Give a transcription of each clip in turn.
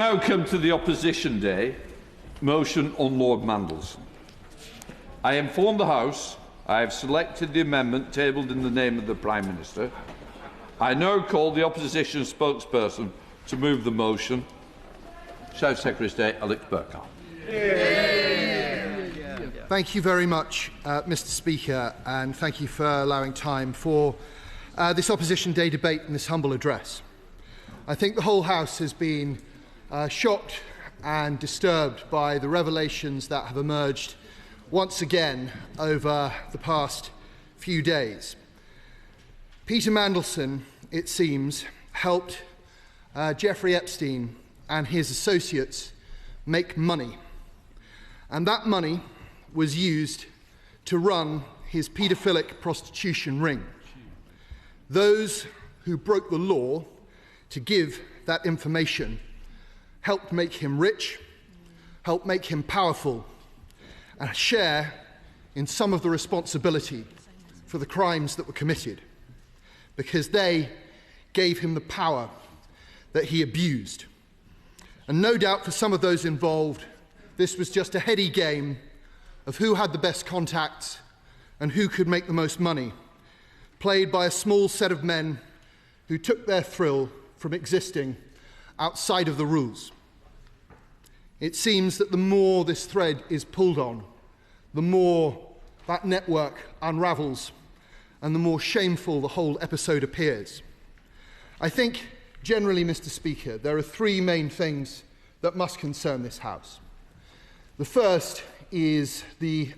Now come to the opposition day motion on Lord Mandelson. I inform the House I have selected the amendment tabled in the name of the Prime Minister. I now call the opposition spokesperson to move the motion. Shout Secretary of State Alex Burkhardt. Thank you very much, Mr. Speaker, and thank you for allowing time for this Opposition Day debate and this humble address. I think the whole House has been shocked and disturbed by the revelations that have emerged once again over the past few days. Peter Mandelson, it seems, helped Jeffrey Epstein and his associates make money. And that money was used to run his paedophilic prostitution ring. Those who broke the law to give that information helped make him rich, helped make him powerful, and share in some of the responsibility for the crimes that were committed, because they gave him the power that he abused. And no doubt for some of those involved, this was just a heady game of who had the best contacts and who could make the most money, played by a small set of men who took their thrill from existing outside of the rules. It seems that the more this thread is pulled on, the more that network unravels and the more shameful the whole episode appears. I think, generally, Mr. Speaker, there are three main things that must concern this House. The first is the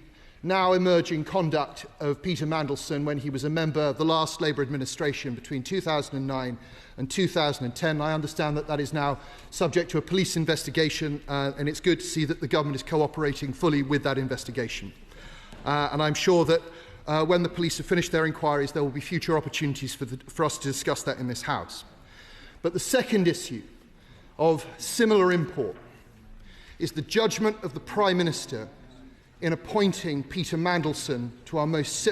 now emerging conduct of Peter Mandelson when he was a member of the last Labour administration between 2009 and 2010. I understand that that is now subject to a police investigation, and it's good to see that the government is cooperating fully with that investigation. And I'm sure that when the police have finished their inquiries, there will be future opportunities for us to discuss that in this House. But the second issue of similar import is the judgment of the Prime Minister in appointing Peter Mandelson to our most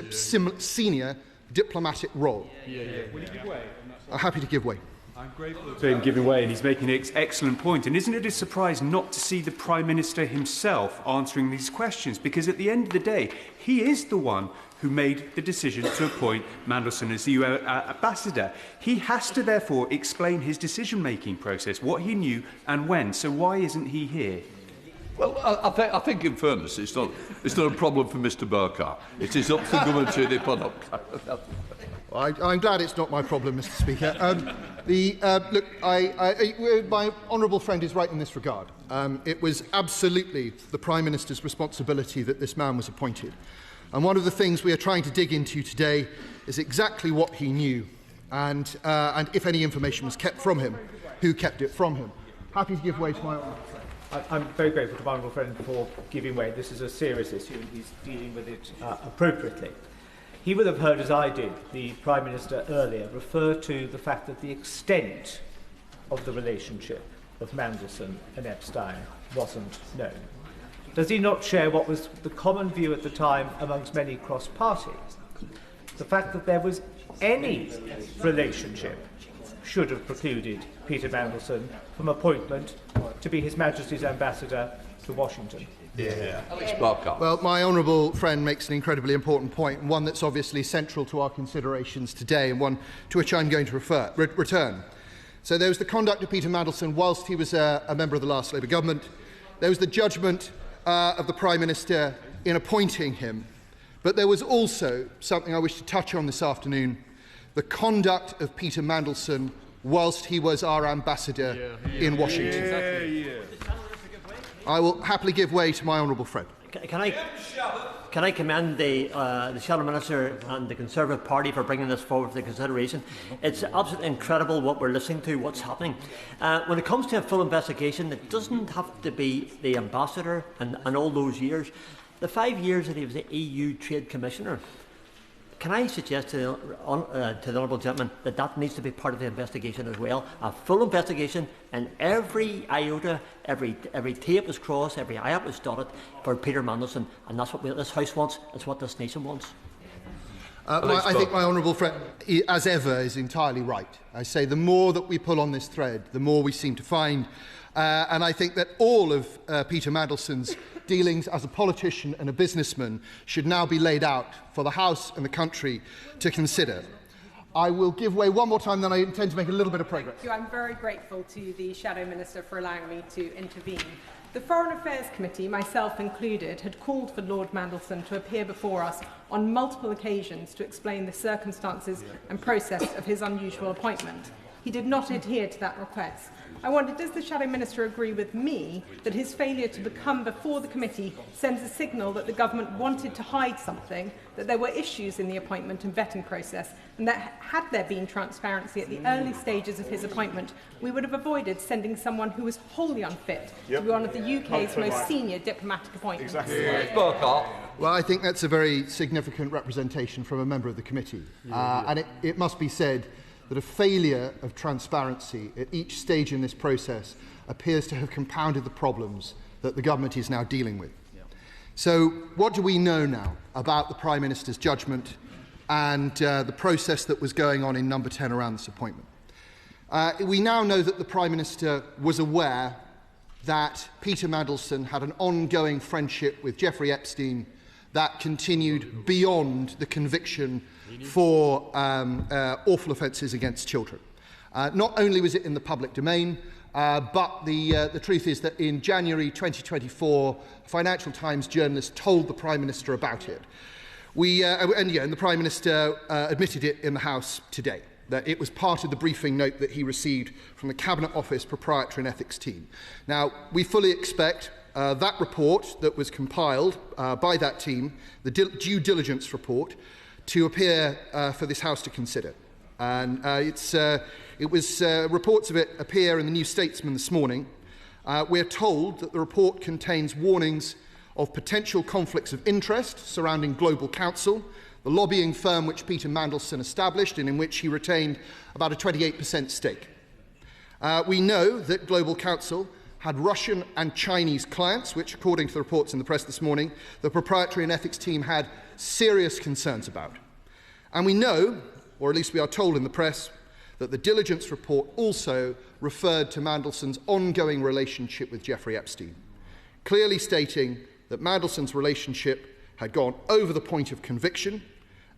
senior diplomatic role. Will you give way? I'm happy to give way. I'm grateful to him giving way, and he's making an excellent point. And isn't it a surprise not to see the Prime Minister himself answering these questions? Because at the end of the day, he is the one who made the decision to appoint Mandelson as the EU ambassador. He has to therefore explain his decision-making process, what he knew and when. So why isn't he here? Well, I think, in fairness, it's not a problem for Mr. Burkhardt. It is up to the government to put up. Well, I'm glad it's not my problem, Mr. Speaker. My honourable friend is right in this regard. It was absolutely the Prime Minister's responsibility that this man was appointed. And one of the things we are trying to dig into today is exactly what he knew and if any information was kept from him, who kept it from him. Happy to give way to my honourable friend. I'm very grateful to my honourable friend for giving way. This is a serious issue and he's dealing with it appropriately. He would have heard, as I did, the Prime Minister earlier refer to the fact that the extent of the relationship of Mandelson and Epstein wasn't known. Does he not share what was the common view at the time amongst many cross parties? The fact that there was any relationship should have precluded Peter Mandelson from appointment to be His Majesty's ambassador to Washington. Well, my honourable friend makes an incredibly important point, and one that's obviously central to our considerations today, and one to which I'm going to return. So there was the conduct of Peter Mandelson whilst he was a member of the last Labour government. There was the judgment of the Prime Minister in appointing him. But there was also something I wish to touch on this afternoon, the conduct of Peter Mandelson whilst he was our ambassador in Washington. I will happily give way to my honourable friend. Can I commend the Shadow Minister and the Conservative Party for bringing this forward for consideration? It's absolutely incredible what we're listening to, what's happening. When it comes to a full investigation, it doesn't have to be the ambassador and all those years. The 5 years that he was the EU Trade Commissioner, can I suggest to the honourable gentleman that that needs to be part of the investigation as well? A full investigation, and every iota, every T was crossed, every I was dotted for Peter Mandelson, and that's what this House wants. It's what this nation wants. I think my honourable friend, as ever, is entirely right. I say the more that we pull on this thread, the more we seem to find And I think that all of Peter Mandelson's dealings as a politician and a businessman should now be laid out for the House and the country to consider. I will give way one more time, then I intend to make a little bit of progress. Thank you. I'm very grateful to the Shadow Minister for allowing me to intervene. The Foreign Affairs Committee, myself included, had called for Lord Mandelson to appear before us on multiple occasions to explain the circumstances and process of his unusual appointment. He did not adhere to that request. I wondered, does the Shadow Minister agree with me that his failure to come before the committee sends a signal that the government wanted to hide something, that there were issues in the appointment and vetting process, and that had there been transparency at the early stages of his appointment, we would have avoided sending someone who was wholly unfit to be one of the UK's most senior diplomatic appointments? Well, I think that's a very significant representation from a member of the committee. And it must be said that a failure of transparency at each stage in this process appears to have compounded the problems that the government is now dealing with. So what do we know now about the Prime Minister's judgment and the process that was going on in Number 10 around this appointment? We now know that the Prime Minister was aware that Peter Mandelson had an ongoing friendship with Jeffrey Epstein that continued beyond the conviction for awful offences against children. Not only was it in the public domain, but the truth is that in January 2024, a Financial Times journalist told the Prime Minister about it. And the Prime Minister admitted it in the House today, that it was part of the briefing note that he received from the Cabinet Office Proprietary and Ethics team. Now, we fully expect that report that was compiled by that team, the due diligence report, to appear for this House to consider. And reports of it appear in the New Statesman this morning. We're told that the report contains warnings of potential conflicts of interest surrounding Global Counsel, the lobbying firm which Peter Mandelson established and in which he retained about a 28% stake. We know that Global Counsel had Russian and Chinese clients, which, according to the reports in the press this morning, the Proprietary and Ethics team had serious concerns about. And we know, or at least we are told in the press, that the diligence report also referred to Mandelson's ongoing relationship with Jeffrey Epstein, clearly stating that Mandelson's relationship had gone over the point of conviction,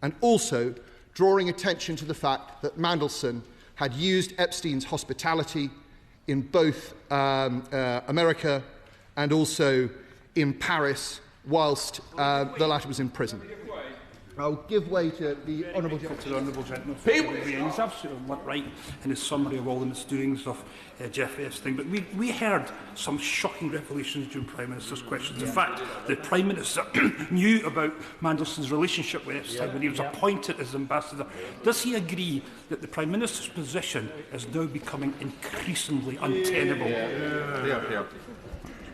and also drawing attention to the fact that Mandelson had used Epstein's hospitality in both America and also in Paris whilst the latter was in prison. I'll give way to the Honourable Gentleman. He's absolutely right in his summary of all the misdoings of Jeffrey Epstein. But we heard some shocking revelations during Prime Minister's questions. In fact, the Prime Minister knew about Mandelson's relationship with Epstein when he was appointed as ambassador. Does he agree that the Prime Minister's position is now becoming increasingly untenable?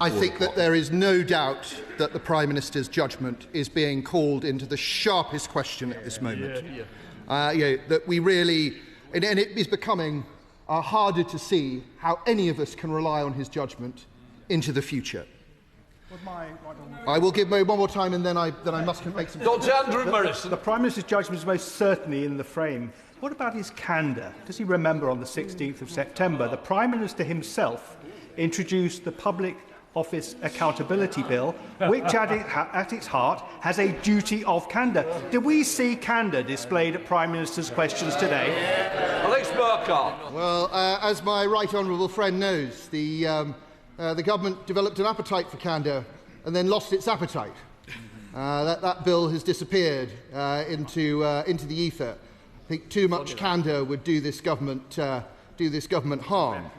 I think that there is no doubt that the Prime Minister's judgment is being called into the sharpest question at this moment. That we really, and it is becoming harder to see how any of us can rely on his judgment into the future. I will give way one more time, and then I must make some. Dr. Andrew Morrison. The Prime Minister's judgment is most certainly in the frame. What about his candour? Does he remember on the 16th of September, the Prime Minister himself introduced the Public Office Accountability Bill, which at its heart has a duty of candour. Do we see candour displayed at Prime Minister's questions today? Alex Burkhardt. Well, as my right honourable friend knows, the government developed an appetite for candour and then lost its appetite. That bill has disappeared into the ether. I think too much candour would do this government harm.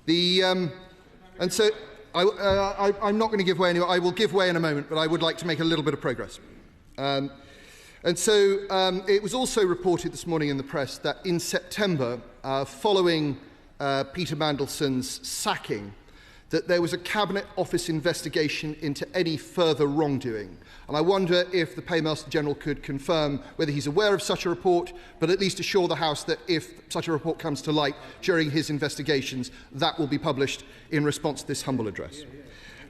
And so I'm not going to give way anyway. I will give way in a moment, but I would like to make a little bit of progress. It was also reported this morning in the press that in September, following Peter Mandelson's sacking, that there was a Cabinet Office investigation into any further wrongdoing. And I wonder if the Paymaster General could confirm whether he's aware of such a report, but at least assure the House that if such a report comes to light during his investigations, that will be published in response to this humble address.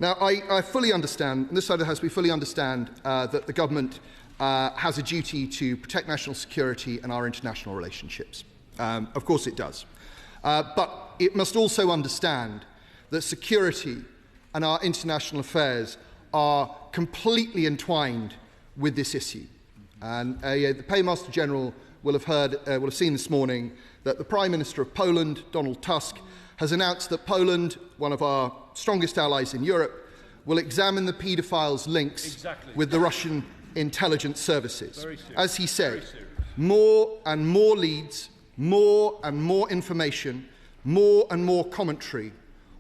Now, I fully understand, on this side of the House, we fully understand that the government has a duty to protect national security and our international relationships. Of course it does. But it must also understand that security and our international affairs are completely entwined with this issue. And the Paymaster General will have seen this morning that the Prime Minister of Poland, Donald Tusk, has announced that Poland, one of our strongest allies in Europe, will examine the paedophiles' links with the Russian intelligence services. As he said, more and more leads, more and more information, more and more commentary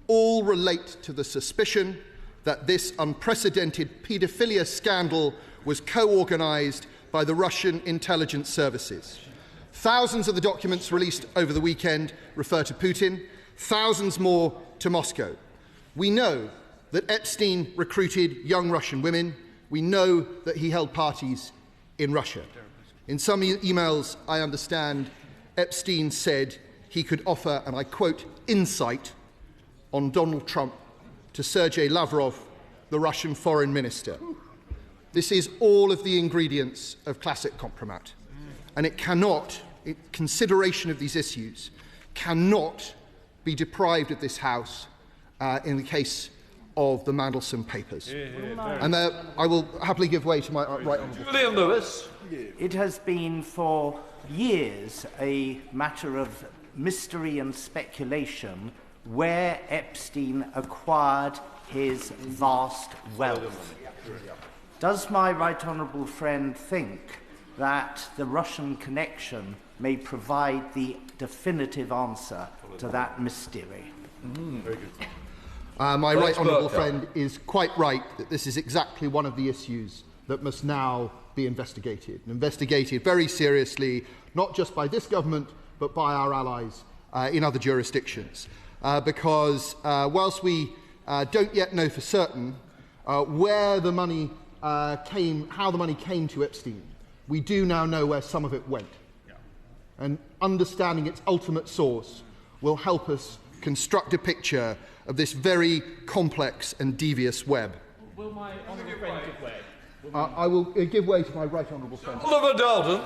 all relate to the suspicion that this unprecedented paedophilia scandal was co-organised by the Russian intelligence services. Thousands of the documents released over the weekend refer to Putin, thousands more to Moscow. We know that Epstein recruited young Russian women. We know that he held parties in Russia. In some emails, I understand, Epstein said he could offer, and I quote, insight on Donald Trump to Sergei Lavrov, the Russian foreign minister. This is all of the ingredients of classic compromat. And it cannot, consideration of these issues, cannot be deprived of this House in the case of the Mandelson papers. And I will happily give way to my right honourable. Julian Lewis. It has been for years a matter of mystery and speculation where Epstein acquired his vast wealth. Does my right honourable friend think that the Russian connection may provide the definitive answer to that mystery? Very good. My right honourable friend is quite right that this is exactly one of the issues that must now be investigated, and investigated very seriously, not just by this government, but by our allies in other jurisdictions. Because whilst we don't yet know for certain where the money came, how the money came to Epstein, we do now know where some of it went. And understanding its ultimate source will help us construct a picture of this very complex and devious web. Will my honourable friend give way? I will give way to my right honourable friend. Oliver Dowden.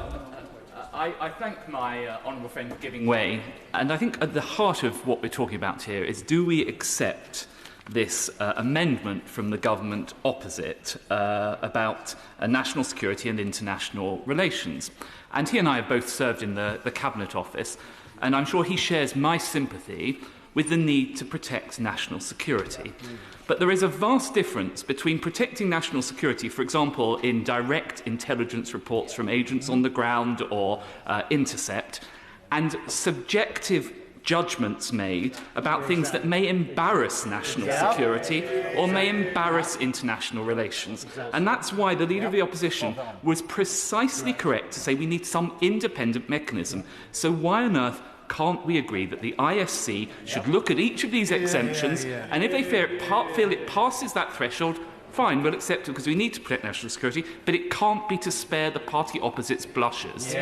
I thank my honourable friend for giving way. And I think at the heart of what we're talking about here is, do we accept this amendment from the government opposite about national security and international relations? And he and I have both served in the Cabinet Office, and I'm sure he shares my sympathy with the need to protect national security. But there is a vast difference between protecting national security, for example, in direct intelligence reports from agents on the ground or intercept, and subjective judgments made about things that may embarrass national security or may embarrass international relations. And that's why the Leader of the Opposition was precisely correct to say we need some independent mechanism. So why on earth can't we agree that the ISC should look at each of these exemptions, and if they feel it passes that threshold, fine, we'll accept it because we need to protect national security, but it can't be to spare the party opposite's blushes.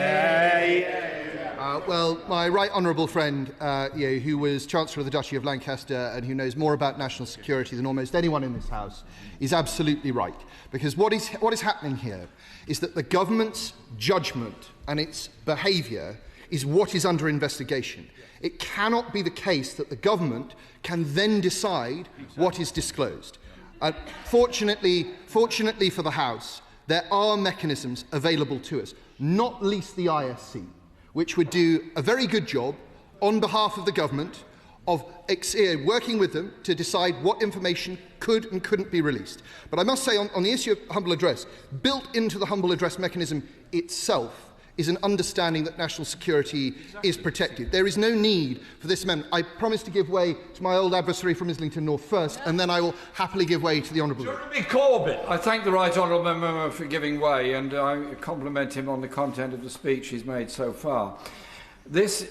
Well, my right honourable friend, who was Chancellor of the Duchy of Lancaster and who knows more about national security than almost anyone in this House, is absolutely right. Because what is happening here is that the government's judgment and its behaviour is what is under investigation. It cannot be the case that the government can then decide what is disclosed. Fortunately for the House, there are mechanisms available to us, not least the ISC, which would do a very good job on behalf of the government of working with them to decide what information could and couldn't be released. But I must say, on the issue of humble address, built into the humble address mechanism itself is an understanding that national security is protected. There is no need for this amendment. I promise to give way to my old adversary from Islington North first, and then I will happily give way to the Honourable. Jeremy Corbyn. I thank the right honourable member for giving way, and I compliment him on the content of the speech he's made so far. This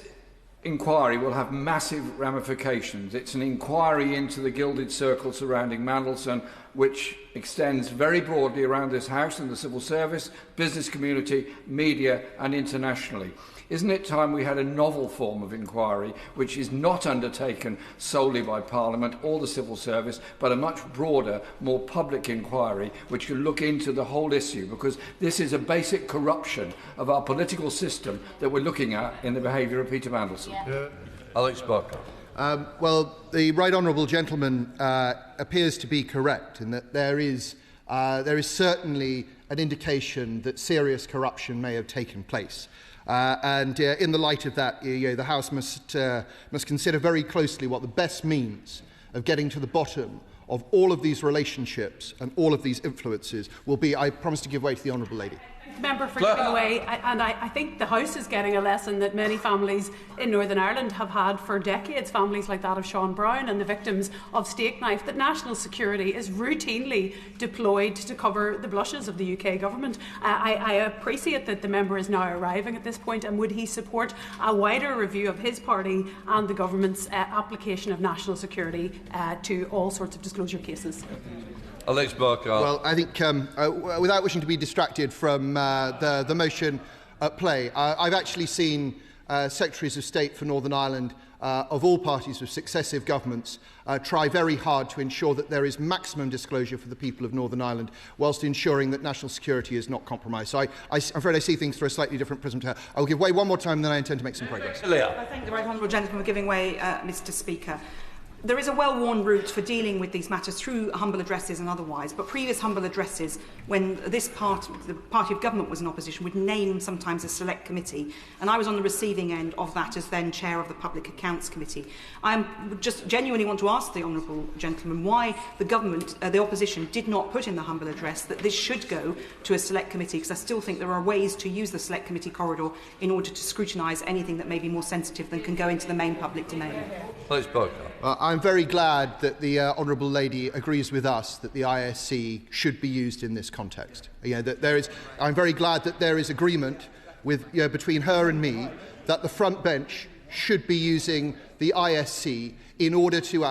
inquiry will have massive ramifications. It's an inquiry into the gilded circle surrounding Mandelson, which extends very broadly around this House and the civil service, business community, media and internationally. Isn't it time we had a novel form of inquiry which is not undertaken solely by Parliament or the civil service, but a much broader, more public inquiry which can look into the whole issue, because this is a basic corruption of our political system that we're looking at in the behaviour of Peter Mandelson. Alex Barker. Well, the right honourable gentleman appears to be correct in that there is certainly an indication that serious corruption may have taken place. And in the light of that, the House must consider very closely what the best means of getting to the bottom of all of these relationships and all of these influences will be. I promise to give way to the honourable lady. Member for giving away, and I think the House is getting a lesson that many families in Northern Ireland have had for decades, families like that of Sean Brown and the victims of steak knife, that national security is routinely deployed to cover the blushes of the UK government. I appreciate that the member is now arriving at this point, and would he support a wider review of his party and the government's application of national security to all sorts of disclosure cases? Alex Barker. Well, I think, without wishing to be distracted from the motion at play, I've actually seen Secretaries of State for Northern Ireland of all parties of successive governments try very hard to ensure that there is maximum disclosure for the people of Northern Ireland, whilst ensuring that national security is not compromised. So I'm afraid I see things through a slightly different prism to her. I will give way one more time, and then I intend to make some progress. I thank the right honourable gentleman for giving way, Mr. Speaker. There is a well-worn route for dealing with these matters through humble addresses and otherwise, but previous humble addresses, when this the party of government was in opposition, would name sometimes a select committee, and I was on the receiving end of that as then chair of the Public Accounts Committee. I just genuinely want to ask the honourable gentleman why the government, the opposition, did not put in the humble address that this should go to a select committee, because I still think there are ways to use the select committee corridor in order to scrutinise anything that may be more sensitive than can go into the main public domain. Alex Barker. I'm very glad that the honourable lady agrees with us that the ISC should be used in this context. I'm very glad that there is agreement between her and me that the front bench should be using the ISC in order to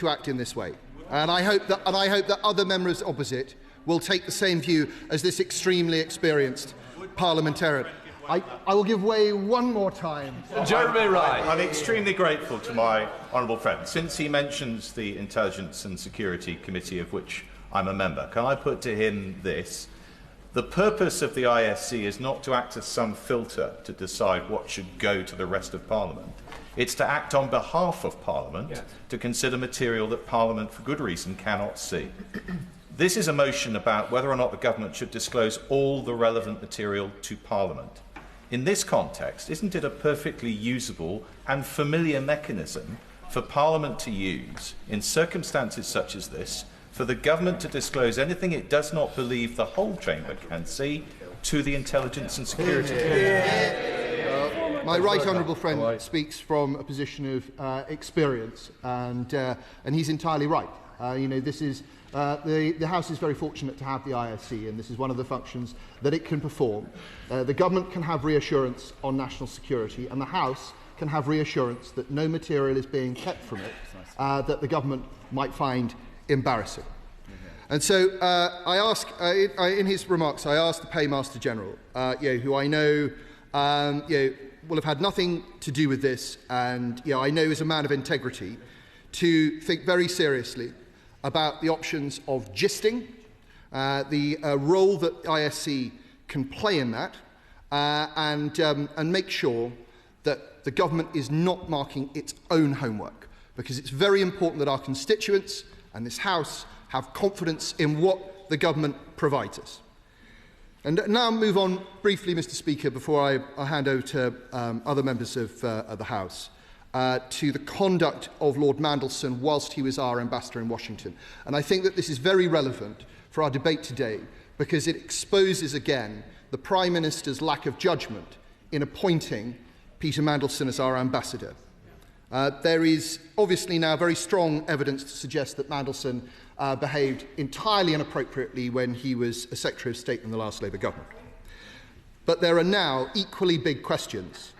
act in this way. And I hope that other members opposite will take the same view as this extremely experienced parliamentarian. I will give way one more time. Jeremy Wright. I'm extremely grateful to my honourable friend. Since he mentions the Intelligence and Security Committee, of which I'm a member, can I put to him this? The purpose of the ISC is not to act as some filter to decide what should go to the rest of Parliament. It's to act on behalf of Parliament, to consider material that Parliament, for good reason, cannot see. This is a motion about whether or not the government should disclose all the relevant material to Parliament. In this context, isn't it a perfectly usable and familiar mechanism for Parliament to use in circumstances such as this, for the government to disclose anything it does not believe the whole chamber can see to the Intelligence and Security Committee? My right honourable friend speaks from a position of experience, and he's entirely right. This is the House is very fortunate to have the ISC, and this is one of the functions that it can perform. The government can have reassurance on national security, and the House can have reassurance that no material is being kept from it that the government might find embarrassing. And so I ask, in his remarks, I asked the Paymaster General, who I know will have had nothing to do with this, and I know is a man of integrity, to think very seriously about the options of gisting, the role that ISC can play in that, and make sure that the government is not marking its own homework, because it's very important that our constituents and this House have confidence in what the government provides us. And now move on briefly, Mr. Speaker, before I hand over to other members of the House, to the conduct of Lord Mandelson whilst he was our ambassador in Washington. And I think that this is very relevant for our debate today, because it exposes again the Prime Minister's lack of judgment in appointing Peter Mandelson as our ambassador. There is obviously now very strong evidence to suggest that Mandelson behaved entirely inappropriately when he was a Secretary of State in the last Labour government. But there are now equally big questions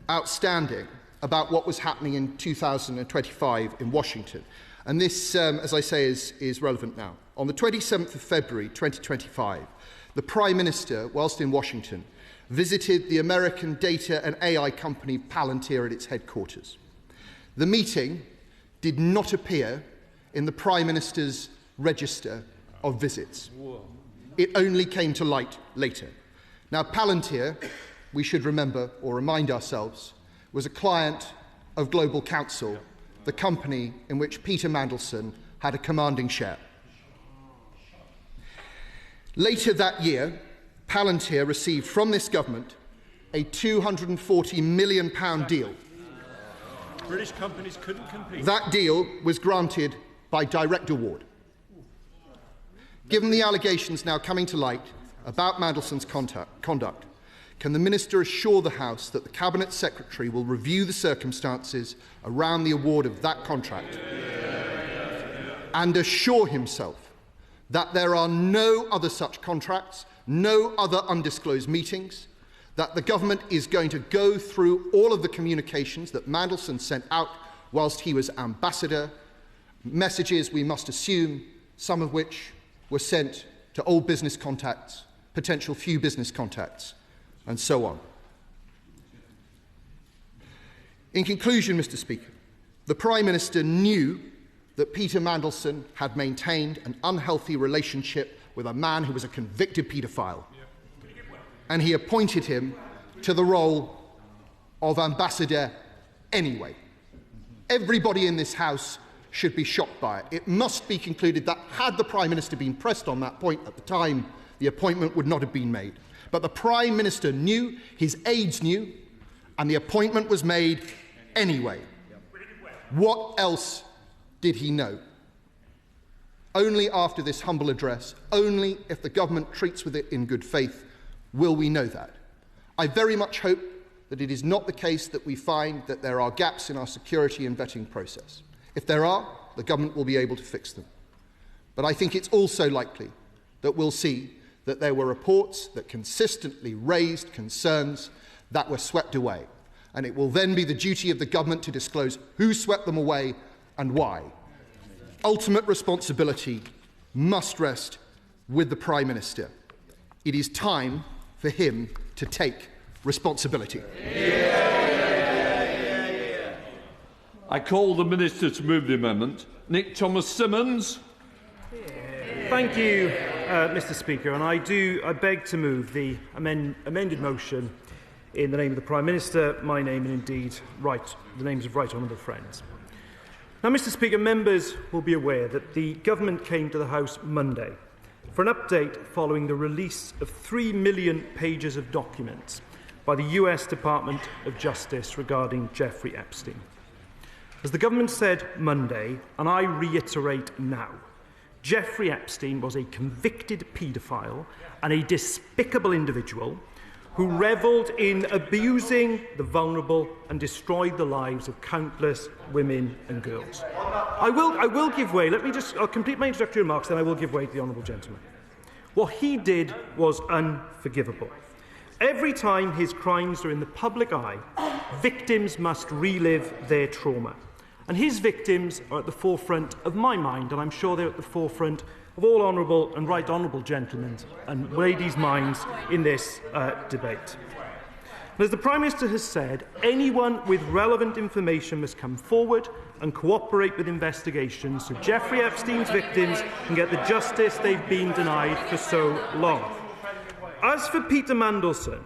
outstanding about what was happening in 2025 in Washington. And this, as I say, is relevant now. On the 27th of February 2025, the Prime Minister, whilst in Washington, visited the American data and AI company Palantir at its headquarters. The meeting did not appear in the Prime Minister's register of visits. It only came to light later. Now, Palantir, we should remember or remind ourselves, was a client of Global Counsel, the company in which Peter Mandelson had a commanding share. Later that year, Palantir received from this government a £240 million deal. British companies couldn't compete. That deal was granted by direct award. Given the allegations now coming to light about Mandelson's conduct, can the Minister assure the House that the Cabinet Secretary will review the circumstances around the award of that contract and assure himself that there are no other such contracts, no other undisclosed meetings, that the government is going to go through all of the communications that Mandelson sent out whilst he was ambassador, messages we must assume, some of which were sent to old business contacts, potential few business contacts, and so on. In conclusion, Mr. Speaker, the Prime Minister knew that Peter Mandelson had maintained an unhealthy relationship with a man who was a convicted paedophile, and he appointed him to the role of ambassador anyway. Everybody in this House should be shocked by it. It must be concluded that had the Prime Minister been pressed on that point at the time, the appointment would not have been made. But the Prime Minister knew, his aides knew, and the appointment was made anyway. What else did he know? Only after this humble address, only if the government treats with it in good faith, will we know that. I very much hope that it is not the case that we find that there are gaps in our security and vetting process. If there are, the government will be able to fix them. But I think it's also likely that we'll see that there were reports that consistently raised concerns that were swept away. And it will then be the duty of the government to disclose who swept them away and why. Ultimate responsibility must rest with the Prime Minister. It is time for him to take responsibility. I call the Minister to move the amendment. Nick Thomas-Symonds. Thank you, Mr. Speaker, and I beg to move the amended motion in the name of the Prime Minister, my name, and indeed the names of right honourable friends. Now, Mr. Speaker, members will be aware that the government came to the House Monday for an update following the release of 3 million pages of documents by the US Department of Justice regarding Jeffrey Epstein. As the government said Monday, and I reiterate now, Jeffrey Epstein was a convicted paedophile and a despicable individual who revelled in abusing the vulnerable and destroyed the lives of countless women and girls. I will give way. I'll complete my introductory remarks, then I will give way to the honourable gentleman. What he did was unforgivable. Every time his crimes are in the public eye, victims must relive their trauma. And his victims are at the forefront of my mind, and I'm sure they're at the forefront of all honourable and right honourable gentlemen and ladies' minds in this debate. And as the Prime Minister has said, anyone with relevant information must come forward and cooperate with investigations so Jeffrey Epstein's victims can get the justice they've been denied for so long. As for Peter Mandelson,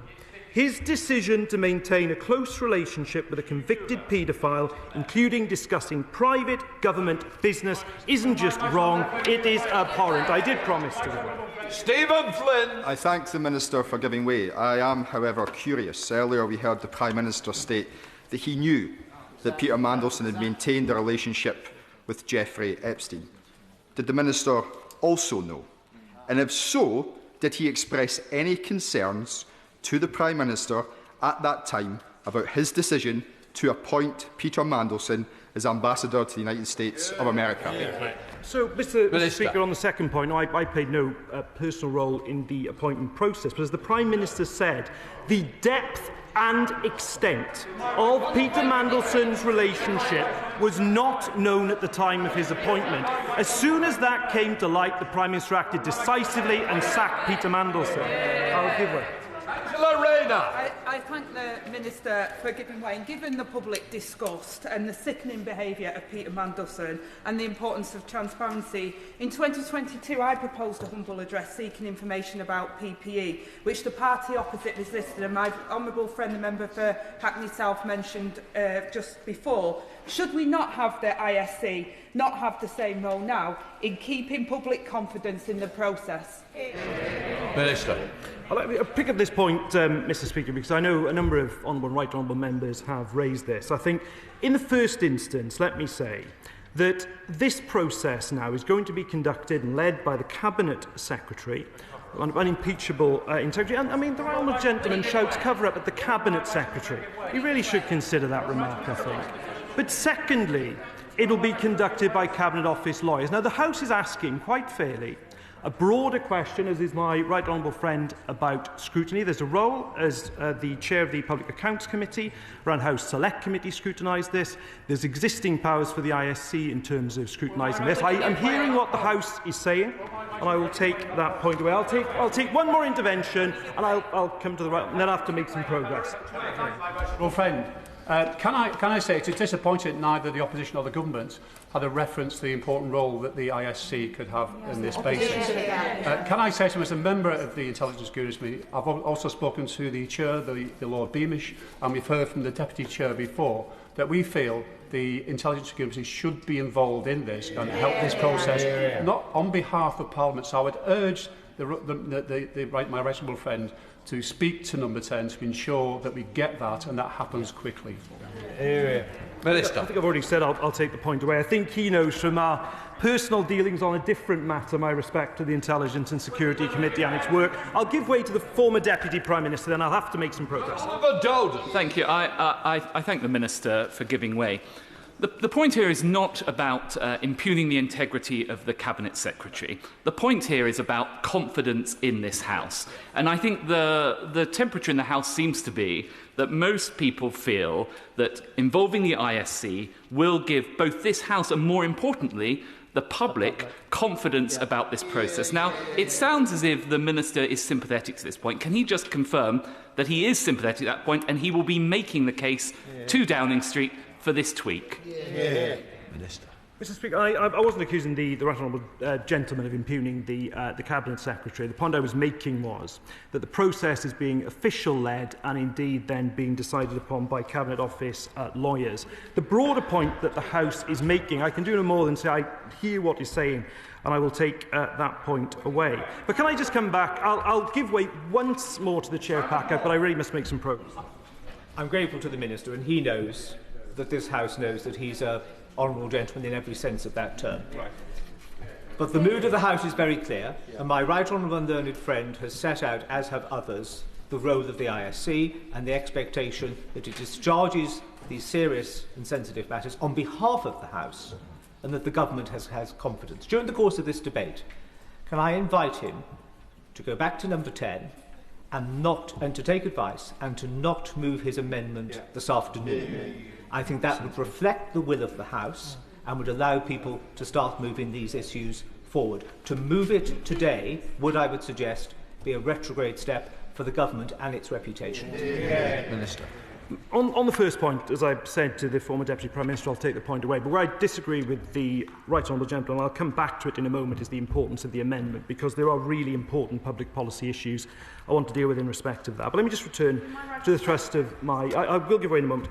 his decision to maintain a close relationship with a convicted paedophile, including discussing private government business, isn't just wrong, it is abhorrent. I did promise to give way. Stephen Flynn. I thank the Minister for giving way. I am, however, curious. Earlier we heard the Prime Minister state that he knew that Peter Mandelson had maintained a relationship with Jeffrey Epstein. Did the Minister also know? And if so, did he express any concerns to the Prime Minister at that time about his decision to appoint Peter Mandelson as Ambassador to the United States of America? So, Mr. Speaker, on the second point, I played no personal role in the appointment process, but as the Prime Minister said, the depth and extent of Peter Mandelson's relationship was not known at the time of his appointment. As soon as that came to light, the Prime Minister acted decisively and sacked Peter Mandelson. I'll give way. Councillor Rayner. I thank the Minister for giving way. And given the public disgust and the sickening behaviour of Peter Mandelson and the importance of transparency, in 2022 I proposed a humble address seeking information about PPE, which the party opposite resisted, and my honourable friend, the member for Hackney South, mentioned just before. Should we not have the ISC not have the same role now in keeping public confidence in the process? Minister. I'll pick up this point, Mr Speaker, because I know a number of right honourable members have raised this. I think, in the first instance, let me say that this process now is going to be conducted and led by the Cabinet Secretary, unimpeachable integrity. And I mean, the honourable gentleman shouts cover up at the Cabinet Secretary. He really should consider that remark, I think. But secondly, it will be conducted by Cabinet Office lawyers. Now, the House is asking, quite fairly, a broader question, as is my right honourable friend, about scrutiny. There's a role as the chair of the Public Accounts Committee, around House Select Committee scrutinise this. There's existing powers for the ISC in terms of scrutinising this. I am hearing what the House is saying, and I will take that point away. I'll take one more intervention, and I'll come to the right, and then I have to make some progress. Well, friend, can I say it's disappointing that neither the opposition or the government had a reference to the important role that the ISC could have in this basis. Can I say to him, as a member of the Intelligence Security Committee, I've also spoken to the Chair, the Lord Beamish, and we've heard from the Deputy Chair before, that we feel the Intelligence Security Committee should be involved in this and help this process, not on behalf of Parliament. So I would urge my right honourable friend to speak to Number 10 to ensure that we get that and that happens quickly. Minister. I think I've already said I'll take the point away. I think he knows from our personal dealings on a different matter my respect to the Intelligence and Security Committee and its work. I'll give way to the former Deputy Prime Minister, then I'll have to make some progress. Thank you. I thank the Minister for giving way. The point here is not about impugning the integrity of the Cabinet Secretary. The point here is about confidence in this House. And I think the temperature in the House seems to be that most people feel that involving the ISC will give both this House and, more importantly, the public confidence about this process. Now, it sounds as if the Minister is sympathetic to this point. Can he just confirm that he is sympathetic at that point and he will be making the case to Downing Street for this tweak? Minister. Mr Speaker, I wasn't accusing the right honourable gentleman of impugning the Cabinet Secretary. The point I was making was that the process is being official-led and indeed then being decided upon by Cabinet Office lawyers. The broader point that the House is making, I can do no more than say I hear what he's saying, and I will take that point away. But can I just come back? I'll give way once more to the chair pack-up, but I really must make some progress. I'm grateful to the Minister, and he knows that this House knows that he's an honourable gentleman in every sense of that term. Right. But the mood of the House is very clear, and my right honourable and learned friend has set out, as have others, the role of the ISC and the expectation that it discharges these serious and sensitive matters on behalf of the House, and that the government has confidence. During the course of this debate, can I invite him to go back to Number 10 and to take advice and to not move his amendment this afternoon? I think that would reflect the will of the House and would allow people to start moving these issues forward. To move it today would, I would suggest, be a retrograde step for the government and its reputation. Minister. On the first point, as I said to the former Deputy Prime Minister, I'll take the point away. But where I disagree with the right honourable gentleman, and I'll come back to it in a moment, is the importance of the amendment, because there are really important public policy issues I want to deal with in respect of that. But let me just return to the thrust of my... I will give way in a moment.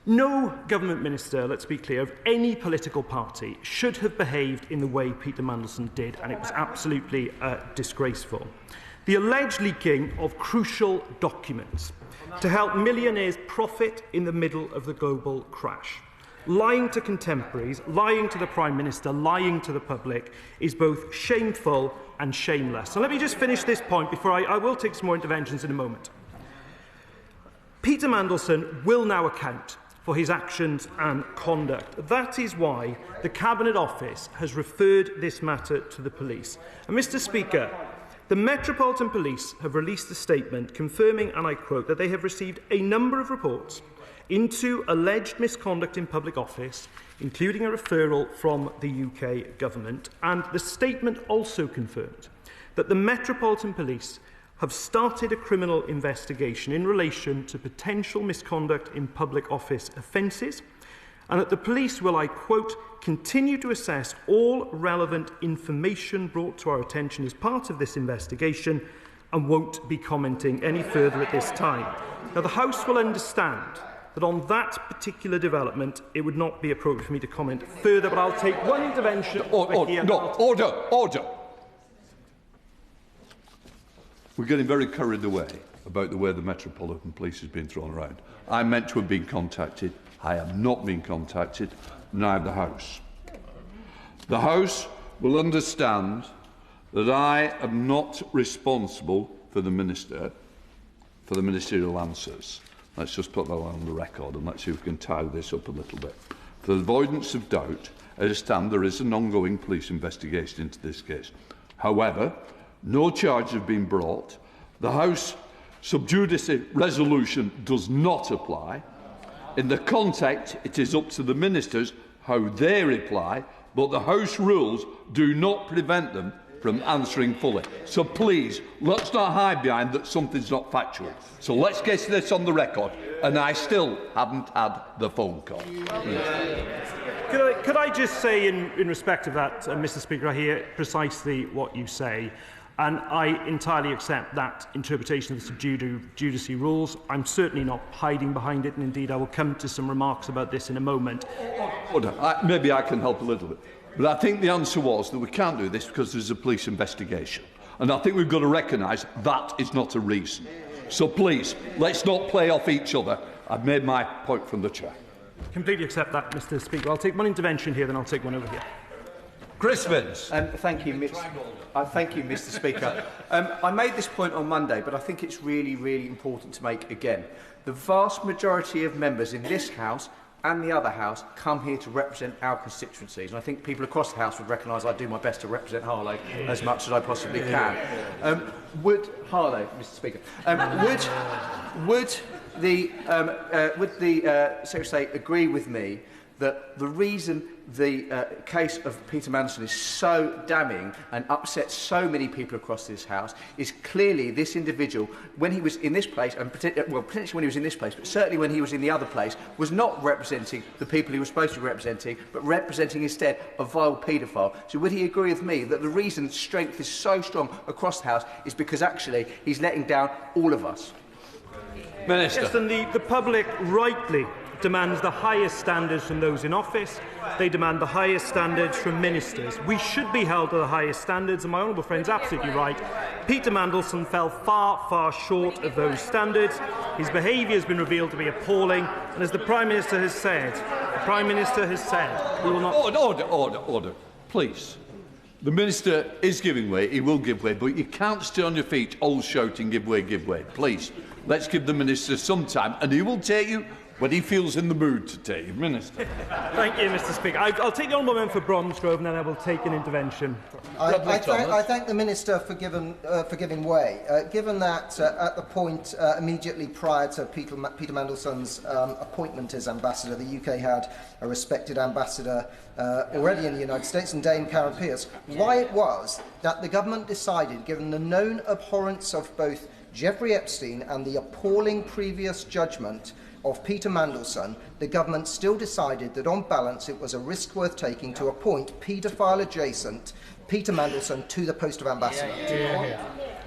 No government minister, let's be clear, of any political party should have behaved in the way Peter Mandelson did, and it was absolutely disgraceful. The alleged leaking of crucial documents to help millionaires profit in the middle of the global crash. Lying to contemporaries, lying to the Prime Minister, lying to the public is both shameful and shameless. So let me just finish this point before I will take some more interventions in a moment. Peter Mandelson will now account for his actions and conduct. That is why the Cabinet Office has referred this matter to the police. And Mr Speaker, the Metropolitan Police have released a statement confirming, and I quote, that they have received a number of reports into alleged misconduct in public office, including a referral from the UK government. And the statement also confirmed that the Metropolitan Police have started a criminal investigation in relation to potential misconduct in public office offences, and that the police will, I quote, continue to assess all relevant information brought to our attention as part of this investigation and won't be commenting any further at this time. Now, the House will understand that on that particular development, it would not be appropriate for me to comment further, but I'll take one intervention. Order. We're getting very carried away about the way the Metropolitan Police has been thrown around. I'm meant to have been contacted. I have not been contacted, neither the House. The House will understand that I am not responsible for the Minister, for the ministerial answers. Let's just put that on the record and let's see if we can tie this up a little bit. For the avoidance of doubt, I understand there is an ongoing police investigation into this case. However, no charge have been brought. The House sub judice resolution does not apply. In the context, it is up to the ministers how they reply, but the House rules do not prevent them from answering fully. So please, let's not hide behind that something's not factual. So let's get this on the record. And I still haven't had the phone call. Could I just say, in respect of that, Mr. Speaker, I hear precisely what you say, and I entirely accept that interpretation of the sub judice rules. I'm certainly not hiding behind it, and indeed I will come to some remarks about this in a moment. Order. Maybe I can help a little bit. But I think the answer was that we can't do this because there's a police investigation. And I think we've got to recognise that is not a reason. So please, let's not play off each other. I've made my point from the chair. Completely accept that, Mr. Speaker. I'll take one intervention here, then I'll take one over here. Chris Vins. Thank you, Mr. Speaker. I made this point on Monday, but I think it's really, really important to make again. The vast majority of members in this House and the other House come here to represent our constituencies. And I think people across the House would recognise I do my best to represent Harlow as much as I possibly can. Harlow, Mr. Speaker, would the Secretary of State agree with me that the reason the case of Peter Mandelson is so damning and upsets so many people across this House is clearly this individual, when he was in this place, and potentially when he was in this place, but certainly when he was in the other place, was not representing the people he was supposed to be representing, but representing instead a vile paedophile. So would he agree with me that the reason strength is so strong across the House is because actually he's letting down all of us? Minister. Yes, and the public rightly demands the highest standards from those in office. They demand the highest standards from ministers. We should be held to the highest standards, and my honourable friend's absolutely right. Peter Mandelson fell far, far short of those standards. His behaviour has been revealed to be appalling, and as the Prime Minister has said, we will not... Order. Please. The Minister is giving way, he will give way, but you can't stay on your feet all shouting, give way, give way. Please, let's give the Minister some time, and he will take you when he feels in the mood to take you, Minister. Thank you, Mr. Speaker. I'll take the honourable member for Bromsgrove, and then I will take an intervention. I thank the Minister for giving way. Given that at the point immediately prior to Peter Mandelson's appointment as ambassador, the UK had a respected ambassador already in the United States, and Dame Karen Pierce, why it was that the government decided, given the known abhorrence of both Jeffrey Epstein and the appalling previous judgment of Peter Mandelson, the government still decided that on balance it was a risk worth taking to appoint paedophile adjacent Peter Mandelson to the post of ambassador.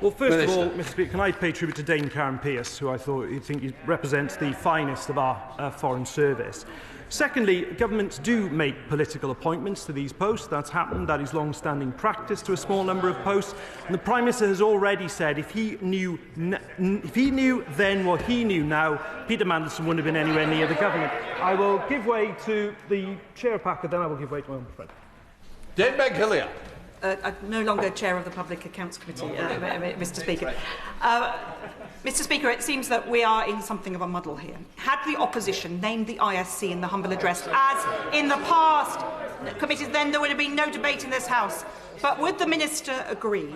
Well, first of all, Mr. Speaker, can I pay tribute to Dame Karen Pierce, who I think represents the finest of our foreign service. Secondly, governments do make political appointments to these posts. That's happened. That is long-standing practice to a small number of posts. And the Prime Minister has already said if he knew then what he knew now, Peter Mandelson wouldn't have been anywhere near the government. I will give way to the Chair of Packer, then I will give way to my own friend. Dame Meg Hillier. I'm no longer Chair of the Public Accounts Committee, Mr. Speaker. Mr. Speaker, it seems that we are in something of a muddle here. Had the opposition named the ISC in the humble address, as in the past committees, then there would have been no debate in this House. But would the Minister agree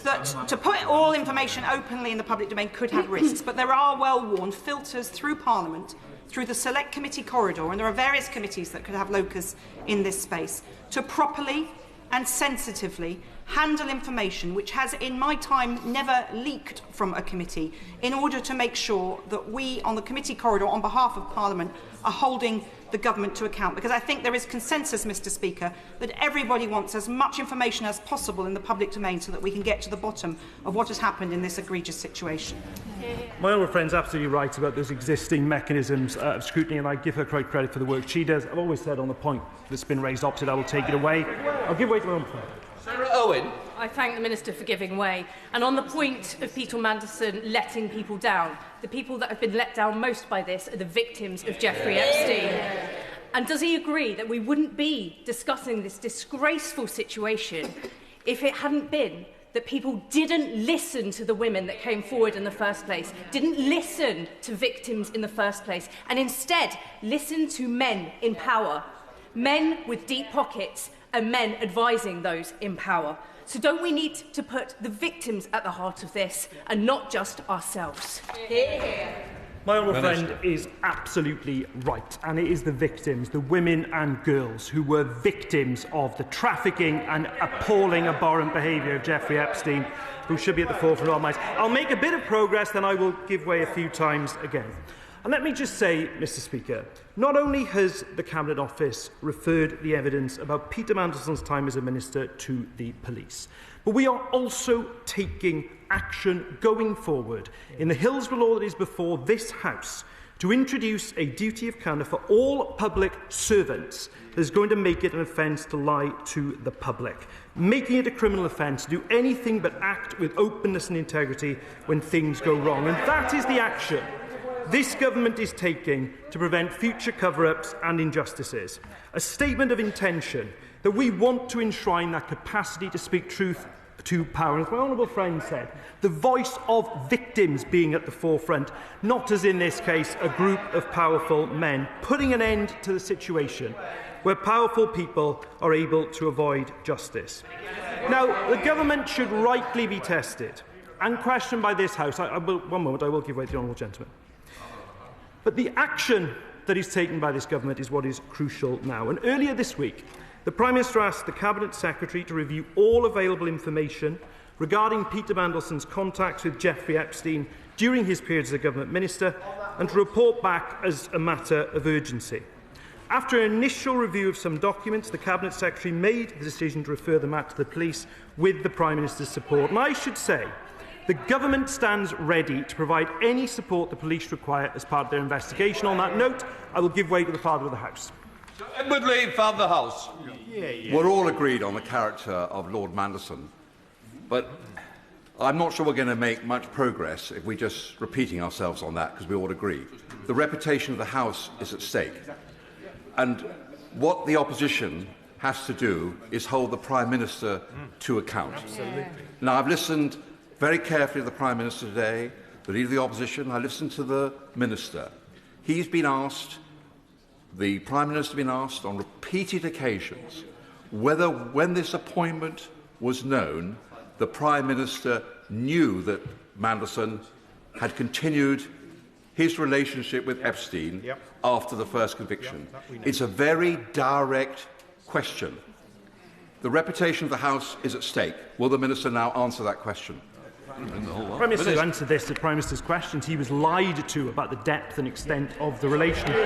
that to put all information openly in the public domain could have risks, but there are well-worn filters through Parliament, through the Select Committee corridor, and there are various committees that could have locus in this space, to properly and sensitively handle information which has, in my time, never leaked from a committee, in order to make sure that we, on the committee corridor, on behalf of Parliament, are holding the government to account? Because I think there is consensus, Mr. Speaker, that everybody wants as much information as possible in the public domain so that we can get to the bottom of what has happened in this egregious situation. My honourable friend's absolutely right about those existing mechanisms of scrutiny, and I give her great credit for the work she does. I've always said on the point that's been raised opposite, I will take it away. I'll give way to my own friend. Sarah Owen. I thank the Minister for giving way. And on the point of Peter Mandelson letting people down, the people that have been let down most by this are the victims of Jeffrey Epstein. And does he agree that we wouldn't be discussing this disgraceful situation if it hadn't been that people didn't listen to the women that came forward in the first place, didn't listen to victims in the first place, and instead listened to men in power, men with deep pockets and men advising those in power? So don't we need to put the victims at the heart of this and not just ourselves? My honourable friend is absolutely right, and it is the victims, the women and girls who were victims of the trafficking and appalling, abhorrent behaviour of Jeffrey Epstein, who should be at the forefront of our minds. I'll make a bit of progress, then I will give way a few times again. And let me just say, Mr. Speaker, not only has the Cabinet Office referred the evidence about Peter Mandelson's time as a minister to the police, but we are also taking action going forward in the Hillsborough law that is before this House to introduce a duty of candour for all public servants that is going to make it an offence to lie to the public, making it a criminal offence to do anything but act with openness and integrity when things go wrong. And that is the action this government is taking to prevent future cover-ups and injustices. A statement of intention that we want to enshrine that capacity to speak truth to power. As my honourable friend said, the voice of victims being at the forefront, not as in this case a group of powerful men, putting an end to the situation where powerful people are able to avoid justice. Now, the government should rightly be tested and questioned by this House. One moment, I will give way to the honourable gentleman. But the action that is taken by this government is what is crucial now. And earlier this week, the Prime Minister asked the Cabinet Secretary to review all available information regarding Peter Mandelson's contacts with Jeffrey Epstein during his period as a Government Minister and to report back as a matter of urgency. After an initial review of some documents, the Cabinet Secretary made the decision to refer the matter to the police with the Prime Minister's support. And I should say, the Government stands ready to provide any support the police require as part of their investigation. On that note, I will give way to the Father of the House. Edward Lee, Father of the House. We're all agreed on the character of Lord Mandelson, but I'm not sure we're going to make much progress if we're just repeating ourselves on that, because we all agree. The reputation of the House is at stake. And what the opposition has to do is hold the Prime Minister to account. Absolutely. Now, I've listened very carefully to the Prime Minister today, the Leader of the Opposition. I listened to the Minister. He's been asked, the Prime Minister has been asked on repeated occasions whether, when this appointment was known, the Prime Minister knew that Mandelson had continued his relationship with Epstein after the first conviction. It's a very direct question. The reputation of the House is at stake. Will the Minister now answer that question? Prime Minister answered this to Prime Minister's questions. He was lied to about the depth and extent of the relationship.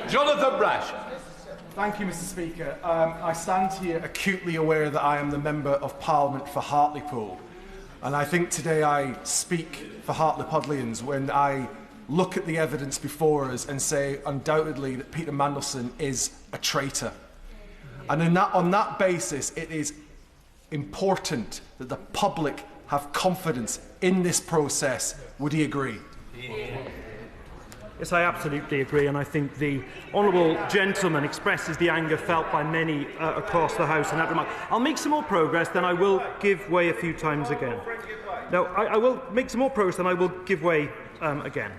Jonathan Brash. Thank you, Mr. Speaker. I stand here acutely aware that I am the Member of Parliament for Hartlepool. And I think today I speak for Hartlepodlians when I look at the evidence before us and say undoubtedly that Peter Mandelson is a traitor. And on that basis, it is important that the public have confidence in this process. Would he agree? Yes, I absolutely agree, and I think the honourable gentleman expresses the anger felt by many across the House in that remark. I'll make some more progress, then I will give way a few times again. Now, I will make some more progress, then I will give way again.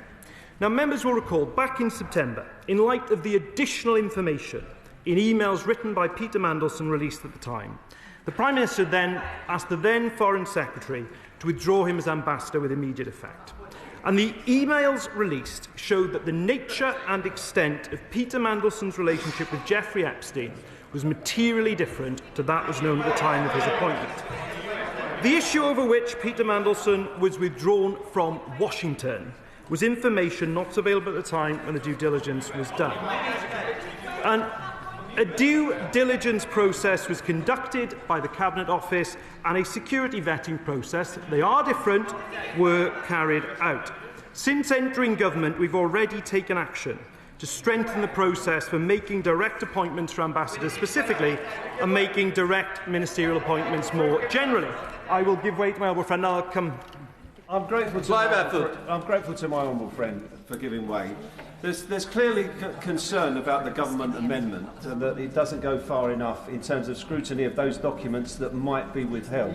Now, members will recall, back in September, in light of the additional information in emails written by Peter Mandelson released at the time, the Prime Minister then asked the then Foreign Secretary to withdraw him as ambassador with immediate effect. And the emails released showed that the nature and extent of Peter Mandelson's relationship with Jeffrey Epstein was materially different to that was known at the time of his appointment. The issue over which Peter Mandelson was withdrawn from Washington was information not available at the time when the due diligence was done. And a due diligence process was conducted by the Cabinet Office and a security vetting process, they are different, were carried out. Since entering government, we've already taken action to strengthen the process for making direct appointments for ambassadors specifically and making direct ministerial appointments more generally. I will give way to my honourable friend. I'll come. I'm grateful to my honourable friend for giving way. There's clearly concern about the government amendment and that it doesn't go far enough in terms of scrutiny of those documents that might be withheld.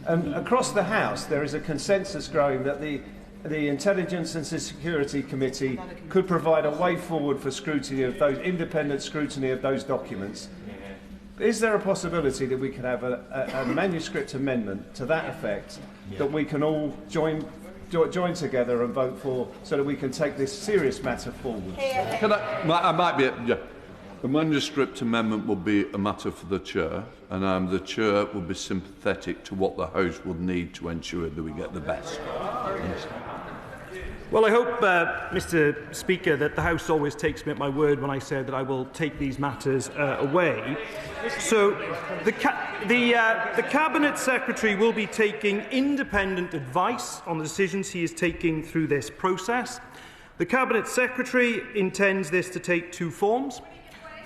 Across the House, there is a consensus growing that the Intelligence and Security Committee could provide a way forward for scrutiny of those independent scrutiny of those documents. Is there a possibility that we could have a manuscript amendment to that effect that we can all join together and vote for, so that we can take this serious matter forward? The manuscript amendment will be a matter for the Chair, and the Chair will be sympathetic to what the House will need to ensure that we get the best. Well, I hope, Mr. Speaker, that the House always takes me at my word when I say that I will take these matters away. So, the Cabinet Secretary will be taking independent advice on the decisions he is taking through this process. The Cabinet Secretary intends this to take two forms.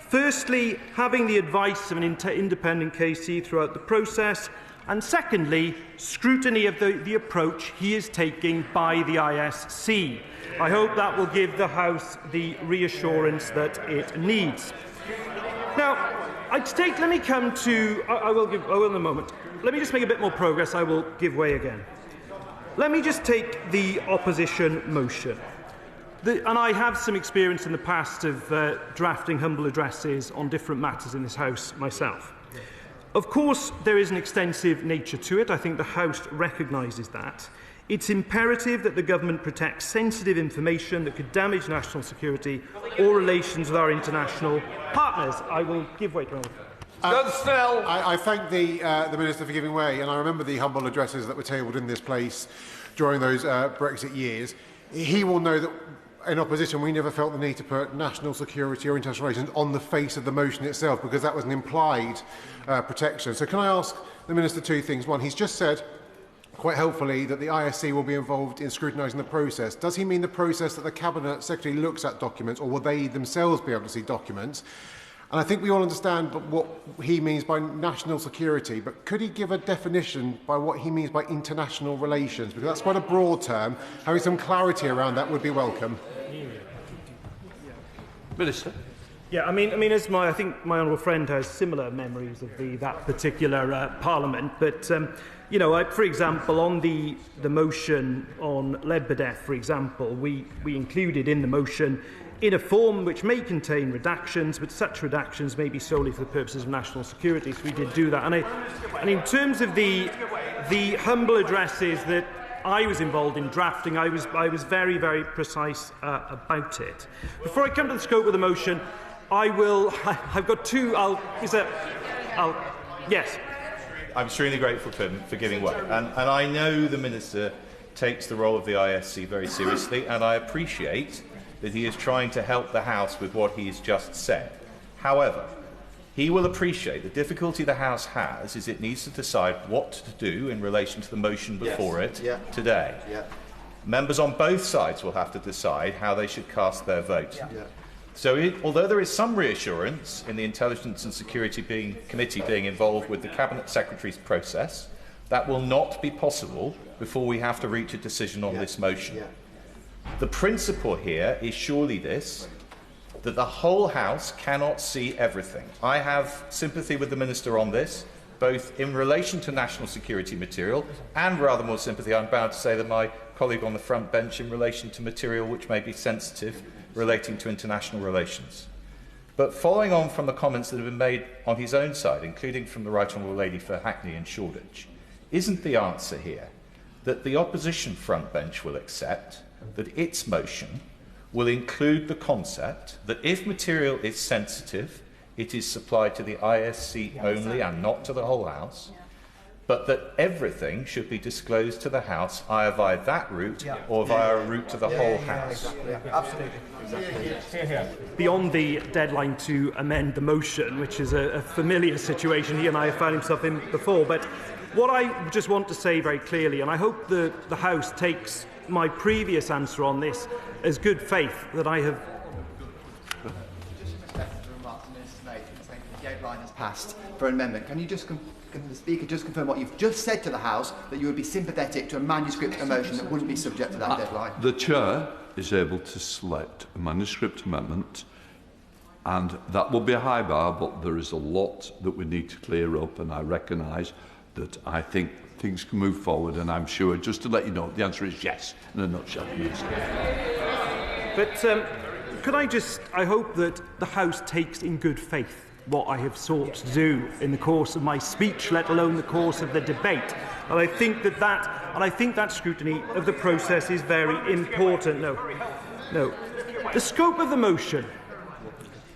Firstly, having the advice of an independent KC throughout the process, and secondly, scrutiny of the approach he is taking by the ISC. I hope that will give the House the reassurance that it needs. Now, let me come to. I will in a moment. Let me just make a bit more progress. I will give way again. Let me just take the opposition motion. And I have some experience in the past of drafting humble addresses on different matters in this House myself. Of course, there is an extensive nature to it. I think the House recognises that. It's imperative that the government protects sensitive information that could damage national security or relations with our international partners. I will give way to I thank the Minister for giving way, and I remember the humble addresses that were tabled in this place during those Brexit years. He will know that in opposition, we never felt the need to put national security or international relations on the face of the motion itself, because that was an implied protection. So can I ask the Minister two things? One, he's just said, quite helpfully, that the ISC will be involved in scrutinising the process. Does he mean the process that the Cabinet Secretary looks at documents, or will they themselves be able to see documents? And I think we all understand what he means by national security, but could he give a definition by what he means by international relations? Because that's quite a broad term. Having some clarity around that would be welcome. Minister. Yeah, I mean, I think my honourable friend has similar memories of that particular Parliament. But for example, on the motion on Ledbedeff, for example, we included in the motion in a form which may contain redactions, but such redactions may be solely for the purposes of national security. So we did do that. And in terms of the humble addresses that I was involved in drafting, I was very, very precise about it. Before I come to the scope of the motion, I've got two. Yes. I'm extremely grateful to him for giving way, and I know the Minister takes the role of the ISC very seriously, and I appreciate that he is trying to help the House with what he has just said. However, he will appreciate the difficulty the House has is it needs to decide what to do in relation to the motion before it today. Yeah. Members on both sides will have to decide how they should cast their vote. Yeah. So although there is some reassurance in the Intelligence and Security Committee being involved with the Cabinet Secretary's process, that will not be possible before we have to reach a decision on this motion. Yeah. The principle here is surely this, that the whole House cannot see everything. I have sympathy with the Minister on this, both in relation to national security material and, rather more sympathy, I'm bound to say, than my colleague on the front bench in relation to material which may be sensitive relating to international relations. But following on from the comments that have been made on his own side, including from the Right Honourable Lady for Hackney and Shoreditch, isn't the answer here that the opposition front bench will accept that its motion will include the concept that if material is sensitive, it is supplied to the ISC only and not to the whole House, but that everything should be disclosed to the House either via that route or via a route to the whole House. Absolutely. Beyond the deadline to amend the motion, which is a familiar situation he and I have found himself in before, but what I just want to say very clearly, and I hope the House takes my previous answer on this as good faith, that I have... The deadline has passed for amendment. Can the Speaker just confirm what you've just said to the House, that you would be sympathetic to a manuscript motion that wouldn't be subject to that deadline? The Chair is able to select a manuscript amendment, and that will be a high bar, but there is a lot that we need to clear up, and I recognise that I think things can move forward, and I'm sure, just to let you know, the answer is yes, in a nutshell. But could I hope that the House takes in good faith what I have sought to do in the course of my speech, let alone the course of the debate. And I think that scrutiny of the process is very important. No. The scope of the motion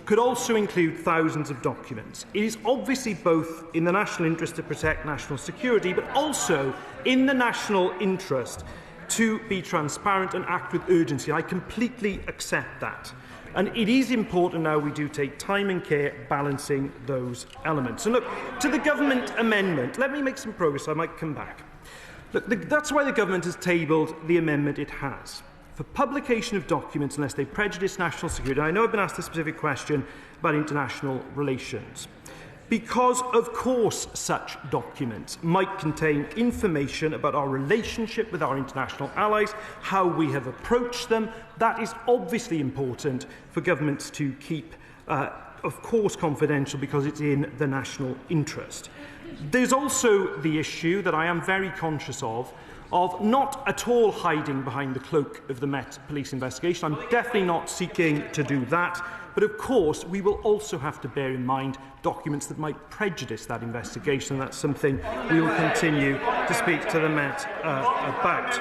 could also include thousands of documents. It is obviously both in the national interest to protect national security, but also in the national interest to be transparent and act with urgency. I completely accept that. And it is important now we do take time and care balancing those elements. And look, to the government amendment, let me make some progress, I might come back. Look, that's why the government has tabled the amendment it has. For publication of documents unless they prejudice national security. I know I've been asked a specific question about international relations. Because, of course, such documents might contain information about our relationship with our international allies, how we have approached them. That is obviously important for governments to keep, of course, confidential, because it's in the national interest. There's also the issue that I am very conscious of not at all hiding behind the cloak of the Met Police investigation. I'm definitely not seeking to do that. But of course, we will also have to bear in mind documents that might prejudice that investigation, and that's something we will continue to speak to the Met about.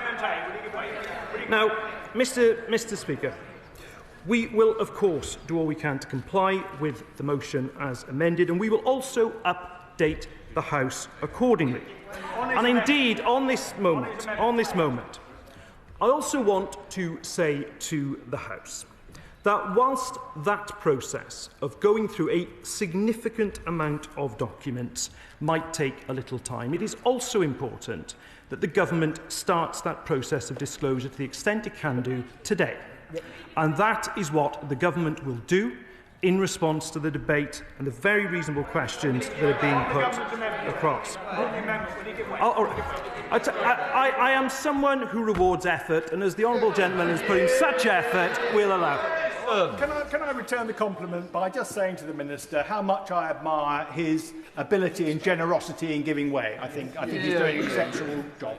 Now, Mr. Speaker, we will, of course, do all we can to comply with the motion as amended, and we will also update the House accordingly. And indeed, on this moment, I also want to say to the House that whilst that process of going through a significant amount of documents might take a little time, it is also important that the government starts that process of disclosure to the extent it can do today. And that is what the government will do in response to the debate and the very reasonable questions that are being put across. I am someone who rewards effort, and as the honourable gentleman has put in such effort, we'll allow it. Can I return the compliment by just saying to the Minister how much I admire his ability and generosity in giving way. I think he's doing an exceptional job.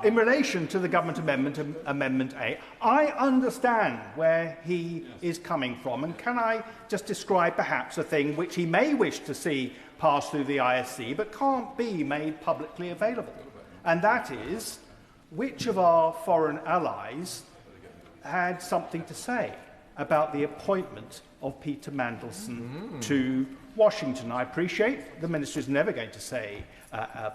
In relation to the government amendment, Amendment A, I understand where he is coming from, and can I just describe perhaps a thing which he may wish to see pass through the ISC but can't be made publicly available, and that is which of our foreign allies had something to say about the appointment of Peter Mandelson to Washington. I appreciate the Minister is never going to say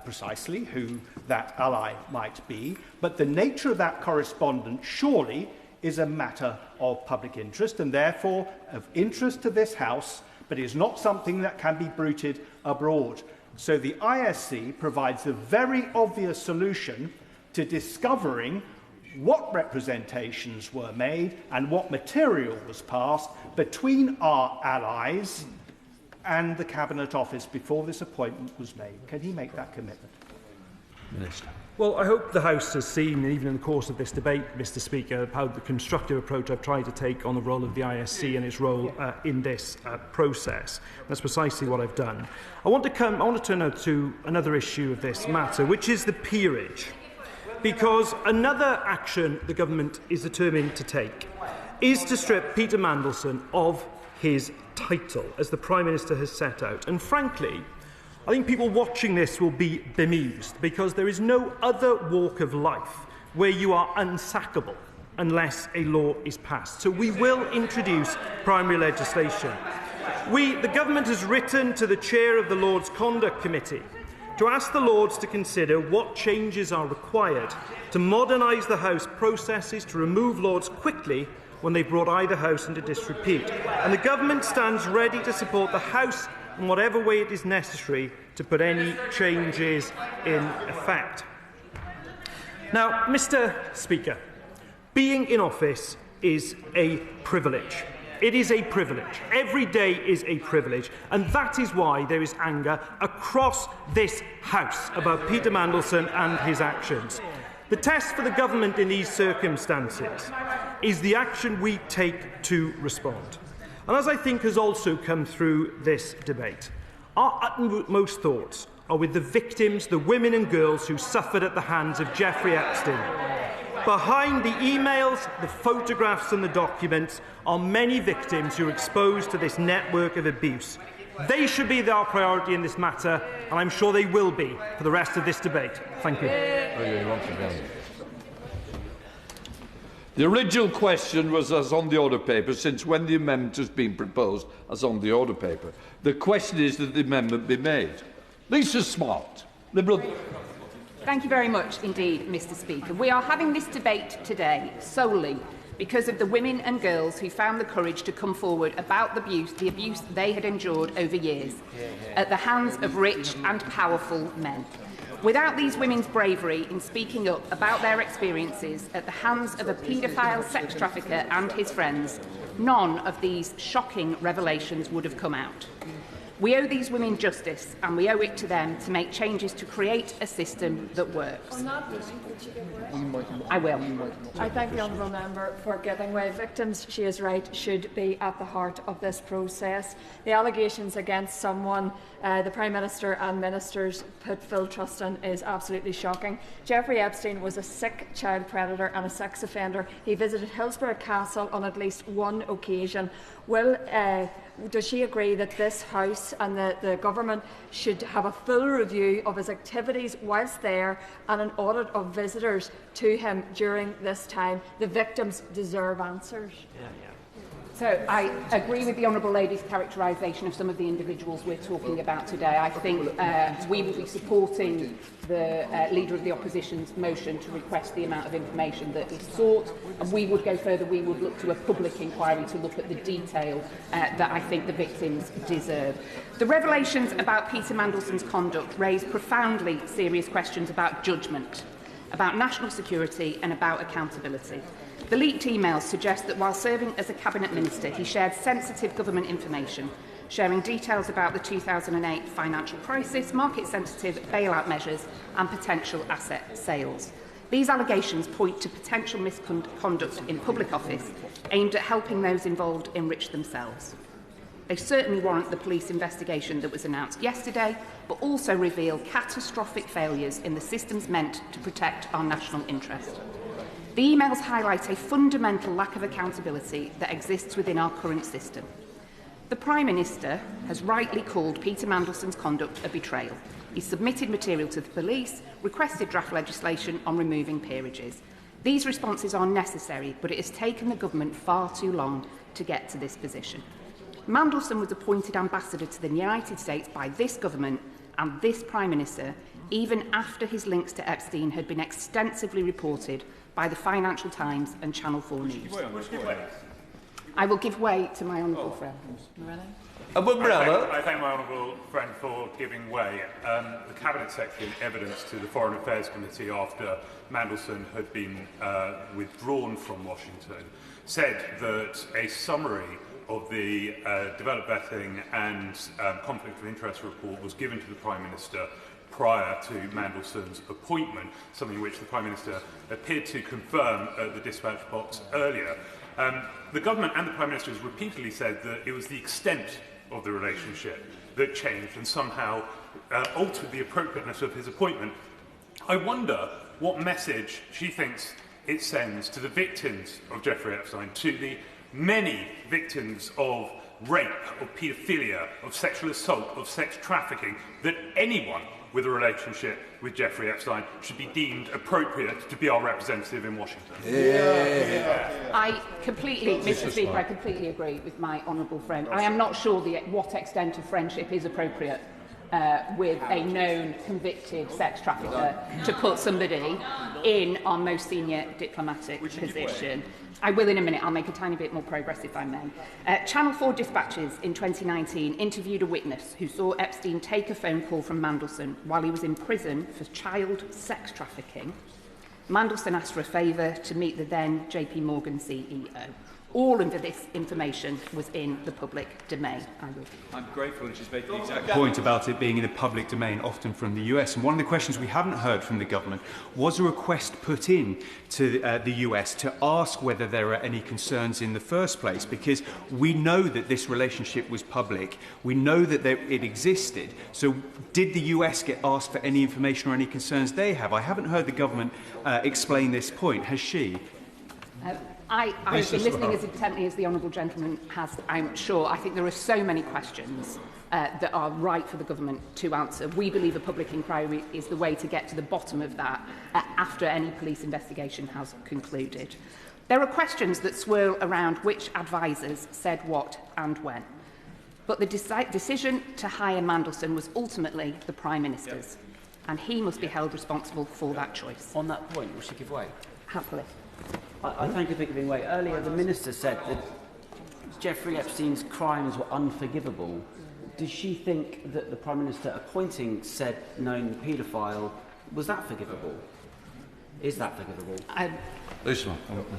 precisely who that ally might be, but the nature of that correspondence surely is a matter of public interest and therefore of interest to this House, but is not something that can be bruited abroad. So the ISC provides a very obvious solution to discovering what representations were made and what material was passed between our allies and the Cabinet Office before this appointment was made. Can he make that commitment? Minister. Well, I hope the House has seen, even in the course of this debate, Mr. Speaker, how the constructive approach I've tried to take on the role of the ISC and its role in this process. That's precisely what I've done. I want to turn now to another issue of this matter, which is the peerage. Because another action the government is determined to take is to strip Peter Mandelson of his title, as the Prime Minister has set out. And frankly, I think people watching this will be bemused, because there is no other walk of life where you are unsackable unless a law is passed. So we will introduce primary legislation. The Government has written to the Chair of the Lords Conduct Committee to ask the Lords to consider what changes are required to modernise the House processes to remove Lords quickly when they brought either House into disrepute. And the Government stands ready to support the House in whatever way it is necessary to put any changes in effect. Now, Mr. Speaker, being in office is a privilege. It is a privilege. Every day is a privilege. And that is why there is anger across this House about Peter Mandelson and his actions. The test for the Government in these circumstances is the action we take to respond. And as I think has also come through this debate, our utmost thoughts are with the victims, the women and girls who suffered at the hands of Jeffrey Epstein. Behind the emails, the photographs and the documents are many victims who are exposed to this network of abuse. They should be our priority in this matter, and I'm sure they will be for the rest of this debate. Thank you. The original question was as on the order paper, since when the amendment has been proposed as on the order paper. The question is that the amendment be made. Lisa Smart, Liberal. Thank you very much indeed, Mr. Speaker. We are having this debate today solely because of the women and girls who found the courage to come forward about the abuse they had endured over years at the hands of rich and powerful men. Without these women's bravery in speaking up about their experiences at the hands of a paedophile sex trafficker and his friends, none of these shocking revelations would have come out. We owe these women justice, and we owe it to them to make changes to create a system that works. I will. I thank the honourable member for giving way. Victims, she is right, should be at the heart of this process. The allegations against someone the Prime Minister and ministers put full trust in is absolutely shocking. Jeffrey Epstein was a sick child predator and a sex offender. He visited Hillsborough Castle on at least one occasion. Does she agree that this House and the Government should have a full review of his activities whilst there and an audit of visitors to him during this time? The victims deserve answers. So I agree with the Honourable Lady's characterisation of some of the individuals we're talking about today. I think we will be supporting the Leader of the Opposition's motion to request the amount of information that is sought, and we would go further. We would look to a public inquiry to look at the detail that I think the victims deserve. The revelations about Peter Mandelson's conduct raise profoundly serious questions about judgment, about national security and about accountability. The leaked emails suggest that while serving as a Cabinet Minister, he shared sensitive government information, sharing details about the 2008 financial crisis, market-sensitive bailout measures and potential asset sales. These allegations point to potential misconduct in public office aimed at helping those involved enrich themselves. They certainly warrant the police investigation that was announced yesterday, but also reveal catastrophic failures in the systems meant to protect our national interest. The emails highlight a fundamental lack of accountability that exists within our current system. The Prime Minister has rightly called Peter Mandelson's conduct a betrayal. He submitted material to the police, requested draft legislation on removing peerages. These responses are necessary, but it has taken the government far too long to get to this position. Mandelson was appointed ambassador to the United States by this government and this Prime Minister, even after his links to Epstein had been extensively reported by the Financial Times and Channel 4 News. I will give way to my honourable friend. I thank my honourable friend for giving way. The Cabinet Secretary, in evidence to the Foreign Affairs Committee after Mandelson had been withdrawn from Washington, said that a summary of the developed vetting and conflict of interest report was given to the Prime Minister prior to Mandelson's appointment, something which the Prime Minister appeared to confirm at the dispatch box earlier. The Government and the Prime Minister has repeatedly said that it was the extent of the relationship that changed and somehow altered the appropriateness of his appointment. I wonder what message she thinks it sends to the victims of Jeffrey Epstein, to the many victims of rape, of paedophilia, of sexual assault, of sex trafficking, that anyone with a relationship with Jeffrey Epstein should be deemed appropriate to be our representative in Washington. I completely, Mr. Speaker, I completely agree with my honourable friend. I am not sure what extent of friendship is appropriate with a known convicted sex trafficker to put somebody in our most senior diplomatic position. I will in a minute. I'll make a tiny bit more progress if I may. Channel 4 Dispatches in 2019 interviewed a witness who saw Epstein take a phone call from Mandelson while he was in prison for child sex trafficking. Mandelson asked for a favour to meet the then JP Morgan CEO. All of this information was in the public domain. I'm grateful that she's made the exact point about it being in the public domain, often from the US. And one of the questions we haven't heard from the government was a request put in to the US to ask whether there are any concerns in the first place, because we know that this relationship was public. We know that it existed. So did the US get asked for any information or any concerns they have? I haven't heard the government explain this point. Has she? I've been listening as intently as the honourable gentleman has, I'm sure. I think there are so many questions that are right for the government to answer. We believe a public inquiry is the way to get to the bottom of that after any police investigation has concluded. There are questions that swirl around which advisers said what and when. But the decision to hire Mandelson was ultimately the Prime Minister's, and he must be held responsible for that choice. On that point, will she give way? Happily. I thank you for giving way. Earlier, the Minister said that Jeffrey Epstein's crimes were unforgivable. Does she think that the Prime Minister appointing said known paedophile, was that forgivable? Is that forgivable?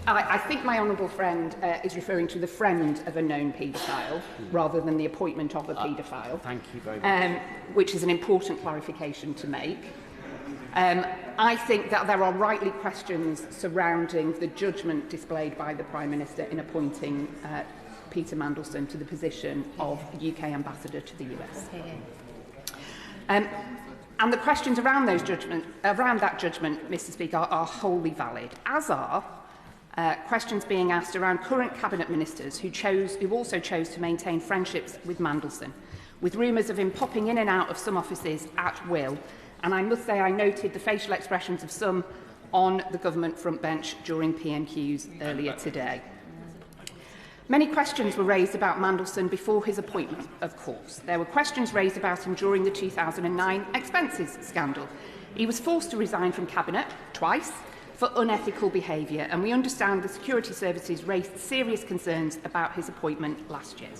I think my honourable friend is referring to the friend of a known paedophile rather than the appointment of a paedophile. Thank you very much. Which is an important clarification to make. I think that there are rightly questions surrounding the judgment displayed by the Prime Minister in appointing Peter Mandelson to the position of UK Ambassador to the US. And the questions around that judgment, Mr. Speaker, are wholly valid, as are questions being asked around current Cabinet Ministers who also chose to maintain friendships with Mandelson, with rumours of him popping in and out of some offices at will. And I must say I noted the facial expressions of some on the government front bench during PMQs earlier today. Many questions were raised about Mandelson before his appointment, of course. There were questions raised about him during the 2009 expenses scandal. He was forced to resign from Cabinet twice for unethical behaviour, and we understand the security services raised serious concerns about his appointment last year.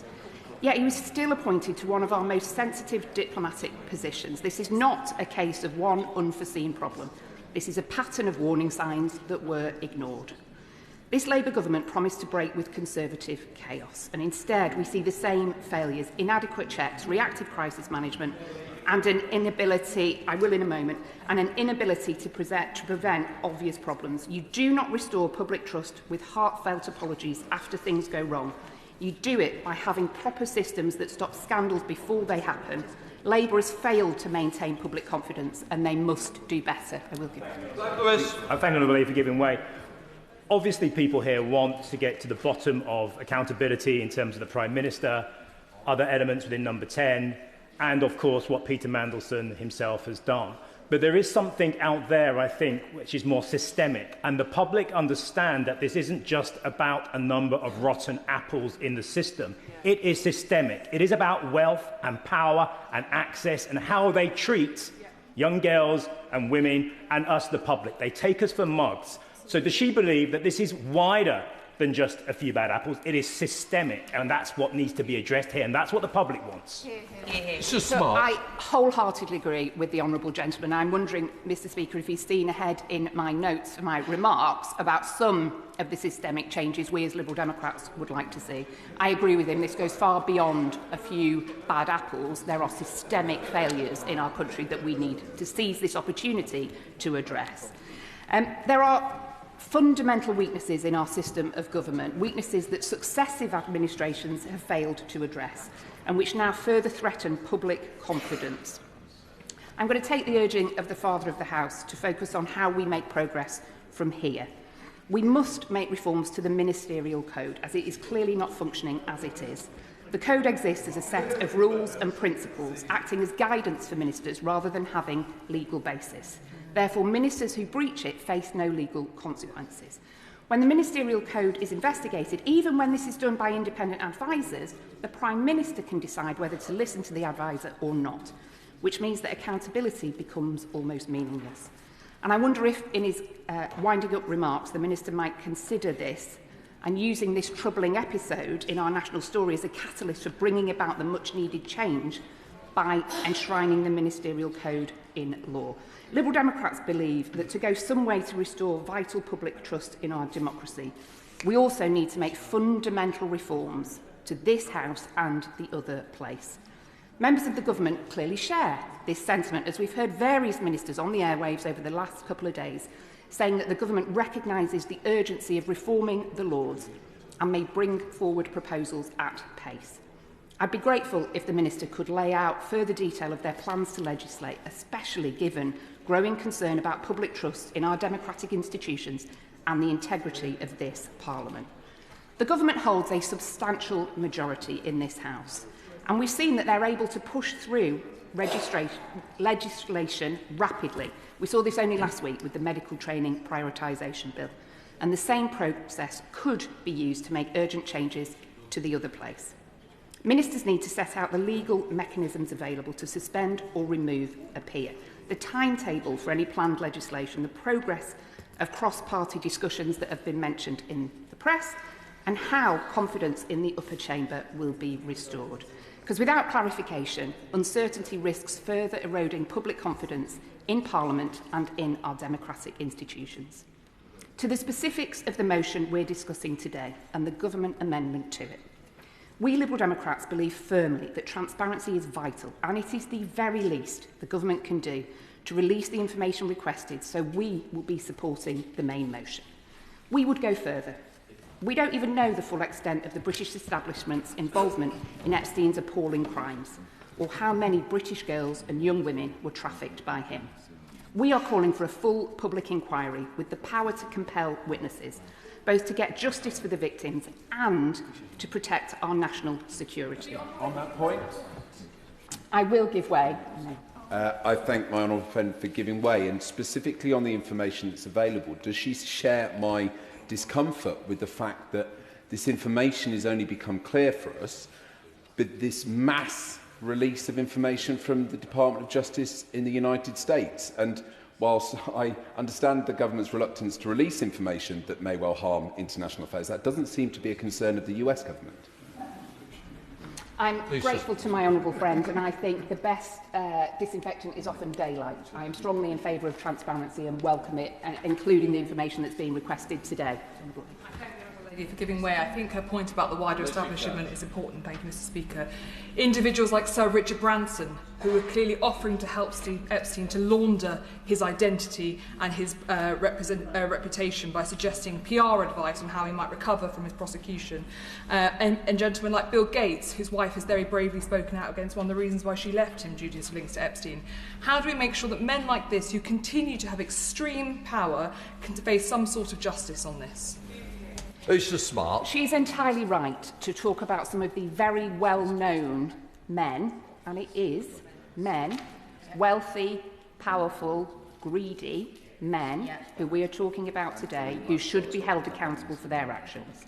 Yet he was still appointed to one of our most sensitive diplomatic positions. This is not a case of one unforeseen problem. This is a pattern of warning signs that were ignored. This Labour government promised to break with Conservative chaos, and instead we see the same failures, inadequate checks, reactive crisis management, and an inability, I will in a moment, and an inability to prevent obvious problems. You do not restore public trust with heartfelt apologies after things go wrong. You do it by having proper systems that stop scandals before they happen. Labour has failed to maintain public confidence, and they must do better. I will give it. I thank the Honourable for giving way. Obviously, people here want to get to the bottom of accountability in terms of the Prime Minister, other elements within number 10, and, of course, what Peter Mandelson himself has done. But there is something out there, I think, which is more systemic, and the public understand that this isn't just about a number of rotten apples in the system. It is systemic. It is about wealth and power and access and how they treat young girls and women and us, the public. They take us for mugs. So does she believe that this is wider than just a few bad apples? It is systemic, and that's what needs to be addressed here, and that's what the public wants. So I wholeheartedly agree with the honourable gentleman. I'm wondering, Mr. Speaker, if he's seen ahead in my notes for my remarks about some of the systemic changes we as Liberal Democrats would like to see. I agree with him. This goes far beyond a few bad apples. There are systemic failures in our country that we need to seize this opportunity to address. There are fundamental weaknesses in our system of government, weaknesses that successive administrations have failed to address, and which now further threaten public confidence. I'm going to take the urging of the Father of the House to focus on how we make progress from here. We must make reforms to the ministerial code, as it is clearly not functioning as it is. The Code exists as a set of rules and principles acting as guidance for ministers rather than having legal basis. Therefore, ministers who breach it face no legal consequences. When the Ministerial Code is investigated, even when this is done by independent advisers, the Prime Minister can decide whether to listen to the adviser or not, which means that accountability becomes almost meaningless. And I wonder if, in his winding up remarks, the Minister might consider this and using this troubling episode in our national story as a catalyst for bringing about the much-needed change by enshrining the Ministerial Code in law. Liberal Democrats believe that to go some way to restore vital public trust in our democracy, we also need to make fundamental reforms to this House and the other place. Members of the government clearly share this sentiment, as we've heard various ministers on the airwaves over the last couple of days saying that the government recognises the urgency of reforming the Lords and may bring forward proposals at pace. I'd be grateful if the Minister could lay out further detail of their plans to legislate, especially given growing concern about public trust in our democratic institutions and the integrity of this Parliament. The government holds a substantial majority in this House, and we've seen that they're able to push through legislation rapidly. We saw this only last week with the Medical Training Prioritisation Bill, and the same process could be used to make urgent changes to the other place. Ministers need to set out the legal mechanisms available to suspend or remove a peer, the timetable for any planned legislation, the progress of cross-party discussions that have been mentioned in the press, and how confidence in the upper chamber will be restored. Because without clarification, uncertainty risks further eroding public confidence in Parliament and in our democratic institutions. To the specifics of the motion we're discussing today and the government amendment to it, we Liberal Democrats believe firmly that transparency is vital, and it is the very least the government can do to release the information requested, so we will be supporting the main motion. We would go further. We don't even know the full extent of the British establishment's involvement in Epstein's appalling crimes, or how many British girls and young women were trafficked by him. We are calling for a full public inquiry with the power to compel witnesses, both to get justice for the victims and to protect our national security. On that point, I will give way. I thank my honourable friend for giving way, and specifically on the information that's available. Does she share my discomfort with the fact that this information has only become clear for us, but this mass release of information from the Department of Justice in the United States? And whilst I understand the government's reluctance to release information that may well harm international affairs, that doesn't seem to be a concern of the US government. I'm grateful to my honourable friend, and I think the best disinfectant is often daylight. I am strongly in favour of transparency and welcome it, including the information that's being requested today. For giving way. I think her point about the wider establishment is important. Thank you, Mr. Speaker. Individuals like Sir Richard Branson, who were clearly offering to help Epstein to launder his identity and his reputation by suggesting PR advice on how he might recover from his prosecution, and gentlemen like Bill Gates, whose wife has very bravely spoken out against one of the reasons why she left him due to his links to Epstein. How do we make sure that men like this, who continue to have extreme power, can face some sort of justice on this? Lisa Smart. She's entirely right to talk about some of the very well-known men, and it is men, wealthy, powerful, greedy men who we are talking about today, who should be held accountable for their actions.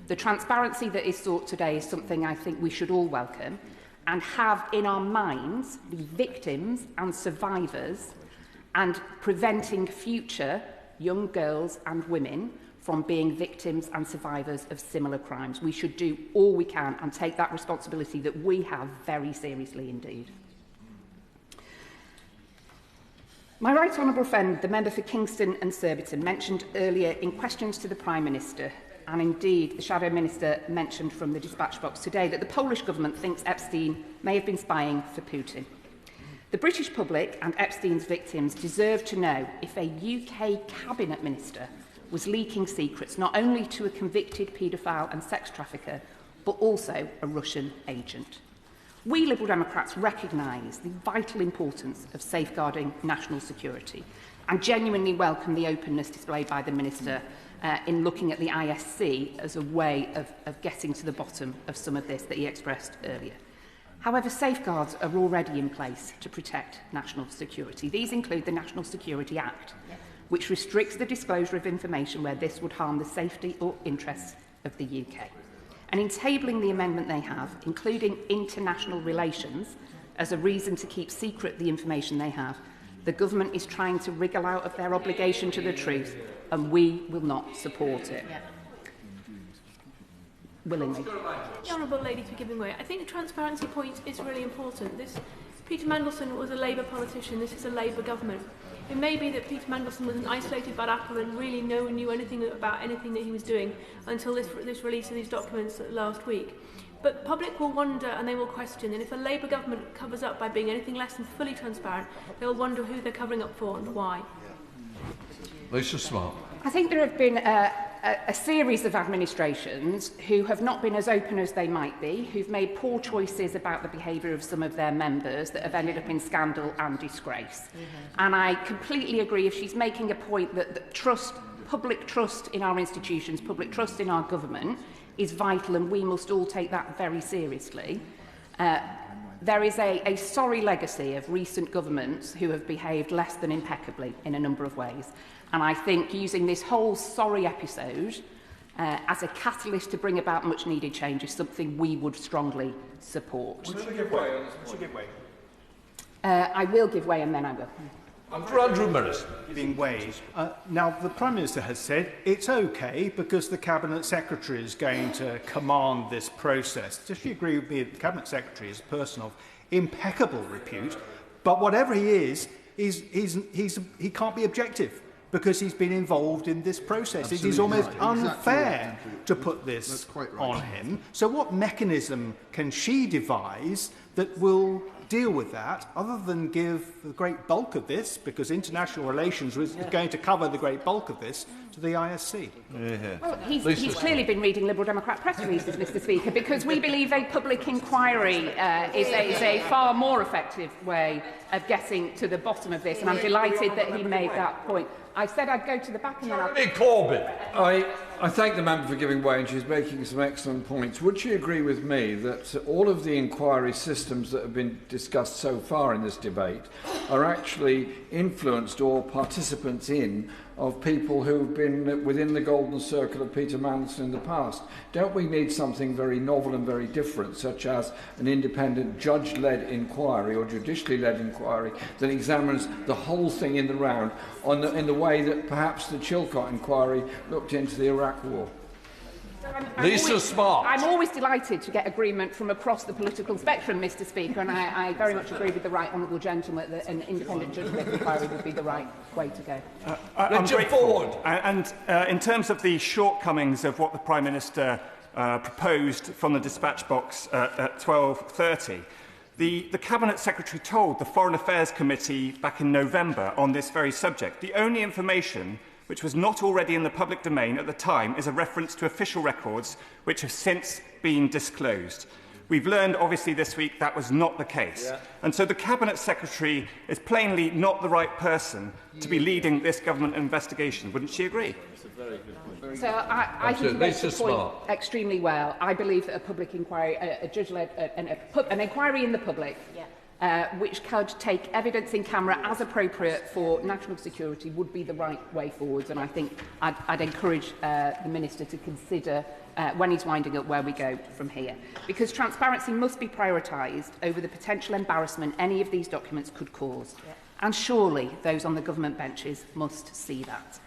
The transparency that is sought today is something I think we should all welcome and have in our minds the victims and survivors, and preventing future young girls and women from being victims and survivors of similar crimes. We should do all we can and take that responsibility that we have very seriously indeed. My right honourable friend, the member for Kingston and Surbiton, mentioned earlier in questions to the Prime Minister, and indeed the Shadow Minister mentioned from the dispatch box today, that the Polish government thinks Epstein may have been spying for Putin. The British public and Epstein's victims deserve to know if a UK Cabinet Minister was leaking secrets not only to a convicted paedophile and sex trafficker, but also a Russian agent. We Liberal Democrats recognise the vital importance of safeguarding national security and genuinely welcome the openness displayed by the Minister in looking at the ISC as a way of getting to the bottom of some of this that he expressed earlier. However, safeguards are already in place to protect national security. These include the National Security Act, which restricts the disclosure of information where this would harm the safety or interests of the UK. And in tabling the amendment they have, including international relations, as a reason to keep secret the information they have, the government is trying to wriggle out of their obligation to the truth, and we will not support it. Willingly. The Honourable Lady for giving way. I think the transparency point is really important. Peter Mandelson was a Labour politician. This is a Labour government. It may be that Peter Mandelson was an isolated bad apple and really no one knew anything about anything that he was doing until this release of these documents last week. But public will wonder and they will question, and if a Labour government covers up by being anything less than fully transparent, they will wonder who they're covering up for and why. Lisa Smart. I think there have been a series of administrations who have not been as open as they might be, who've made poor choices about the behaviour of some of their members that have ended up in scandal and disgrace. And I completely agree if she's making a point that public trust in our institutions, public trust in our government is vital, and we must all take that very seriously. There is a sorry legacy of recent governments who have behaved less than impeccably in a number of ways. And I think using this whole sorry episode as a catalyst to bring about much needed change is something we would strongly support. Would you give way? I will give way and then I will. And for Andrew Millis. Giving way. Now, the Prime Minister has said it's okay because the Cabinet Secretary is going to command this process. Does she agree with me that the Cabinet Secretary is a person of impeccable repute, but whatever he is, he can't be objective because he's been involved in this process. Absolutely. It is almost Right. unfair Exactly. to put this That's quite right. on him. So what mechanism can she devise that will deal with that, other than give the great bulk of this, because international relations is going to cover the great bulk of this, to the ISC? Well, he's clearly been reading Liberal Democrat press releases, Mr Speaker, because we believe a public inquiry is a far more effective way of getting to the bottom of this, and I'm delighted that he made that point. I said I'd go to the back and then I'll... Corbyn. I thank the member for giving way, and she's making some excellent points. Would she agree with me that all of the inquiry systems that have been discussed so far in this debate are actually influenced or participants in of people who've been within the golden circle of Peter Mandelson in the past? Don't we need something very novel and very different, such as an independent judge-led inquiry or judicially-led inquiry that examines the whole thing in the round in the way that perhaps the Chilcot inquiry looked into the Iraq War? Lisa Smart. I'm always delighted to get agreement from across the political spectrum, Mr Speaker, and I very much agree with the right honourable gentleman that an independent judge-led inquiry would be the right way to go. I'm grateful. And in terms of the shortcomings of what the Prime Minister proposed from the dispatch box at 12:30, the Cabinet Secretary told the Foreign Affairs Committee back in November on this very subject. The only information which was not already in the public domain at the time is a reference to official records which have since been disclosed. We've learned, obviously, this week that was not the case. Yeah. And so the Cabinet Secretary is plainly not the right person to be leading this government investigation. Wouldn't she agree? That's a very good point. So I think you make the point extremely well. I believe that a public inquiry, a judge-led, an inquiry in the public, which could take evidence in camera as appropriate for national security would be the right way forwards, and I think I'd encourage the Minister to consider when he's winding up where we go from here, because transparency must be prioritised over the potential embarrassment any of these documents could cause, and surely those on the government benches must see that.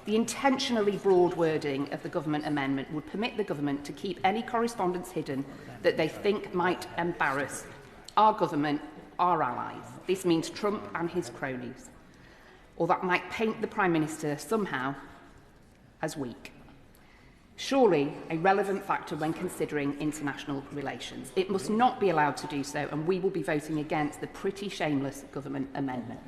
The intentionally broad wording of the government amendment would permit the government to keep any correspondence hidden that they think might embarrass our government, our allies. This means Trump and his cronies, or that might paint the Prime Minister somehow as weak. Surely a relevant factor when considering international relations. It must not be allowed to do so, and we will be voting against the pretty shameless government amendment.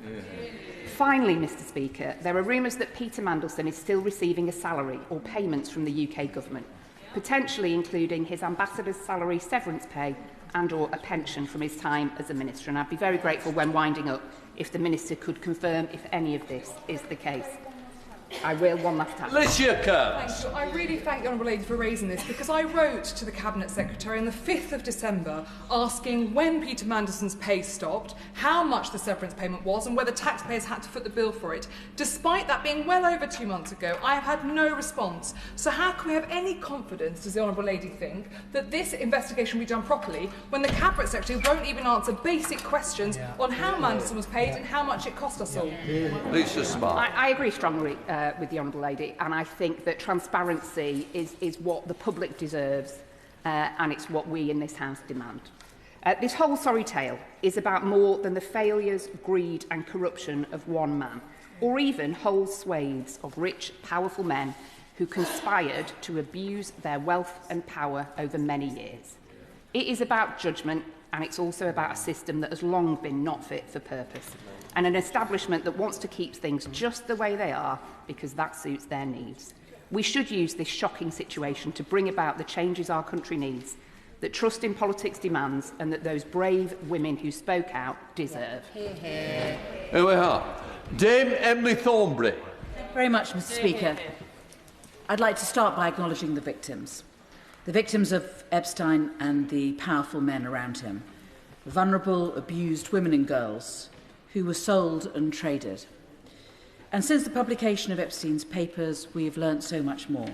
Finally, Mr Speaker, there are rumours that Peter Mandelson is still receiving a salary or payments from the UK government, potentially including his ambassador's salary, severance pay and/or a pension from his time as a minister. And I'd be very grateful when winding up if the Minister could confirm if any of this is the case. I will one last time. Alicia Thank you. I really thank the Honourable Lady for raising this, because I wrote to the Cabinet Secretary on the 5th of December asking when Peter Mandelson's pay stopped, how much the severance payment was, and whether taxpayers had to foot the bill for it. Despite that being well over 2 months ago, I have had no response. So how can we have any confidence, does the Honourable Lady think, that this investigation will be done properly when the Cabinet Secretary won't even answer basic questions on how Mandelson was paid and how much it cost us all? Lisa Smart. I agree strongly with the Honourable Lady, and I think that transparency is what the public deserves, and it's what we in this House demand. This whole sorry tale is about more than the failures, greed and corruption of one man, or even whole swathes of rich, powerful men who conspired to abuse their wealth and power over many years. It is about judgment, and it's also about a system that has long been not fit for purpose, and an establishment that wants to keep things just the way they are because that suits their needs. We should use this shocking situation to bring about the changes our country needs, that trust in politics demands, and that those brave women who spoke out deserve. Here we are. Dame Emily Thornbury. Thank you very much, Mr. Speaker. I'd like to start by acknowledging the victims of Epstein and the powerful men around him, vulnerable, abused women and girls who were sold and traded. And since the publication of Epstein's papers, we have learnt so much more.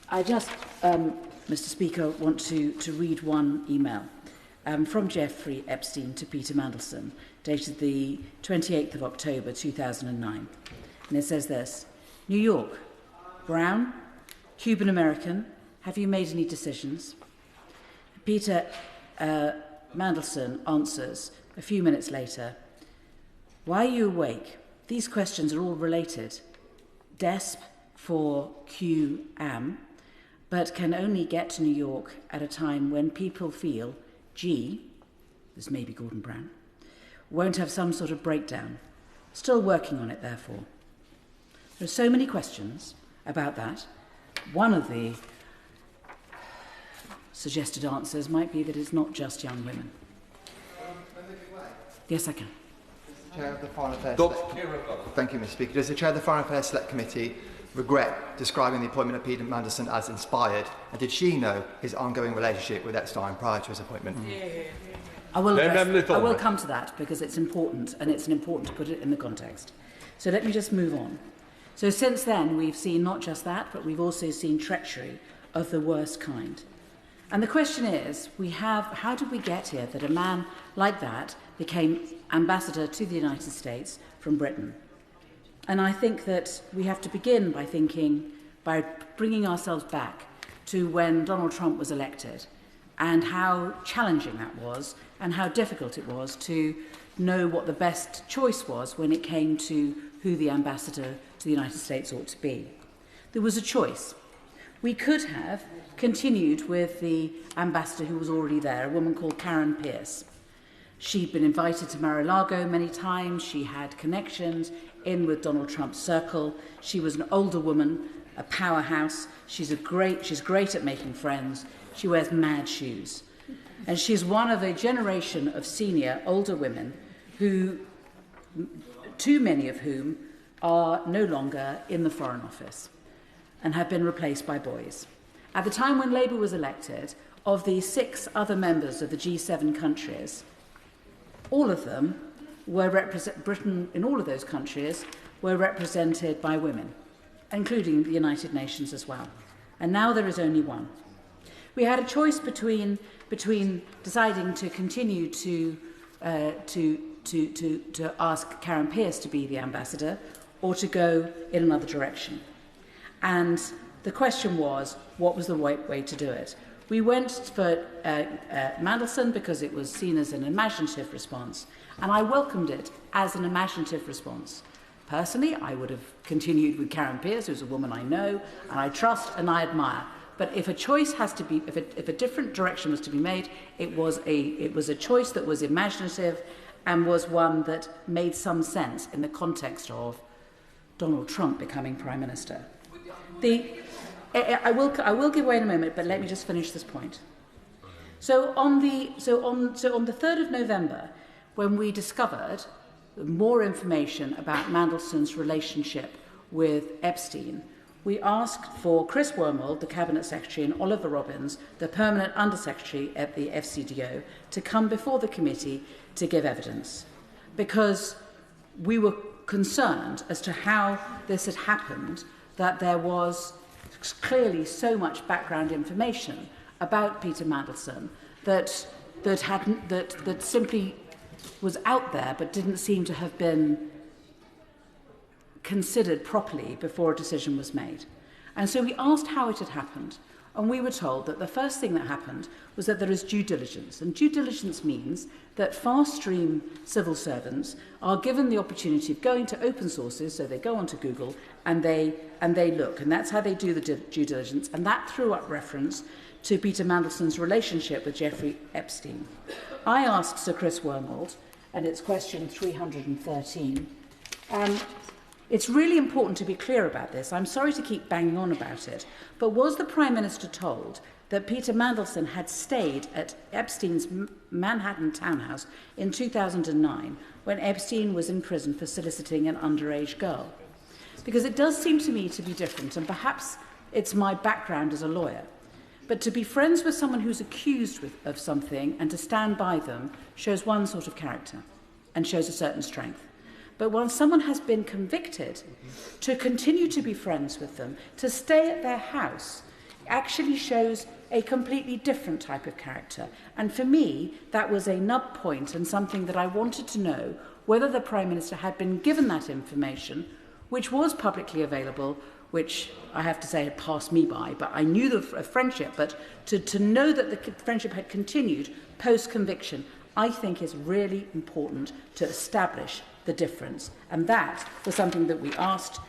I just, Mr. Speaker, want to read one email from Jeffrey Epstein to Peter Mandelson, dated the 28th of October 2009. And it says this: New York, Brown, Cuban American, have you made any decisions? Peter Mandelson answers a few minutes later, why are you awake? These questions are all related. DESP for QAM, but can only get to New York at a time when people feel G, this may be Gordon Brown, won't have some sort of breakdown. Still working on it, therefore. There are so many questions about that. One of the suggested answers might be that it's not just young women. Yes, I can. Chair of the Foreign Affairs Thank you, Mr. Speaker. Does the Chair of the Foreign Affairs Select Committee regret describing the appointment of Peter Mandelson as inspired? And did she know his ongoing relationship with Epstein prior to his appointment? I will come to that because it's important, and it's important to put it in the context. So let me just move on. So since then, we've seen not just that, but we've also seen treachery of the worst kind. And the question is, how did we get here that a man like that became ambassador to the United States from Britain? And I think that we have to begin by bringing ourselves back to when Donald Trump was elected and how challenging that was and how difficult it was to know what the best choice was when it came to who the ambassador to the United States ought to be. There was a choice. We could have continued with the ambassador who was already there, a woman called Karen Pierce. She'd been invited to Mar-a-Lago many times. She had connections in with Donald Trump's circle. She was an older woman, a powerhouse. She's great at making friends. She wears mad shoes. And she's one of a generation of senior, older women who, too many of whom are no longer in the Foreign Office and have been replaced by boys. At the time when Labour was elected, of the 6 other members of the G7 countries, all of them were Britain in all of those countries were represented by women, including the United Nations as well. And now there is only one. We had a choice between deciding to continue to ask Karen Pierce to be the ambassador or to go in another direction. And the question was, what was the right way to do it? We went for Mandelson because it was seen as an imaginative response, and I welcomed it as an imaginative response. Personally, I would have continued with Karen Pierce, who's a woman I know, and I trust and I admire. But if a choice has to be, if a different direction was to be made, it was a choice that was imaginative and was one that made some sense in the context of Donald Trump becoming Prime Minister. I will give way in a moment, but let me just finish this point. So on the 3rd of November, when we discovered more information about Mandelson's relationship with Epstein, we asked for Chris Wormold, the Cabinet Secretary, and Oliver Robbins, the Permanent Under-Secretary at the FCDO, to come before the committee to give evidence, because we were concerned as to how this had happened, that there was clearly so much background information about Peter Mandelson that simply was out there but didn't seem to have been considered properly before a decision was made. And so we asked how it had happened, and we were told that the first thing that happened was that there is due diligence. And due diligence means that fast-stream civil servants are given the opportunity of going to open sources, so they go onto Google and they look, and that's how they do the due diligence, and that threw up reference to Peter Mandelson's relationship with Jeffrey Epstein. I asked Sir Chris Wormold, and it's question 313, it's really important to be clear about this. I'm sorry to keep banging on about it, but was the Prime Minister told that Peter Mandelson had stayed at Epstein's Manhattan townhouse in 2009 when Epstein was in prison for soliciting an underage girl? Because it does seem to me to be different, and perhaps it's my background as a lawyer. But to be friends with someone who's accused of something and to stand by them shows one sort of character and shows a certain strength. But once someone has been convicted, to continue to be friends with them, to stay at their house, actually shows a completely different type of character. And for me, that was a nub point and something that I wanted to know whether the Prime Minister had been given that information, which was publicly available, which I have to say had passed me by, but I knew the friendship, but to know that the friendship had continued post-conviction, I think is really important to establish the difference. And that was something that we asked,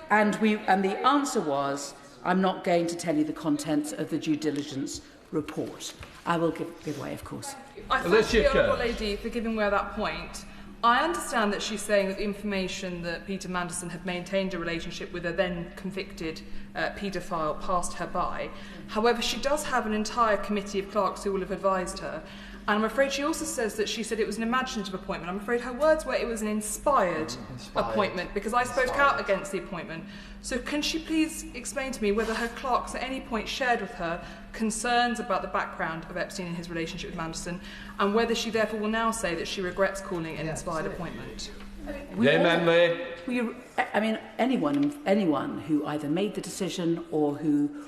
and the answer was, I'm not going to tell you the contents of the due diligence report. I will give way, of course. I thank the Honourable Lady for giving way at that point. I understand that she's saying that the information that Peter Mandelson had maintained a relationship with a then convicted paedophile passed her by. However, she does have an entire committee of clerks who will have advised her. And I'm afraid she also says that she said it was an imaginative appointment. I'm afraid her words were it was an inspired appointment, because I spoke out against the appointment. So can she please explain to me whether her clerks at any point shared with her concerns about the background of Epstein and his relationship with Mandelson, and whether she therefore will now say that she regrets calling it an inspired appointment? Anyone who either made the decision or who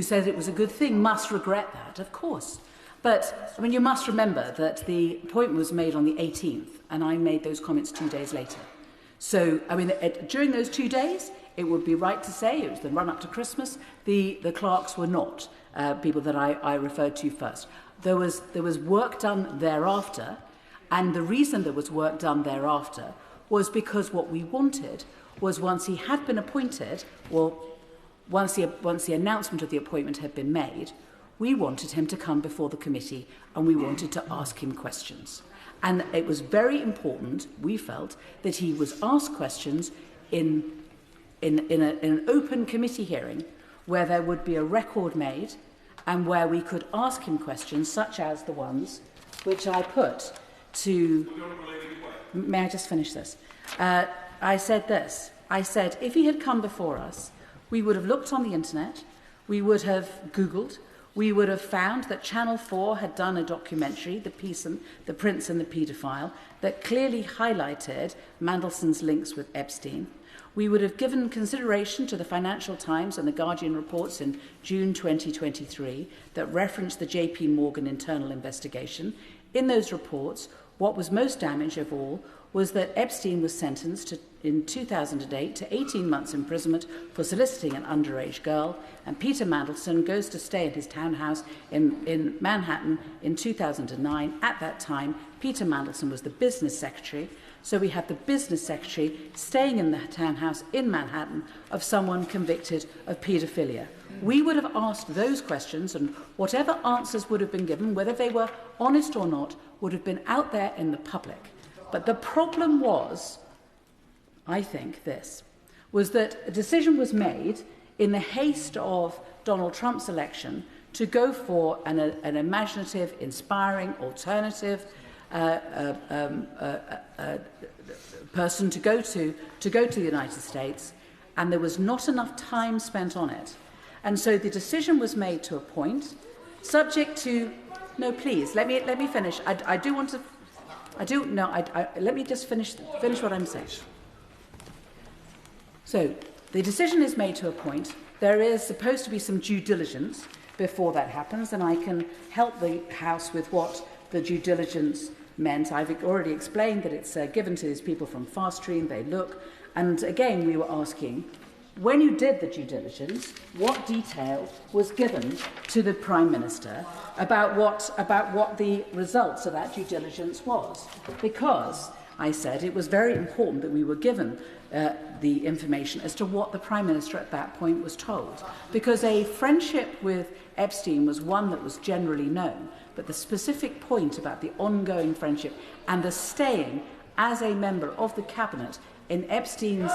says it was a good thing must regret that, of course. But, you must remember that the appointment was made on the 18th, and I made those comments 2 days later. So, during those 2 days, it would be right to say, it was the run-up to Christmas, the clerks were not people that I referred to first. There was work done thereafter, and the reason there was work done thereafter was because what we wanted was, once he had been appointed, once the announcement of the appointment had been made, we wanted him to come before the committee and we wanted to ask him questions. And it was very important, we felt, that he was asked questions in an open committee hearing where there would be a record made and where we could ask him questions such as the ones which I put to... May I just finish this? I said this. I said, if he had come before us, we would have looked on the internet, we would have Googled, we would have found that Channel 4 had done a documentary, The Prince and the Paedophile, that clearly highlighted Mandelson's links with Epstein. We would have given consideration to the Financial Times and the Guardian reports in June 2023 that referenced the JP Morgan internal investigation. In those reports, what was most damaging of all was that Epstein was sentenced in 2008 to 18 months imprisonment for soliciting an underage girl, and Peter Mandelson goes to stay in his townhouse in Manhattan in 2009. At that time, Peter Mandelson was the business secretary, so we have the business secretary staying in the townhouse in Manhattan of someone convicted of paedophilia. We would have asked those questions, and whatever answers would have been given, whether they were honest or not, would have been out there in the public. But the problem was, I think, was that a decision was made in the haste of Donald Trump's election to go for an imaginative, inspiring, alternative person to go to the United States, and there was not enough time spent on it. And so the decision was made to appoint, subject to... No, please, let me finish. I do want to... let me just finish what I'm saying. So, the decision is made to appoint. There is supposed to be some due diligence before that happens, and I can help the House with what the due diligence meant. I've already explained that it's given to these people from Fast Stream, they look, and again we were asking, when you did the due diligence, what detail was given to the Prime Minister about what the results of that due diligence was? Because, I said, it was very important that we were given the information as to what the Prime Minister at that point was told. Because a friendship with Epstein was one that was generally known, but the specific point about the ongoing friendship and the staying as a member of the Cabinet in Epstein's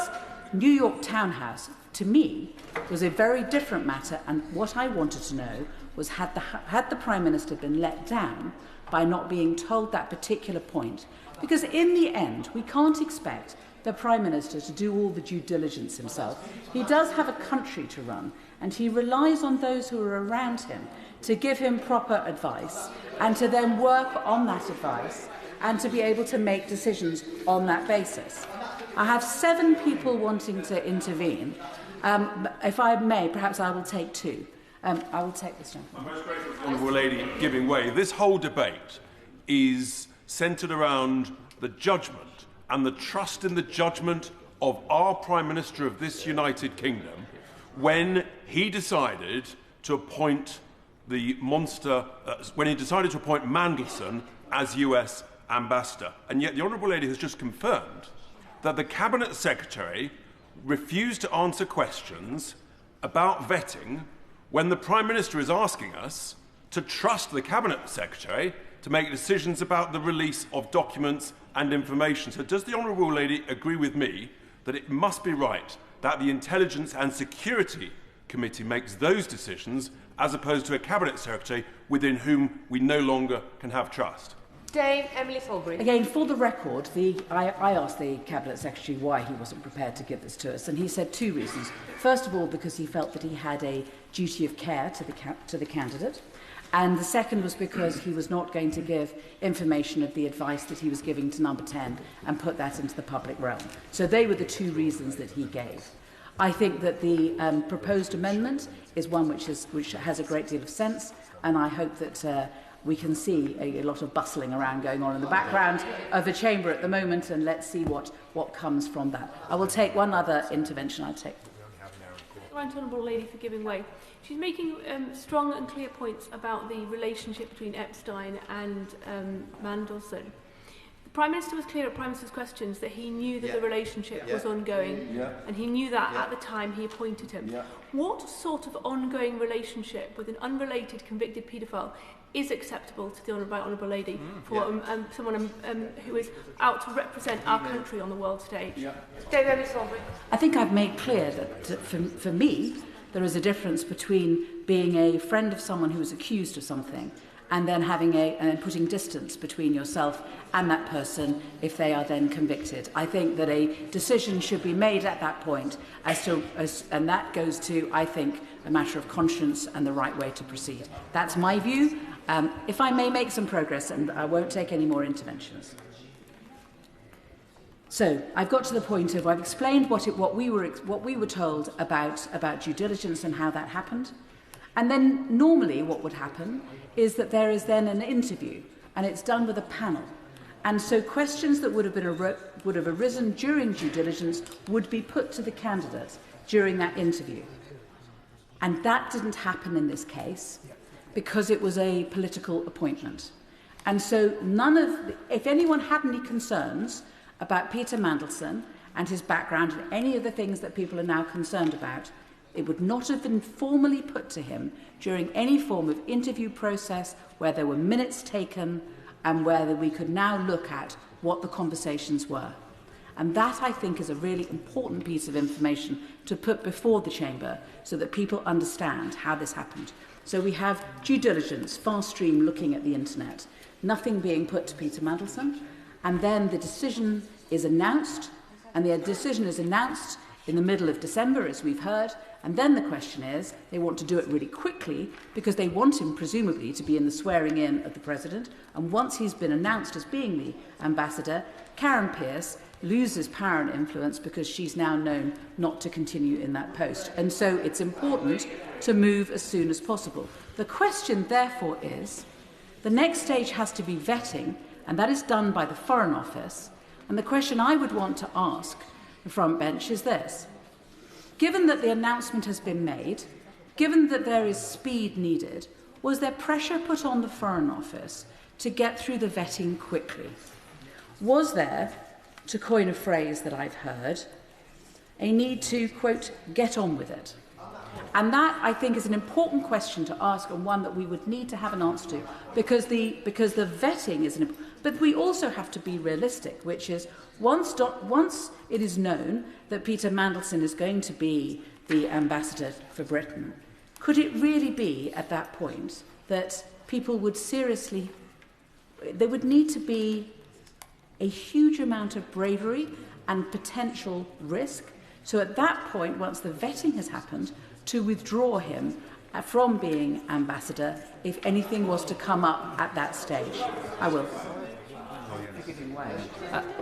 New York townhouse, to me, was a very different matter, and what I wanted to know was had the Prime Minister been let down by not being told that particular point? Because in the end, we can't expect the Prime Minister to do all the due diligence himself. He does have a country to run, and he relies on those who are around him to give him proper advice and to then work on that advice and to be able to make decisions on that basis. I have 7 people wanting to intervene. If I may, perhaps I will take 2. I will take this one. I'm most grateful to the Honourable Lady giving way. This whole debate is centred around the judgment and the trust in the judgment of our Prime Minister of this United Kingdom when he decided to appoint the monster, when he decided to appoint Mandelson as US ambassador. And yet the Honourable Lady has just confirmed that the Cabinet Secretary refused to answer questions about vetting when the Prime Minister is asking us to trust the Cabinet Secretary to make decisions about the release of documents and information. So does the Honourable Lady agree with me that it must be right that the Intelligence and Security Committee makes those decisions as opposed to a Cabinet Secretary within whom we no longer can have trust? Dame Emily Thornbury. Again, for the record, I asked the Cabinet Secretary why he wasn't prepared to give this to us, and he said 2 reasons. First of all, because he felt that he had a duty of care to the candidate, and the second was because he was not going to give information of the advice that he was giving to Number 10 and put that into the public realm. So they were the 2 reasons that he gave. I think that the proposed amendment is one which has a great deal of sense, and I hope that we can see a lot of bustling around going on in the background of the chamber at the moment, and let's see what comes from that. I will take one other intervention. I'll take. Right Honourable Lady for giving way. She's making strong and clear points about the relationship between Epstein and Mandelson. The Prime Minister was clear at Prime Minister's questions that he knew that the relationship was ongoing, and he knew that at the time he appointed him. What sort of ongoing relationship with an unrelated convicted paedophile is acceptable to the Honourable Lady for someone who is out to represent our country on the world stage? I think I've made clear that for me, there is a difference between being a friend of someone who is accused of something and then having putting distance between yourself and that person if they are then convicted. I think that a decision should be made at that point and that goes to, I think, a matter of conscience and the right way to proceed. That's my view. If I may make some progress, and I won't take any more interventions. So I've got to the point of I've explained what we were told about due diligence and how that happened. And then normally what would happen is that there is then an interview, and it's done with a panel. And so questions that would have arisen during due diligence would be put to the candidate during that interview. And that didn't happen in this case because it was a political appointment. And so if anyone had any concerns about Peter Mandelson and his background and any of the things that people are now concerned about, it would not have been formally put to him during any form of interview process where there were minutes taken and where we could now look at what the conversations were. And that, I think, is a really important piece of information to put before the Chamber so that people understand how this happened. So we have due diligence, fast stream looking at the internet, nothing being put to Peter Mandelson, and then the decision is announced, and the decision is announced in the middle of December, as we've heard, and then the question is, they want to do it really quickly because they want him, presumably, to be in the swearing-in of the President, and once he's been announced as being the ambassador, Karen Pierce loses power and influence because she's now known not to continue in that post. And so it's important to move as soon as possible. The question, therefore, is the next stage has to be vetting, and that is done by the Foreign Office. And the question I would want to ask the front bench is this. Given that the announcement has been made, given that there is speed needed, was there pressure put on the Foreign Office to get through the vetting quickly? Was there, to coin a phrase that I've heard, a need to, quote, get on with it? And that, I think, is an important question to ask, and one that we would need to have an answer to, because the vetting is an... But we also have to be realistic, which is once it is known that Peter Mandelson is going to be the ambassador for Britain, could it really be at that point that people would seriously... There would need to be a huge amount of bravery and potential risk. So at that point, once the vetting has happened, to withdraw him from being ambassador if anything was to come up at that stage. I will.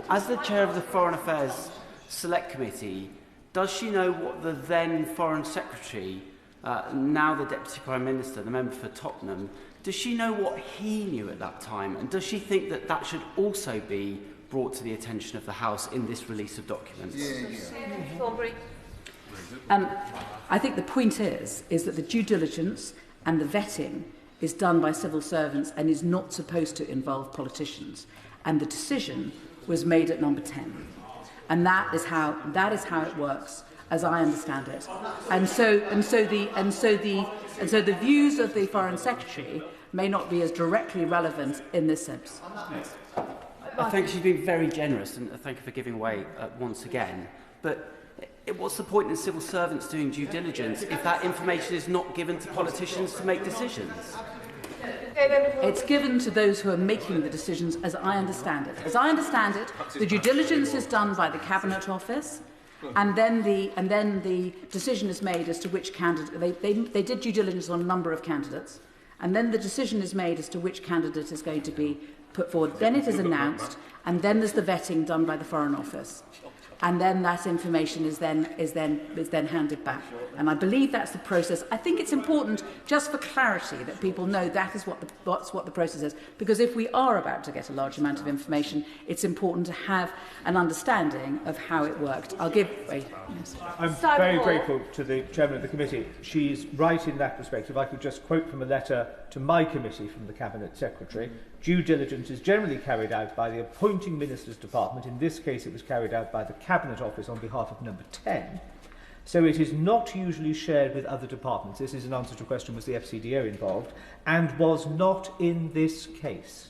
As the chair of the Foreign Affairs Select Committee, does she know what the then Foreign Secretary, now the Deputy Prime Minister, the member for Tottenham, does she know what he knew at that time? And does she think that that should also be brought to the attention of the House in this release of documents? I think the point is that the due diligence and the vetting is done by civil servants and is not supposed to involve politicians. And the decision was made at number 10. And that is how it works, as I understand it. And so the views of the Foreign Secretary may not be as directly relevant in this sense. Yes. I think she's been very generous, and thank you for giving way once again. But what's the point in civil servants doing due diligence if that information is not given to politicians to make decisions? It's given to those who are making the decisions, as I understand it. As I understand it, the due diligence is done by the Cabinet Office, and then the decision is made as to which candidate. They did due diligence on a number of candidates, and then the decision is made as to which candidate is going to be put forward. Then it is announced, and then there's the vetting done by the Foreign Office. And then that information is then handed back. And I believe that's the process. I think it's important, just for clarity, that people know that is what the process is. Because if we are about to get a large amount of information, it's important to have an understanding of how it worked. I'll give... Yes. I'm very grateful to the chairman of the committee. She's right in that respect. If I could just quote from a letter to my committee from the Cabinet Secretary, due diligence is generally carried out by the appointing minister's department. In this case, it was carried out by the Cabinet Office on behalf of number 10. So it is not usually shared with other departments. This is an answer to a question, was the FCDO involved, and was not in this case.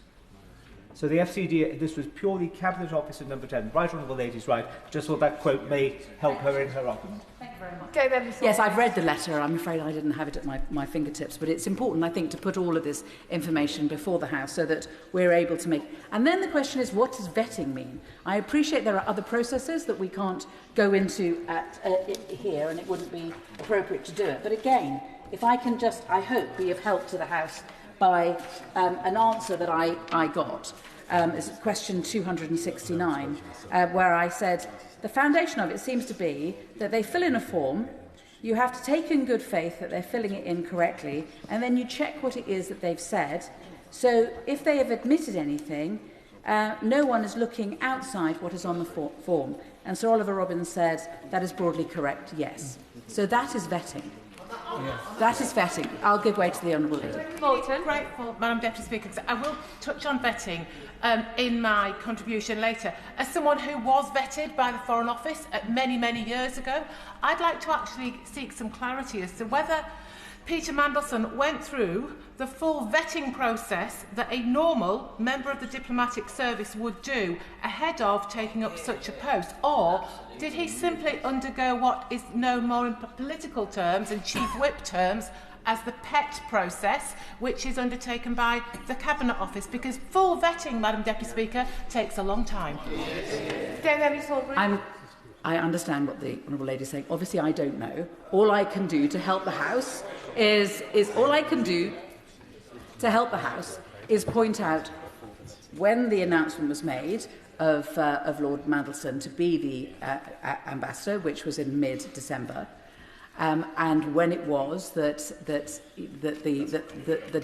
So the FCDO, this was purely Cabinet Office at number 10. Right Honourable Lady's right. Just thought that quote may help her in her argument. Thank you very much. Okay, then, yes, I've read the letter. I'm afraid I didn't have it at my fingertips, but it's important, I think, to put all of this information before the House so that we're able to make... And then the question is, what does vetting mean? I appreciate there are other processes that we can't go into here, and it wouldn't be appropriate to do it. But again, if I can just... I hope we have helped to the House by an answer that I got. Is question 269, where I said, the foundation of it seems to be that they fill in a form, you have to take in good faith that they're filling it in correctly, and then you check what it is that they've said. So if they have admitted anything, no one is looking outside what is on the form. And Sir Oliver Robbins said, that is broadly correct, yes. So that is vetting. Yes. That is vetting. I'll give way to the Honourable Lady. Bolton. Grateful, Madam Deputy Speaker. I will touch on vetting in my contribution later. As someone who was vetted by the Foreign Office many, many years ago, I'd like to actually seek some clarity as to whether Peter Mandelson went through the full vetting process that a normal member of the diplomatic service would do ahead of taking up such a post, or did he simply undergo what is known more in political terms and chief whip terms as the PET process, which is undertaken by the Cabinet Office, because full vetting, Madam Deputy Speaker, takes a long time. I understand what the Honourable Lady is saying. Obviously, I don't know. All I can do to help the House is point out when the announcement was made of Lord Mandelson to be the ambassador, which was in mid-December, and when it was that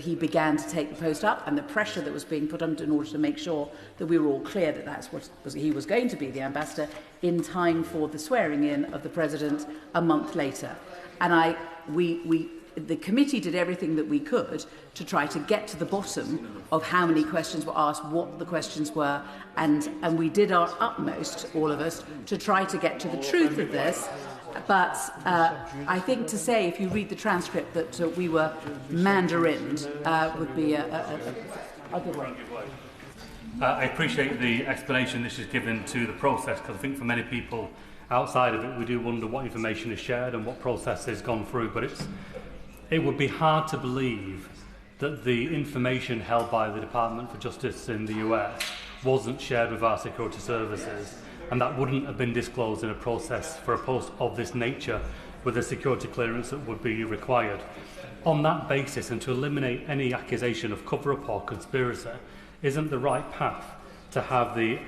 he began to take the post up, and the pressure that was being put on in order to make sure that we were all clear that that's what he was going to be the ambassador in time for the swearing in of the president a month later. And the committee did everything that we could to try to get to the bottom of how many questions were asked, what the questions were, and we did our utmost, all of us, to try to get to the truth of this. But I think to say, if you read the transcript, that we were mandarined would be a good one. I appreciate the explanation this is given to the process, because I think for many people outside of it, we do wonder what information is shared and what process has gone through. But it would be hard to believe that the information held by the Department for Justice in the US wasn't shared with our security services, and that wouldn't have been disclosed in a process for a post of this nature with a security clearance that would be required. On that basis, and to eliminate any accusation of cover-up or conspiracy, isn't the right path to have the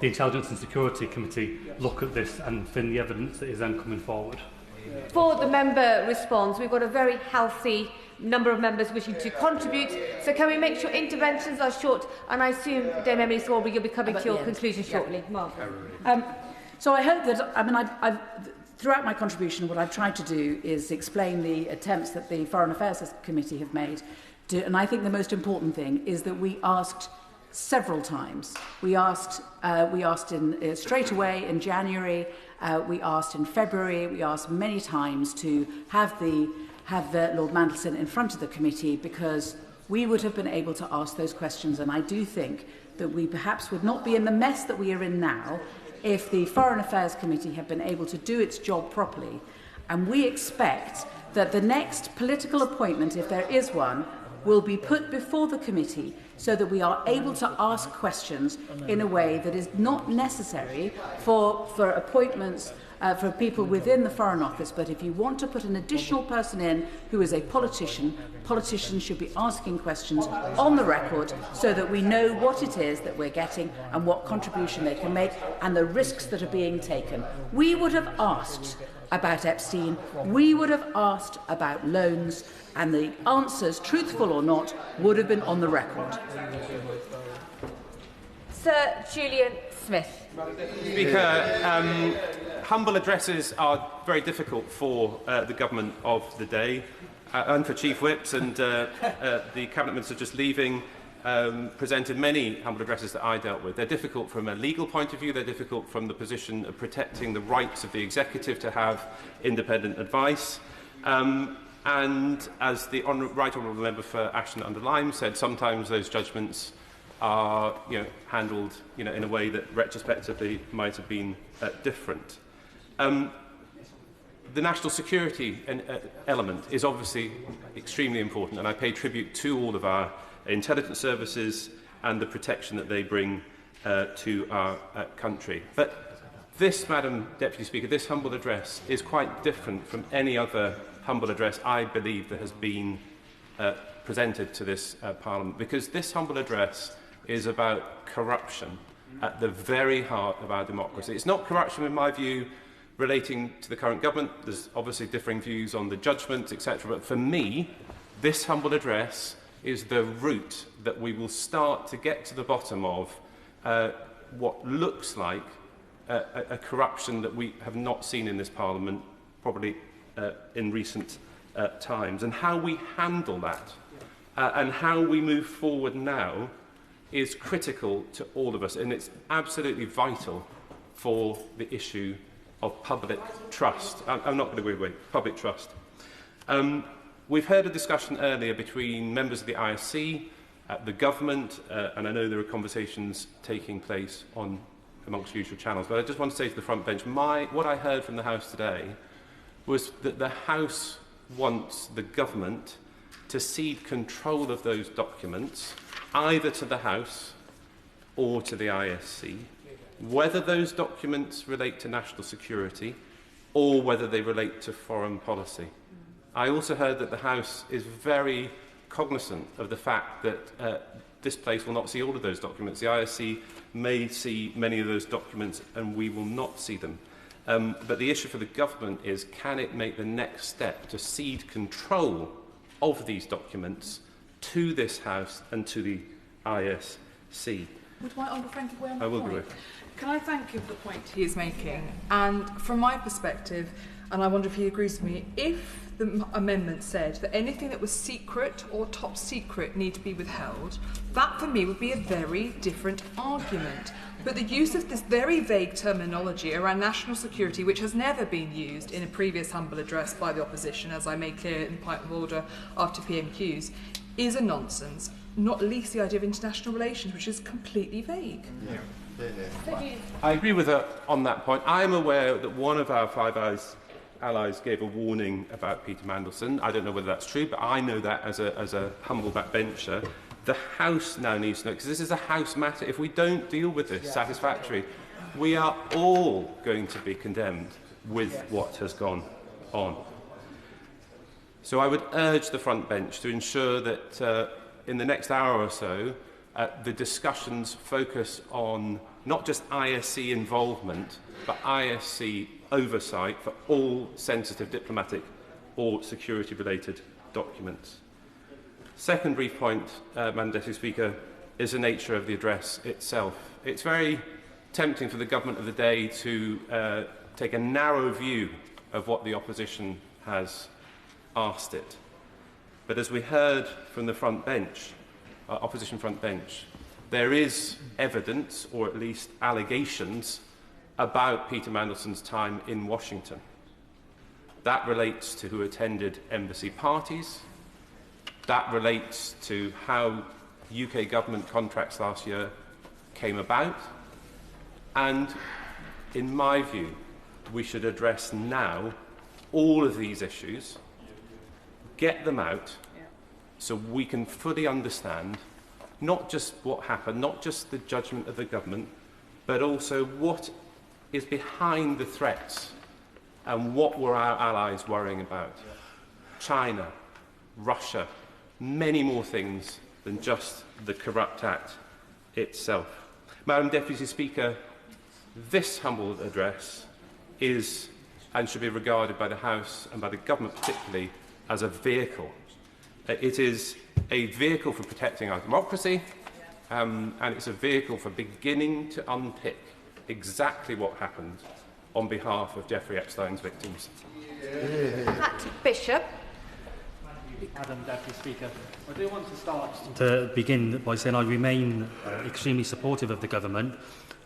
Intelligence and Security Committee look at this and fin the evidence that is then coming forward? Before the member responds, we've got a very healthy number of members wishing to contribute, so can we make sure interventions are short? And I assume, Dame Emily Salisbury, you'll be coming to your conclusion shortly. So I hope that, I've throughout my contribution, what I've tried to do is explain the attempts that the Foreign Affairs Committee have made, and I think the most important thing is that we asked several times. We asked straight away in January, we asked in February, we asked many times to have Lord Mandelson in front of the committee, because we would have been able to ask those questions, and I do think that we perhaps would not be in the mess that we are in now if the Foreign Affairs Committee had been able to do its job properly. And we expect that the next political appointment, if there is one, will be put before the committee so that we are able to ask questions in a way that is not necessary for appointments for people within the Foreign Office. But if you want to put an additional person in who is a politician, politicians should be asking questions on the record so that we know what it is that we're getting and what contribution they can make and the risks that are being taken. We would have asked about Epstein, we would have asked about loans, and the answers, truthful or not, would have been on the record. Sir Julian Smith. Speaker, humble addresses are very difficult for the government of the day and for chief whips, and the cabinet minister just leaving presented many humble addresses that I dealt with. They're difficult from a legal point of view, they're difficult from the position of protecting the rights of the executive to have independent advice. And as the Right Honourable Member for Ashton-under-Lyme said, sometimes those judgments are handled in a way that retrospectively might have been different. The national security element is obviously extremely important, and I pay tribute to all of our intelligence services and the protection that they bring to our country. But this, Madam Deputy Speaker, this humble address is quite different from any other humble address I believe that has been presented to this Parliament, because this humble address is about corruption at the very heart of our democracy. It's not corruption, in my view, relating to the current government. There's obviously differing views on the judgment, etc. But for me, this humble address is the route that we will start to get to the bottom of what looks like a corruption that we have not seen in this Parliament probably in recent times. And how we handle that and how we move forward now is critical to all of us, and it's absolutely vital for the issue of public trust. I'm not going to go away. Public trust. We've heard a discussion earlier between members of the ISC, the government, and I know there are conversations taking place amongst usual channels, but I just want to say to the front bench, what I heard from the House today was that the House wants the government to cede control of those documents either to the House or to the ISC, whether those documents relate to national security or whether they relate to foreign policy. I also heard that the House is very cognizant of the fact that this place will not see all of those documents. The ISC may see many of those documents and we will not see them. But the issue for the government is, can it make the next step to cede control of these documents to this House and to the ISC? Would my honourable friend give way on I that will point? give way. Can I thank you for the point he is making? And from my perspective, and I wonder if he agrees with me, if the amendment said that anything that was secret or top secret need to be withheld, that for me would be a very different argument. But the use of this very vague terminology around national security, which has never been used in a previous humble address by the opposition, as I made clear in point of order after PMQs, is a nonsense, not least the idea of international relations, which is completely vague. Yeah. I agree with her on that point. I am aware that one of our Five Eyes allies gave a warning about Peter Mandelson. I don't know whether that's true, but I know that as a humble backbencher. The House now needs to know, because this is a House matter. If we don't deal with this satisfactorily, we are all going to be condemned with what has gone on. So I would urge the front bench to ensure that in the next hour or so, the discussions focus on not just ISC involvement, but ISC oversight for all sensitive diplomatic or security-related documents. Second brief point, Madam Deputy Speaker, is the nature of the address itself. It's very tempting for the government of the day to take a narrow view of what the opposition has asked it. But as we heard from the front bench, opposition front bench, there is evidence, or at least allegations, about Peter Mandelson's time in Washington. That relates to who attended embassy parties. That relates to how UK government contracts last year came about. And in my view, we should address now all of these issues, get them out, so we can fully understand not just what happened, not just the judgment of the government, but also what is behind the threats and what were our allies worrying about. China, Russia, many more things than just the Corrupt Act itself. Madam Deputy Speaker, this humble address is and should be regarded by the House and by the government particularly as a vehicle. It is a vehicle for protecting our democracy, and it's a vehicle for beginning to unpick exactly what happened on behalf of Jeffrey Epstein's victims. Pat Bishop. Madam Deputy Speaker, I do want to begin by saying I remain extremely supportive of the government.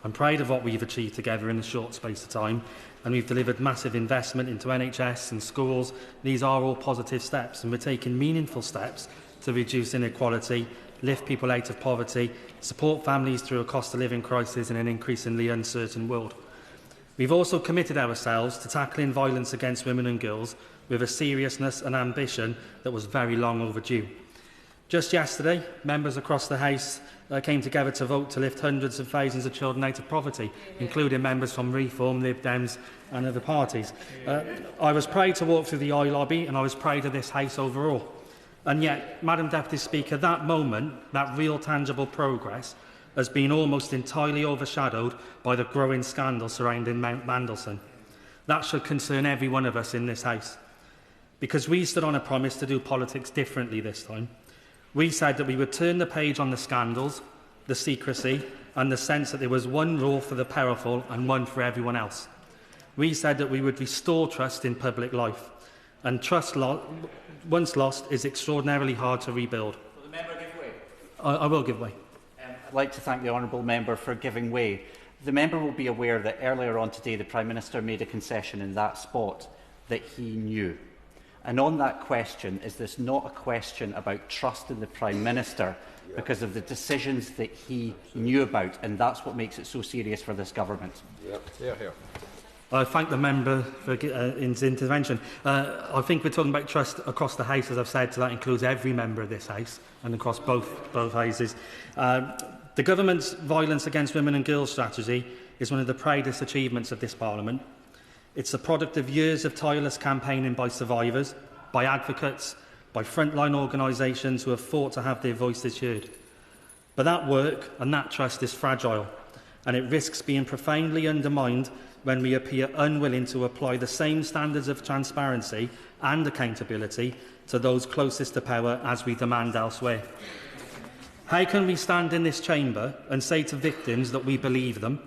I'm proud of what we've achieved together in a short space of time, and we've delivered massive investment into NHS and schools. These are all positive steps, and we're taking meaningful steps to reduce inequality, lift people out of poverty, support families through a cost of living crisis in an increasingly uncertain world. We've also committed ourselves to tackling violence against women and girls with a seriousness and ambition that was very long overdue. Just yesterday, members across the House came together to vote to lift hundreds of thousands of children out of poverty, including members from Reform, Lib Dems and other parties. I was proud to walk through the eye lobby, and I was proud of this House overall. And yet, Madam Deputy Speaker, that moment, that real tangible progress, has been almost entirely overshadowed by the growing scandal surrounding Mandelson. That should concern every one of us in this House, because we stood on a promise to do politics differently this time. We said that we would turn the page on the scandals, the secrecy, and the sense that there was one rule for the powerful and one for everyone else. We said that we would restore trust in public life, and trust once lost is extraordinarily hard to rebuild. Will the member give way? I will give way. I'd like to thank the honourable member for giving way. The member will be aware that earlier on today the Prime Minister made a concession in that spot that he knew. And on that question, is this not a question about trust in the Prime Minister because of the decisions that he knew about, and that's what makes it so serious for this government? Here. I thank the member for his intervention. I think we're talking about trust across the House, as I've said, so that includes every member of this House and across both houses. The government's violence against women and girls strategy is one of the proudest achievements of this Parliament. It's the product of years of tireless campaigning by survivors, by advocates, by frontline organisations who have fought to have their voices heard. But that work and that trust is fragile, and it risks being profoundly undermined when we appear unwilling to apply the same standards of transparency and accountability to those closest to power as we demand elsewhere. How can we stand in this chamber and say to victims that we believe them,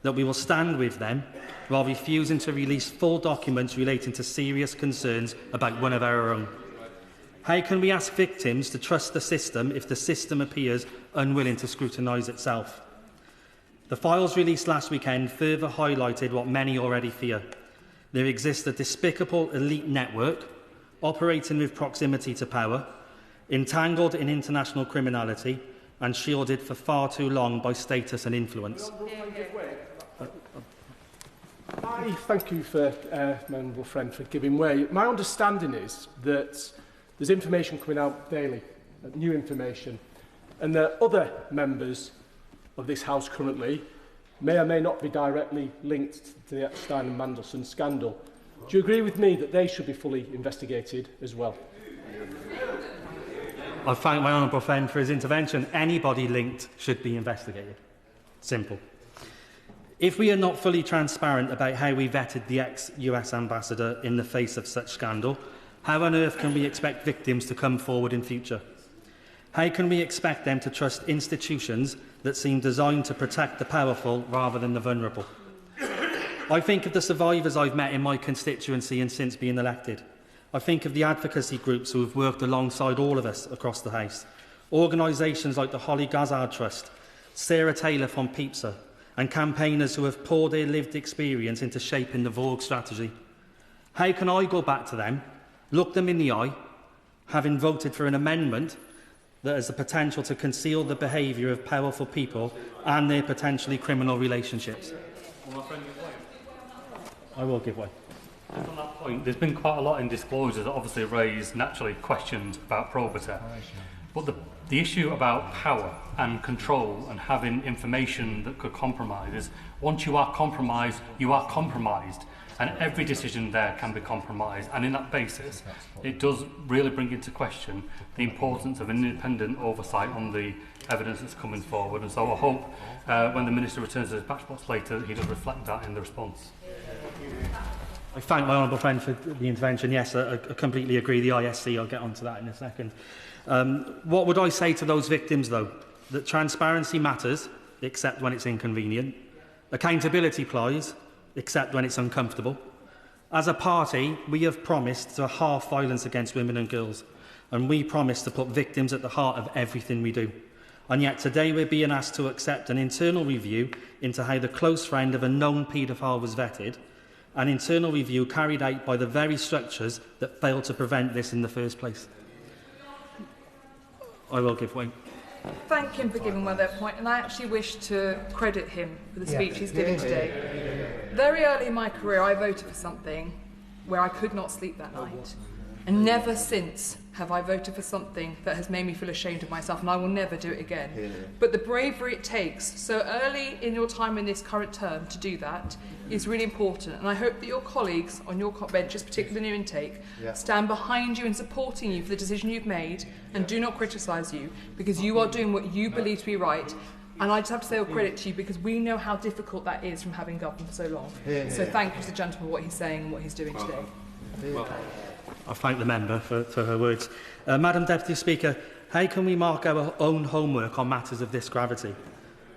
that we will stand with them, while refusing to release full documents relating to serious concerns about one of our own? How can we ask victims to trust the system if the system appears unwilling to scrutinise itself? The files released last weekend further highlighted what many already fear. There exists a despicable elite network operating with proximity to power, entangled in international criminality and shielded for far too long by status and influence. I thank you for my honourable friend for giving way. My understanding is that there's information coming out daily, new information, and that other members of this House currently may or may not be directly linked to the Epstein and Mandelson scandal. Do you agree with me that they should be fully investigated as well? I thank my honourable friend for his intervention. Anybody linked should be investigated. Simple. If we are not fully transparent about how we vetted the ex-US ambassador in the face of such scandal, how on earth can we expect victims to come forward in future? How can we expect them to trust institutions that seem designed to protect the powerful rather than the vulnerable? I think of the survivors I've met in my constituency and since being elected. I think of the advocacy groups who have worked alongside all of us across the House. Organisations like the Holly Gazard Trust, Sarah Taylor from PIPSA, and campaigners who have poured their lived experience into shaping the Vogue strategy. How can I go back to them, look them in the eye, having voted for an amendment that has the potential to conceal the behaviour of powerful people and their potentially criminal relationships? I will give way. Just on that point, there's been quite a lot in disclosures that obviously raise, naturally, questions about probity. But the issue about power and control and having information that could compromise is, once you are compromised, you are compromised. And every decision there can be compromised. And in that basis, it does really bring into question the importance of an independent oversight on the evidence that's coming forward. And so I hope when the Minister returns to his batch box later, he does reflect that in the response. I thank my honourable friend for the intervention. Yes, I completely agree. The ISC, I'll get onto that in a second. What would I say to those victims, though? That transparency matters, except when it's inconvenient. Accountability applies, except when it's uncomfortable. As a party, we have promised to halve violence against women and girls, and we promise to put victims at the heart of everything we do. And yet today we're being asked to accept an internal review into how the close friend of a known paedophile was vetted, an internal review carried out by the very structures that failed to prevent this in the first place. I will give way. Thank him for giving way that point, and I actually wish to credit him for the speech he's giving today. Very early in my career, I voted for something where I could not sleep that night. And never since have I voted for something that has made me feel ashamed of myself, and I will never do it again. But the bravery it takes so early in your time in this current term to do that is really important. And I hope that your colleagues on your benches, particularly new intake, stand behind you and supporting you for the decision you've made and do not criticise you, because you are doing what you believe to be right. And I just have to say all credit to you, because we know how difficult that is from having governed for so long. So thank you to the gentleman for what he's saying and what he's doing today. I thank the member for her words. Madam Deputy Speaker, how can we mark our own homework on matters of this gravity?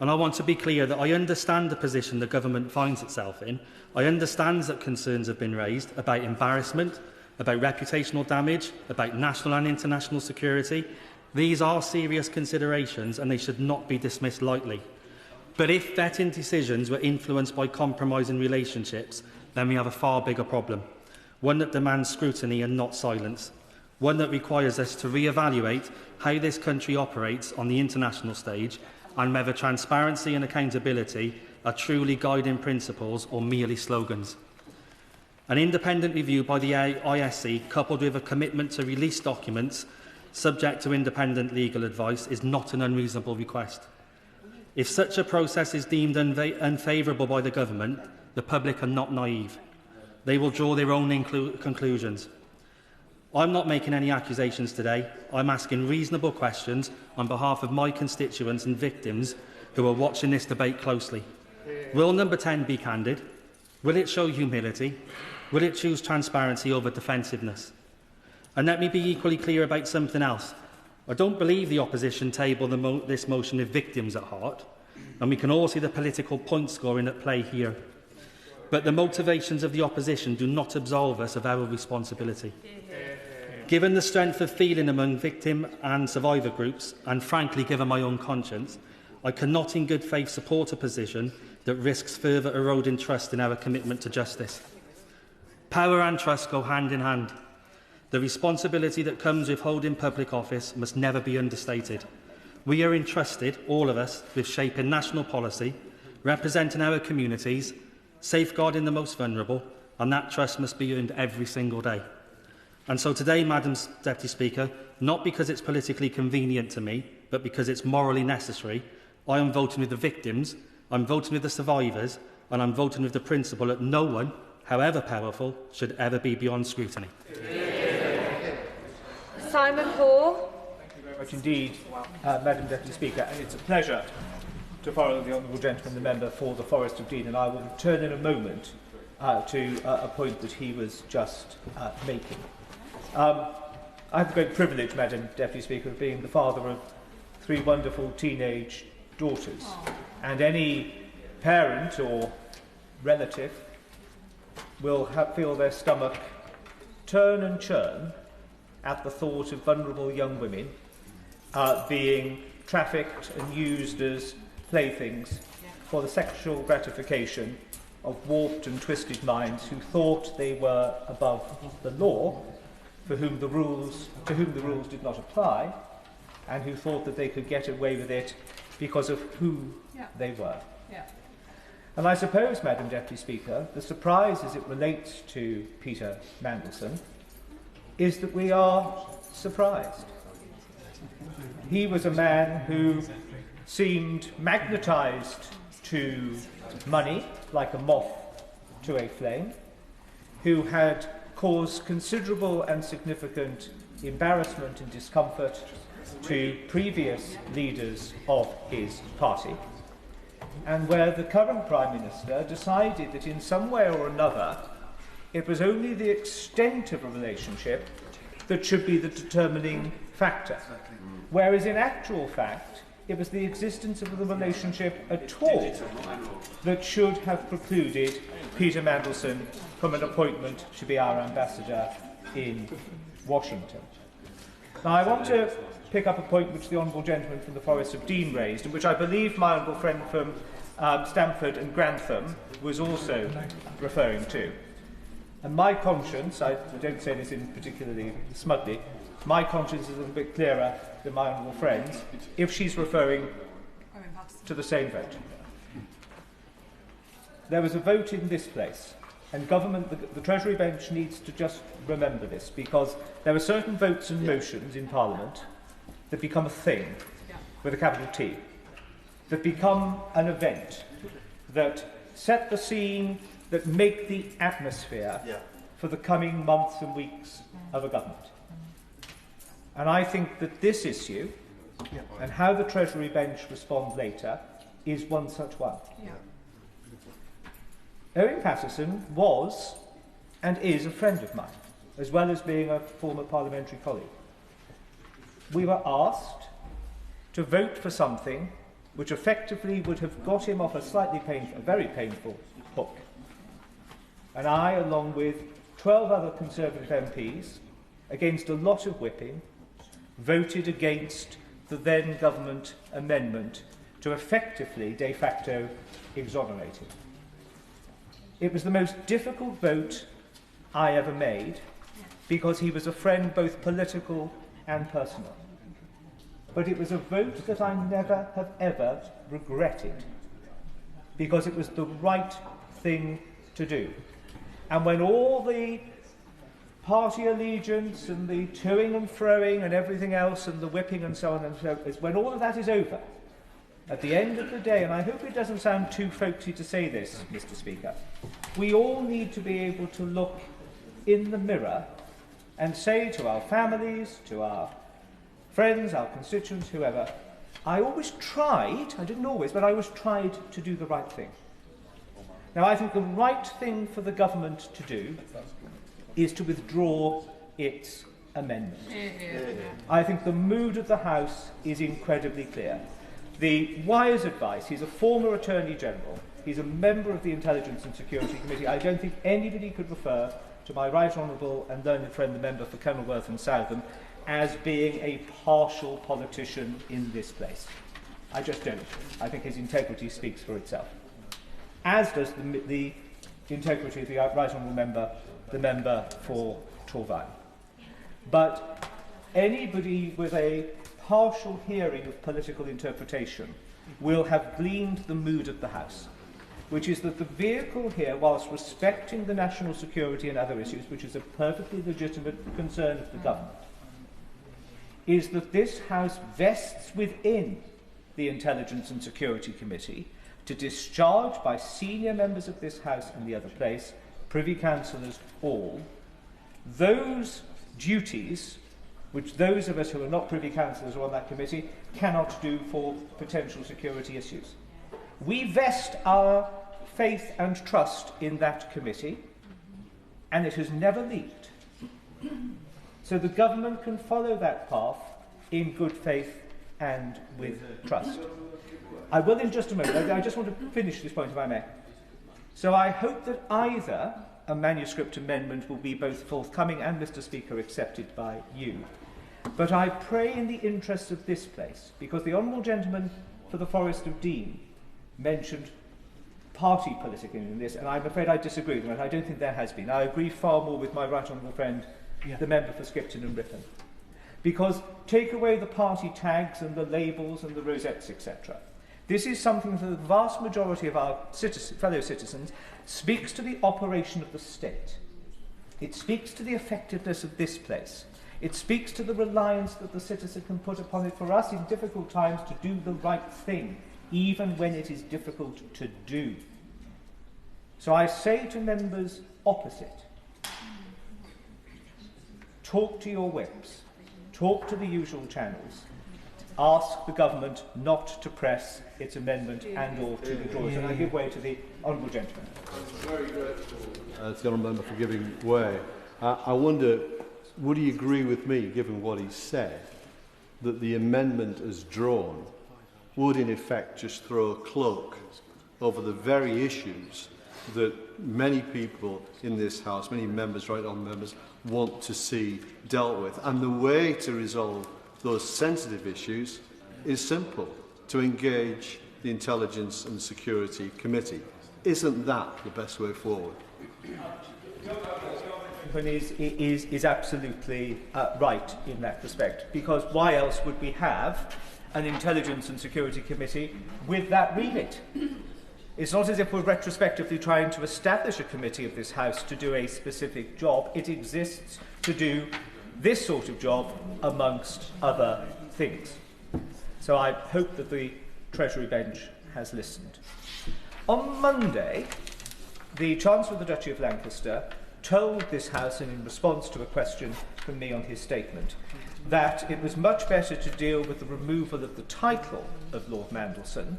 And I want to be clear that I understand the position the government finds itself in. I understand that concerns have been raised about embarrassment, about reputational damage, about national and international security. These are serious considerations and they should not be dismissed lightly. But if vetting decisions were influenced by compromising relationships, then we have a far bigger problem. One that demands scrutiny and not silence. One that requires us to re-evaluate how this country operates on the international stage and whether transparency and accountability are truly guiding principles or merely slogans. An independent review by the ISC, coupled with a commitment to release documents subject to independent legal advice, is not an unreasonable request. If such a process is deemed unfavourable by the government, the public are not naive. They will draw their own conclusions. I'm not making any accusations today. I'm asking reasonable questions on behalf of my constituents and victims who are watching this debate closely. Will number 10 be candid? Will it show humility? Will it choose transparency over defensiveness? And let me be equally clear about something else. I don't believe the opposition tabled this motion with victims at heart, and we can all see the political point scoring at play here. But the motivations of the opposition do not absolve us of our responsibility. Given the strength of feeling among victim and survivor groups, and frankly given my own conscience, I cannot in good faith support a position that risks further eroding trust in our commitment to justice. Power and trust go hand in hand. The responsibility that comes with holding public office must never be understated. We are entrusted, all of us, with shaping national policy, representing our communities, safeguarding the most vulnerable, and that trust must be earned every single day. And so today, Madam Deputy Speaker, not because it's politically convenient to me, but because it's morally necessary, I am voting with the victims, I'm voting with the survivors, and I'm voting with the principle that no one, however powerful, should ever be beyond scrutiny. Simon Hoare. Thank you very much indeed, Madam Deputy Speaker. And it's a pleasure to follow the honourable gentleman, the member for the Forest of Dean, and I will return in a moment to a point that he was just making. I have the great privilege, Madam Deputy Speaker, of being the father of 3 wonderful teenage daughters. And any parent or relative will feel their stomach turn and churn at the thought of vulnerable young women being trafficked and used as playthings for the sexual gratification of warped and twisted minds who thought they were above the law, to whom the rules did not apply, and who thought that they could get away with it because of who they were. And I suppose, Madam Deputy Speaker, the surprise as it relates to Peter Mandelson is that we are surprised. He was a man who seemed magnetised to money like a moth to a flame, who had caused considerable and significant embarrassment and discomfort to previous leaders of his party, and where the current Prime Minister decided that in some way or another it was only the extent of a relationship that should be the determining factor, whereas in actual fact it was the existence of the relationship at all that should have precluded Peter Mandelson from an appointment to be our ambassador in Washington. Now, I want to pick up a point which the honourable gentleman from the Forest of Dean raised, and which I believe my honourable friend from Stamford and Grantham was also referring to. And my conscience, I don't say this in particularly smugly, my conscience is a little bit clearer than my honourable friend's if she's referring to the same vote. There was a vote in this place, and government, the Treasury bench needs to just remember this, because there are certain votes and motions in Parliament that become a thing, with a capital T, that become an event, that set the scene, that make the atmosphere for the coming months and weeks of a government. And I think that this issue, and how the Treasury bench respond later, is one such one. Owen Paterson was and is a friend of mine, as well as being a former parliamentary colleague. We were asked to vote for something which effectively would have got him off a very painful hook. And I, along with 12 other Conservative MPs, against a lot of whipping, voted against the then government amendment to effectively, de facto, exonerate him. It was the most difficult vote I ever made, because he was a friend both political and personal. But it was a vote that I never have ever regretted, because it was the right thing to do. and when all the party allegiance and the toing and froing and everything else and the whipping and so on and so on, when all of that is over, at the end of the day, and I hope it doesn't sound too folksy to say this, Mr. Speaker, we all need to be able to look in the mirror and say to our families, to our friends, our constituents, whoever, I always tried, I didn't always, but I always tried to do the right thing. Now, I think the right thing for the government to do is to withdraw its amendment. I think the mood of the House is incredibly clear. The wise advice, he's a former Attorney General, he's a member of the Intelligence and Security Committee. I don't think anybody could refer to my right honourable and learned friend, the member for Kenilworth and Southam, as being a partial politician in this place. I just don't. I think his integrity speaks for itself. As does the integrity of the right honourable member, the member for Torvine. But anybody with a partial hearing of political interpretation will have gleaned the mood of the House, which is that the vehicle here, whilst respecting the national security and other issues, which is a perfectly legitimate concern of the government, is that this House vests within the Intelligence and Security Committee to discharge by senior members of this House and the other place, Privy Councillors all, those duties which those of us who are not Privy Councillors or on that committee cannot do for potential security issues. We vest our faith and trust in that committee, and it has never leaked. So the government can follow that path in good faith and with trust. I will in just a moment. I just want to finish this point, if I may. So I hope that either a manuscript amendment will be both forthcoming and, Mr. Speaker, accepted by you. But I pray in the interests of this place, because the Honourable Gentleman for the Forest of Dean mentioned party politicking in this, and I'm afraid I disagree with him. I don't think there has been. I agree far more with my right honourable friend, the member for Skipton and Ripon. Because take away the party tags and the labels and the rosettes, etc. This is something that the vast majority of our fellow citizens speaks to the operation of the state. It speaks to the effectiveness of this place. It speaks to the reliance that the citizen can put upon it for us in difficult times to do the right thing, even when it is difficult to do. So I say to members opposite, talk to your whips, talk to the usual channels, ask the government not to press its amendment and or to withdraw it. And I give way to the honourable gentleman. Very grateful to the honourable member for giving way. I wonder, would he agree with me, given what he said, that the amendment as drawn would in effect just throw a cloak over the very issues that many people in this House, many members, right honourable members, want to see dealt with? And the way to resolve those sensitive issues is simple: to engage the Intelligence and Security Committee. Isn't that the best way forward? Is absolutely right in that respect, because why else would we have an Intelligence and Security Committee with that remit? It's not as if we're retrospectively trying to establish a committee of this House to do a specific job. It exists to do this sort of job amongst other things. So I hope that the Treasury bench has listened. On Monday, the Chancellor of the Duchy of Lancaster told this House, and in response to a question from me on his statement, that it was much better to deal with the removal of the title of Lord Mandelson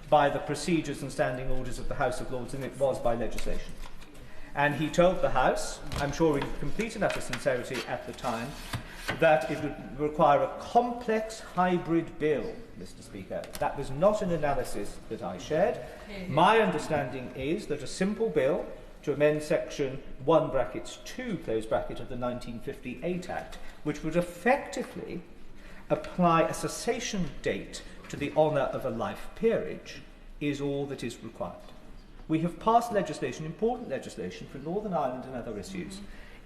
by the procedures and standing orders of the House of Lords than it was by legislation. And he told the House, I'm sure in complete enough of sincerity at the time, that it would require a complex hybrid bill, Mr. Speaker. That was not an analysis that I shared. My understanding is that a simple bill to amend section 1(2) close bracket of the 1958 Act, which would effectively apply a cessation date to the honour of a life peerage, is all that is required. We have passed legislation, important legislation, for Northern Ireland and other issues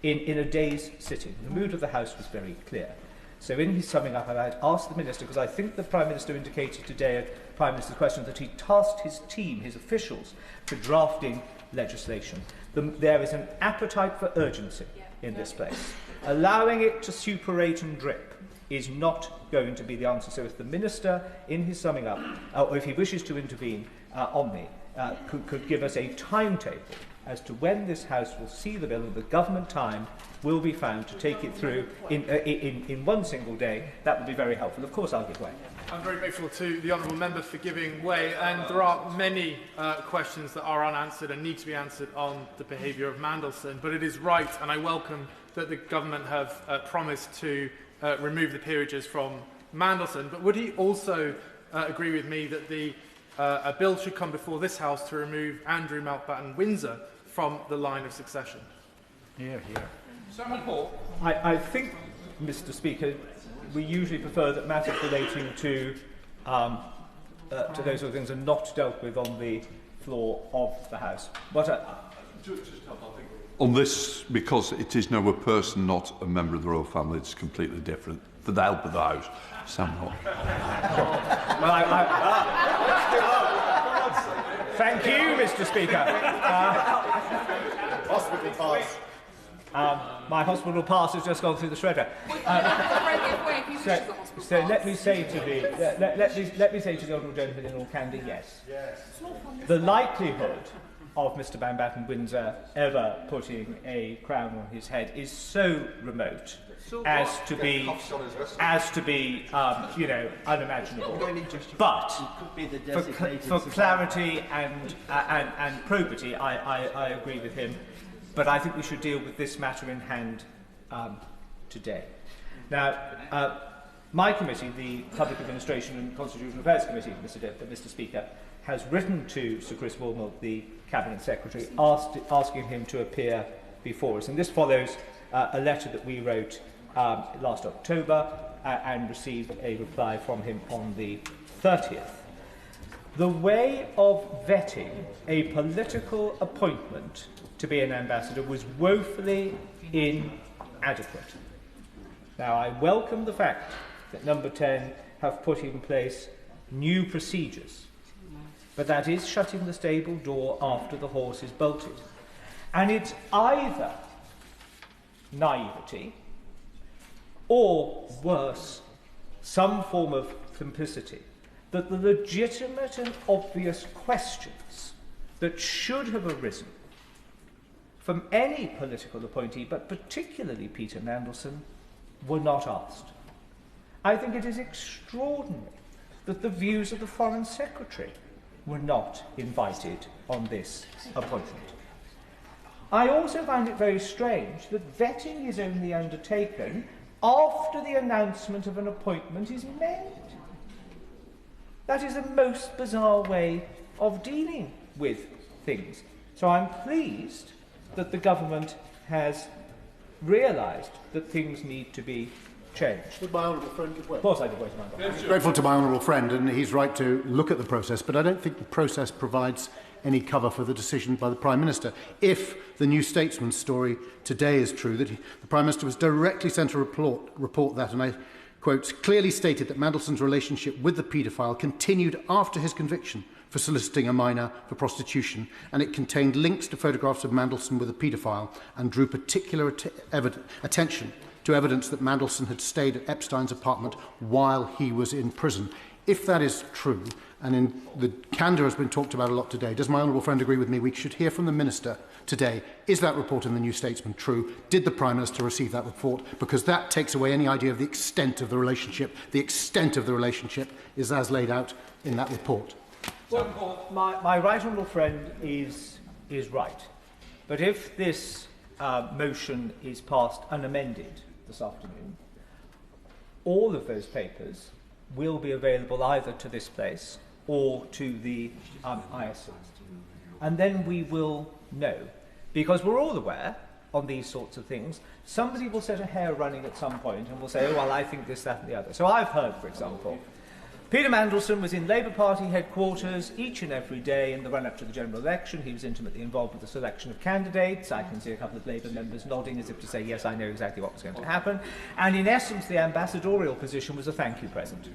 in a day's sitting. The mood of the House was very clear. So in his summing up, I had asked the Minister, because I think the Prime Minister indicated today at Prime Minister's question that he tasked his team, his officials, for drafting legislation. There is an appetite for urgency in this place. Allowing it to suppurate and drip is not going to be the answer. So if the Minister, in his summing up, or if he wishes to intervene on me, could give us a timetable as to when this House will see the bill and the government time will be found to take it through in one single day, that would be very helpful. Of course, I'll give way. I'm very grateful to the honourable member for giving way, and there are many questions that are unanswered and need to be answered on the behaviour of Mandelson, but it is right, and I welcome that the government have promised to remove the peerages from Mandelson. But would he also agree with me that a bill should come before this House to remove Andrew Mountbatten Windsor from the line of succession? Here. I think, Mr. Speaker, we usually prefer that matters relating to those sort of things are not dealt with on the floor of the House. On this, because it is now a person, not a member of the royal family, it's completely different. For the help of the House, Sam Hall. Thank you, Mr. Speaker. Hospital pass. My hospital pass has just gone through the shredder. So let me say to the honourable gentleman in all candour, yes. The likelihood of Mr. Mountbatten Windsor ever putting a crown on his head is so remote as to be unimaginable. But for clarity and probity, I agree with him. But I think we should deal with this matter in hand today. Now, my committee, the Public Administration and Constitutional Affairs Committee, Mr. Speaker, has written to Sir Chris Wilmot, the Cabinet Secretary, asking him to appear before us. And this follows a letter that we wrote last October and received a reply from him on the 30th. The way of vetting a political appointment to be an ambassador was woefully inadequate. Now, I welcome the fact that Number 10 have put in place new procedures, but that is shutting the stable door after the horse is bolted. And it's either naivety or, worse, some form of complicity that the legitimate and obvious questions that should have arisen from any political appointee, but particularly Peter Mandelson, were not asked. I think it is extraordinary that the views of the Foreign Secretary were not invited on this appointment. I also find it very strange that vetting is only undertaken after the announcement of an appointment is made. That is the most bizarre way of dealing with things. So I'm pleased that the government has realised that things need to be changed. Would my honourable friend give way? Of course I give way to my honourable friend. Grateful to my honourable friend, and he's right to look at the process, but I don't think the process provides any cover for the decision by the Prime Minister. If the New Statesman story today is true, that the Prime Minister was directly sent a report that, and I quote, clearly stated that Mandelson's relationship with the paedophile continued after his conviction for soliciting a minor for prostitution, and it contained links to photographs of Mandelson with a paedophile and drew particular attention to evidence that Mandelson had stayed at Epstein's apartment while he was in prison. If that is true, and in the candour has been talked about a lot today, does my honourable friend agree with me we should hear from the Minister today? Is that report in the New Statesman true? Did the Prime Minister receive that report? Because that takes away any idea of the extent of the relationship. The extent of the relationship is as laid out in that report. Well, my right honourable friend is right. But if this motion is passed unamended this afternoon, all of those papers will be available either to this place or to the ISC. And then we will know. Because we're all aware, on these sorts of things, somebody will set a hair running at some point and will say, oh, well, I think this, that and the other. So I've heard, for example, Peter Mandelson was in Labour Party headquarters each and every day in the run-up to the general election. He was intimately involved with the selection of candidates. I can see a couple of Labour members nodding as if to say, yes, I know exactly what was going to happen. And in essence, the ambassadorial position was a thank you present.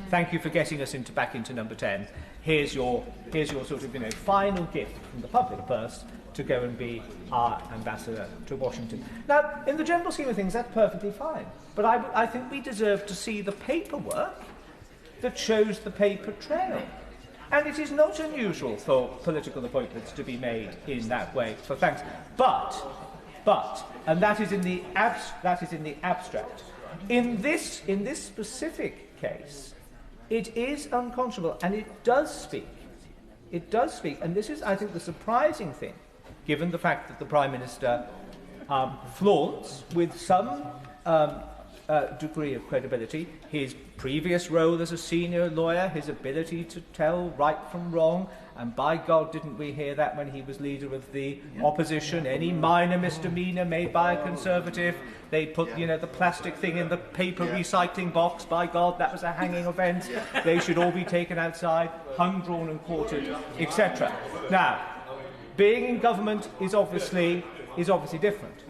Thank you for getting us back into number 10. Here's your sort of, final gift from the public purse to go and be our ambassador to Washington. Now, in the general scheme of things, that's perfectly fine. But I think we deserve to see the paperwork that shows the paper trail. And it is not unusual for political appointments to be made in that way for thanks. But, and that is in the abstract. In this specific case, it is unconscionable, and it does speak. It does speak, and this is, I think, the surprising thing, given the fact that the Prime Minister flaunts with some degree of credibility his previous role as a senior lawyer, his ability to tell right from wrong, and by God didn't we hear that when he was leader of the opposition. Any minor misdemeanour made by a Conservative, they put the plastic thing in the paper recycling box. By God, that was a hanging offence. They should all be taken outside, hung, drawn and quartered, etc. Now, being in government is obviously different,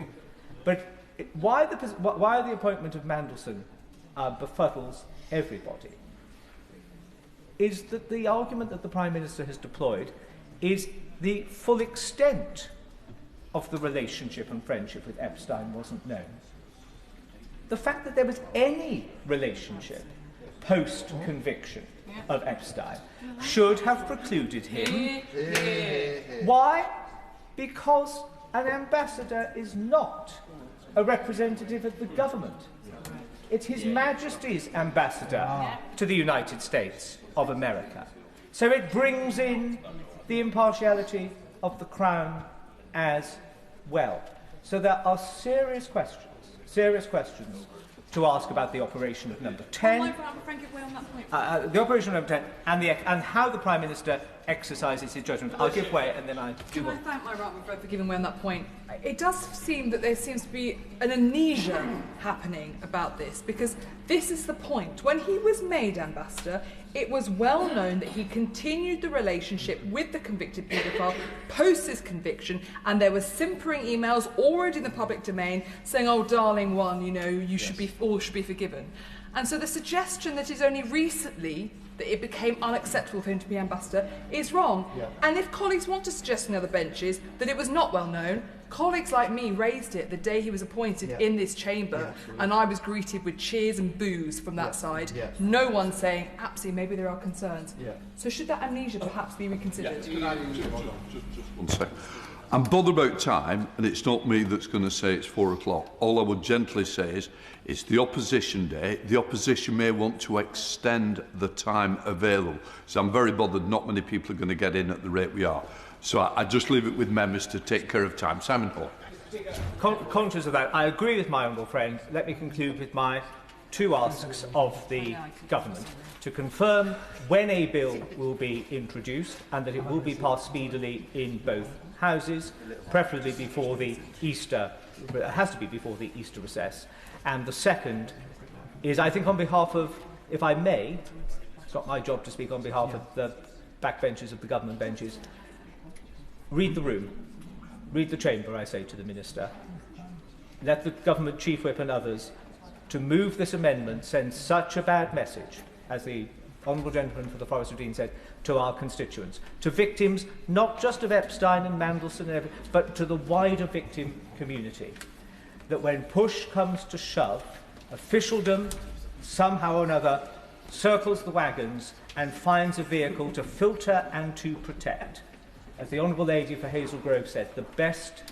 but why the appointment of Mandelson befuddles everybody is that the argument that the Prime Minister has deployed is the full extent of the relationship and friendship with Epstein wasn't known. The fact that there was any relationship post-conviction of Epstein should have precluded him. Why? Because an ambassador is not a representative of the government. It's His Majesty's ambassador to the United States of America. So it brings in the impartiality of the Crown as well. So there are serious questions to ask about the operation of Number 10. The operation of Number 10 and how the Prime Minister exercises his judgment. I'll give way and then I do. Can I thank my right friend for giving way on that point? It does seem that there seems to be an amnesia happening about this, because this is the point. When he was made ambassador, it was well known that he continued the relationship with the convicted paedophile post his conviction, and there were simpering emails already in the public domain saying, "Oh, darling one, you should be all should be forgiven." And so the suggestion that it's only recently that it became unacceptable for him to be ambassador is wrong. Yeah. And if colleagues want to suggest on the other benches that it was not well known, colleagues like me raised it the day he was appointed in this chamber, and I was greeted with cheers and boos from that side. Yeah. No one saying, absolutely, maybe there are concerns. Yeah. So should that amnesia perhaps be reconsidered? Just one second. I'm bothered about time, and it's not me that's going to say it's 4 o'clock. All I would gently say is it's the opposition day. The opposition may want to extend the time available. So I'm very bothered not many people are going to get in at the rate we are. So I just leave it with members to take care of time. Simon Hall. Conscious of that, I agree with my honourable friend. Let me conclude with my two asks of the government to confirm when a bill will be introduced and that it will be passed speedily in both houses, preferably before the Easter, it has to be before the Easter recess. And the second is, I think on behalf of, if I may, it's not my job to speak on behalf of the backbenches of the government benches, read the room, read the chamber, I say to the Minister. Let the government chief whip and others to move this amendment send such a bad message, as the honourable gentleman for the Forest of Dean said, to our constituents, to victims not just of Epstein and Mandelson, but to the wider victim community, that when push comes to shove, officialdom somehow or another circles the wagons and finds a vehicle to filter and to protect. As the Honourable Lady for Hazel Grove said, the best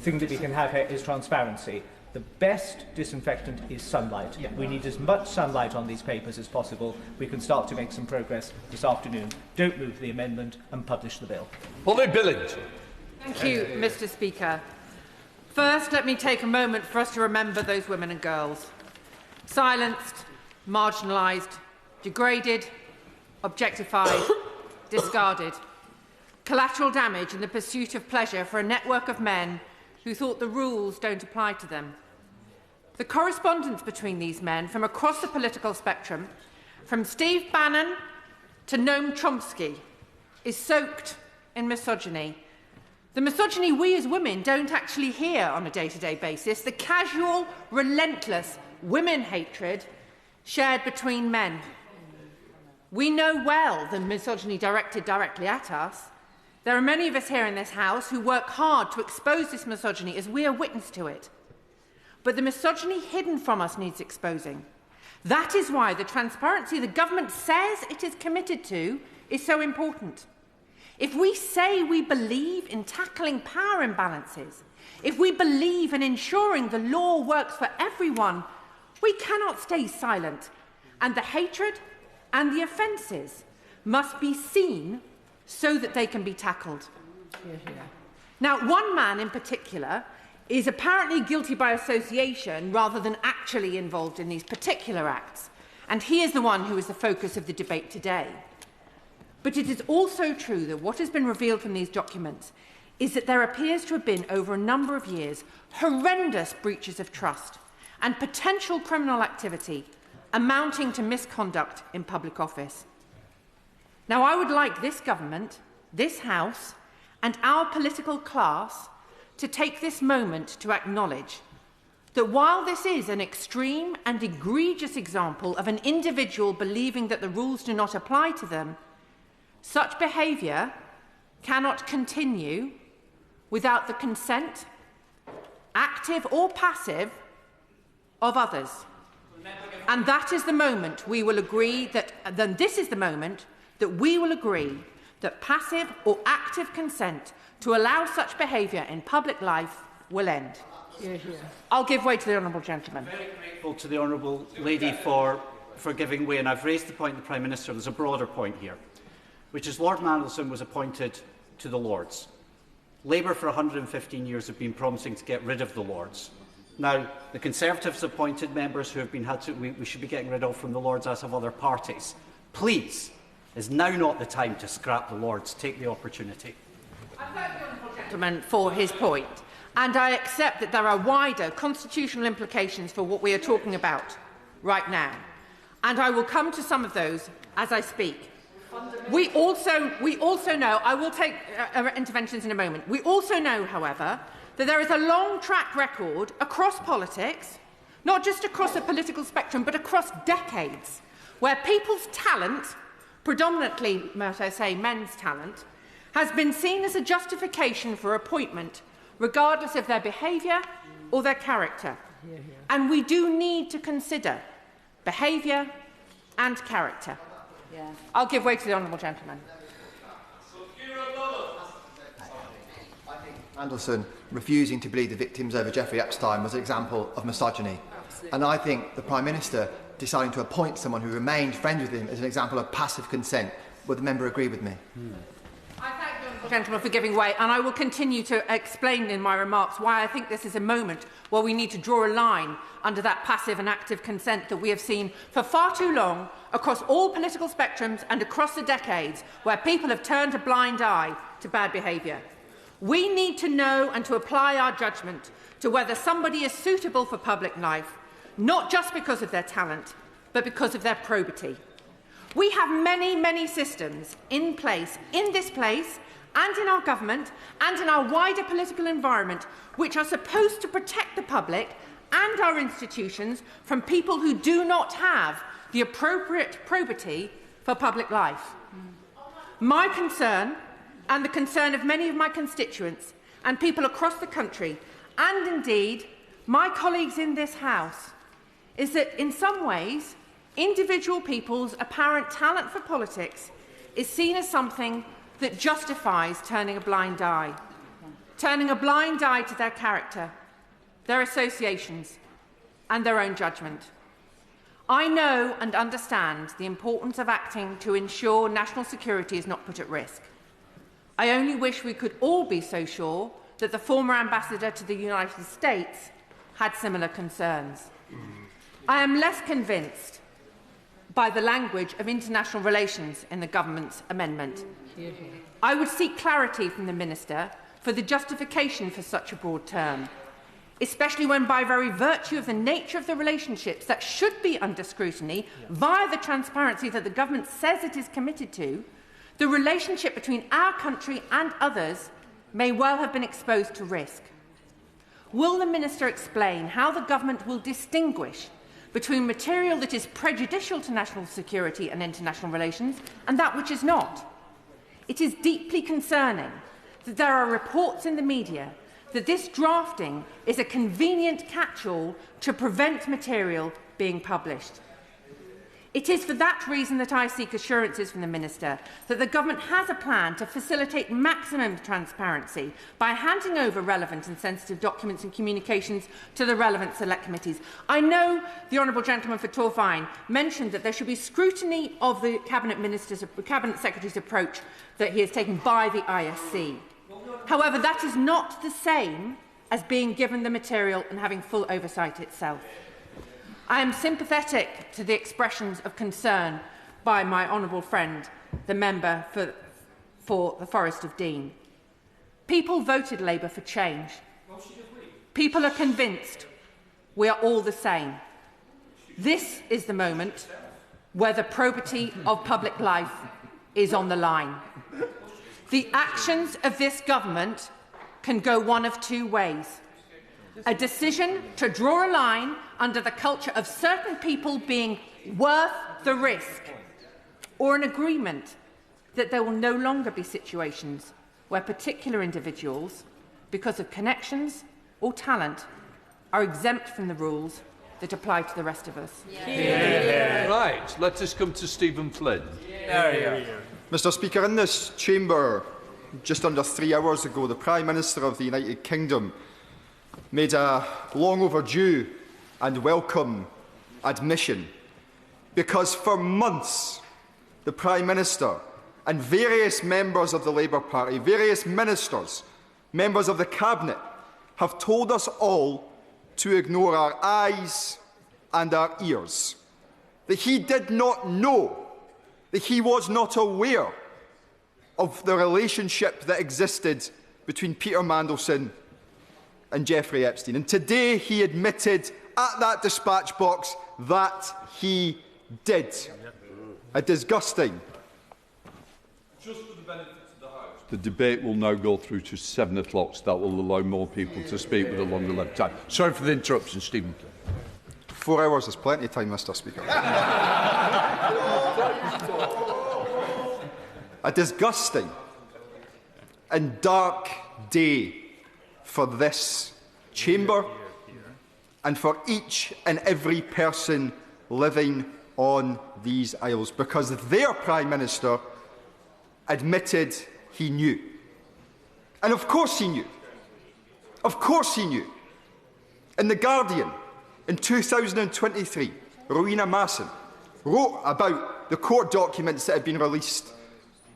thing that we can have here is transparency. The best disinfectant is sunlight. We need as much sunlight on these papers as possible. We can start to make some progress this afternoon. Don't move the amendment and publish the bill. Holly Billings. Thank you, Mr. Speaker. First, let me take a moment for us to remember those women and girls. Silenced, marginalised, degraded, objectified, discarded. Collateral damage in the pursuit of pleasure for a network of men who thought the rules don't apply to them. The correspondence between these men from across the political spectrum, from Steve Bannon to Noam Chomsky, is soaked in misogyny. The misogyny we as women don't actually hear on a day-to-day basis, the casual, relentless women hatred shared between men. We know well the misogyny directed directly at us There are many of us here in this House who work hard to expose this misogyny as we are witness to it. But the misogyny hidden from us needs exposing. That is why the transparency the government says it is committed to is so important. If we say we believe in tackling power imbalances, if we believe in ensuring the law works for everyone, we cannot stay silent, and the hatred and the offences must be seen so that they can be tackled. Now, one man in particular is apparently guilty by association rather than actually involved in these particular acts, and he is the one who is the focus of the debate today. But it is also true that what has been revealed from these documents is that there appears to have been, over a number of years, horrendous breaches of trust and potential criminal activity amounting to misconduct in public office. Now, I would like this government, this House, and our political class to take this moment to acknowledge that while this is an extreme and egregious example of an individual believing that the rules do not apply to them, such behaviour cannot continue without the consent, active or passive, of others. And that is the moment we will agree that, then this is the moment that we will agree that passive or active consent to allow such behaviour in public life will end. I'll give way to the honourable gentleman. I'm very grateful to the honourable lady for giving way, and I've raised the point of the Prime Minister. There's a broader point here, which is Lord Mandelson was appointed to the Lords. Labour for 115 years have been promising to get rid of the Lords. Now, the Conservatives appointed members who have been we should be getting rid of from the Lords, as have other parties. Please, is now not the time to scrap the Lords. Take the opportunity. I thank the honourable gentleman for his point, and I accept that there are wider constitutional implications for what we are talking about right now, and I will come to some of those as I speak. We also know, I will take interventions in a moment, we also know, however, that there is a long track record across politics, not just across the political spectrum, but across decades, where people's talent, predominantly, might I say, men's talent, has been seen as a justification for appointment, regardless of their behaviour or their character. And we do need to consider behaviour and character. I'll give way to the honourable gentleman. Mandelson refusing to believe the victims over Jeffrey Epstein was an example of misogyny. Absolutely. And I think the Prime Minister deciding to appoint someone who remained friends with him is an example of passive consent. Would the member agree with me? I thank the honourable gentleman for giving way, and I will continue to explain in my remarks why I think this is a moment where we need to draw a line under that passive and active consent that we have seen for far too long across all political spectrums and across the decades, where people have turned a blind eye to bad behaviour. We need to know and to apply our judgment to whether somebody is suitable for public life, not just because of their talent, but because of their probity. We have many, many systems in place, in this place, and in our government, and in our wider political environment, which are supposed to protect the public and our institutions from people who do not have the appropriate probity for public life. My concern, and the concern of many of my constituents and people across the country, and indeed my colleagues in this House, is that in some ways individual people's apparent talent for politics is seen as something that justifies turning a blind eye to their character, their associations and their own judgment. I know and understand the importance of acting to ensure national security is not put at risk. I only wish we could all be so sure that the former ambassador to the United States had similar concerns. I am less convinced by the language of international relations in the government's amendment. I would seek clarity from the Minister for the justification for such a broad term, especially when by very virtue of the nature of the relationships that should be under scrutiny via the transparency that the government says it is committed to, the relationship between our country and others may well have been exposed to risk. Will the Minister explain how the government will distinguish between material that is prejudicial to national security and international relations and that which is not? It is deeply concerning that there are reports in the media that this drafting is a convenient catch-all to prevent material being published. It is for that reason that I seek assurances from the Minister that the Government has a plan to facilitate maximum transparency by handing over relevant and sensitive documents and communications to the relevant select committees. I know the Honourable Gentleman for Torfaen mentioned that there should be scrutiny of the Cabinet Secretary's approach that he has taken by the ISC. However, that is not the same as being given the material and having full oversight itself. I am sympathetic to the expressions of concern by my honourable friend, the member for the Forest of Dean. People voted Labour for change. People are convinced we are all the same. This is the moment where the probity of public life is on the line. The actions of this government can go one of two ways. A decision to draw a line under the culture of certain people being worth the risk, or an agreement that there will no longer be situations where particular individuals, because of connections or talent, are exempt from the rules that apply to the rest of us. Right, let us come to Stephen Flynn. Mr. Speaker, in this chamber, just under 3 hours ago, the Prime Minister of the United Kingdom made a long overdue and welcome admission, because for months the Prime Minister and various members of the Labour Party, various ministers, members of the Cabinet, have told us all to ignore our eyes and our ears, that he did not know, that he was not aware of the relationship that existed between Peter Mandelson and Jeffrey Epstein. And today he admitted at that dispatch box that he did. A disgusting. Just for the benefit of the House, the debate will now go through to 7 o'clock, so that will allow more people to speak with a longer length time. Sorry for the interruption, Stephen. 4 hours is plenty of time, Mr. Speaker. A disgusting and dark day for this chamber and for each and every person living on these isles, because their Prime Minister admitted he knew. And of course he knew. Of course he knew. In The Guardian, in 2023, Rowena Masson wrote about the court documents that had been released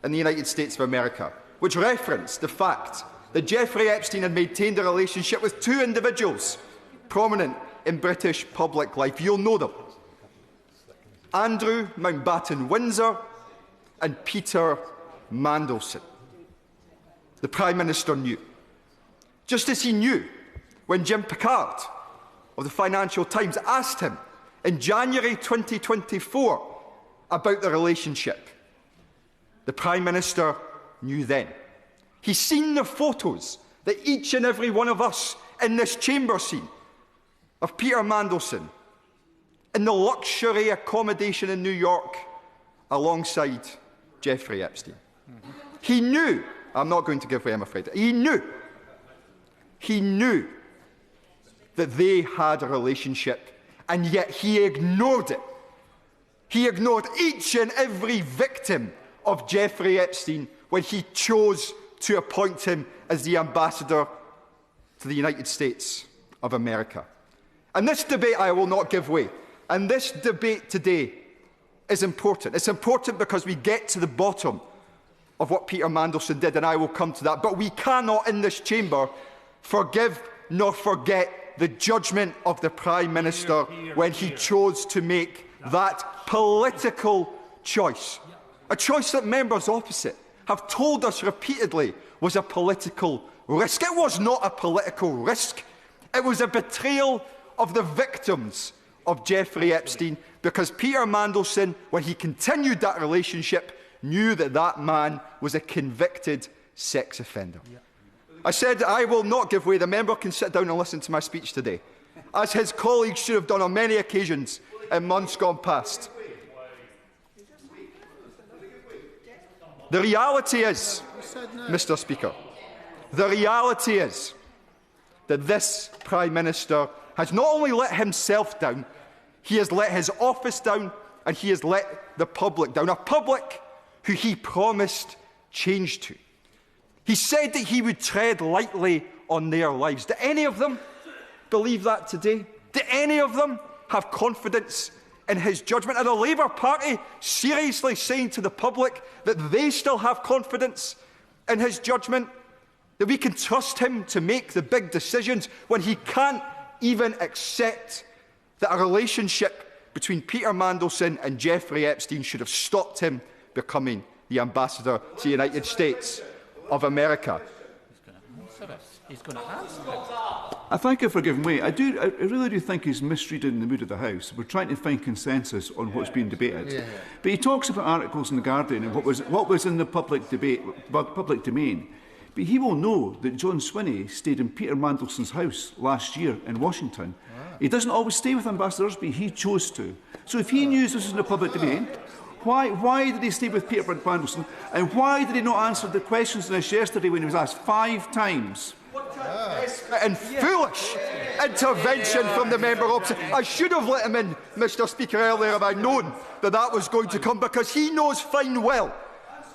in the United States of America, which referenced the fact that Jeffrey Epstein had maintained a relationship with 2 individuals prominent in British public life. You'll know them. Andrew Mountbatten-Windsor and Peter Mandelson. The Prime Minister knew. Just as he knew when Jim Picard of the Financial Times asked him in January 2024 about the relationship. The Prime Minister knew then. He's seen the photos that each and every one of us in this chamber seen of Peter Mandelson in the luxury accommodation in New York alongside Jeffrey Epstein. He knew, I'm not going to give way, I'm afraid, he knew that they had a relationship, and yet he ignored it. He ignored each and every victim of Jeffrey Epstein when he chose to appoint him as the ambassador to the United States of America. And this debate, I will not give way. And this debate today is important. It's important because we get to the bottom of what Peter Mandelson did, and I will come to that. But we cannot, in this chamber, forgive nor forget the judgment of the Prime Minister when he chose to make that political choice. A choice that members opposite have told us repeatedly was a political risk. It was not a political risk. It was a betrayal of the victims of Jeffrey Epstein, because Peter Mandelson, when he continued that relationship, knew that that man was a convicted sex offender. I said I will not give way. The member can sit down and listen to my speech today, as his colleagues should have done on many occasions in months gone past. The reality is, Mr. Speaker, the reality is that this Prime Minister has not only let himself down, he has let his office down and he has let the public down, a public who he promised change to. He said that he would tread lightly on their lives. Do any of them believe that today? Do any of them have confidence in his judgment? Are the Labour Party seriously saying to the public that they still have confidence in his judgment? That we can trust him to make the big decisions when he can't even accept that a relationship between Peter Mandelson and Jeffrey Epstein should have stopped him becoming the ambassador to the United States of America? He's going to answer it. I thank you for giving way. I really do think he's misreading the mood of the House. We're trying to find consensus on what's being debated. Yeah. But he talks about articles in The Guardian and what was in the public domain. But he will know that John Swinney stayed in Peter Mandelson's house last year in Washington. He doesn't always stay with ambassadors, but he chose to. So if he knew this was in the public domain, why did he stay with Peter Mandelson? And why did he not answer the questions on this yesterday when he was asked 5 times? And foolish intervention from the member opposite. I should have let him in, Mr. Speaker, earlier if I'd known that that was going to come, because he knows fine well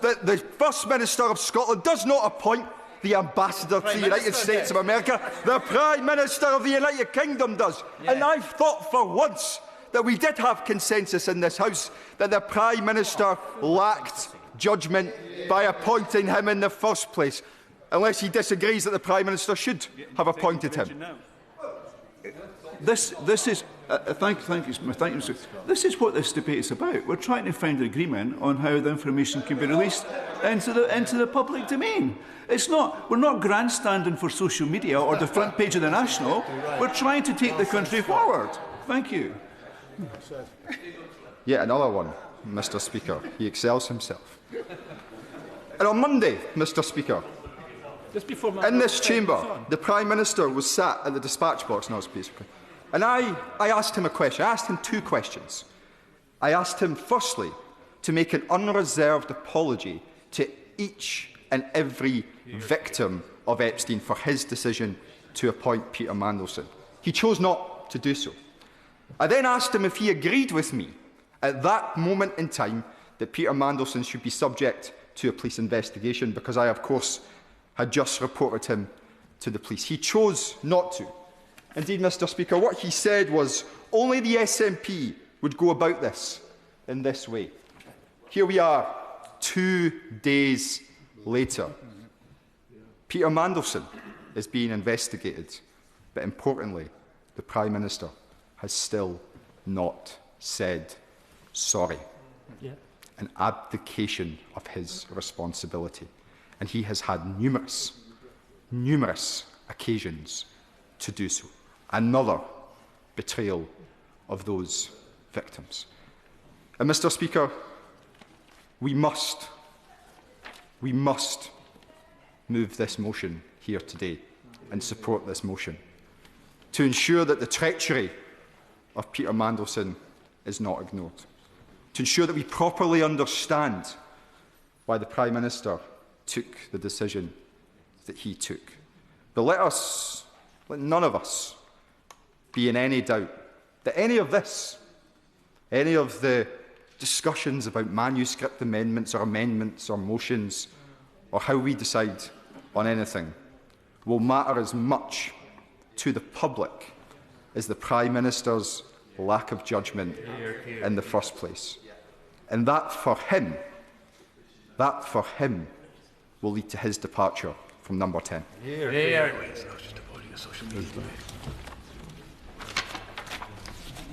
that the First Minister of Scotland does not appoint the ambassador to the United States of America. The Prime Minister of the United Kingdom does. Yeah. And I've thought for once that we did have consensus in this House that the Prime Minister lacked judgment by appointing him in the first place, unless he disagrees that the Prime Minister should have appointed him. This is thank you, Mr. This is what this debate is about. We're trying to find an agreement on how the information can be released into the public domain. It's not. We're not grandstanding for social media or the front page of the National. We're trying to take the country forward. Thank you. Yet another one, Mr. Speaker. He excels himself. And on Monday, Mr. Speaker, in this chamber, the Prime Minister was sat at the dispatch box, and I asked him a question. I asked him 2 questions. I asked him, firstly, to make an unreserved apology to each and every victim of Epstein for his decision to appoint Peter Mandelson. He chose not to do so. I then asked him if he agreed with me at that moment in time that Peter Mandelson should be subject to a police investigation, because I, of course, had just reported him to the police. He chose not to. Indeed, Mr. Speaker, what he said was only the SNP would go about this in this way. Here we are, 2 days later. Peter Mandelson is being investigated, but importantly, the Prime Minister has still not said sorry. Yeah. An abdication of his responsibility. And he has had numerous occasions to do so. Another betrayal of those victims. And, Mr. Speaker, we must move this motion here today and support this motion to ensure that the treachery of Peter Mandelson is not ignored, to ensure that we properly understand why the Prime Minister took the decision that he took. But let none of us be in any doubt that any of this, any of the discussions about manuscript amendments or motions, or how we decide on anything, will matter as much to the public as the Prime Minister's lack of judgment in the first place. And that for him will lead to his departure from Number 10.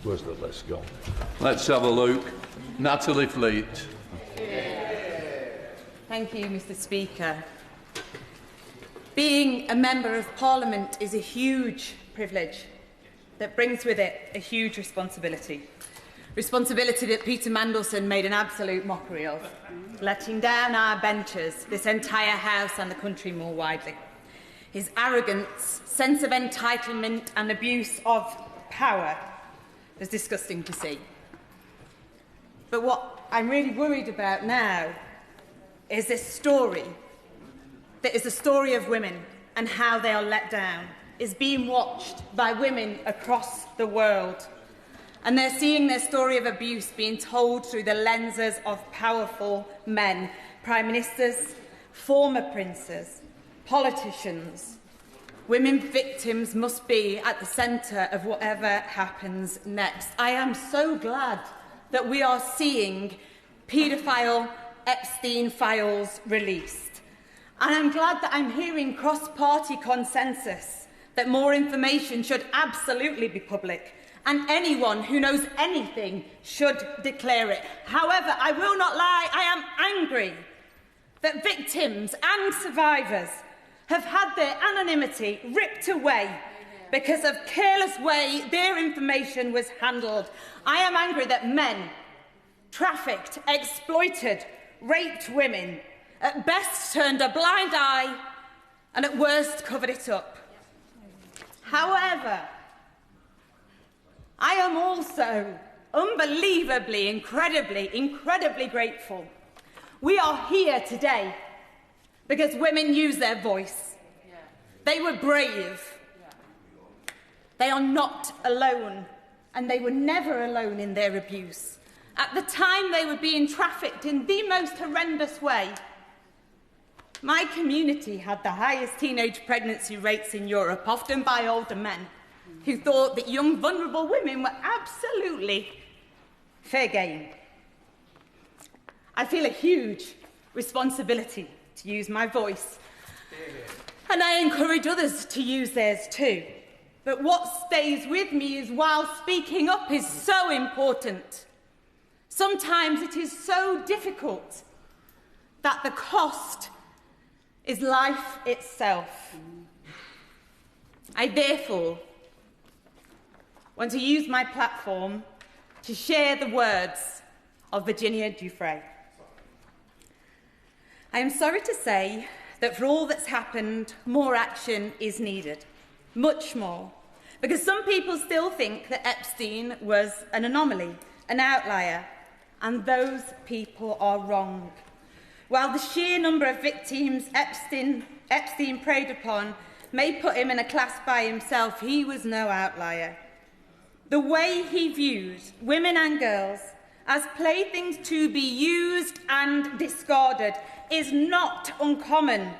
Where's the list gone? Let's have a look. Natalie Fleet. Thank you, Mr. Speaker. Being a Member of Parliament is a huge privilege that brings with it a huge responsibility. Responsibility that Peter Mandelson made an absolute mockery of, letting down our benches, this entire House and the country more widely. His arrogance, sense of entitlement and abuse of power is disgusting to see. But what I'm really worried about now is this story that is the story of women and how they are let down, is being watched by women across the world. And they're seeing their story of abuse being told through the lenses of powerful men, prime ministers, former princes, politicians. Women victims must be at the centre of whatever happens next. I am so glad that we are seeing paedophile Epstein files released. And I'm glad that I'm hearing cross-party consensus that more information should absolutely be public, and anyone who knows anything should declare it. However, I will not lie, I am angry that victims and survivors have had their anonymity ripped away because of careless way their information was handled. I am angry that men trafficked, exploited, raped women, at best turned a blind eye, and at worst covered it up. However, I am also unbelievably, incredibly grateful. We are here today because women used their voice. They were brave. They are not alone, and they were never alone in their abuse. At the time they were being trafficked in the most horrendous way. My community had the highest teenage pregnancy rates in Europe, often by older men, who thought that young, vulnerable women were absolutely fair game. I feel a huge responsibility to use my voice, and I encourage others to use theirs too. But what stays with me is while speaking up is so important, sometimes it is so difficult that the cost is life itself. I therefore want to use my platform to share the words of Virginia Giuffre. I am sorry to say that for all that's happened, more action is needed, much more, because some people still think that Epstein was an anomaly, an outlier, and those people are wrong. While the sheer number of victims Epstein preyed upon may put him in a class by himself, he was no outlier. The way he viewed women and girls as playthings to be used and discarded is not uncommon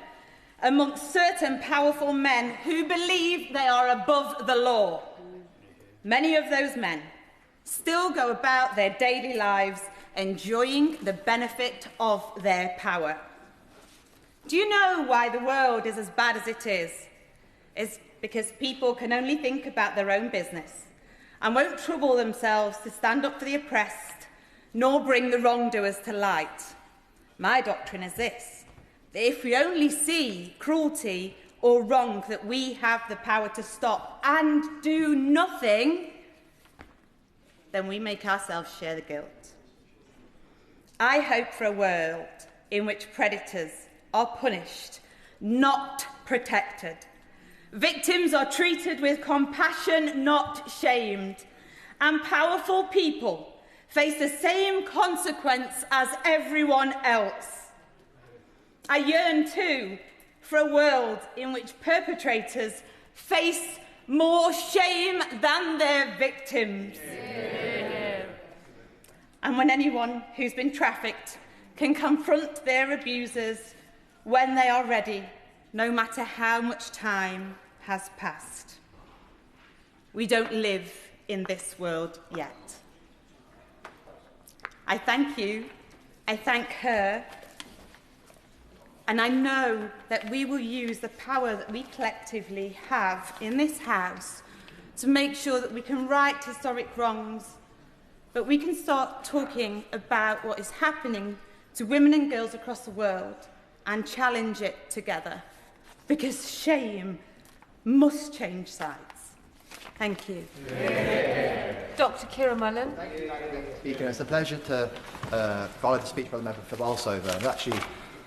amongst certain powerful men who believe they are above the law. Many of those men still go about their daily lives enjoying the benefit of their power. Do you know why the world is as bad as it is? It's because people can only think about their own business and won't trouble themselves to stand up for the oppressed, nor bring the wrongdoers to light. My doctrine is this, that if we only see cruelty or wrong that we have the power to stop and do nothing, then we make ourselves share the guilt. I hope for a world in which predators are punished, not protected. Victims are treated with compassion, not shamed. And powerful people face the same consequence as everyone else. I yearn, too, for a world in which perpetrators face more shame than their victims. Yeah. And when anyone who's been trafficked can confront their abusers when they are ready, no matter how much time has passed. We don't live in this world yet. I thank you, I thank her, and I know that we will use the power that we collectively have in this House to make sure that we can right historic wrongs, but we can start talking about what is happening to women and girls across the world and challenge it together, because shame must change sides. Thank you. Yeah. Dr. Kira Mullen. Thank you, Speaker. It's a pleasure to follow the speech by the member for Bolsover. And actually,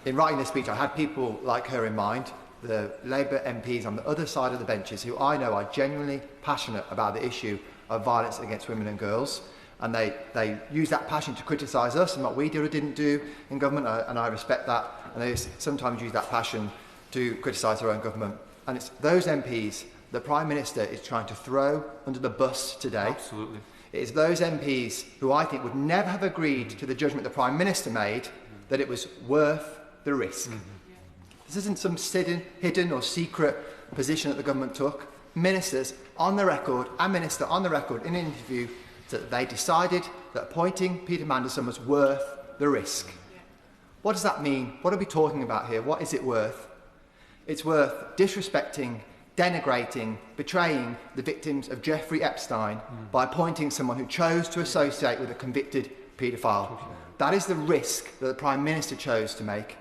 in writing this speech, I had people like her in mind, the Labour MPs on the other side of the benches, who I know are genuinely passionate about the issue of violence against women and girls. And they use that passion to criticise us and what we did or didn't do in government, and I respect that. And they sometimes use that passion to criticise their own government. And it's those MPs the Prime Minister is trying to throw under the bus today. Absolutely. It is those MPs who I think would never have agreed to the judgment the Prime Minister made that it was worth the risk. This isn't some hidden or secret position that the government took. Ministers on the record, and Minister on the record in an interview, that they decided that appointing Peter Mandelson was worth the risk. What does that mean? What are we talking about here? What is it worth? It's worth disrespecting, denigrating, betraying the victims of Jeffrey Epstein by appointing someone who chose to associate with a convicted paedophile. That is the risk that the Prime Minister chose to make,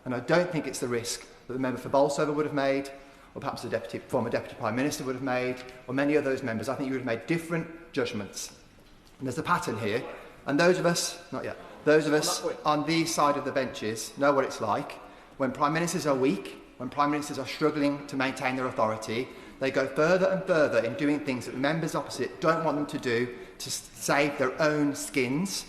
and I don't think it's the risk that the member for Bolsover would have made, or perhaps the former Deputy Prime Minister would have made, or many of those members. I think you would have made different judgments. And there's a pattern here, and those of us, not yet, those of us on these side of the benches know what it's like. When Prime Ministers are weak, when Prime Ministers are struggling to maintain their authority, they go further and further in doing things that the members opposite don't want them to do to save their own skins,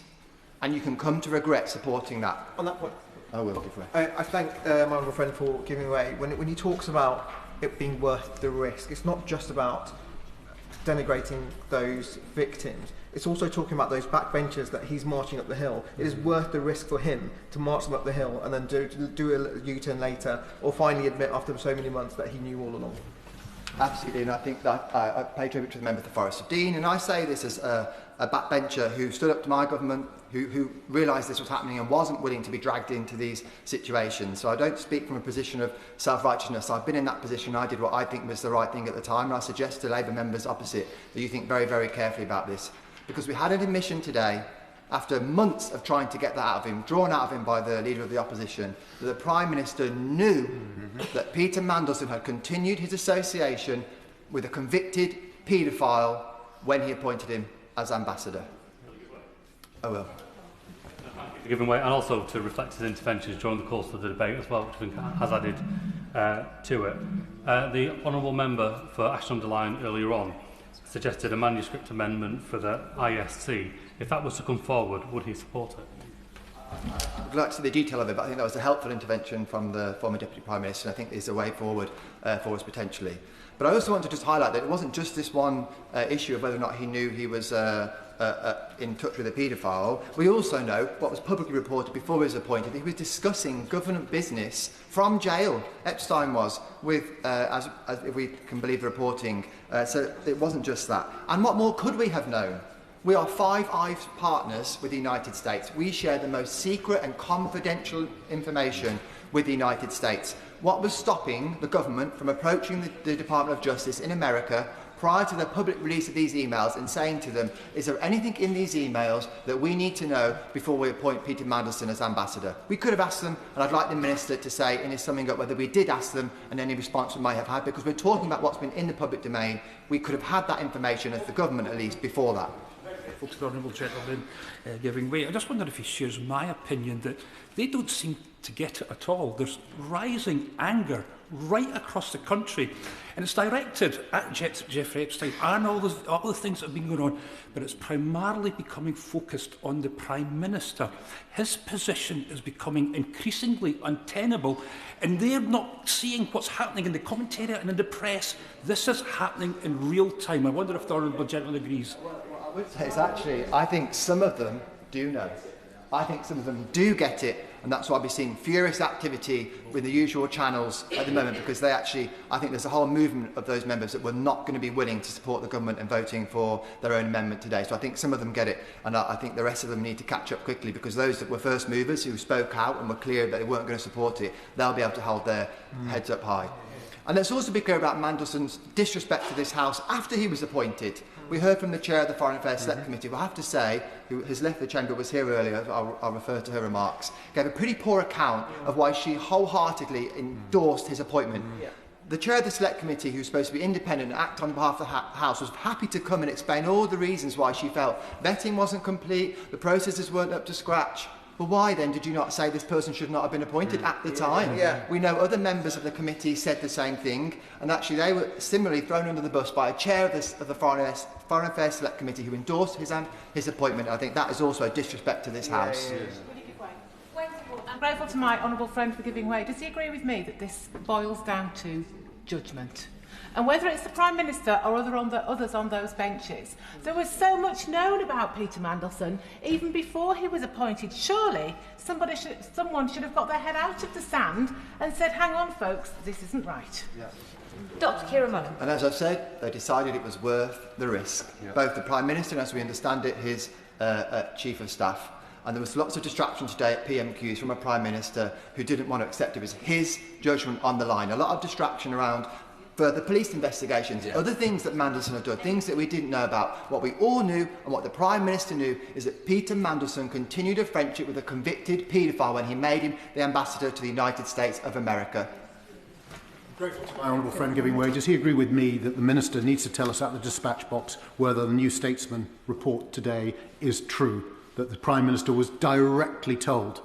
and you can come to regret supporting that. On that point, I will give way. I thank my honourable friend for giving way. When he talks about it being worth the risk, it's not just about denigrating those victims. It's also talking about those backbenchers that he's marching up the hill. It is worth the risk for him to march them up the hill and then do a U-turn later, or finally admit after so many months that he knew all along. Absolutely, and I think that I pay tribute to the member for Forest of Dean, and I say this as a backbencher who stood up to my government, who realised this was happening and wasn't willing to be dragged into these situations. So I don't speak from a position of self-righteousness. I've been in that position. I did what I think was the right thing at the time, and I suggest to Labour members opposite that you think very, very carefully about this. Because we had an admission today, after months of trying to get that out of him, drawn out of him by the Leader of the Opposition, that the Prime Minister knew that Peter Mandelson had continued his association with a convicted paedophile when he appointed him as Ambassador. I will. Given way, and also to reflect his interventions during the course of the debate as well, which I think has added to it. The Honourable Member for Ashton-under-Lyne earlier on suggested a manuscript amendment for the ISC. If that was to come forward, would he support it? I'd like to see the detail of it, but I think that was a helpful intervention from the former Deputy Prime Minister, and I think there's a way forward for us potentially. But I also want to just highlight that it wasn't just this one issue of whether or not he knew he was in touch with a paedophile. We also know what was publicly reported before he was appointed. He was discussing government business from jail. Epstein was, with, as if we can believe the reporting. So it wasn't just that. And what more could we have known? We are Five Eyes partners with the United States. We share the most secret and confidential information with the United States. What was stopping the government from approaching the Department of Justice in America prior to the public release of these emails and saying to them, is there anything in these emails that we need to know before we appoint Peter Mandelson as Ambassador? We could have asked them, and I'd like the Minister to say in his summing up whether we did ask them and any response we may have had, because we're talking about what's been in the public domain. We could have had that information, as the government at least, before that. Folks, the Honourable Gentleman giving way. I just wonder if he shares my opinion that they don't seem to get it at all. There's rising anger right across the country, and it's directed at Jeffrey Epstein and all the things that have been going on, but it's primarily becoming focused on the Prime Minister. His position is becoming increasingly untenable, and they're not seeing what's happening in the commentariat and in the press. This is happening in real time. I wonder if the Honourable Gentleman agrees. I would say it's actually, I think some of them do know. I think some of them do get it, and that's why we're seeing furious activity with the usual channels at the moment, because they actually, I think there's a whole movement of those members that were not going to be willing to support the government in voting for their own amendment today. So I think some of them get it, and I think the rest of them need to catch up quickly, because those that were first movers who spoke out and were clear that they weren't going to support it, they'll be able to hold their heads up high. And let's also be clear about Mandelson's disrespect to this House after he was appointed. We heard from the Chair of the Foreign Affairs Select Committee, who I have to say, who has left the chamber, was here earlier, I'll refer to her remarks, gave a pretty poor account of why she wholeheartedly endorsed his appointment. The Chair of the Select Committee, who's supposed to be independent and act on behalf of the House, was happy to come and explain all the reasons why she felt vetting wasn't complete, the processes weren't up to scratch. Well, why then did you not say this person should not have been appointed at the time? Yeah. We know other members of the committee said the same thing, and actually they were similarly thrown under the bus by a chair of the Foreign Affairs Select Committee who endorsed his appointment. I think that is also a disrespect to this House. I'm grateful to my honourable friend for giving way. Does he agree with me that this boils down to judgment? And whether it's the Prime Minister or others on those benches, there was so much known about Peter Mandelson even before he was appointed. Surely someone should have got their head out of the sand and said, hang on folks, this isn't right. Yeah. Dr Ciaran Mullen. And as I've said, they decided it was worth the risk. Yeah. Both the Prime Minister and, as we understand it, his Chief of Staff. And there was lots of distraction today at PMQs from a Prime Minister who didn't want to accept it was his judgment on the line. A lot of distraction around further police investigations, other things that Mandelson had done, things that we didn't know about. What we all knew and what the Prime Minister knew is that Peter Mandelson continued a friendship with a convicted paedophile when he made him the ambassador to the United States of America. Grateful to my honourable friend giving way. Does he agree with me that the Minister needs to tell us at the dispatch box whether the New Statesman report today is true, that the Prime Minister was directly told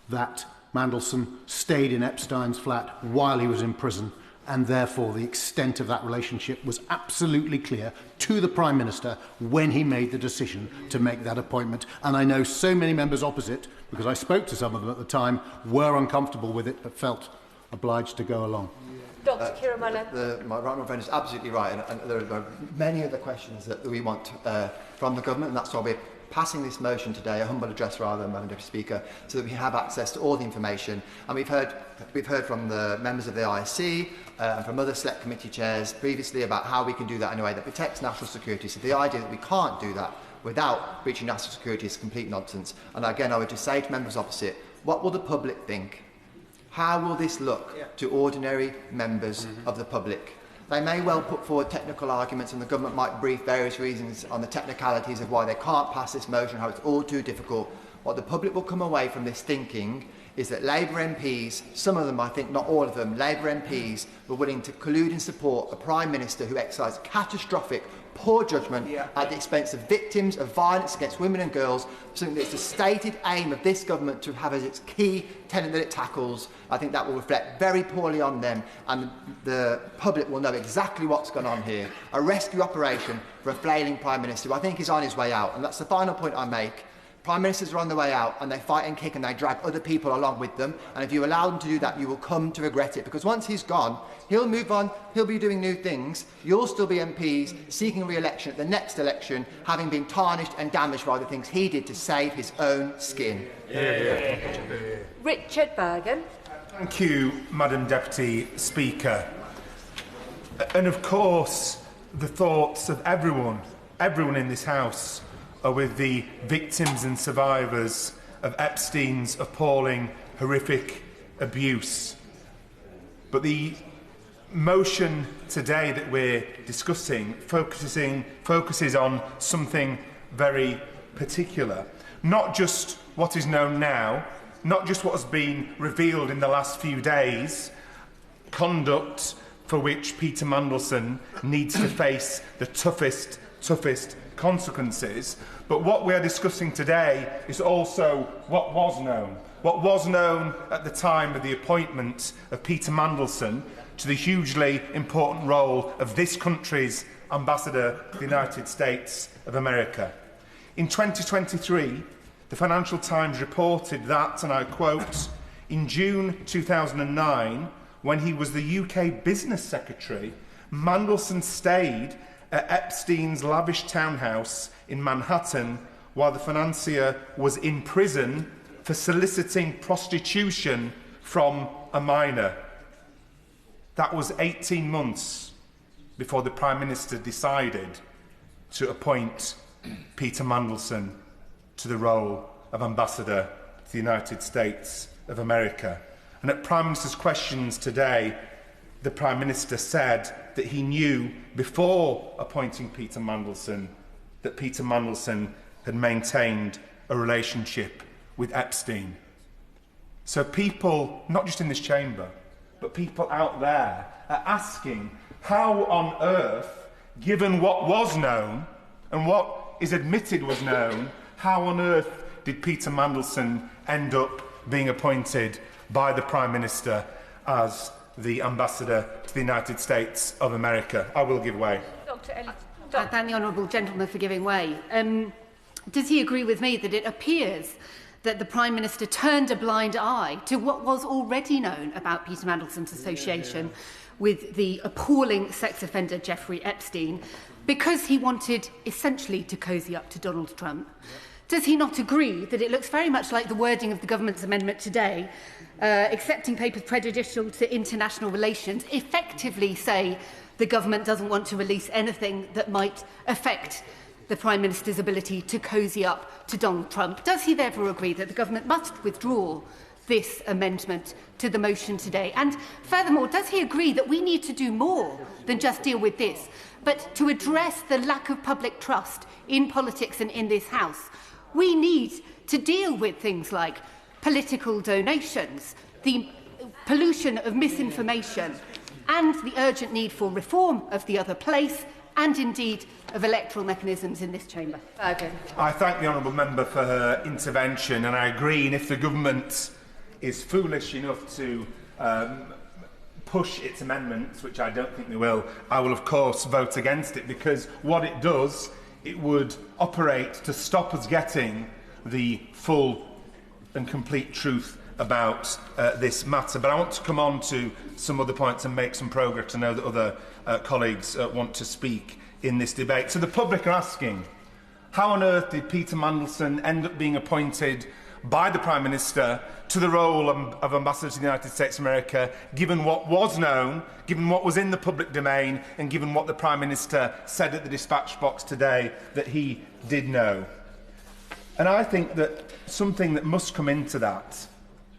that Mandelson stayed in Epstein's flat while he was in prison, and therefore the extent of that relationship was absolutely clear to the Prime Minister when he made the decision to make that appointment. And I know so many members opposite, because I spoke to some of them at the time, were uncomfortable with it but felt obliged to go along. Dr Ciaran Mullen. My right friend is absolutely right, and there are many other questions that we want from the government, and that's why we're passing this motion today, a humble address rather, Madam Deputy Speaker, so that we have access to all the information. And we've heard from the members of the ISC and from other select committee chairs previously about how we can do that in a way that protects national security. So the idea that we can't do that without breaching national security is complete nonsense. And again, I would just say to members opposite, what will the public think? How will this look to ordinary members of the public? They may well put forward technical arguments, and the government might brief various reasons on the technicalities of why they can't pass this motion, how it's all too difficult. What the public will come away from this thinking is that Labour MPs, some of them, I think not all of them, Labour MPs were willing to collude and support a Prime Minister who exercised catastrophic, poor judgment at the expense of victims of violence against women and girls, something that's the stated aim of this government to have as its key tenet that it tackles. I think that will reflect very poorly on them, and the public will know exactly what's gone on here. A rescue operation for a flailing Prime Minister who I think is on his way out, and that's the final point I make. Prime Ministers are on the way out and they fight and kick and they drag other people along with them, and if you allow them to do that you will come to regret it, because once he's gone he'll move on, he'll be doing new things, you'll still be MPs seeking re-election at the next election, having been tarnished and damaged by the things he did to save his own skin. Richard Bergen. Thank you, Madam Deputy Speaker. And of course the thoughts of everyone in this House are with the victims and survivors of Epstein's appalling, horrific abuse. But the motion today that we're discussing focuses on something very particular. Not just what is known now, not just what has been revealed in the last few days, conduct for which Peter Mandelson needs to face the toughest consequences, but what we are discussing today is also what was known. What was known at the time of the appointment of Peter Mandelson to the hugely important role of this country's ambassador to the United States of America. In 2023, the Financial Times reported that, and I quote, in June 2009, when he was the UK Business Secretary, Mandelson stayed at Epstein's lavish townhouse in Manhattan while the financier was in prison for soliciting prostitution from a minor. That was 18 months before the Prime Minister decided to appoint Peter Mandelson to the role of Ambassador to the United States of America. And at Prime Minister's questions today, the Prime Minister said that he knew before appointing Peter Mandelson that Peter Mandelson had maintained a relationship with Epstein. So people, not just in this chamber, but people out there are asking how on earth, given what was known and what is admitted was known, how on earth did Peter Mandelson end up being appointed by the Prime Minister as the Ambassador to the United States of America? I will give way. Dr. Ellis. I thank the honourable gentleman for giving way. Does he agree with me that it appears that the Prime Minister turned a blind eye to what was already known about Peter Mandelson's association with the appalling sex offender Jeffrey Epstein because he wanted essentially to cosy up to Donald Trump? Does he not agree that it looks very much like the wording of the government's amendment today, accepting papers prejudicial to international relations, effectively say the government doesn't want to release anything that might affect the Prime Minister's ability to cosy up to Donald Trump? Does he therefore agree that the government must withdraw this amendment to the motion today? And furthermore, does he agree that we need to do more than just deal with this, but to address the lack of public trust in politics and in this House? We need to deal with things like political donations, the pollution of misinformation, and the urgent need for reform of the other place, and indeed of electoral mechanisms in this chamber. I thank the honourable member for her intervention, and I agree, and if the government is foolish enough to push its amendments, which I don't think they will, I will of course vote against it, because what it does, it would operate to stop us getting the full and complete truth about this matter. But I want to come on to some other points and make some progress. I know that other colleagues want to speak in this debate. So the public are asking, how on earth did Peter Mandelson end up being appointed by the Prime Minister to the role of Ambassador to the United States of America, given what was known, given what was in the public domain, and given what the Prime Minister said at the dispatch box today that he did know? And I think that something that must come into that,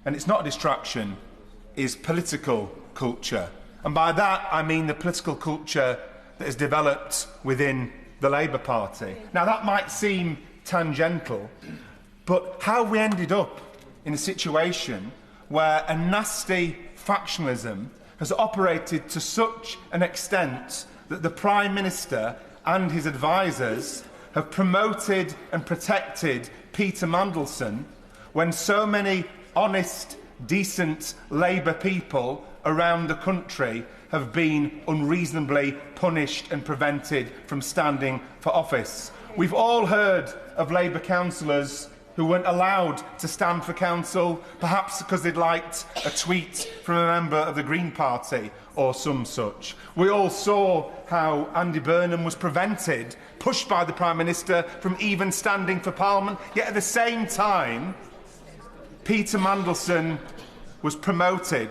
and it's not a distraction, is political culture. And by that I mean the political culture that has developed within the Labour Party. Now that might seem tangential, but how we ended up in a situation where a nasty factionalism has operated to such an extent that the Prime Minister and his advisers have promoted and protected Peter Mandelson when so many honest, decent Labour people around the country have been unreasonably punished and prevented from standing for office. We've all heard of Labour councillors who weren't allowed to stand for council, perhaps because they'd liked a tweet from a member of the Green Party or some such. We all saw how Andy Burnham was prevented, pushed by the Prime Minister, from even standing for Parliament, yet at the same time Peter Mandelson was promoted.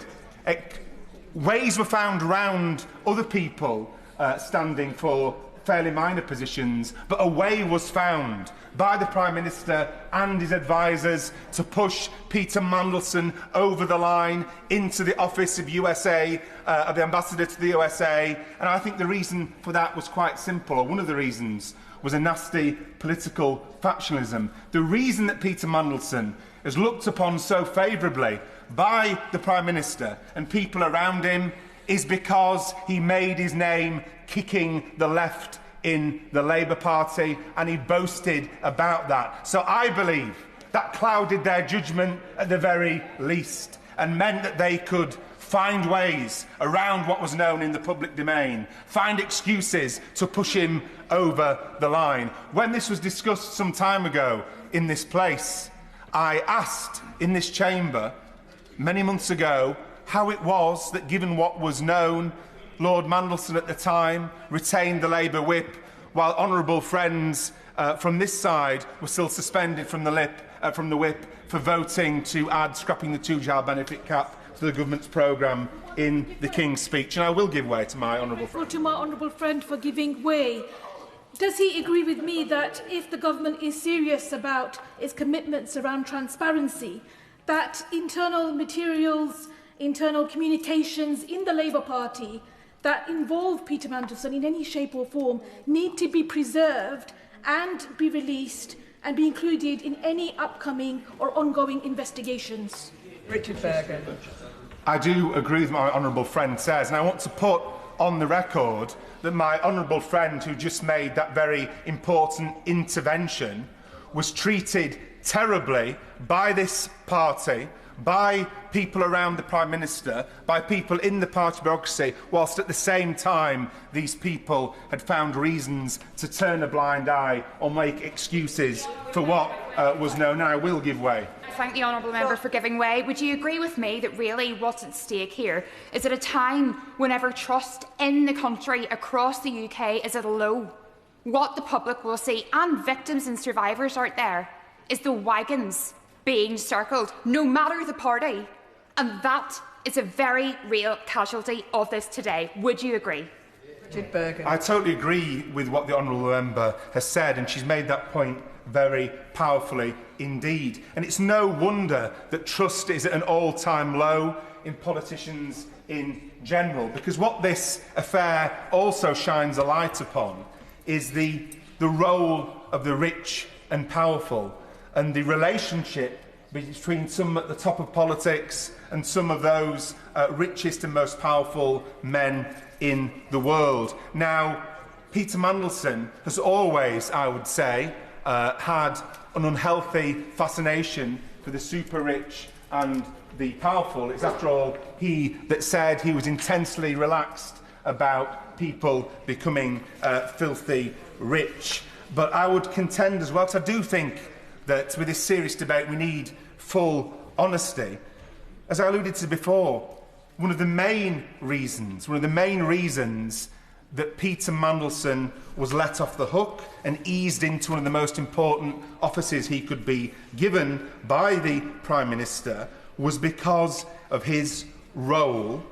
Ways were found around other people standing for fairly minor positions, but a way was found by the Prime Minister and his advisers to push Peter Mandelson over the line into the office of USA, of the Ambassador to the USA. And I think the reason for that was quite simple, or one of the reasons was a nasty political factionalism. The reason that Peter Mandelson is looked upon so favourably by the Prime Minister and people around him is because he made his name kicking the left in the Labour Party, and he boasted about that. So I believe that clouded their judgment at the very least and meant that they could find ways around what was known in the public domain, find excuses to push him over the line. When this was discussed some time ago in this place, I asked in this chamber many months ago how it was that, given what was known, Lord Mandelson at the time retained the Labour whip, while honourable friends from this side were still suspended from the whip for voting to add scrapping the two-child benefit cap to the government's programme in the King's speech. And I will give way to my honourable friend. To my honourable friend for giving way. Does he agree with me that if the government is serious about its commitments around transparency, that internal materials, internal communications in the Labour Party that involve Peter Mandelson in any shape or form need to be preserved and be released and be included in any upcoming or ongoing investigations? Richard Bergen. I do agree with what my honourable friend says, and I want to put on the record that my honourable friend who just made that very important intervention was treated terribly by this party, by people around the Prime Minister, by people in the party bureaucracy, whilst at the same time these people had found reasons to turn a blind eye or make excuses for what was known. And I will give way. Thank the honourable member for giving way. Would you agree with me that really what's at stake here is at a time whenever trust in the country across the UK is at a low? What the public will see, and victims and survivors out there, is the wagons being circled, no matter the party. And that is a very real casualty of this today. Would you agree? I totally agree with what the honourable member has said, and she's made that point very powerfully indeed. And it's no wonder that trust is at an all-time low in politicians in general, because what this affair also shines a light upon is the role of the rich and powerful, and the relationship between some at the top of politics and some of those richest and most powerful men in the world. Now, Peter Mandelson has always, I would say, had an unhealthy fascination for the super-rich and the powerful. It's, after all, he that said he was intensely relaxed about people becoming filthy rich. But I would contend as well, because I do think that with this serious debate we need full honesty. As I alluded to before, one of the main reasons that Peter Mandelson was let off the hook and eased into one of the most important offices he could be given by the Prime Minister was because of his role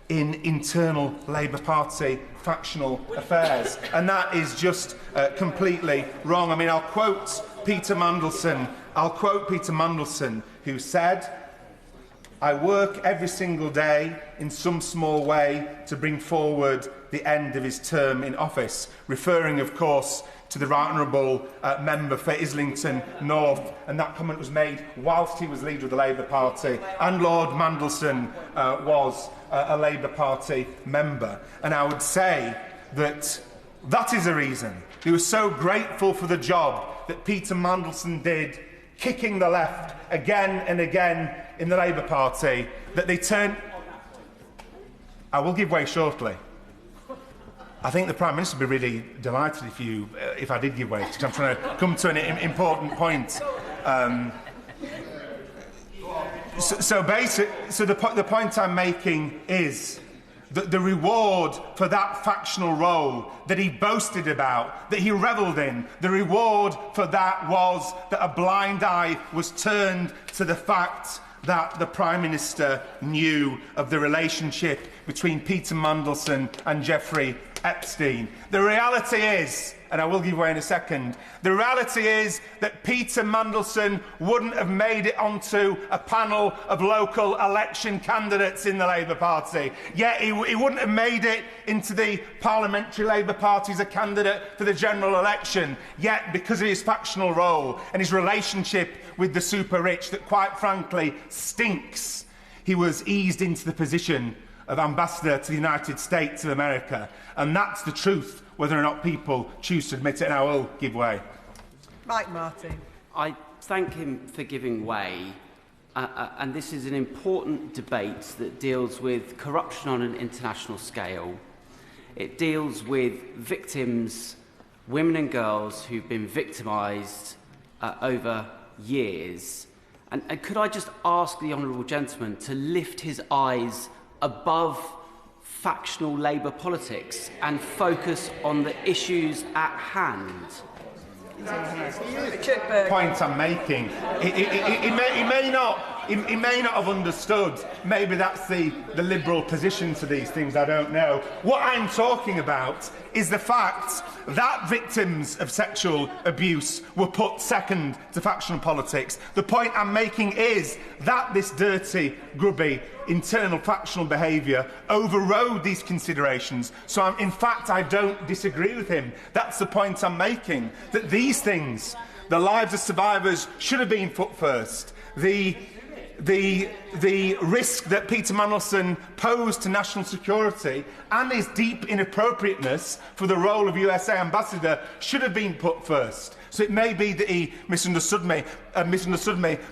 in internal Labour Party factional affairs. And that is just completely wrong. I mean, I'll quote Peter Mandelson, who said, "I work every single day in some small way to bring forward the end of his term in office," referring, of course, to the Right Honourable member for Islington North, and that comment was made whilst he was leader of the Labour Party, and Lord Mandelson was a Labour Party member. And I would say that that is a reason he was so grateful for the job that Peter Mandelson did, kicking the left again and again in the Labour Party, that they turned... I will give way shortly. I think the Prime Minister would be really delighted if I did give way, because I'm trying to come to an important point. The point I'm making is that the reward for that factional role that he boasted about, that he revelled in, the reward for that was that a blind eye was turned to the fact that the Prime Minister knew of the relationship between Peter Mandelson and Jeffrey Epstein. The reality is, and I will give way in a second, the reality is that Peter Mandelson wouldn't have made it onto a panel of local election candidates in the Labour Party. Yet he wouldn't have made it into the parliamentary Labour Party as a candidate for the general election. Yet, because of his factional role and his relationship with the super-rich that, quite frankly, stinks, he was eased into the position of Ambassador to the United States of America. And that's the truth, whether or not people choose to admit it, and I will give way. Mike Martin. I thank him for giving way, and this is an important debate that deals with corruption on an international scale. It deals with victims, women and girls who've been victimised over years. And could I just ask the honourable gentleman to lift his eyes above factional Labour politics and focus on the issues at hand? Point I'm making. He may not have understood. Maybe that's the Liberal position to these things, I don't know. What I'm talking about is the fact that victims of sexual abuse were put second to factional politics. The point I'm making is that this dirty, grubby, internal factional behaviour overrode these considerations. So, in fact, I don't disagree with him. That's the point I'm making, that these things, the lives of survivors, should have been put first. The risk that Peter Mandelson posed to national security and his deep inappropriateness for the role of USA ambassador should have been put first. So it may be that he misunderstood me,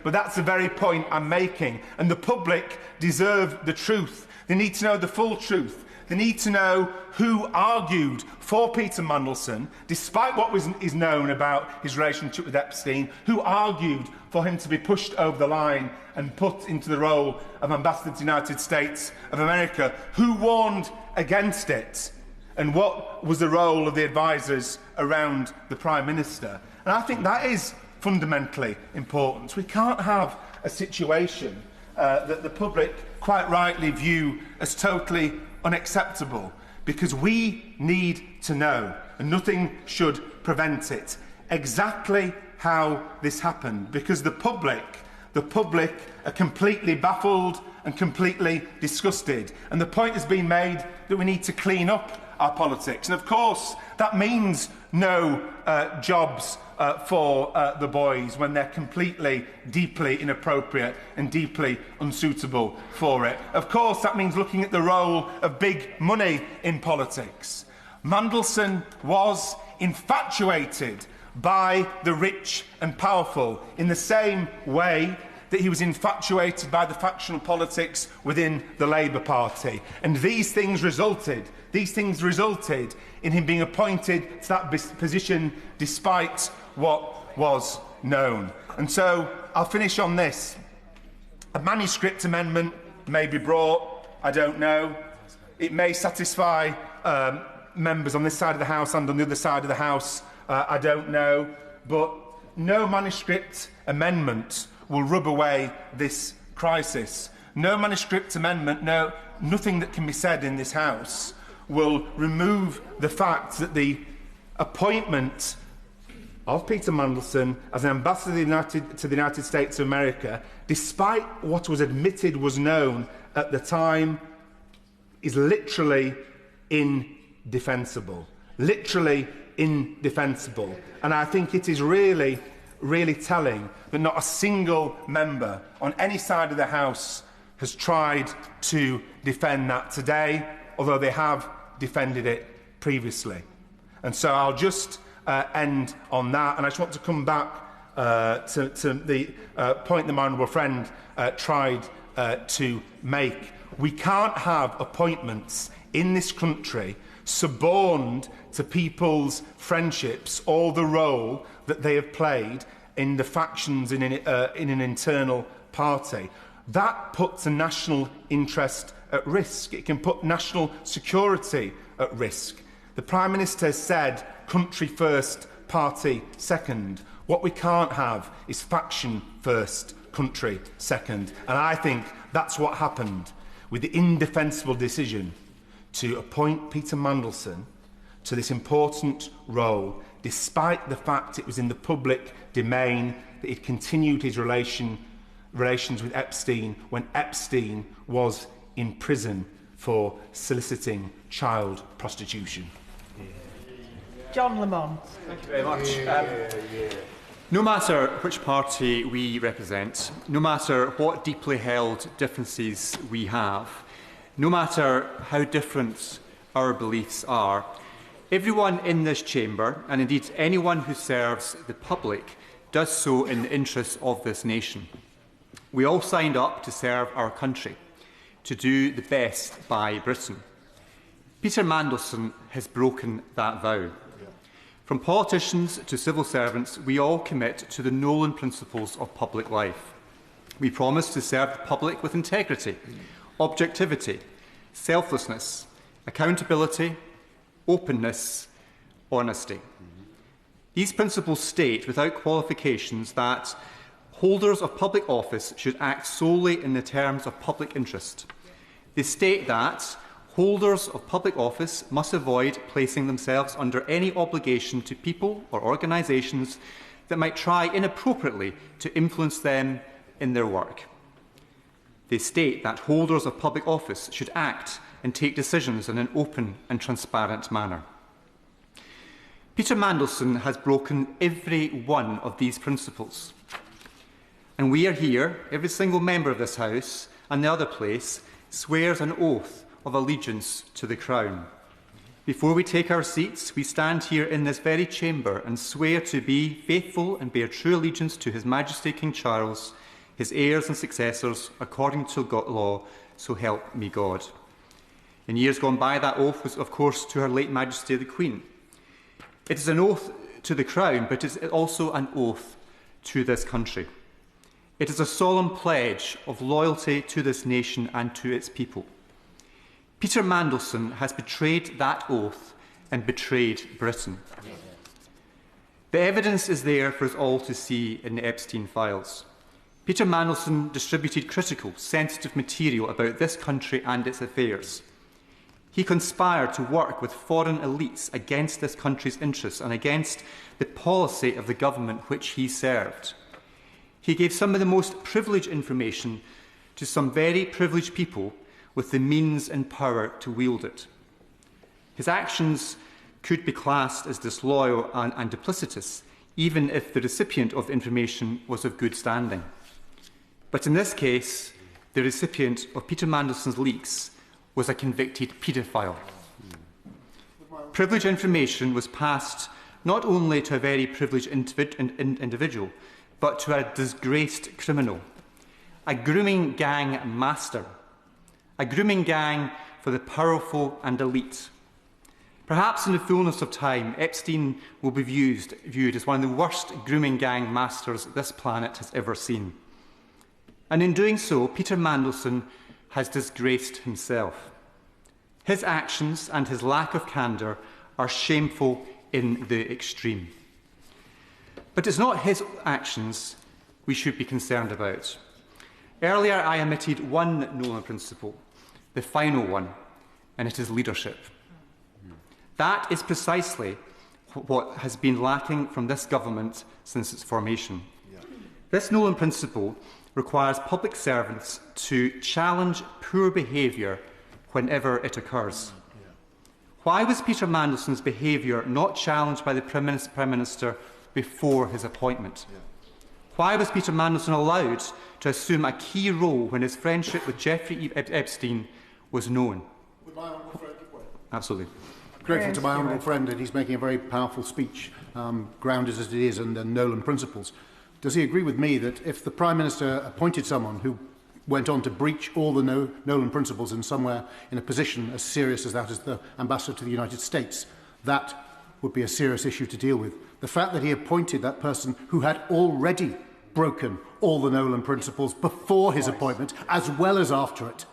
but that's the very point I'm making. And the public deserve the truth. They need to know the full truth. They need to know who argued for Peter Mandelson, despite what is known about his relationship with Epstein, who argued for him to be pushed over the line and put into the role of Ambassador to the United States of America, who warned against it, and what was the role of the advisers around the Prime Minister. And I think that is fundamentally important. We can't have a situation that the public quite rightly view as totally unacceptable, because we need to know, and nothing should prevent it, exactly how this happened, because the public are completely baffled and completely disgusted. And the point has been made that we need to clean up our politics. And of course, that means no jobs for the boys when they're completely, deeply inappropriate and deeply unsuitable for it. Of course, that means looking at the role of big money in politics. Mandelson was infatuated by the rich and powerful in the same way that he was infatuated by the factional politics within the Labour Party. And these things resulted in him being appointed to that position despite what was known. And so I'll finish on this. A manuscript amendment may be brought, I don't know. It may satisfy members on this side of the House and on the other side of the House, I don't know. But no manuscript amendment will rub away this crisis. No manuscript amendment, nothing that can be said in this House will remove the fact that the appointment of Peter Mandelson as an ambassador to the United States of America, despite what was admitted was known at the time, is literally indefensible. Literally indefensible. And I think it is really, really telling that not a single member on any side of the House has tried to defend that today, although they have defended it previously. And so I'll just end on that. And I just want to come back to the point that my honourable friend tried to make. We can't have appointments in this country suborned to people's friendships or the role that they have played in the factions in an internal party. That puts a national interest at risk. It can put national security at risk. The Prime Minister has said country first, party second. What we can't have is faction first, country second. And I think that's what happened with the indefensible decision to appoint Peter Mandelson to this important role, despite the fact it was in the public domain that he'd continued his relations with Epstein when Epstein was in prison for soliciting child prostitution. John Lamont. Thank you very much. No matter which party we represent, no matter what deeply held differences we have, no matter how different our beliefs are, everyone in this chamber, and indeed anyone who serves the public, does so in the interests of this nation. We all signed up to serve our country, to do the best by Britain. Peter Mandelson has broken that vow. From politicians to civil servants, we all commit to the Nolan principles of public life. We promise to serve the public with integrity, objectivity, selflessness, accountability, openness, honesty. These principles state without qualifications that holders of public office should act solely in the terms of public interest. They state that holders of public office must avoid placing themselves under any obligation to people or organisations that might try inappropriately to influence them in their work. They state that holders of public office should act and take decisions in an open and transparent manner. Peter Mandelson has broken every one of these principles. And we are here, every single member of this House and the other place, swears an oath of allegiance to the Crown. Before we take our seats, we stand here in this very chamber and swear to be faithful and bear true allegiance to His Majesty King Charles, his heirs and successors, according to law, so help me God. In years gone by, that oath was, of course, to Her late Majesty the Queen. It is an oath to the Crown, but it is also an oath to this country. It is a solemn pledge of loyalty to this nation and to its people. Peter Mandelson has betrayed that oath and betrayed Britain. The evidence is there for us all to see in the Epstein files. Peter Mandelson distributed critical, sensitive material about this country and its affairs. He conspired to work with foreign elites against this country's interests and against the policy of the government which he served. He gave some of the most privileged information to some very privileged people with the means and power to wield it. His actions could be classed as disloyal and duplicitous, even if the recipient of the information was of good standing. But in this case, the recipient of Peter Mandelson's leaks was a convicted paedophile. Privileged information was passed not only to a very privileged individual, but to a disgraced criminal, a grooming gang master, a grooming gang for the powerful and elite. Perhaps in the fullness of time, Epstein will be viewed as one of the worst grooming gang masters this planet has ever seen. And in doing so, Peter Mandelson has disgraced himself. His actions and his lack of candour are shameful in the extreme. But it's not his actions we should be concerned about. Earlier, I omitted one Nolan principle, the final one, and it is leadership. That is precisely what has been lacking from this government since its formation. This Nolan principle requires public servants to challenge poor behaviour whenever it occurs. Why was Peter Mandelson's behaviour not challenged by the Prime Minister before his appointment? Why was Peter Mandelson allowed to assume a key role when his friendship with Jeffrey Epstein was known? Absolutely. Grateful to my honourable friend that he's making a very powerful speech, grounded as it is in the Nolan principles. Does he agree with me that if the Prime Minister appointed someone who went on to breach all the Nolan principles in somewhere in a position as serious as that as the Ambassador to the United States, that would be a serious issue to deal with? The fact that he appointed that person who had already broken all the Nolan principles before his appointment, as well as after it,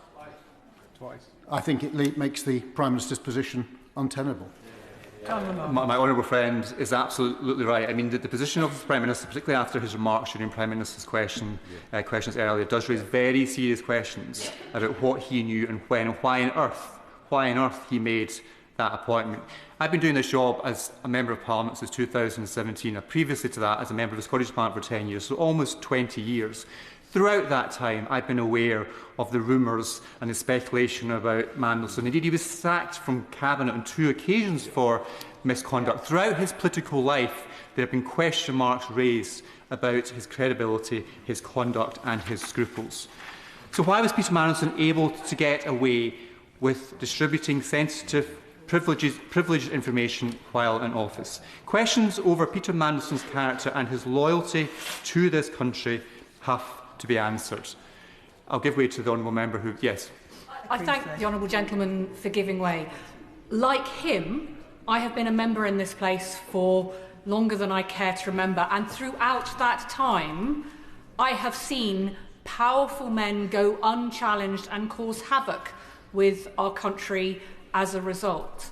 I think it makes the Prime Minister's position untenable. My honourable friend is absolutely right. I mean, the position of the Prime Minister, particularly after his remarks during Prime Minister's questions earlier, does raise very serious questions about what he knew and when, and why on earth he made that appointment. I've been doing this job as a Member of Parliament since 2017, and previously to that as a Member of the Scottish Parliament for 10 years, so almost 20 years. Throughout that time, I've been aware of the rumours and the speculation about Mandelson. Indeed, he was sacked from Cabinet on 2 occasions for misconduct. Throughout his political life, there have been question marks raised about his credibility, his conduct and his scruples. So why was Peter Mandelson able to get away with distributing sensitive, privileged information while in office? Questions over Peter Mandelson's character and his loyalty to this country have to be answered. I'll give way to the honourable member who... Yes. I thank the honourable gentleman for giving way. Like him, I have been a member in this place for longer than I care to remember, and throughout that time, I have seen powerful men go unchallenged and cause havoc with our country as a result.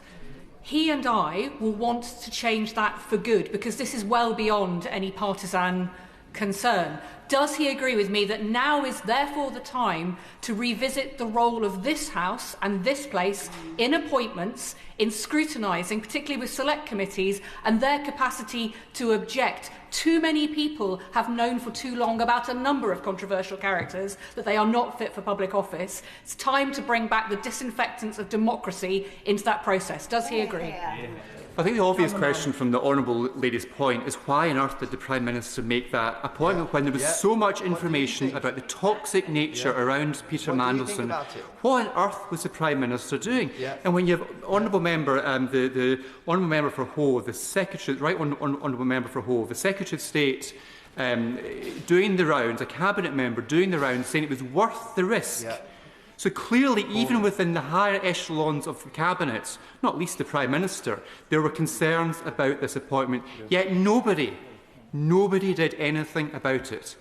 He and I will want to change that for good, because this is well beyond any partisan concern. Does he agree with me that now is therefore the time to revisit the role of this House and this place in appointments, in scrutinising, particularly with select committees, and their capacity to object? Too many people have known for too long about a number of controversial characters that they are not fit for public office. It's time to bring back the disinfectants of democracy into that process. Does he agree? I think the obvious question from the Honourable Lady's point is why on earth did the Prime Minister make that appointment when there was so much information about the toxic nature around Peter Mandelson? What on earth was the Prime Minister doing? And when you have Honourable Member, the Honourable Member for Hove, the Secretary, Honourable Member for Hove, the Secretary of State doing the rounds, a Cabinet member doing the rounds, saying it was worth the risk. So clearly, even within the higher echelons of the Cabinet, not least the Prime Minister, there were concerns about this appointment, yet nobody did anything about it.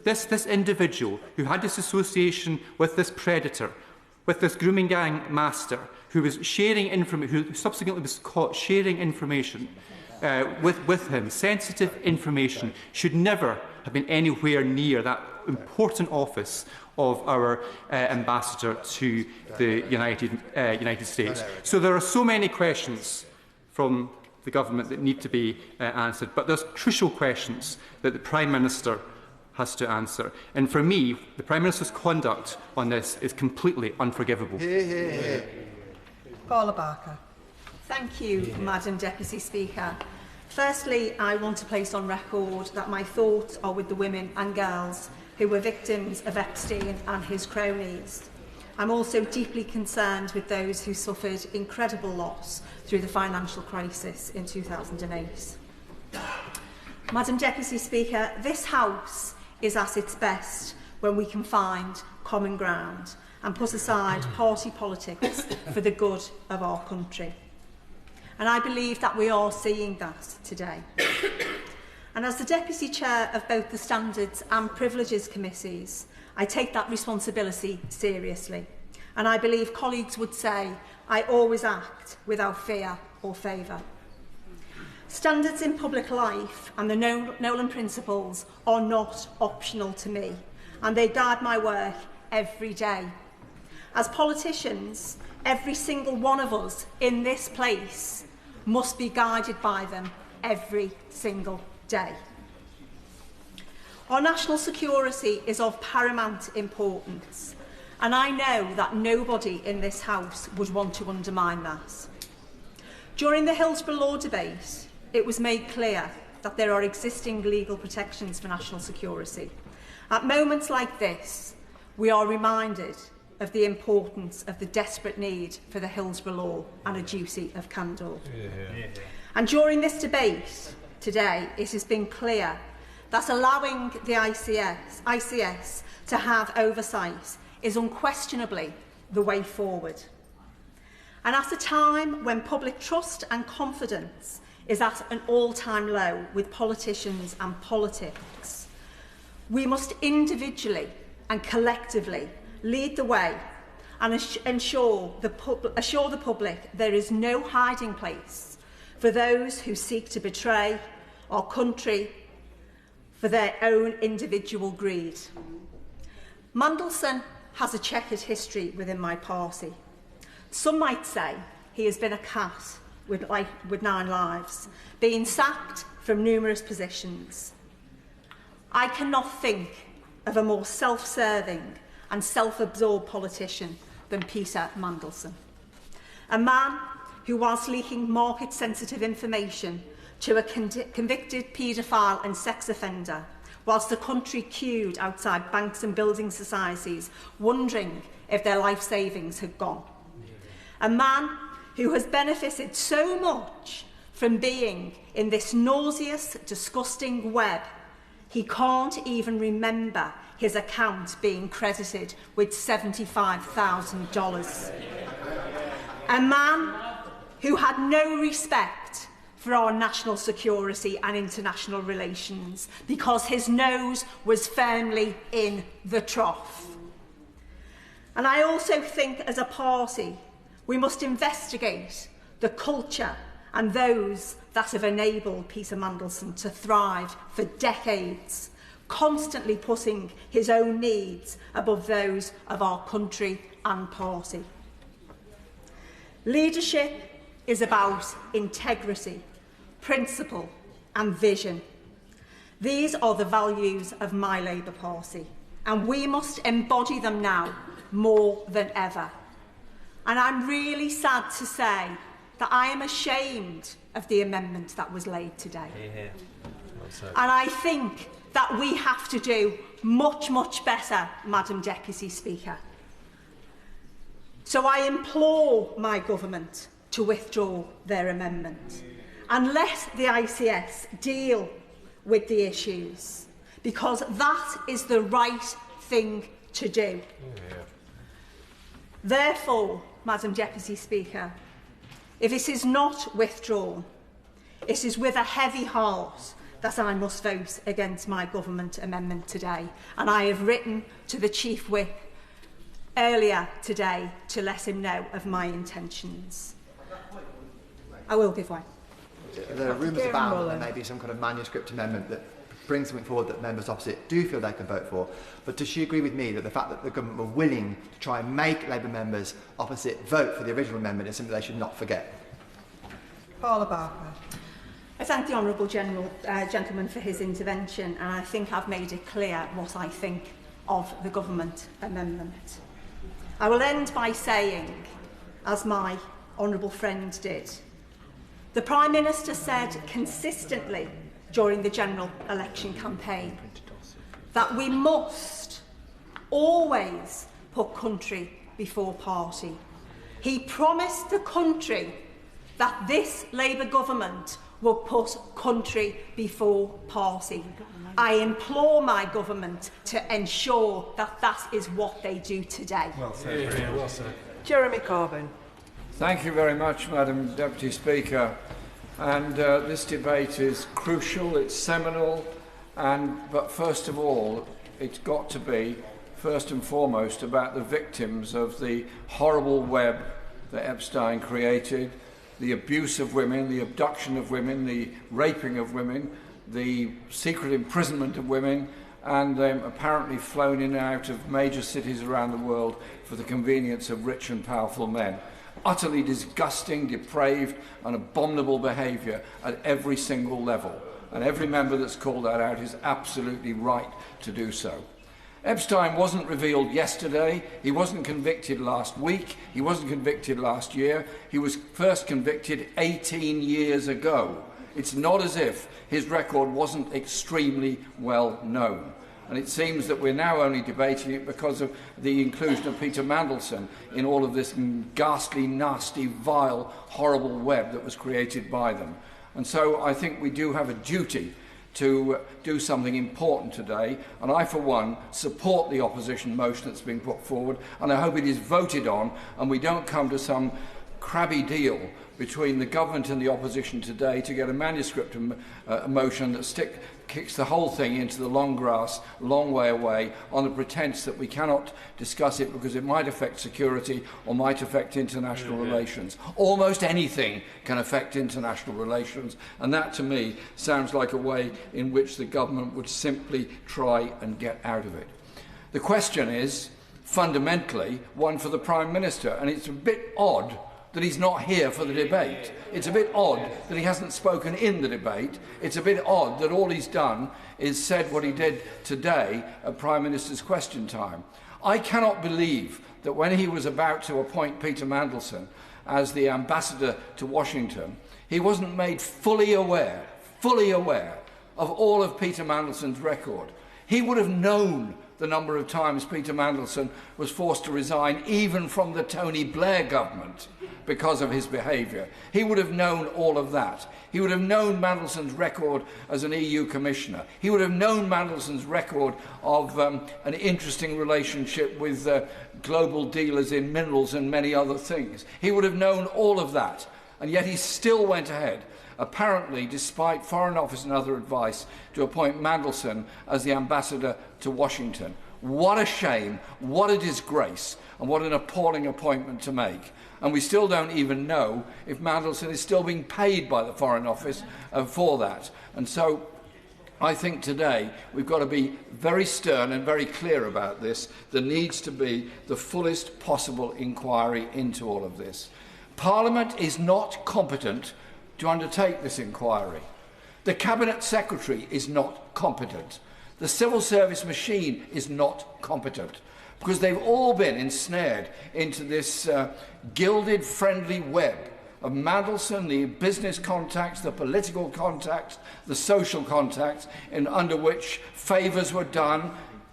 This individual who had this association with this predator, with this grooming gang master, who was sharing information, who subsequently was caught sharing information with him, sensitive information, should never have been anywhere near that important office of our ambassador to the United States. So there are so many questions from the government that need to be answered, but there's crucial questions that the Prime Minister has to answer. And for me, the Prime Minister's conduct on this is completely unforgivable. Paula Barker. Thank you, Madam Deputy Speaker. Firstly, I want to place on record that my thoughts are with the women and girls who were victims of Epstein and his cronies. I'm also deeply concerned with those who suffered incredible loss through the financial crisis in 2008. Madam Deputy Speaker, this House is at its best when we can find common ground and put aside party politics for the good of our country. And I believe that we are seeing that today. And as the Deputy Chair of both the Standards and Privileges Committees, I take that responsibility seriously. And I believe colleagues would say I always act without fear or favour. Standards in public life and the Nolan Principles are not optional to me, and they guide my work every day. As politicians, every single one of us in this place must be guided by them every single day. Our national security is of paramount importance, and I know that nobody in this House would want to undermine that. During the Hillsborough Law debate, it was made clear that there are existing legal protections for national security. At moments like this, we are reminded of the importance of the desperate need for the Hillsborough Law and a duty of candour. And during this debate today, it has been clear that allowing the ICS to have oversight is unquestionably the way forward. And at a time when public trust and confidence is at an all-time low with politicians and politics, we must individually and collectively lead the way and assure the public there is no hiding place for those who seek to betray our country for their own individual greed. Mandelson has a checkered history within my party. Some might say he has been a cat with 9 lives, being sacked from numerous positions. I cannot think of a more self-serving and self-absorbed politician than Peter Mandelson. A man who, whilst leaking market-sensitive information to a convicted paedophile and sex offender, whilst the country queued outside banks and building societies, wondering if their life savings had gone. A man who has benefited so much from being in this nauseous, disgusting web, he can't even remember his account being credited with $75,000. A man who had no respect for our national security and international relations because his nose was firmly in the trough. And I also think as a party, we must investigate the culture and those that have enabled Peter Mandelson to thrive for decades, constantly putting his own needs above those of our country and party. Leadership is about integrity, principle and vision. These are the values of my Labour Party, and we must embody them now more than ever. And I'm really sad to say that I am ashamed of the amendment that was laid today. And I think that we have to do much, much better, Madam Deputy Speaker. So I implore my government to withdraw their amendment and let the ICS deal with the issues, because that is the right thing to do. Therefore, Madam Deputy Speaker, if it is not withdrawn, it is with a heavy heart that I must vote against my government amendment today. And I have written to the Chief Whip earlier today to let him know of my intentions. I will give way. There are rumours about that there may be some kind of manuscript amendment that brings something forward that members opposite do feel they can vote for. But does she agree with me that the fact that the government were willing to try and make Labour members opposite vote for the original amendment is something they should not forget? Paula Barker. I thank the Honourable Gentleman for his intervention, and I think I've made it clear what I think of the government amendment. I will end by saying, as my honourable friend did, the Prime Minister said consistently during the general election campaign that we must always put country before party. He promised the country that this Labour government will put country before party. I implore my government to ensure that that is what they do today. Well said. Well said. Jeremy Corbyn. Thank you very much, Madam Deputy Speaker. And this debate is crucial, it's seminal, but first of all, it's got to be, first and foremost, about the victims of the horrible web that Epstein created, the abuse of women, the abduction of women, the raping of women, the secret imprisonment of women, and them apparently flown in and out of major cities around the world for the convenience of rich and powerful men. Utterly disgusting, depraved and abominable behaviour at every single level. And every member that's called that out is absolutely right to do so. Epstein wasn't revealed yesterday, he wasn't convicted last week, he wasn't convicted last year, he was first convicted 18 years ago. It's not as if his record wasn't extremely well known. And it seems that we're now only debating it because of the inclusion of Peter Mandelson in all of this ghastly, nasty, vile, horrible web that was created by them. And so I think we do have a duty to do something important today, and I, for one, support the opposition motion that's been put forward, and I hope it is voted on and we don't come to some crabby deal between the government and the opposition today to get a manuscript motion that kicks the whole thing into the long grass, long way away, on the pretence that we cannot discuss it because it might affect security or might affect international relations. Almost anything can affect international relations, and that to me sounds like a way in which the government would simply try and get out of it. The question is fundamentally one for the Prime Minister, and it's a bit odd that he's not here for the debate. It's a bit odd that he hasn't spoken in the debate. It's a bit odd that all he's done is said what he did today at Prime Minister's question time. I cannot believe that when he was about to appoint Peter Mandelson as the ambassador to Washington, he wasn't made fully aware of all of Peter Mandelson's record. He would have known the number of times Peter Mandelson was forced to resign, even from the Tony Blair government, because of his behaviour. He would have known all of that. He would have known Mandelson's record as an EU commissioner. He would have known Mandelson's record of an interesting relationship with global dealers in minerals and many other things. He would have known all of that, and yet he still went ahead, apparently despite Foreign Office and other advice, to appoint Mandelson as the ambassador to Washington. What a shame, what a disgrace, and what an appalling appointment to make. And we still don't even know if Mandelson is still being paid by the Foreign Office for that. And so I think today we've got to be very stern and very clear about this. There needs to be the fullest possible inquiry into all of this. Parliament is not competent to undertake this inquiry. The Cabinet Secretary is not competent. The civil service machine is not competent, because they've all been ensnared into this gilded, friendly web of Mandelson, the business contacts, the political contacts, the social contacts, under which favours were done,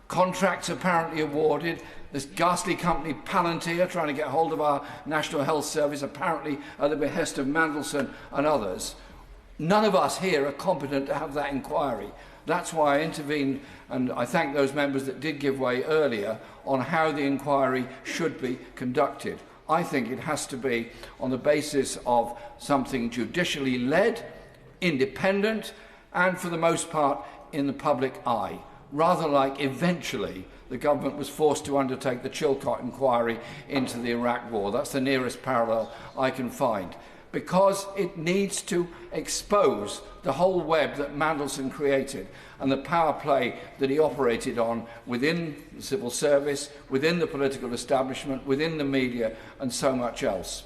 contracts apparently awarded, this ghastly company Palantir trying to get hold of our National Health Service, apparently at the behest of Mandelson and others. None of us here are competent to have that inquiry. That's why I intervened, and I thank those members that did give way earlier on how the inquiry should be conducted. I think it has to be on the basis of something judicially led, independent, and for the most part in the public eye, rather like eventually the government was forced to undertake the Chilcot inquiry into the Iraq War. That's the nearest parallel I can find, because it needs to expose the whole web that Mandelson created and the power play that he operated on within the civil service, within the political establishment, within the media, and so much else.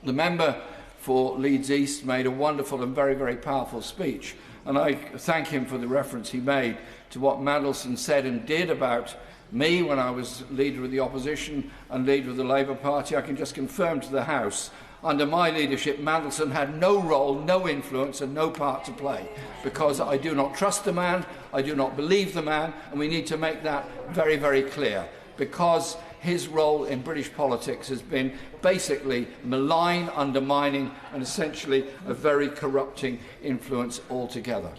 The member for Leeds East made a wonderful and very, very powerful speech, and I thank him for the reference he made to what Mandelson said and did about me when I was leader of the opposition and leader of the Labour Party. I can just confirm to the House, under my leadership, Mandelson had no role, no influence and no part to play, because I do not trust the man, I do not believe the man, and we need to make that very, very clear, because his role in British politics has been basically malign, undermining and essentially a very corrupting influence altogether.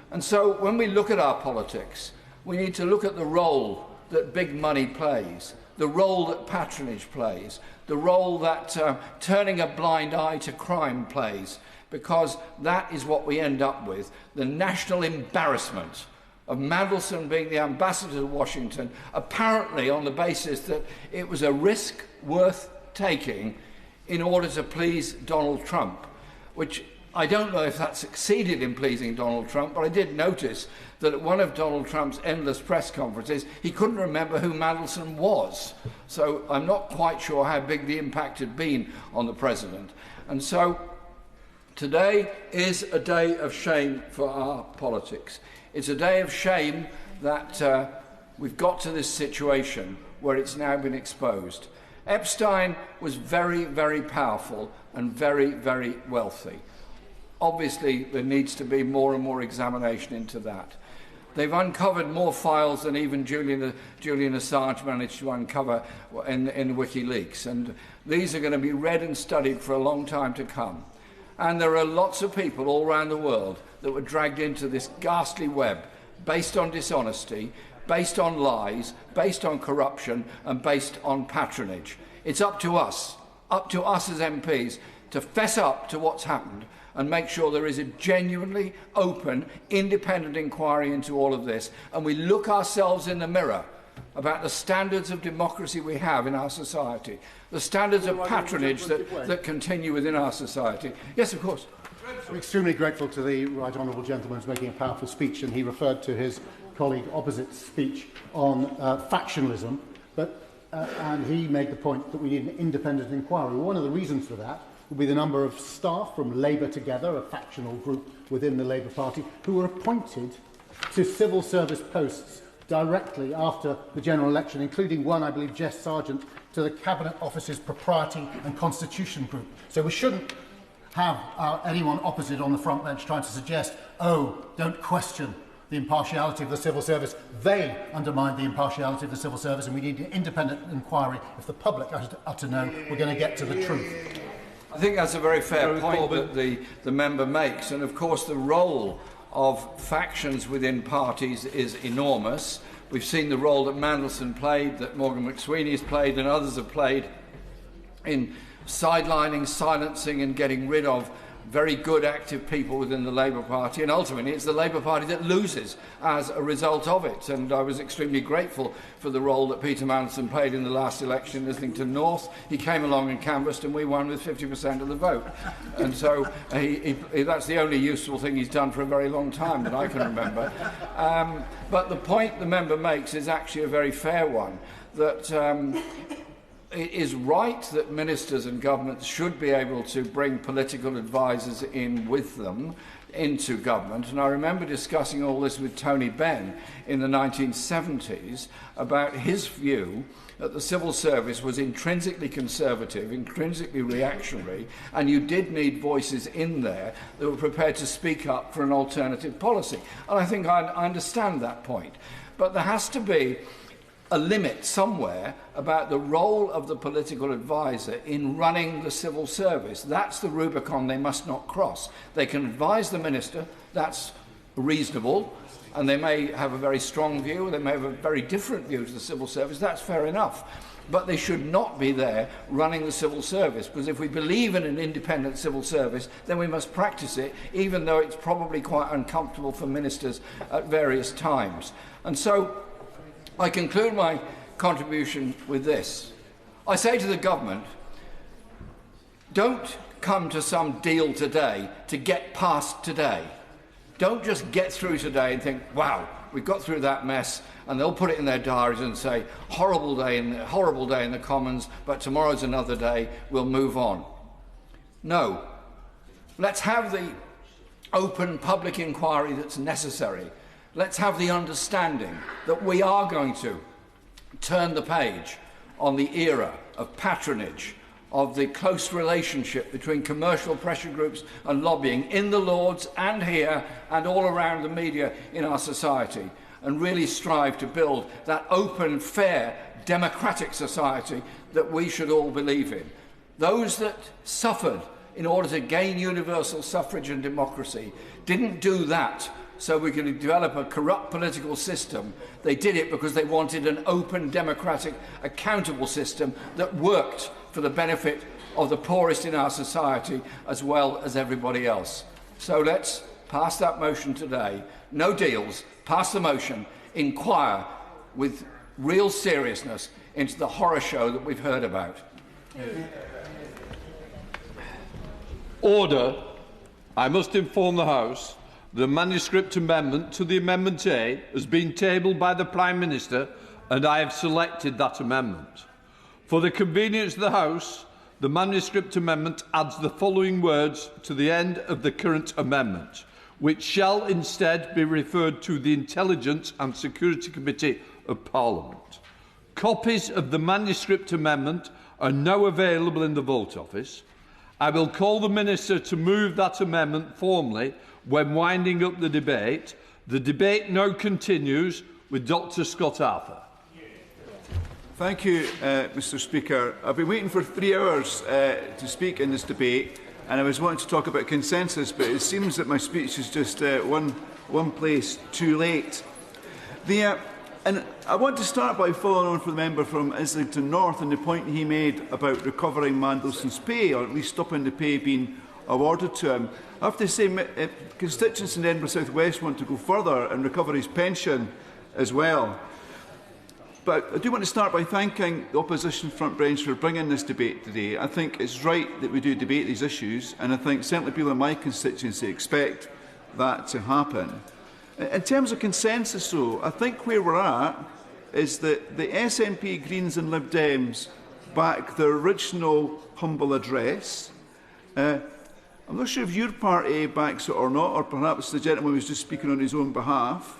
And so when we look at our politics, we need to look at the role that big money plays, the role that patronage plays, the role that turning a blind eye to crime plays, because that is what we end up with, the national embarrassment of Mandelson being the ambassador to Washington, apparently on the basis that it was a risk worth taking in order to please Donald Trump, which I don't know if that succeeded in pleasing Donald Trump, but I did notice that at one of Donald Trump's endless press conferences, he couldn't remember who Mandelson was. So I'm not quite sure how big the impact had been on the president. And so today is a day of shame for our politics. It's a day of shame that we've got to this situation where it's now been exposed. Epstein was very, very powerful and very, very wealthy. Obviously, there needs to be more and more examination into that. They've uncovered more files than even Julian Assange managed to uncover in WikiLeaks. And these are going to be read and studied for a long time to come. And there are lots of people all around the world that were dragged into this ghastly web based on dishonesty, based on lies, based on corruption, and based on patronage. It's up to us as MPs, to fess up to what's happened and make sure there is a genuinely open, independent inquiry into all of this, and we look ourselves in the mirror about the standards of democracy we have in our society, the standards of patronage that continue within our society. Yes, of course. I'm extremely grateful to the Right Honourable Gentleman who's making a powerful speech, and he referred to his colleague opposite's speech on factionalism, and he made the point that we need an independent inquiry. One of the reasons for that will be the number of staff from Labour Together, a factional group within the Labour Party, who were appointed to civil service posts directly after the general election, including one, I believe, Jess Sargent, to the Cabinet Office's Propriety and Constitution Group. So we shouldn't have anyone opposite on the front bench trying to suggest, oh, don't question the impartiality of the civil service. They undermine the impartiality of the civil service, and we need an independent inquiry if the public are to know we're going to get to the truth. I think that's a very fair point that the member makes, and of course the role of factions within parties is enormous. We've seen the role that Mandelson played, that Morgan McSweeney has played, and others have played in sidelining, silencing and getting rid of very good active people within the Labour Party, and ultimately it's the Labour Party that loses as a result of it. And I was extremely grateful for the role that Peter Mandelson played in the last election in Islington North. He came along and canvassed and we won with 50% of the vote. And so that's the only useful thing he's done for a very long time that I can remember. But the point the member makes is actually a very fair one, that it is right that ministers and governments should be able to bring political advisers in with them into government. And I remember discussing all this with Tony Benn in the 1970s about his view that the civil service was intrinsically conservative, intrinsically reactionary, and you did need voices in there that were prepared to speak up for an alternative policy. And I think I understand that point. But there has to be a limit somewhere about the role of the political advisor in running the civil service. That's the Rubicon they must not cross. They can advise the minister, that's reasonable, and they may have a very strong view, they may have a very different view to the civil service, that's fair enough. But they should not be there running the civil service, because if we believe in an independent civil service, then we must practice it, even though it's probably quite uncomfortable for ministers at various times. And so I conclude my contribution with this. I say to the government, don't come to some deal today to get past today. Don't just get through today and think, wow, we got through that mess, and they'll put it in their diaries and say, horrible day in the Commons, but tomorrow's another day, we'll move on. No. Let's have the open public inquiry that's necessary. Let's have the understanding that we are going to turn the page on the era of patronage, of the close relationship between commercial pressure groups and lobbying in the Lords and here and all around the media in our society, and really strive to build that open, fair, democratic society that we should all believe in. Those that suffered in order to gain universal suffrage and democracy didn't do that so we could develop a corrupt political system. They did it because they wanted an open, democratic, accountable system that worked for the benefit of the poorest in our society as well as everybody else. So let's pass that motion today. No deals, pass the motion, inquire with real seriousness into the horror show that we've heard about. Order. I must inform the House the manuscript amendment to the Amendment A has been tabled by the Prime Minister, and I have selected that amendment. For the convenience of the House, the manuscript amendment adds the following words to the end of the current amendment, which shall instead be referred to the Intelligence and Security Committee of Parliament. Copies of the manuscript amendment are now available in the Vote Office. I will call the Minister to move that amendment formally when winding up the debate. The debate now continues with Dr Scott Arthur. Thank you, Mr Speaker. I've been waiting for 3 hours to speak in this debate, and I was wanting to talk about consensus, but it seems that my speech is just one place too late. And I want to start by following on from the member from Islington North and the point he made about recovering Mandelson's pay, or at least stopping the pay being awarded to him. I have to say, constituents in Edinburgh South West want to go further and recover his pension as well. But I do want to start by thanking the opposition front bench for bringing this debate today. I think it's right that we do debate these issues, and I think certainly people in my constituency expect that to happen. In terms of consensus, though, I think where we're at is that the SNP, Greens and Lib Dems back their original humble address. I'm not sure if your party backs it or not, or perhaps the gentleman was just speaking on his own behalf.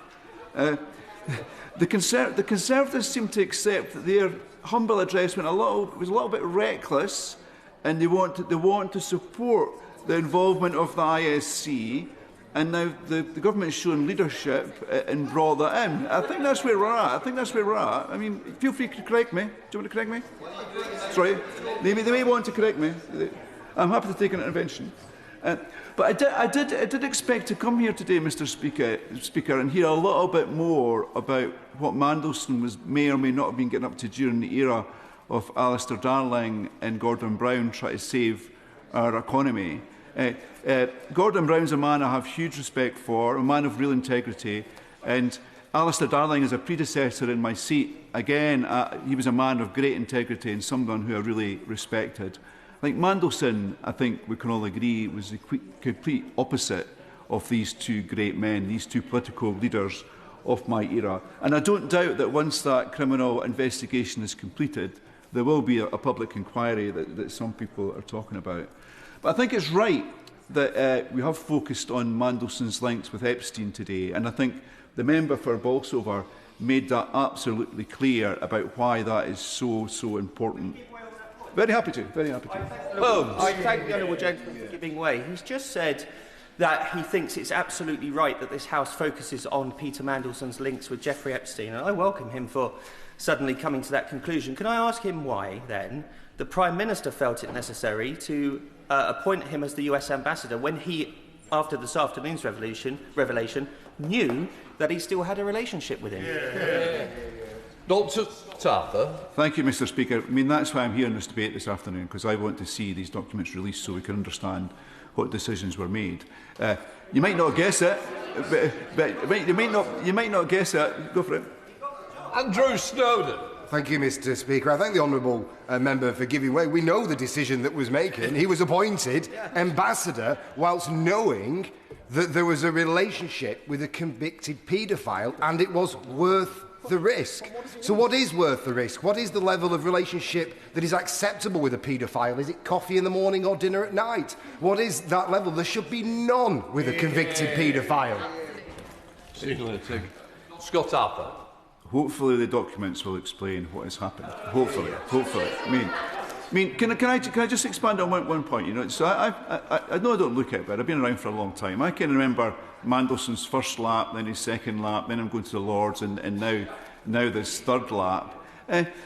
The Conservatives seem to accept that their humble address was a little bit reckless, and they want to support the involvement of the ISC. And now the government is showing leadership and brought that in. I think that's where we're at. I mean, feel free to correct me. Do you want to correct me? Sorry. They may want to correct me. I'm happy to take an intervention. But I did expect to come here today, Mr. Speaker, and hear a little bit more about what Mandelson may or may not have been getting up to during the era of Alistair Darling and Gordon Brown trying to save our economy. Gordon Brown's a man I have huge respect for, a man of real integrity, and Alistair Darling is a predecessor in my seat. Again, he was a man of great integrity and someone who I really respected. I think Mandelson, I think we can all agree, was the complete opposite of these two great men, these two political leaders of my era. And I don't doubt that once that criminal investigation is completed, there will be a public inquiry that some people are talking about. But I think it's right that we have focused on Mandelson's links with Epstein today, and I think the member for Bolsover made that absolutely clear about why that is so important. Very happy to. I thank the honourable gentleman for giving way. He's just said that he thinks it's absolutely right that this House focuses on Peter Mandelson's links with Jeffrey Epstein, and I welcome him for suddenly coming to that conclusion. Can I ask him why, then, the Prime Minister felt it necessary to appoint him as the US ambassador when he, after this afternoon's revelation, knew that he still had a relationship with him? Dr. Arthur. Thank you, Mr. Speaker. I mean, that's why I'm here in this debate this afternoon, because I want to see these documents released so we can understand what decisions were made. You might not guess it, but you might not guess it. Go for it. Andrew Snowden. Thank you, Mr. Speaker. I thank the honourable member for giving way. We know the decision that was making. He was appointed ambassador whilst knowing that there was a relationship with a convicted paedophile, and it was worth the risk. So what is worth the risk? What is the level of relationship that is acceptable with a paedophile? Is it coffee in the morning or dinner at night? What is that level? There should be none with a convicted paedophile. Scott Arthur. Hopefully the documents will explain what has happened. Hopefully. I mean, can I just expand on one point? You know, so I know I don't look at it, but I've been around for a long time. I can remember Mandelson's first lap, then his second lap, then I'm going to the Lords, and now this third lap.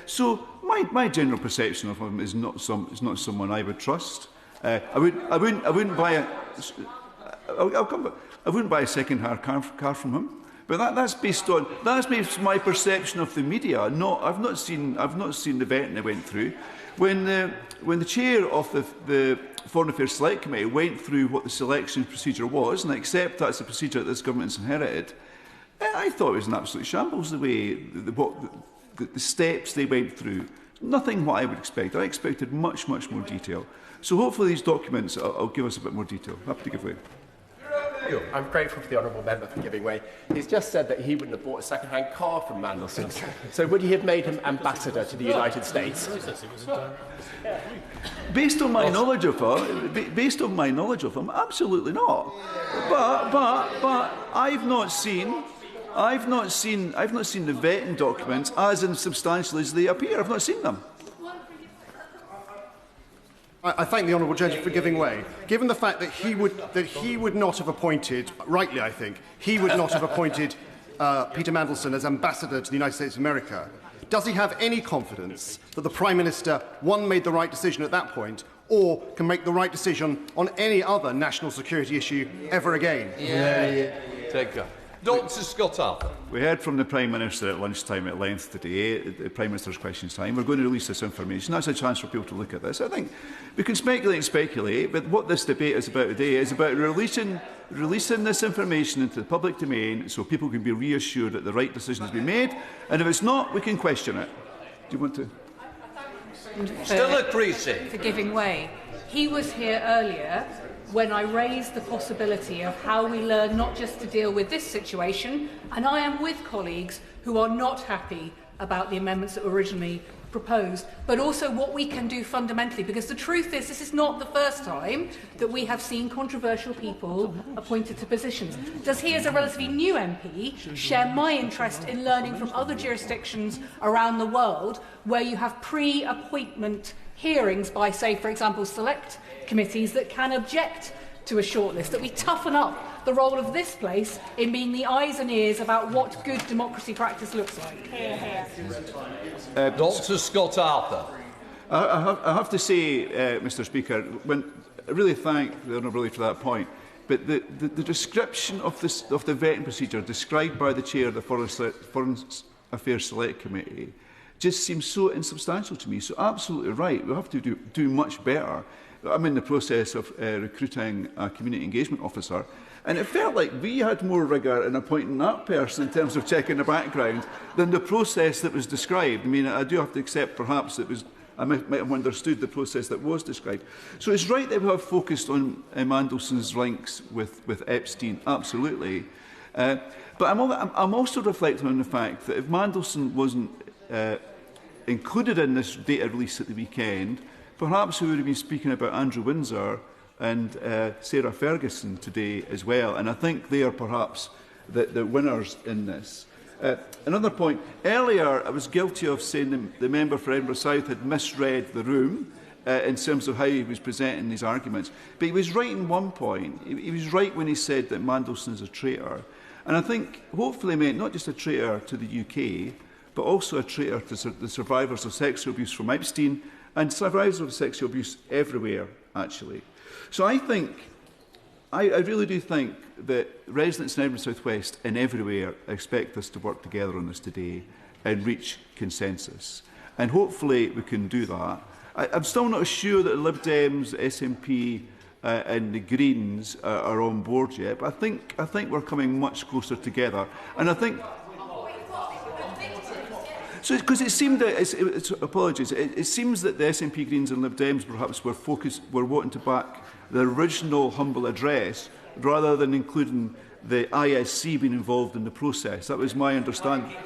So my general perception of him is not someone I would trust. I wouldn't buy a. I'll come back. I wouldn't buy a second-hand car from him. But that's based my perception of the media. I've not seen the vetting they went through. When the chair of the Foreign Affairs Select Committee went through what the selection procedure was, and I accept that's a procedure that this government's inherited, I thought it was an absolute shambles the way the steps they went through. Nothing what I would expect. I expected much more detail. So hopefully these documents will give us a bit more detail. Happy to give way. I'm grateful for the honourable member for giving way. He's just said that he wouldn't have bought a second-hand car from Mandelson. So would he have made him ambassador to the United States? Based on my knowledge of him, absolutely not. But I've not seen the vetting documents as insubstantial as they appear. I've not seen them. I thank the honourable gentleman for giving way. Given the fact that he would not have appointed, rightly I think, he would not have appointed Peter Mandelson as ambassador to the United States of America, does he have any confidence that the Prime Minister, one, made the right decision at that point, or can make the right decision on any other national security issue ever again? Take care. Dr. Scott Arthur. We heard from the Prime Minister at lunchtime at length today, the Prime Minister's questions time. We're going to release this information. That's a chance for people to look at this. I think we can speculate, but what this debate is about today is about releasing this information into the public domain so people can be reassured that the right decision has been made, and if it's not, we can question it. Do you want to? Still a Creasy. For giving way. He was here earlier when I raised the possibility of how we learn not just to deal with this situation, and I am with colleagues who are not happy about the amendments that were originally proposed, but also what we can do fundamentally, because the truth is this is not the first time that we have seen controversial people appointed to positions. Does he, as a relatively new MP, share my interest in learning from other jurisdictions around the world where you have pre-appointment hearings by, say, for example, select committees that can object to a shortlist, that we toughen up the role of this place in being the eyes and ears about what good democracy practice looks like? Dr. Scott Arthur. I have to say, Mr. Speaker, I really thank the Honourable for that point, but the description of the vetting procedure described by the Chair of the Foreign Affairs Select Committee just seems so insubstantial to me. So absolutely right, we have to do much better. I'm in the process of recruiting a community engagement officer, and it felt like we had more rigour in appointing that person in terms of checking the background than the process that was described. I mean, I do have to accept perhaps I might have understood the process that was described. So it's right that we have focused on Mandelson's links with Epstein, absolutely. But I'm also reflecting on the fact that if Mandelson wasn't included in this data release at the weekend, perhaps we would have been speaking about Andrew Windsor and Sarah Ferguson today as well. And I think they are perhaps the winners in this. Another point. Earlier, I was guilty of saying the member for Edinburgh South had misread the room in terms of how he was presenting his arguments. But he was right in one point. He was right when he said that Mandelson is a traitor. And I think, hopefully, meant not just a traitor to the UK, but also a traitor to the survivors of sexual abuse from Epstein and survivors of sexual abuse everywhere, actually. So I really do think that residents in Edinburgh South West and everywhere expect us to work together on this today and reach consensus. And hopefully we can do that. I'm still not sure that the Lib Dems, SNP and the Greens are on board yet, but I think we're coming much closer together. And I think... So, because it seemed that, apologies, it seems that the SNP, Greens and Lib Dems perhaps were wanting to back the original humble address rather than including the ISC being involved in the process. That was my understanding.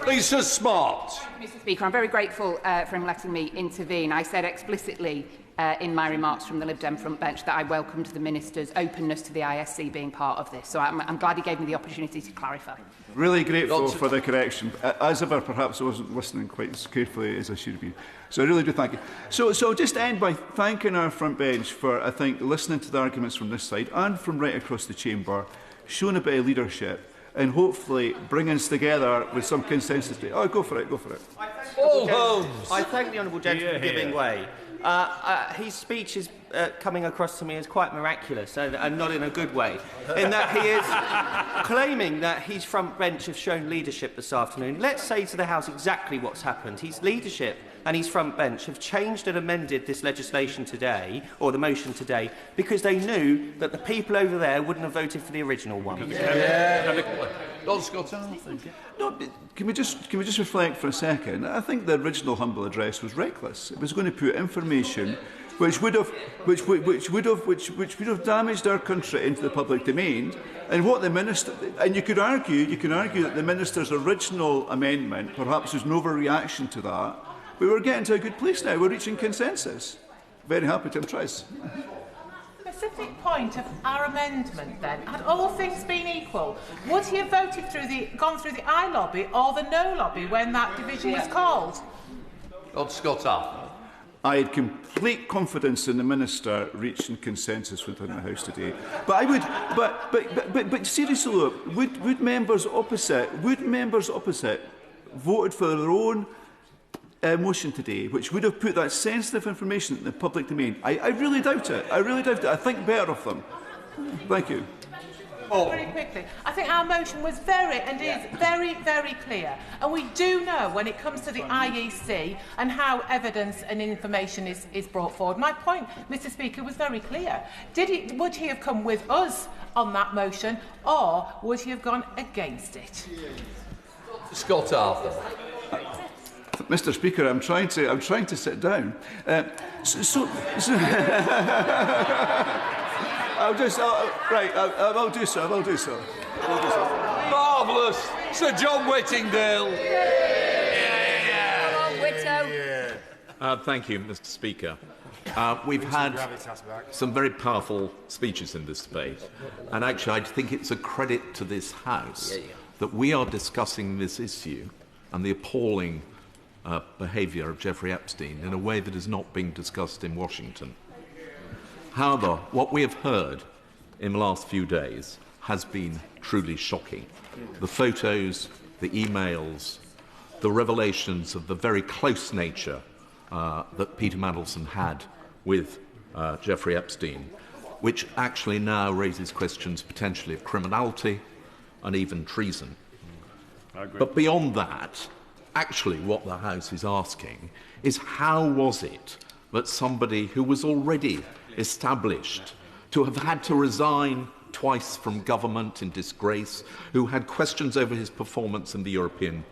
Lisa Smart. Mr Speaker, I'm very grateful for him letting me intervene. I said explicitly in my remarks from the Lib Dem front bench that I welcomed the Minister's openness to the ISC being part of this. So I'm glad he gave me the opportunity to clarify. Really grateful for the correction. As ever, perhaps I wasn't listening quite as carefully as I should have been. So I really do thank you. So I'll just end by thanking our front bench for, I think, listening to the arguments from this side and from right across the chamber, showing a bit of leadership and hopefully bringing us together with some consensus. Oh, go for it, go for it. I thank the Honourable Gentleman for giving way. His speech is coming across to me as quite miraculous, and not in a good way, in that he is claiming that his front bench have shown leadership this afternoon. Let's say to the House exactly what's happened. His leadership and his front bench have changed and amended this legislation today, or the motion today, because they knew that the people over there wouldn't have voted for the original one. No, can we just reflect for a second? I think the original humble address was reckless. It was going to put information which would have damaged our country into the public domain. And what the minister, and you could argue that the minister's original amendment perhaps was an overreaction to that. We were getting to a good place now. We're reaching consensus. Very happy to try. Specific point of our amendment, then, had all things been equal, would he have gone through the aye lobby or the no lobby when that division was called? Lord Scott. I had complete confidence in the minister reaching consensus within the House today. But I would, but seriously, look, would members opposite voted for their own motion today, which would have put that sensitive information in the public domain? I really doubt it. I think better of them. Thank you. Very quickly, I think our motion was very clear, and we do know when it comes to the IEC and how evidence and information is brought forward. My point, Mr Speaker, was very clear. Would he have come with us on that motion, or would he have gone against it? Scott Arthur. Mr Speaker, I'm trying to sit down. I'll do so. Marvellous. Sir John Whittingdale. Thank you, Mr Speaker. We've had some very powerful speeches in this debate, and actually I think it's a credit to this House that we are discussing this issue and the appalling behaviour of Jeffrey Epstein in a way that is not being discussed in Washington. However, what we have heard in the last few days has been truly shocking. The photos, the emails, the revelations of the very close nature that Peter Mandelson had with Jeffrey Epstein, which actually now raises questions potentially of criminality and even treason. But beyond that, actually what the House is asking is how was it that somebody who was already established to have had to resign twice from government in disgrace, who had questions over his performance in the European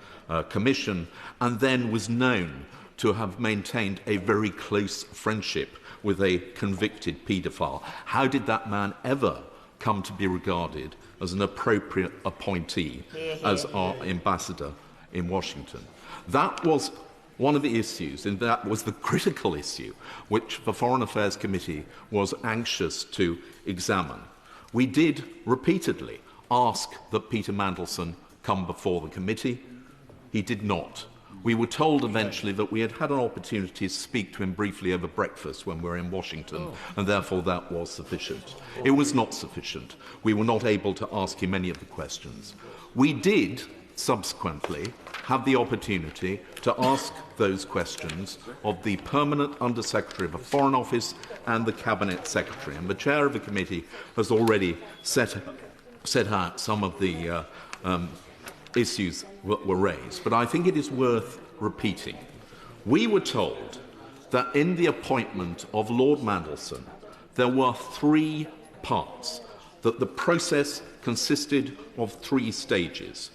Commission, and then was known to have maintained a very close friendship with a convicted paedophile. How did that man ever come to be regarded as an appropriate appointee as our ambassador in Washington. That was one of the issues, and that was the critical issue which the Foreign Affairs Committee was anxious to examine. We did repeatedly ask that Peter Mandelson come before the committee. He did not. We were told eventually that we had had an opportunity to speak to him briefly over breakfast when we were in Washington, and therefore that was sufficient. It was not sufficient. We were not able to ask him any of the questions. We did, subsequently, have the opportunity to ask those questions of the Permanent Under-Secretary of the Foreign Office and the Cabinet Secretary. And the chair of the committee has already set out some of the issues that were raised. But I think it is worth repeating. We were told that in the appointment of Lord Mandelson, there were 3 parts, that the process consisted of 3 stages.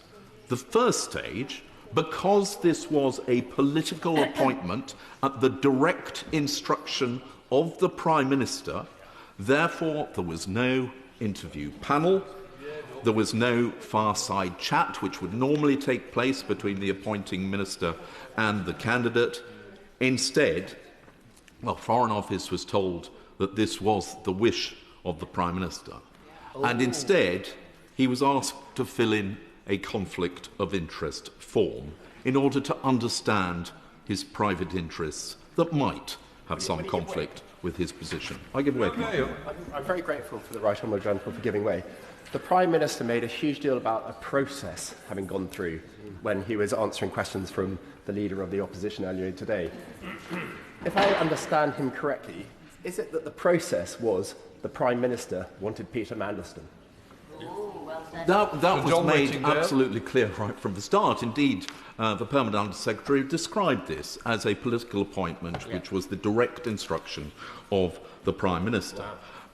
The first stage, because this was a political appointment at the direct instruction of the Prime Minister, therefore there was no interview panel, there was no far-side chat, which would normally take place between the appointing minister and the candidate. Instead, well, Foreign Office was told that this was the wish of the Prime Minister. And instead, he was asked to fill in a conflict of interest form in order to understand his private interests that might have some conflict with his position. I give way to Mark. I'm very grateful for the Right Honourable Gentleman for giving way. The Prime Minister made a huge deal about a process having gone through when he was answering questions from the Leader of the Opposition earlier today. If I understand him correctly, is it that the process was the Prime Minister wanted Peter Mandelson? That was made absolutely clear right from the start. Indeed, the Permanent Under-Secretary described this as a political appointment which was the direct instruction of the Prime Minister.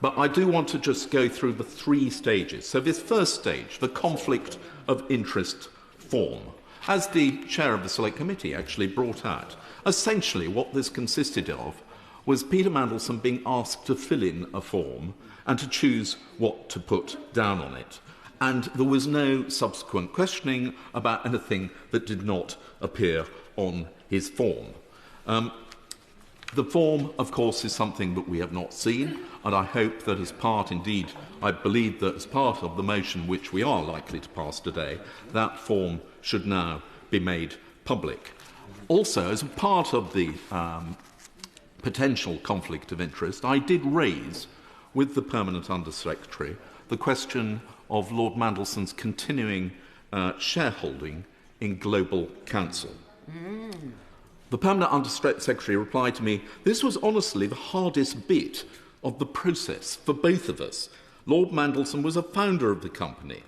But I do want to just go through the 3 stages. So this first stage, the conflict of interest form, as the chair of the Select Committee actually brought out, essentially what this consisted of was Peter Mandelson being asked to fill in a form and to choose what to put down on it. And there was no subsequent questioning about anything that did not appear on his form. The form, of course, is something that we have not seen, and I hope that as part, indeed, I believe that as part of the motion which we are likely to pass today, that form should now be made public. Also, as a part of the potential conflict of interest, I did raise with the Permanent Under-Secretary the question of Lord Mandelson's continuing shareholding in Global Council. The Permanent Under-Secretary replied to me, "This was honestly the hardest bit of the process for both of us. Lord Mandelson was a founder of the company.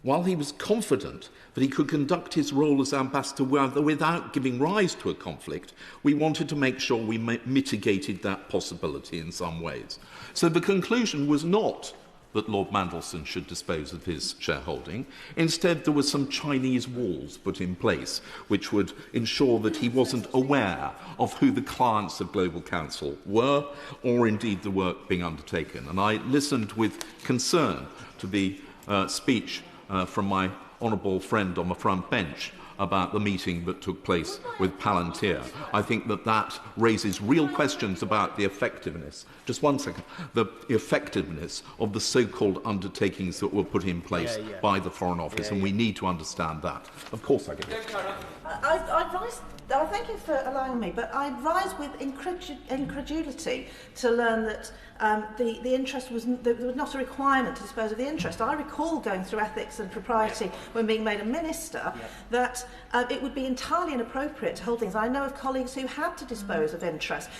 While he was confident that he could conduct his role as ambassador without giving rise to a conflict, we wanted to make sure we mitigated that possibility in some ways." So the conclusion was not that Lord Mandelson should dispose of his shareholding. Instead, there were some Chinese walls put in place which would ensure that he wasn't aware of who the clients of Global Council were, or indeed the work being undertaken. And I listened with concern to the speech from my honourable friend on the front bench about the meeting that took place with Palantir. I think that that raises real questions about the effectiveness, just one second, the effectiveness of the so-called undertakings that were put in place by the Foreign Office, and we need to understand that. Of course I get it. I thank you for allowing me, but I rise with incredulity to learn that the interest there was not a requirement to dispose of the interest. I recall going through ethics and propriety when being made a minister that it would be entirely inappropriate to hold things. I know of colleagues who had to dispose of interest.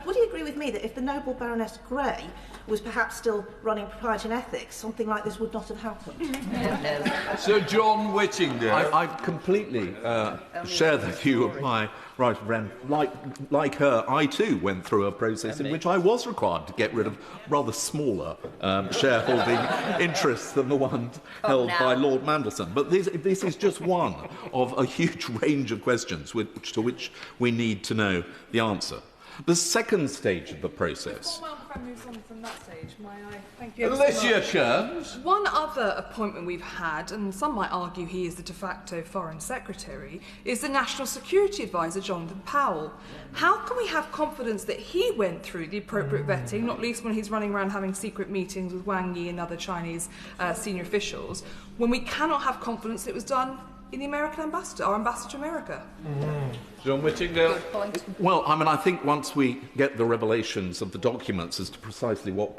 Would you agree with me that if the noble Baroness Grey was perhaps still running propriety and ethics, something like this would not have happened? Sir John Whittingham. I completely share the view of my right friend. Like her, I too went through a process in which I was required to get rid of rather smaller shareholding interests than the ones held by Lord Mandelson. But this is just one of a huge range of questions to which we need to know the answer. The second stage of the process friend moves on from that stage, may I? Thank you. Alicia Kearns. One other appointment we've had, and some might argue he is the de facto Foreign Secretary, is the National Security Advisor, Jonathan Powell. How can we have confidence that he went through the appropriate vetting, not least when he's running around having secret meetings with Wang Yi and other Chinese senior officials, when we cannot have confidence it was done in the American ambassador, our ambassador to America? John Whittingham. Well, I mean, I think once we get the revelations of the documents as to precisely what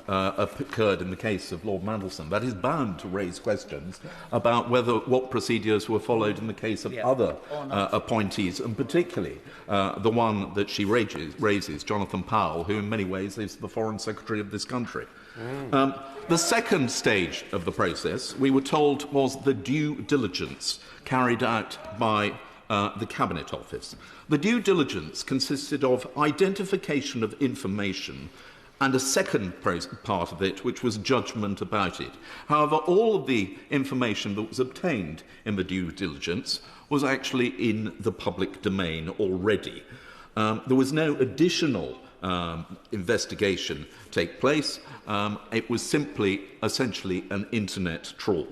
occurred in the case of Lord Mandelson, that is bound to raise questions about what procedures were followed in the case of other appointees, and particularly the one that she raises, Jonathan Powell, who in many ways is the Foreign Secretary of this country. The second stage of the process, we were told, was the due diligence carried out by the Cabinet Office. The due diligence consisted of identification of information and a second part of it, which was judgment about it. However, all of the information that was obtained in the due diligence was actually in the public domain already. There was no additional investigation take place. It was simply, essentially, an internet trawl.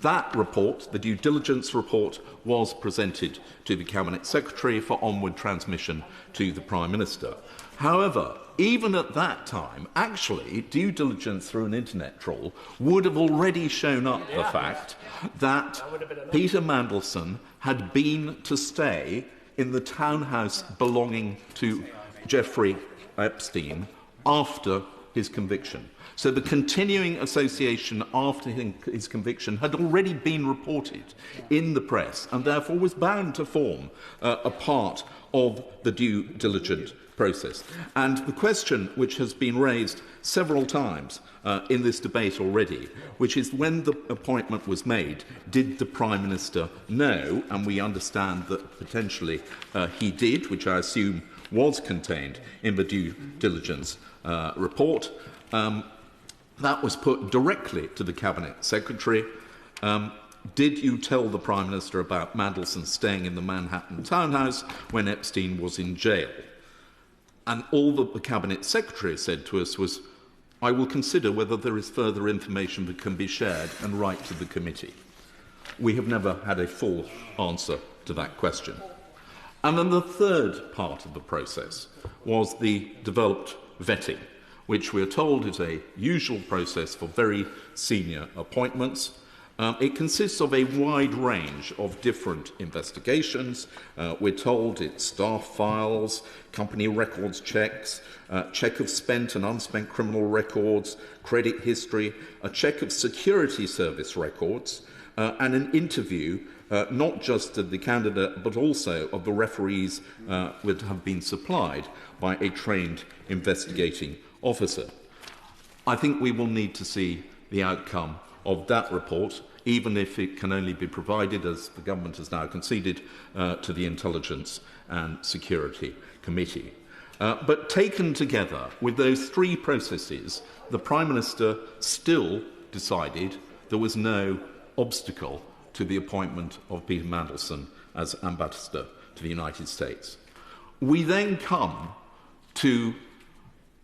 That report, the due diligence report, was presented to the Cabinet Secretary for onward transmission to the Prime Minister. However, even at that time, actually, due diligence through an internet trawl would have already shown up the fact that Peter Mandelson had been to stay in the townhouse belonging to Jeffrey Epstein after his conviction. So the continuing association after his conviction had already been reported in the press and therefore was bound to form a part of the due diligence process. And the question which has been raised several times in this debate already, which is when the appointment was made, did the Prime Minister know? And we understand that potentially he did, which I assume was contained in the due diligence report. That was put directly to the Cabinet Secretary. Did you tell the Prime Minister about Mandelson staying in the Manhattan townhouse when Epstein was in jail? And all that the Cabinet Secretary said to us was, I will consider whether there is further information that can be shared and write to the committee. We have never had a full answer to that question. And then the third part of the process was the developed vetting, which we are told is a usual process for very senior appointments. It consists of a wide range of different investigations. We're told it's staff files, company records checks, check of spent and unspent criminal records, credit history, a check of security service records, and an interview not just of the candidate but also of the referees that have been supplied by a trained investigating officer. I think we will need to see the outcome of that report, even if it can only be provided, as the government has now conceded, to the Intelligence and Security Committee. But taken together with those three processes, the Prime Minister still decided there was no obstacle to the appointment of Peter Mandelson as ambassador to the United States. We then come to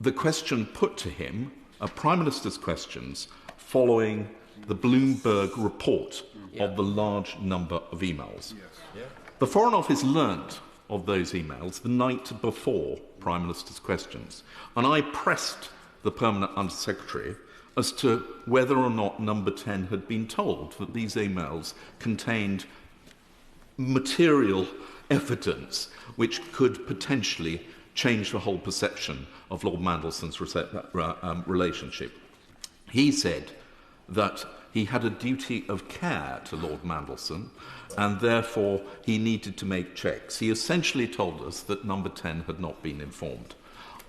the question put to him, a Prime Minister's questions, following the Bloomberg report of the large number of emails. The Foreign Office learnt of those emails the night before Prime Minister's questions, and I pressed the Permanent Under-Secretary as to whether or not Number 10 had been told that these emails contained material evidence which could potentially change the whole perception of Lord Mandelson's relationship. He said that he had a duty of care to Lord Mandelson and therefore he needed to make checks. He essentially told us that Number 10 had not been informed.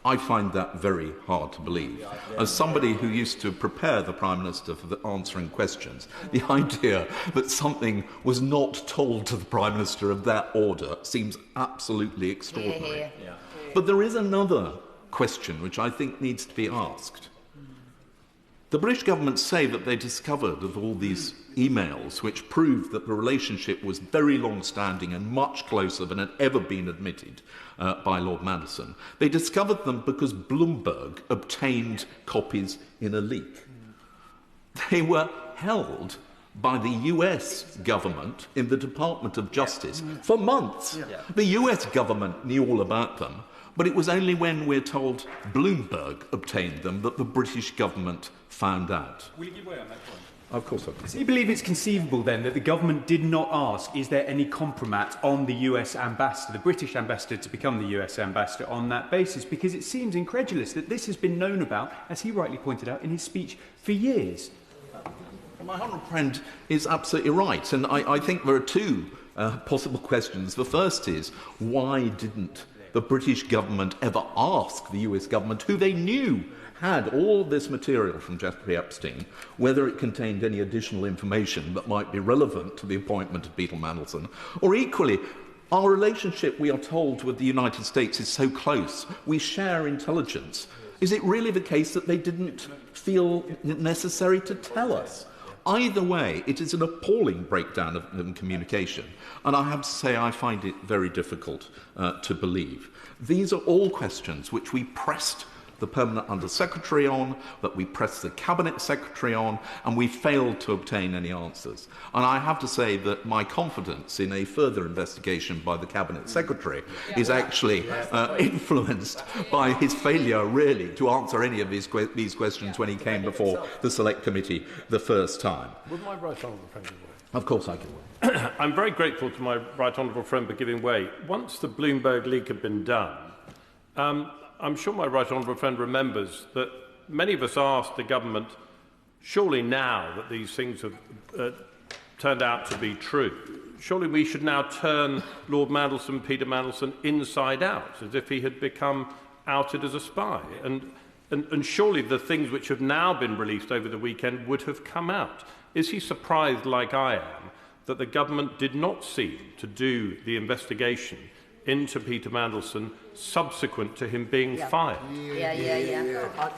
I find that very hard to believe. As somebody who used to prepare the Prime Minister for answering questions, the idea that something was not told to the Prime Minister of that order seems absolutely extraordinary. But there is another question which I think needs to be asked. The British government say that they discovered of all these emails which proved that the relationship was very long-standing and much closer than had ever been admitted by Lord Mandelson. They discovered them because Bloomberg obtained copies in a leak. They were held by the US government in the Department of Justice for months. The US government knew all about them, but it was only when we're told Bloomberg obtained them that the British government found out. Will you give way on that point? Of course I will. Do you believe it's conceivable then that the government did not ask, is there any compromat on the US ambassador, the British ambassador, to become the US ambassador on that basis? Because it seems incredulous that this has been known about, as he rightly pointed out in his speech, for years. My honourable friend is absolutely right, and I think there are two possible questions. The first is, why didn't the British government ever ask the US government, who they knew had all this material from Jeffrey Epstein, whether it contained any additional information that might be relevant to the appointment of Peter Mandelson? Or equally, our relationship, we are told, with the United States is so close. We share intelligence. Is it really the case that they didn't feel it necessary to tell us? Either way, it is an appalling breakdown of communication, and I have to say I find it very difficult to believe. These are all questions which we pressed the Permanent Under-Secretary on, that we pressed the Cabinet Secretary on, and we failed to obtain any answers. And I have to say that my confidence in a further investigation by the Cabinet Secretary is actually influenced by his failure, really, to answer any of these questions when he came before the Select Committee the first time. Would my right honourable friend give way? Of course I can. I'm very grateful to my right honourable friend for giving way. Once the Bloomberg leak had been done, I'm sure my right honourable friend remembers that many of us asked the government, surely now that these things have turned out to be true, surely we should now turn Lord Mandelson, Peter Mandelson, inside out, as if he had become outed as a spy. And surely the things which have now been released over the weekend would have come out. Is he surprised, like I am, that the government did not seem to do the investigation into Peter Mandelson subsequent to him being fired?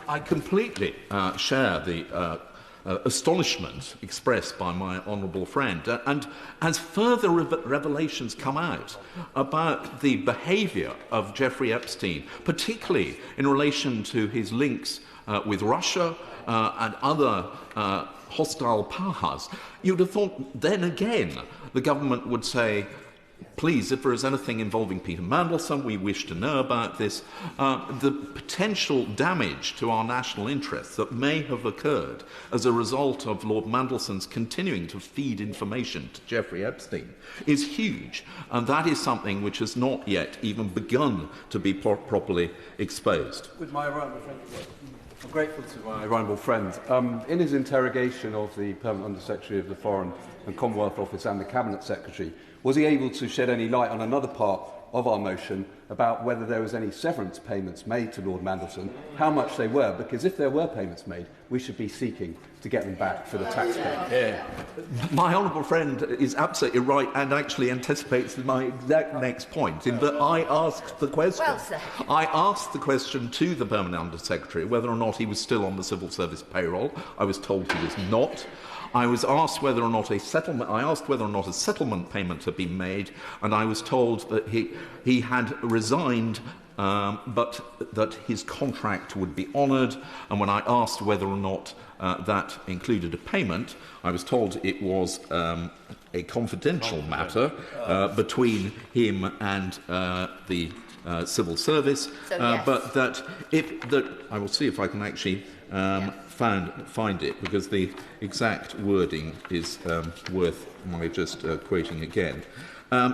I completely share the astonishment expressed by my honourable friend. And as further revelations come out about the behaviour of Jeffrey Epstein, particularly in relation to his links with Russia and other hostile powers, you'd have thought then again the government would say, please, if there is anything involving Peter Mandelson, we wish to know about this. The potential damage to our national interests that may have occurred as a result of Lord Mandelson's continuing to feed information to Jeffrey Epstein is huge, and that is something which has not yet even begun to be properly exposed. With my honourable friend, I'm grateful to my honourable friend. In his interrogation of the Permanent Under-Secretary of the Foreign and Commonwealth Office and the Cabinet Secretary, was he able to shed any light on another part of our motion about whether there was any severance payments made to Lord Mandelson, how much they were? Because if there were payments made, we should be seeking to get them back for the taxpayer. My honourable friend is absolutely right and actually anticipates my exact next point, in that I asked the question. Well said. I asked the question to the Permanent Under-Secretary whether or not he was still on the civil service payroll. I was told he was not. I was asked whether or not a settlement payment had been made, and I was told that he had resigned, but that his contract would be honoured. And when I asked whether or not that included a payment, I was told it was a confidential matter between him and the civil service, but that I will see if I can actually find it, because the exact wording is worth my just quoting again.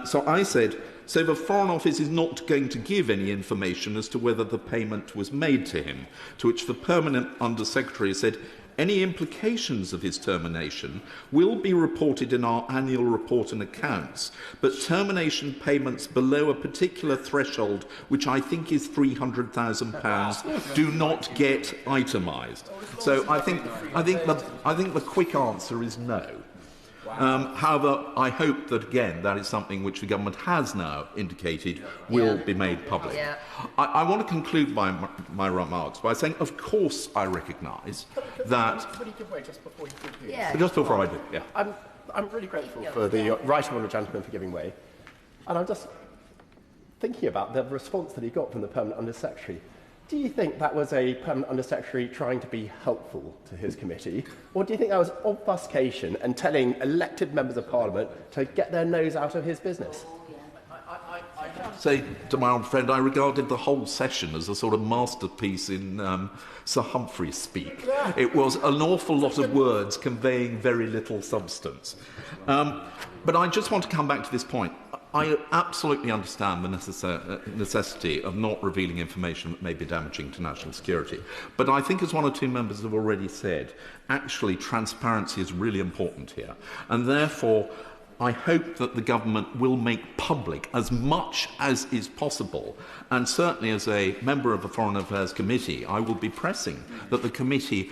So I said, so the Foreign Office is not going to give any information as to whether the payment was made to him, to which the Permanent Under-Secretary said, any implications of his termination will be reported in our annual report and accounts, but termination payments below a particular threshold, which I think is £300,000, do not get itemised. So I think the quick answer is no. However, I hope that, again, that is something which the government has now indicated will be made public. Yeah. I want to conclude my remarks by saying, of course, I recognise that... Could he give way just before he concludes? Yeah. Just before I do, yeah. I'm really grateful for the right honourable gentleman for giving way. And I'm just thinking about the response that he got from the Permanent Under-Secretary. Do you think that was a Permanent Under-Secretary trying to be helpful to his committee? Or do you think that was obfuscation and telling elected members of Parliament to get their nose out of his business? Say to my old friend, I regarded the whole session as a sort of masterpiece in Sir Humphrey's speak. It was an awful lot of words conveying very little substance. But I just want to come back to this point. I absolutely understand the necessity of not revealing information that may be damaging to national security. But I think, as one or two members have already said, actually transparency is really important here. And therefore, I hope that the government will make public as much as is possible. And certainly as a member of the Foreign Affairs Committee, I will be pressing that the committee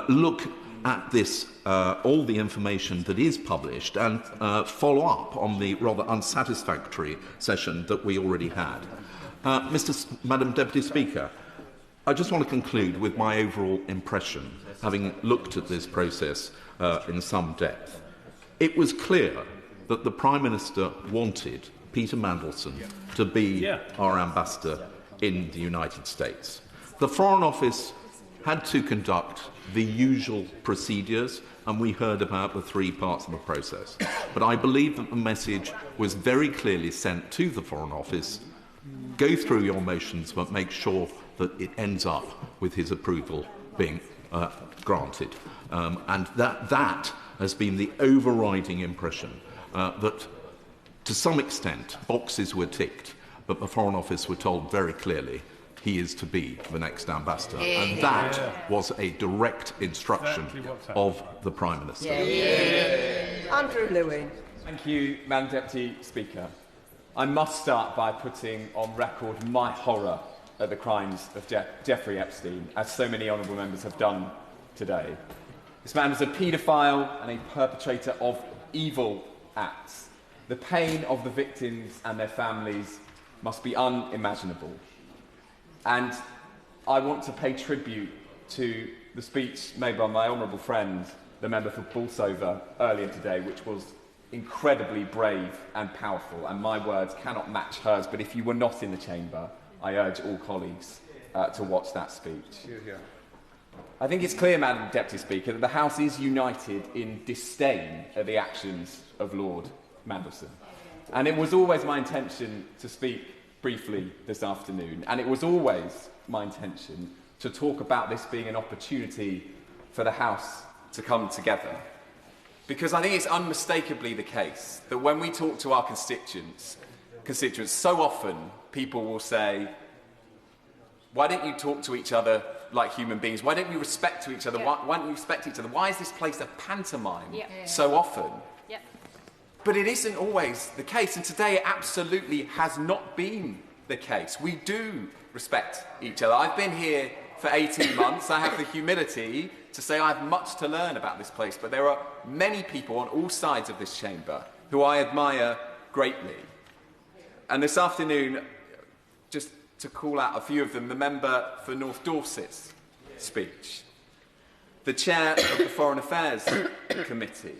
look at this, all the information that is published and follow up on the rather unsatisfactory session that we already had. Madam Deputy Speaker, I just want to conclude with my overall impression, having looked at this process in some depth. It was clear that the Prime Minister wanted Peter Mandelson to be our ambassador in the United States. The Foreign Office had to conduct the usual procedures, and we heard about the three parts of the process. But I believe that the message was very clearly sent to the Foreign Office: go through your motions, but make sure that it ends up with his approval being granted. And that has been the overriding impression, that to some extent boxes were ticked, but the Foreign Office were told very clearly he is to be the next ambassador. And that was a direct instruction of the Prime Minister. Andrew Lewin. Thank you, Madam Deputy Speaker. I must start by putting on record my horror at the crimes of Jeffrey Epstein, as so many honourable members have done today. This man was a paedophile and a perpetrator of evil acts. The pain of the victims and their families must be unimaginable. And I want to pay tribute to the speech made by my honourable friend, the member for Bolsover, earlier today, which was incredibly brave and powerful, and my words cannot match hers. But if you were not in the chamber, I urge all colleagues to watch that speech. I think it's clear, Madam Deputy Speaker, that the House is united in disdain at the actions of Lord Mandelson. And it was always my intention to speak briefly this afternoon, and it was always my intention to talk about this being an opportunity for the House to come together. Because I think it's unmistakably the case that when we talk to our constituents, so often people will say, why don't you talk to each other like human beings? Why don't you respect to each other? Why don't you respect each other? Why is this place a pantomime so often? But it isn't always the case, and today it absolutely has not been the case. We do respect each other. I've been here for 18 months. I have the humility to say I have much to learn about this place, but there are many people on all sides of this chamber who I admire greatly. And this afternoon, just to call out a few of them, the member for North Dorset's speech, the chair of the Foreign Affairs Committee,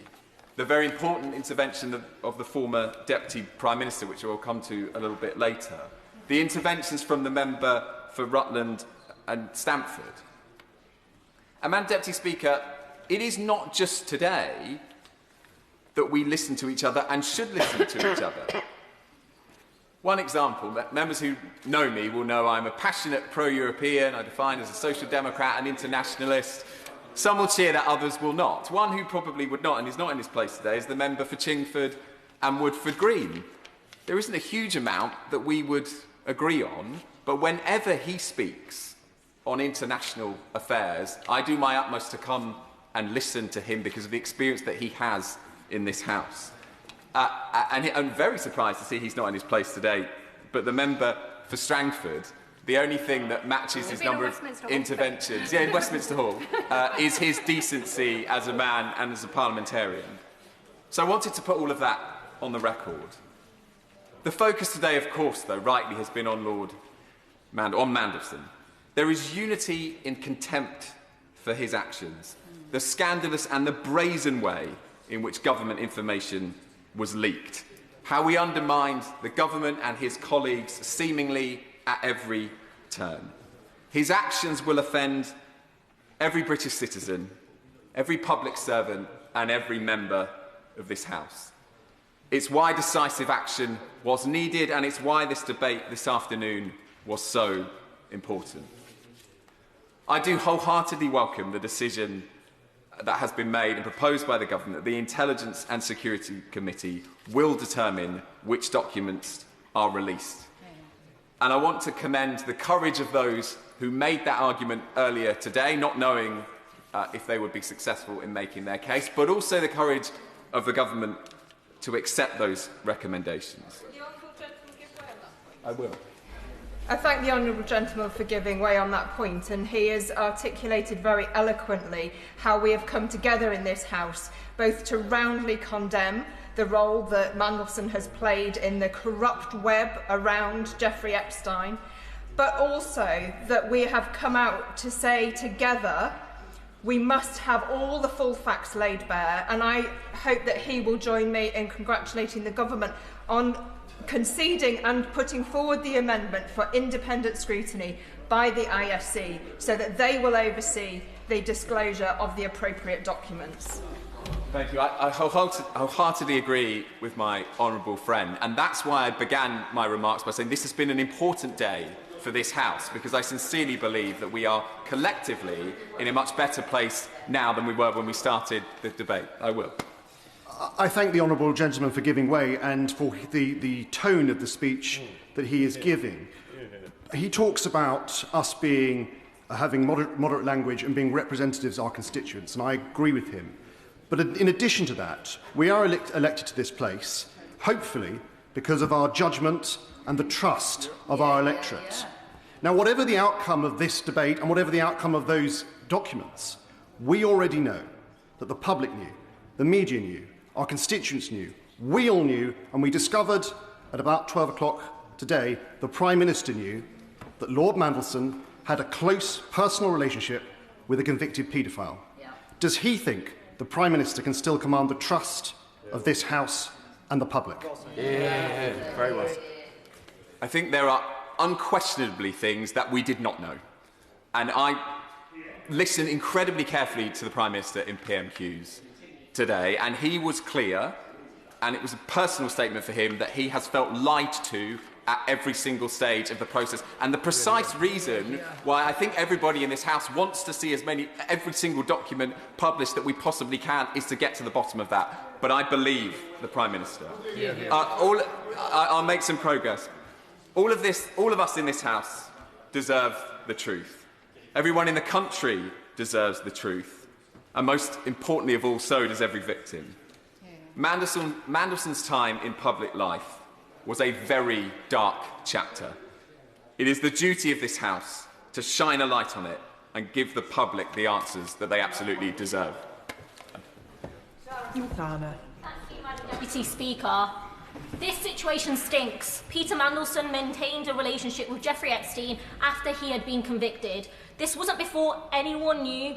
the very important intervention of the former Deputy Prime Minister, which we'll come to a little bit later, the interventions from the member for Rutland and Stamford. And, Madam Deputy Speaker, it is not just today that we listen to each other and should listen to each other. One example, members who know me will know I'm a passionate pro-European. I define as a social democrat and internationalist. Some will cheer that, others will not. One who probably would not, and is not in this place today, is the member for Chingford and Woodford Green. There isn't a huge amount that we would agree on, but whenever he speaks on international affairs, I do my utmost to come and listen to him because of the experience that he has in this House. And I'm very surprised to see he's not in his place today, but the member for Strangford, the only thing that matches his number of interventions, in Westminster Hall, is his decency as a man and as a parliamentarian. So I wanted to put all of that on the record. The focus today, of course, though, rightly has been on Mandelson. There is unity in contempt for his actions, the scandalous and the brazen way in which government information was leaked, how he undermined the government and his colleagues seemingly at every turn. His actions will offend every British citizen, every public servant and every member of this House. It's why decisive action was needed, and it's why this debate this afternoon was so important. I do wholeheartedly welcome the decision that has been made and proposed by the government that the Intelligence and Security Committee will determine which documents are released. And I want to commend the courage of those who made that argument earlier today, not knowing if they would be successful in making their case, but also the courage of the government to accept those recommendations. I will. I thank the honourable gentleman for giving way on that point, and he has articulated very eloquently how we have come together in this House, both to roundly condemn the role that Mandelson has played in the corrupt web around Jeffrey Epstein, but also that we have come out to say together we must have all the full facts laid bare, and I hope that he will join me in congratulating the government on conceding and putting forward the amendment for independent scrutiny by the ISC so that they will oversee the disclosure of the appropriate documents. Thank you. I wholeheartedly agree with my honourable friend, and that's why I began my remarks by saying this has been an important day for this House, because I sincerely believe that we are collectively in a much better place now than we were when we started the debate. I will. I thank the honourable gentleman for giving way and for the tone of the speech that he is giving. He talks about us having moderate language and being representatives of our constituents, and I agree with him. But in addition to that, we are elected to this place, hopefully because of our judgment and the trust of our electorate. Now, whatever the outcome of this debate and whatever the outcome of those documents, we already know that the public knew, the media knew, our constituents knew, we all knew, and we discovered at about 12 o'clock today, the Prime Minister knew that Lord Mandelson had a close personal relationship with a convicted paedophile. Does he think the Prime Minister can still command the trust of this House and the public? Very well. I think there are unquestionably things that we did not know. And I listened incredibly carefully to the Prime Minister in PMQs today, and he was clear, and it was a personal statement for him, that he has felt lied to at every single stage of the process. And the precise reason why I think everybody in this House wants to see every single document published that we possibly can is to get to the bottom of that. But I believe the Prime Minister. I'll make some progress. All of us in this House deserve the truth. Everyone in the country deserves the truth. And most importantly of all, so does every victim. Mandelson's time in public life was a very dark chapter. It is the duty of this House to shine a light on it and give the public the answers that they absolutely deserve. Thank you, Madam Deputy Speaker. This situation stinks. Peter Mandelson maintained a relationship with Jeffrey Epstein after he had been convicted. This wasn't before anyone knew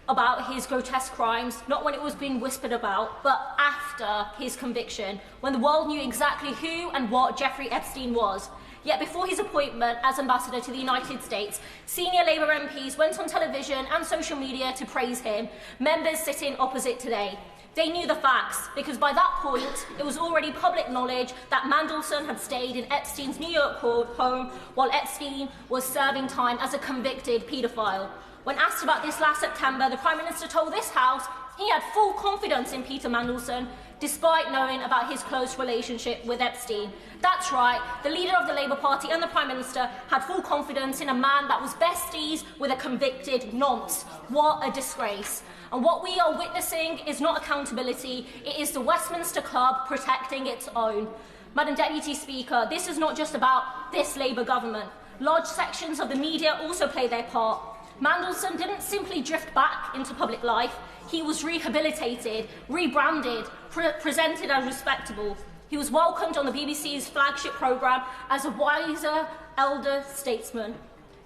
about his grotesque crimes, not when it was being whispered about, but after his conviction, when the world knew exactly who and what Jeffrey Epstein was. Yet before his appointment as ambassador to the United States, senior Labour MPs went on television and social media to praise him, members sitting opposite today. They knew the facts, because by that point, it was already public knowledge that Mandelson had stayed in Epstein's New York home while Epstein was serving time as a convicted paedophile. When asked about this last September, the Prime Minister told this House he had full confidence in Peter Mandelson, despite knowing about his close relationship with Epstein. That's right, the leader of the Labour Party and the Prime Minister had full confidence in a man that was besties with a convicted nonce. What a disgrace. And what we are witnessing is not accountability, it is the Westminster Club protecting its own. Madam Deputy Speaker, this is not just about this Labour government. Large sections of the media also play their part. Mandelson didn't simply drift back into public life. He was rehabilitated, rebranded, presented as respectable. He was welcomed on the BBC's flagship programme as a wiser, elder statesman,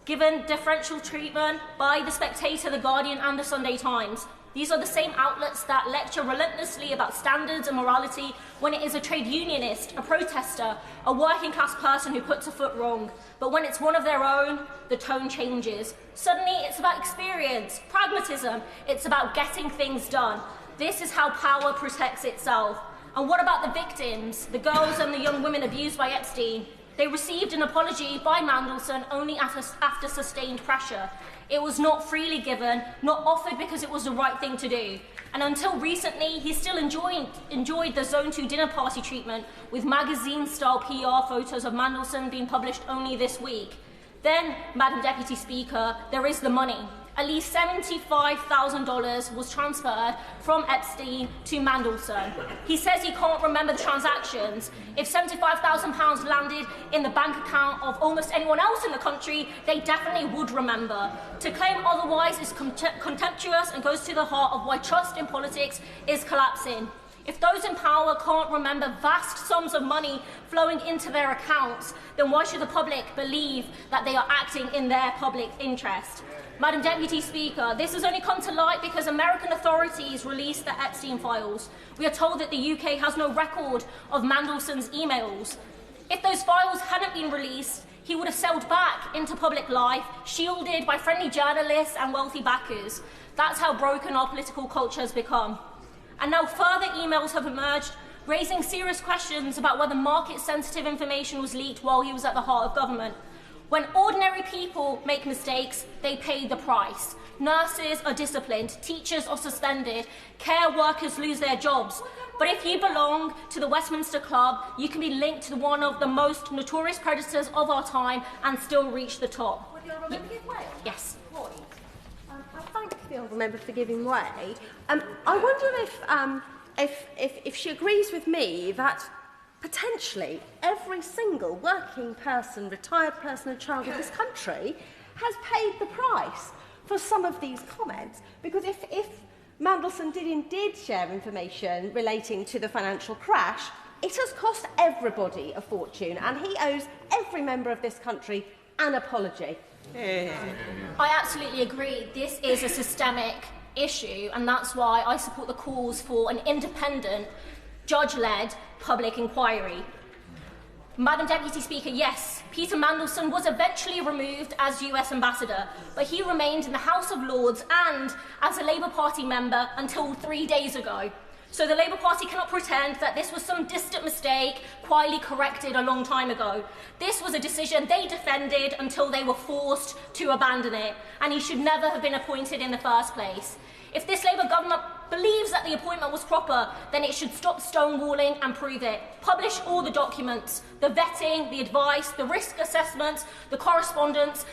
given differential treatment by The Spectator, The Guardian and The Sunday Times. These are the same outlets that lecture relentlessly about standards and morality when it is a trade unionist, a protester, a working class person who puts a foot wrong. But when it's one of their own, the tone changes. Suddenly it's about experience, pragmatism, it's about getting things done. This is how power protects itself. And what about the victims, the girls and the young women abused by Epstein? They received an apology by Mandelson only after sustained pressure. It was not freely given, not offered because it was the right thing to do. And until recently, he still enjoyed the Zone 2 dinner party treatment, with magazine-style PR photos of Mandelson being published only this week. Then, Madam Deputy Speaker, there is the money. At least $75,000 was transferred from Epstein to Mandelson. He says he can't remember the transactions. If £75,000 landed in the bank account of almost anyone else in the country, they definitely would remember. To claim otherwise is contemptuous and goes to the heart of why trust in politics is collapsing. If those in power can't remember vast sums of money flowing into their accounts, then why should the public believe that they are acting in their public interest? Madam Deputy Speaker, this has only come to light because American authorities released the Epstein files. We are told that the UK has no record of Mandelson's emails. If those files hadn't been released, he would have sailed back into public life, shielded by friendly journalists and wealthy backers. That's how broken our political culture has become. And now further emails have emerged, raising serious questions about whether market-sensitive information was leaked while he was at the heart of government. When ordinary people make mistakes, they pay the price. Nurses are disciplined, teachers are suspended, care workers lose their jobs. But if you belong to the Westminster Club, you can be linked to one of the most notorious predators of our time and still reach the top. Yes. I thank the honourable member for giving way. I wonder if she agrees with me that potentially every single working person, retired person and child in this country has paid the price for some of these comments. Because if Mandelson did indeed share information relating to the financial crash, it has cost everybody a fortune, and he owes every member of this country an apology. I absolutely agree. This is a systemic issue, and that's why I support the calls for an independent, judge-led public inquiry. Madam Deputy Speaker, yes, Peter Mandelson was eventually removed as US Ambassador, but he remained in the House of Lords and as a Labour Party member until 3 days ago. So the Labour Party cannot pretend that this was some distant mistake quietly corrected a long time ago. This was a decision they defended until they were forced to abandon it, and he should never have been appointed in the first place. If this Labour government believes that the appointment was proper, then it should stop stonewalling and prove it. Publish all the documents, the vetting, the advice, the risk assessments, the correspondence,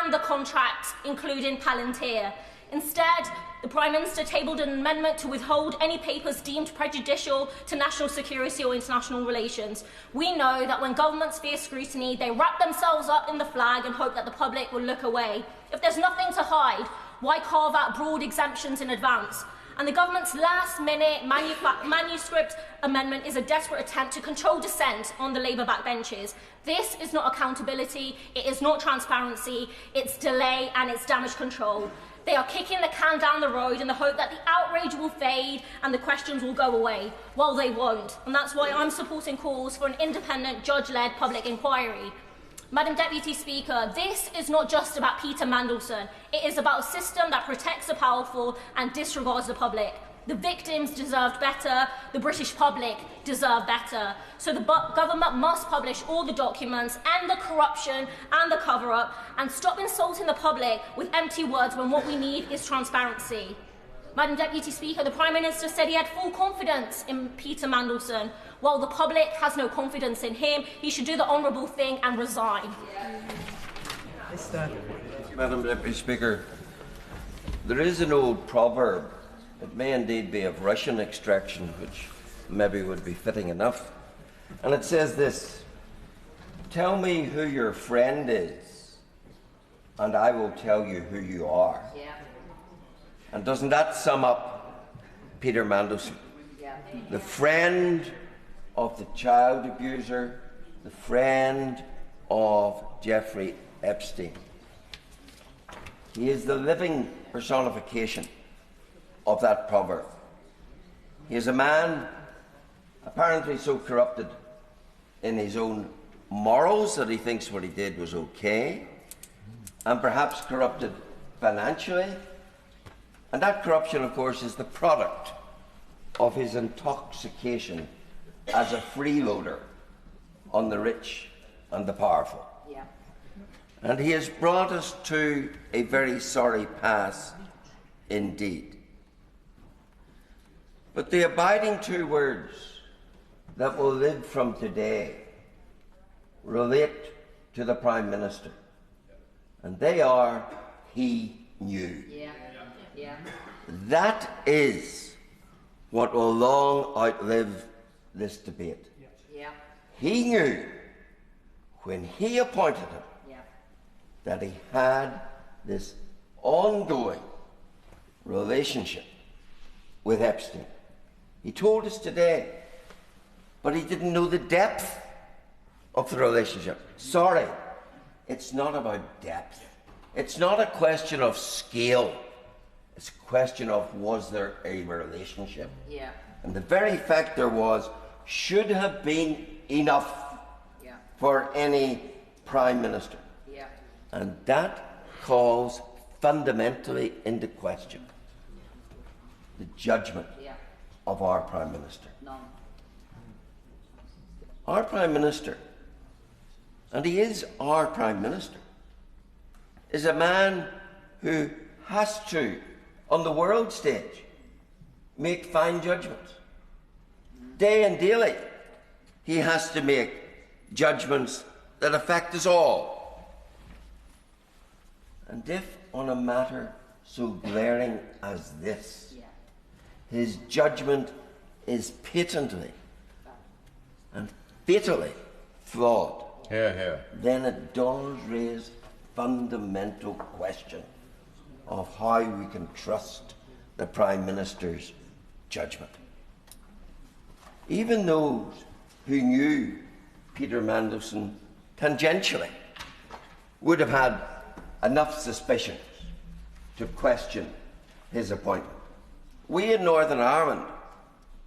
and the contracts, including Palantir. Instead, the Prime Minister tabled an amendment to withhold any papers deemed prejudicial to national security or international relations. We know that when governments fear scrutiny, they wrap themselves up in the flag and hope that the public will look away. If there's nothing to hide, why carve out broad exemptions in advance? And the government's last-minute manuscript amendment is a desperate attempt to control dissent on the Labour backbenches. This is not accountability, it is not transparency, it's delay and it's damage control. They are kicking the can down the road in the hope that the outrage will fade and the questions will go away. Well, they won't. And that's why I'm supporting calls for an independent, judge-led public inquiry. Madam Deputy Speaker, this is not just about Peter Mandelson. It is about a system that protects the powerful and disregards the public. The victims deserved better, the British public deserve better. So the government must publish all the documents and the corruption and the cover-up and stop insulting the public with empty words when what we need is transparency. Madam Deputy Speaker, the Prime Minister said he had full confidence in Peter Mandelson. While the public has no confidence in him, he should do the honourable thing and resign. Madam Deputy Speaker, there is an old proverb. It may indeed be of Russian extraction, which maybe would be fitting enough. And it says this: tell me who your friend is, and I will tell you who you are. Yeah. And doesn't that sum up Peter Mandelson? Yeah. The friend of the child abuser, the friend of Jeffrey Epstein. He is the living personification of that proverb. He is a man apparently so corrupted in his own morals that he thinks what he did was okay, and perhaps corrupted financially. And that corruption, of course, is the product of his intoxication as a freeloader on the rich and the powerful. Yeah. And he has brought us to a very sorry pass indeed. But the abiding two words that will live from today relate to the Prime Minister. And they are, he knew. Yeah. Yeah. That is what will long outlive this debate. Yeah. He knew when he appointed him that he had this ongoing relationship with Epstein. He told us today, but he didn't know the depth of the relationship. Sorry, it's not about depth. It's not a question of scale. It's a question of, was there a relationship? Yeah. And the very fact there was should have been enough for any Prime Minister. Yeah. And that calls fundamentally into question the judgment of our Prime Minister. None. Our Prime Minister, and he is our Prime Minister, is a man who has to, on the world stage, make fine judgments. Day and daily, he has to make judgments that affect us all. And if on a matter so glaring as this, his judgment is patently and fatally flawed, then it does raise fundamental question of how we can trust the Prime Minister's judgment. Even those who knew Peter Mandelson tangentially would have had enough suspicions to question his appointment. We in Northern Ireland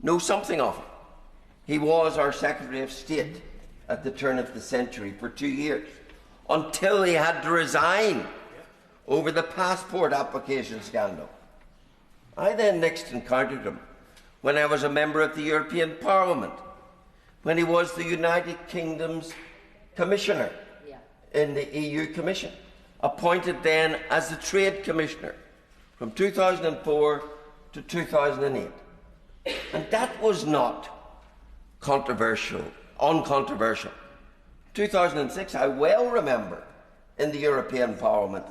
know something of him. He was our Secretary of State at the turn of the century for 2 years, until he had to resign over the passport application scandal. I then next encountered him when I was a member of the European Parliament, when he was the United Kingdom's Commissioner in the EU Commission, appointed then as the Trade Commissioner from 2004 to 2008. And that was not uncontroversial. 2006, I well remember in the European Parliament,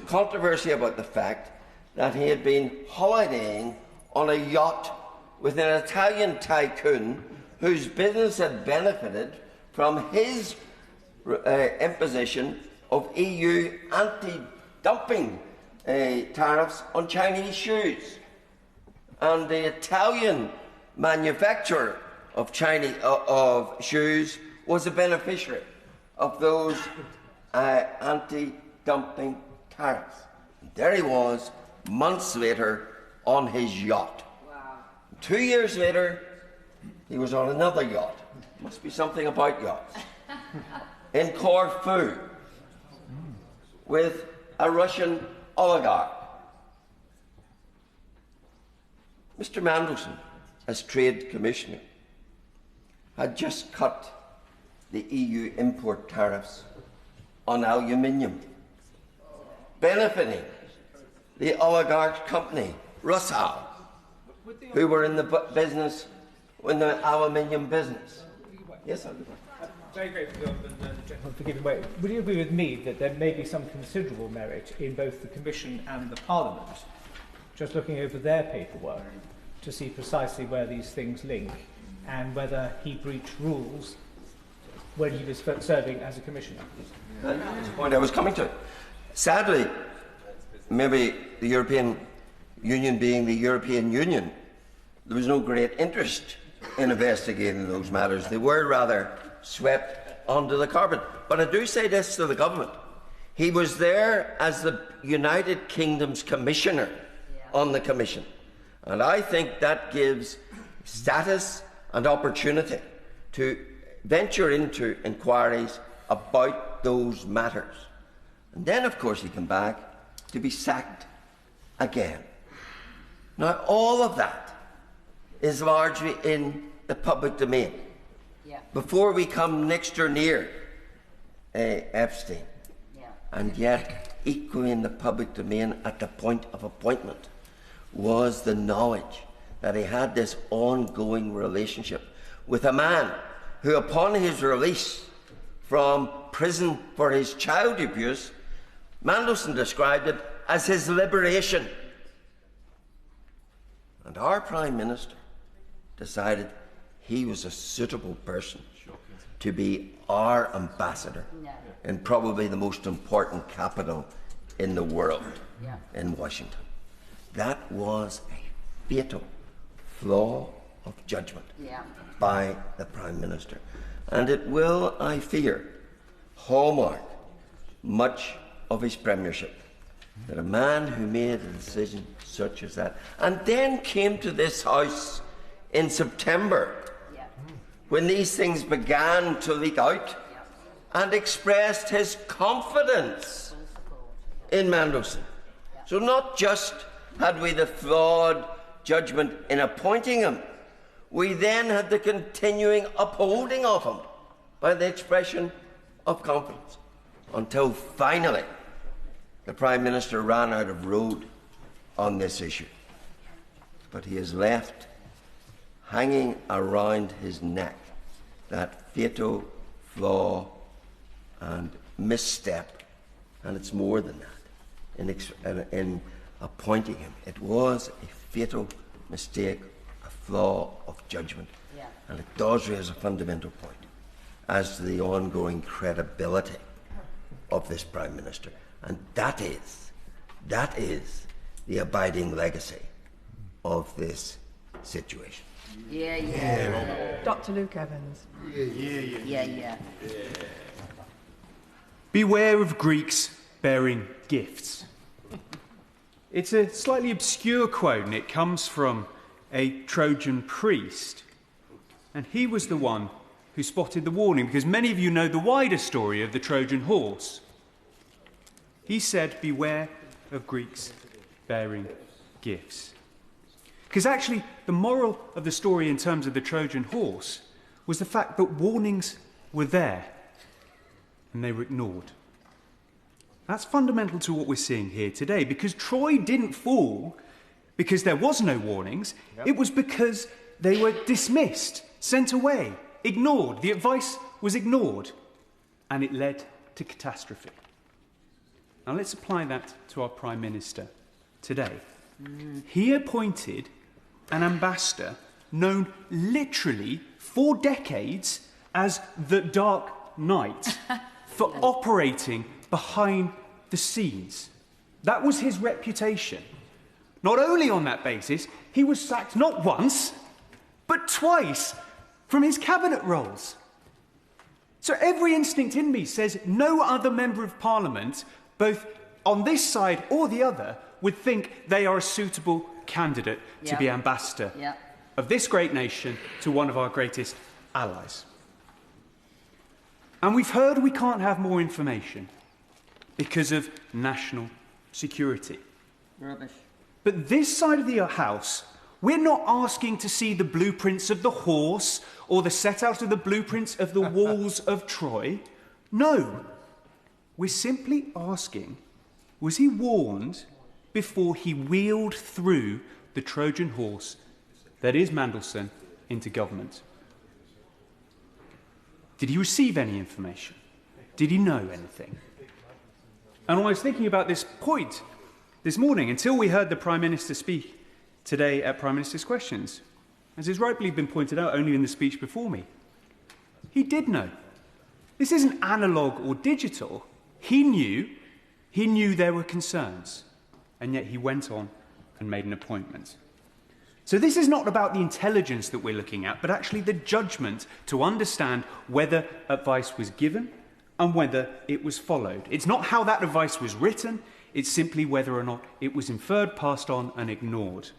controversy about the fact that he had been holidaying on a yacht with an Italian tycoon whose business had benefited from his imposition of EU anti-dumping tariffs on Chinese shoes. And the Italian manufacturer of shoes was a beneficiary of those anti-dumping tariffs. And there he was, months later, on his yacht. Wow. 2 years later, he was on another yacht. Must be something about yachts. In Corfu, with a Russian oligarch. Mr. Mandelson, as Trade Commissioner, had just cut the EU import tariffs on aluminium, benefiting the oligarch company, Rusal, who were in the business, in the aluminium business. Yes, I'm very grateful to the gentleman for giving way. Would you agree with me that there may be some considerable merit in both the Commission and the Parliament, just looking over their paperwork, to see precisely where these things link and whether he breached rules when he was serving as a Commissioner? That's the point I was coming to. Sadly, maybe the European Union being the European Union, there was no great interest in investigating those matters. They were rather swept under the carpet. But I do say this to the government. He was there as the United Kingdom's commissioner on the Commission. And I think that gives status and opportunity to venture into inquiries about those matters. And then, of course, he came back to be sacked again. Now, all of that is largely in the public domain. Before we come next or near Epstein. And yet, equally in the public domain at the point of appointment was the knowledge that he had this ongoing relationship with a man who, upon his release from prison for his child abuse, Mandelson described it as his liberation. And our Prime Minister decided he was a suitable person to be our ambassador in probably the most important capital in the world, in Washington. That was a fatal flaw of judgment by the Prime Minister. And it will, I fear, hallmark much of his premiership. That a man who made a decision such as that, and then came to this House in September, when these things began to leak out, and expressed his confidence in Mandelson. So not just had we the flawed judgment in appointing him, we then had the continuing upholding of him by the expression of confidence, until finally the Prime Minister ran out of road on this issue. But he has left hanging around his neck that fatal flaw and misstep, and it's more than that, in appointing him. It was a fatal mistake, a flaw of judgment, and it does raise a fundamental point as to the ongoing credibility of this Prime Minister. And that is the abiding legacy of this situation. Dr. Luke Evans. Beware of Greeks bearing gifts. It's a slightly obscure quote, and it comes from a Trojan priest. And he was the one who spotted the warning, because many of you know the wider story of the Trojan horse. He said, beware of Greeks bearing gifts. Because actually, the moral of the story in terms of the Trojan horse was the fact that warnings were there and they were ignored. That's fundamental to what we're seeing here today, because Troy didn't fall because there was no warnings. It was because they were dismissed, sent away, ignored. The advice was ignored, and it led to catastrophe. Now let's apply that to our Prime Minister today. He appointed an ambassador known literally for decades as the Dark Knight for operating behind the scenes. That was his reputation. Not only on that basis, he was sacked not once, but twice from his cabinet roles. So every instinct in me says no other member of Parliament, both on this side or the other, would think they are a suitable candidate to be ambassador of this great nation to one of our greatest allies. And we've heard we can't have more information because of national security. Rubbish. But this side of the House, we're not asking to see the blueprints of the horse or the set out of the blueprints of the walls of Troy. No. We're simply asking, was he warned before he wheeled through the Trojan horse that is Mandelson into government? Did he receive any information? Did he know anything? And I was thinking about this point this morning until we heard the Prime Minister speak today at Prime Minister's Questions. As has rightly been pointed out only in the speech before me, he did know. This isn't analogue or digital. He knew. He knew there were concerns, and yet he went on and made an appointment. So this is not about the intelligence that we're looking at, but actually the judgment to understand whether advice was given and whether it was followed. It's not how that advice was written, it's simply whether or not it was inferred, passed on, and ignored.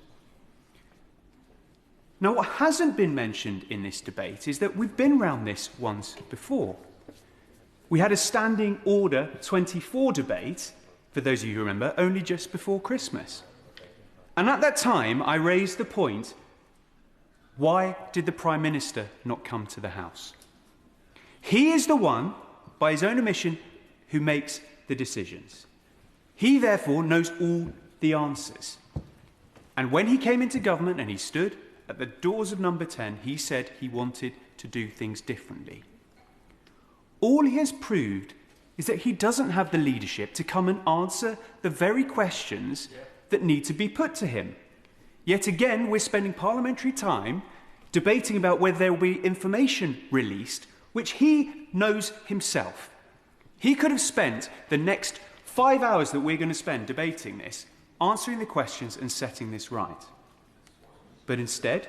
Now, what hasn't been mentioned in this debate is that we've been round this once before. We had a Standing Order 24 debate, for those of you who remember, only just before Christmas. And at that time, I raised the point, why did the Prime Minister not come to the House? He is the one, by his own admission, who makes the decisions. He, therefore, knows all the answers. And when he came into government and he stood at the doors of Number 10, he said he wanted to do things differently. All he has proved is that he doesn't have the leadership to come and answer the very questions that need to be put to him. Yet again, we're spending parliamentary time debating about whether there will be information released, which he knows himself. He could have spent the next 5 hours that we're going to spend debating this, answering the questions and setting this right. But instead,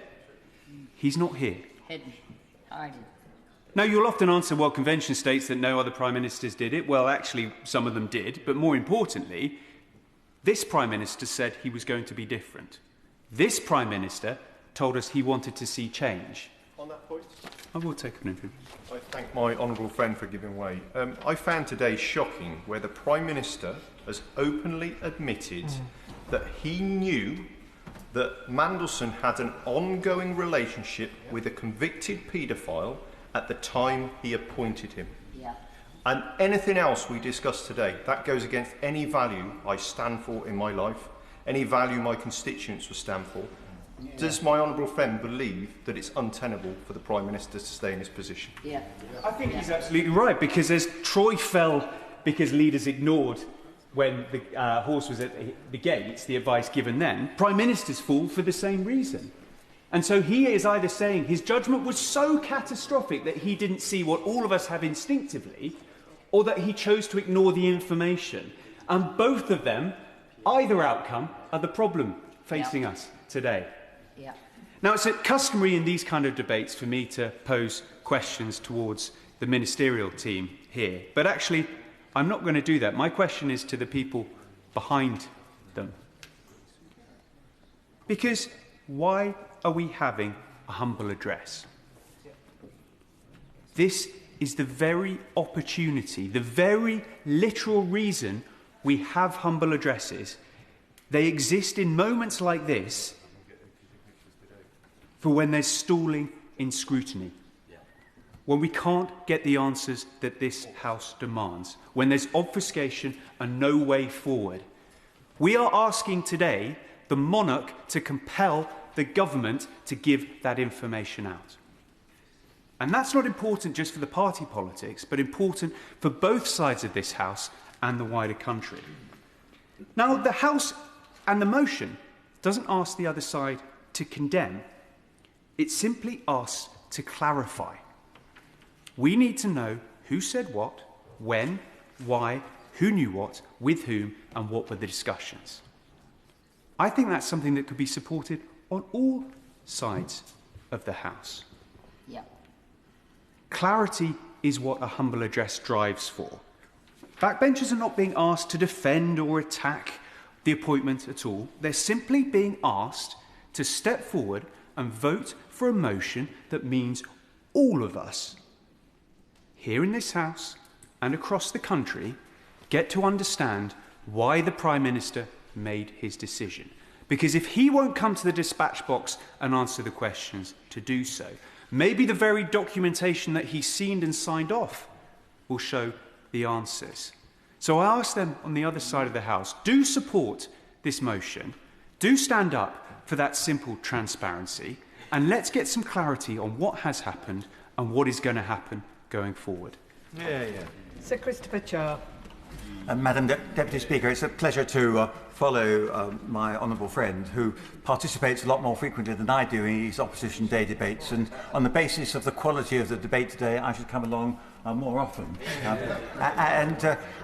he's not here. Now, you'll often answer, well, convention states that no other prime ministers did it. Well, actually, some of them did. But more importantly, this prime minister said he was going to be different. This prime minister told us he wanted to see change. On that point, I will take an interview. I thank my honourable friend for giving way. I found today shocking where the Prime Minister has openly admitted that he knew that Mandelson had an ongoing relationship with a convicted paedophile at the time he appointed him. Yeah. And anything else we discuss today, that goes against any value I stand for in my life, any value my constituents will stand for. Yeah. Does my honourable friend believe that it's untenable for the Prime Minister to stay in his position? Yeah. I think he's absolutely right, because as Troy fell because leaders ignored when the horse was at the gates, the advice given then, Prime Ministers fall for the same reason. And so he is either saying his judgment was so catastrophic that he didn't see what all of us have instinctively, or that he chose to ignore the information. And both of them, either outcome, are the problem facing us today. Yeah. Now, it's customary in these kind of debates for me to pose questions towards the ministerial team here. But actually, I'm not going to do that. My question is to the people behind them. Because why are we having a humble address? This is the very opportunity, the very literal reason we have humble addresses. They exist in moments like this for when there's stalling in scrutiny, when we can't get the answers that this House demands, when there's obfuscation and no way forward. We are asking today the monarch to compel the government to give that information out. And that's not important just for the party politics, but important for both sides of this House and the wider country. Now, the House and the motion doesn't ask the other side to condemn. It simply asks to clarify. We need to know who said what, when, why, who knew what, with whom, and what were the discussions. I think that's something that could be supported on all sides of the House. Yeah. Clarity is what a humble address strives for. Backbenchers are not being asked to defend or attack the appointment at all. They're simply being asked to step forward and vote for a motion that means all of us, here in this House and across the country, get to understand why the Prime Minister made his decision. Because if he won't come to the dispatch box and answer the questions to do so, maybe the very documentation that he's seen and signed off will show the answers. So I ask them on the other side of the House, do support this motion, do stand up for that simple transparency, and let's get some clarity on what has happened and what is going to happen going forward. Yeah. Sir Christopher Chair. Madam Deputy Speaker, it's a pleasure to follow my honourable friend, who participates a lot more frequently than I do in these Opposition Day debates, and on the basis of the quality of the debate today, I should come along more often.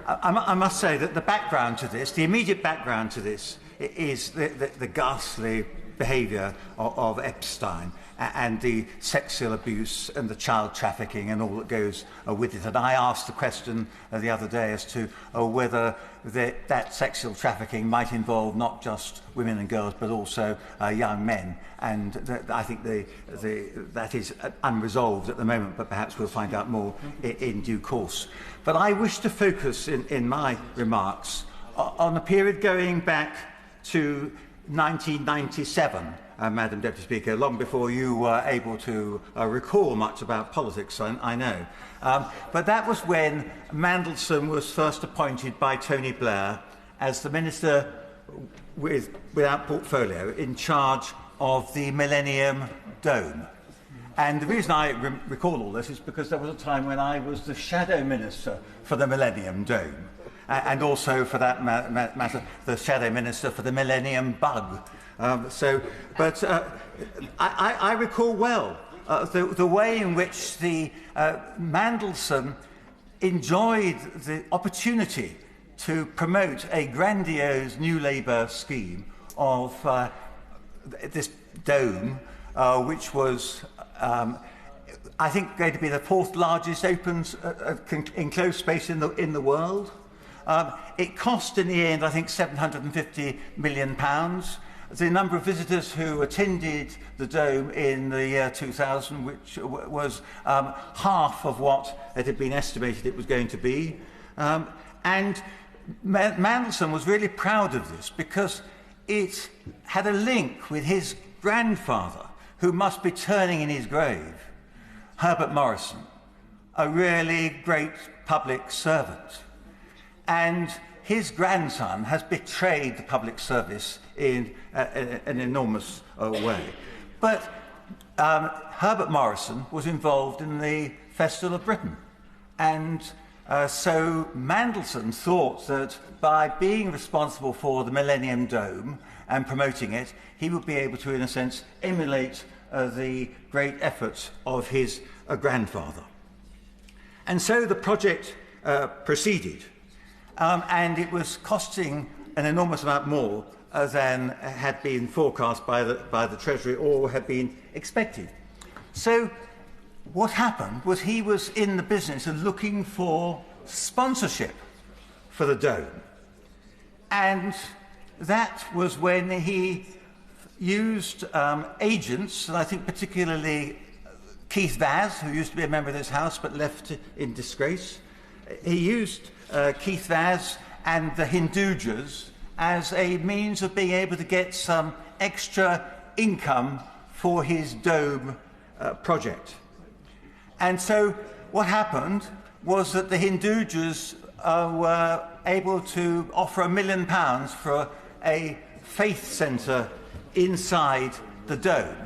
I must say that the background to this, the immediate background to this, is the ghastly behaviour of Epstein and the sexual abuse and the child trafficking and all that goes with it. And I asked the question the other day as to whether that sexual trafficking might involve not just women and girls but also young men. And I think that is unresolved at the moment, but perhaps we'll find out more in due course. But I wish to focus in my remarks on a period going back to 1997, Madam Deputy Speaker, long before you were able to recall much about politics, I know. But that was when Mandelson was first appointed by Tony Blair as the Minister without portfolio in charge of the Millennium Dome. And the reason I recall all this is because there was a time when I was the Shadow Minister for the Millennium Dome. And also, for that matter, the Shadow Minister for the Millennium Bug. I recall well the way in which the Mandelson enjoyed the opportunity to promote a grandiose New Labour scheme of this dome, which was, I think, going to be the fourth largest open enclosed space in the world. It cost in the end, I think, £750 million. The number of visitors who attended the Dome in the year 2000, which was half of what it had been estimated it was going to be. And Mandelson was really proud of this because it had a link with his grandfather, who must be turning in his grave, Herbert Morrison, a really great public servant. And his grandson has betrayed the public service in an enormous way. But Herbert Morrison was involved in the Festival of Britain. And so Mandelson thought that by being responsible for the Millennium Dome and promoting it, he would be able to, in a sense, emulate the great efforts of his grandfather. And so the project proceeded. And it was costing an enormous amount more than had been forecast by the Treasury or had been expected. So what happened was he was in the business of looking for sponsorship for the Dome. And that was when he used agents, and I think particularly Keith Vaz, who used to be a member of this House but left in disgrace. He used Keith Vaz and the Hindujas as a means of being able to get some extra income for his Dome project. And so what happened was that the Hindujas were able to offer £1 million for a faith centre inside the Dome.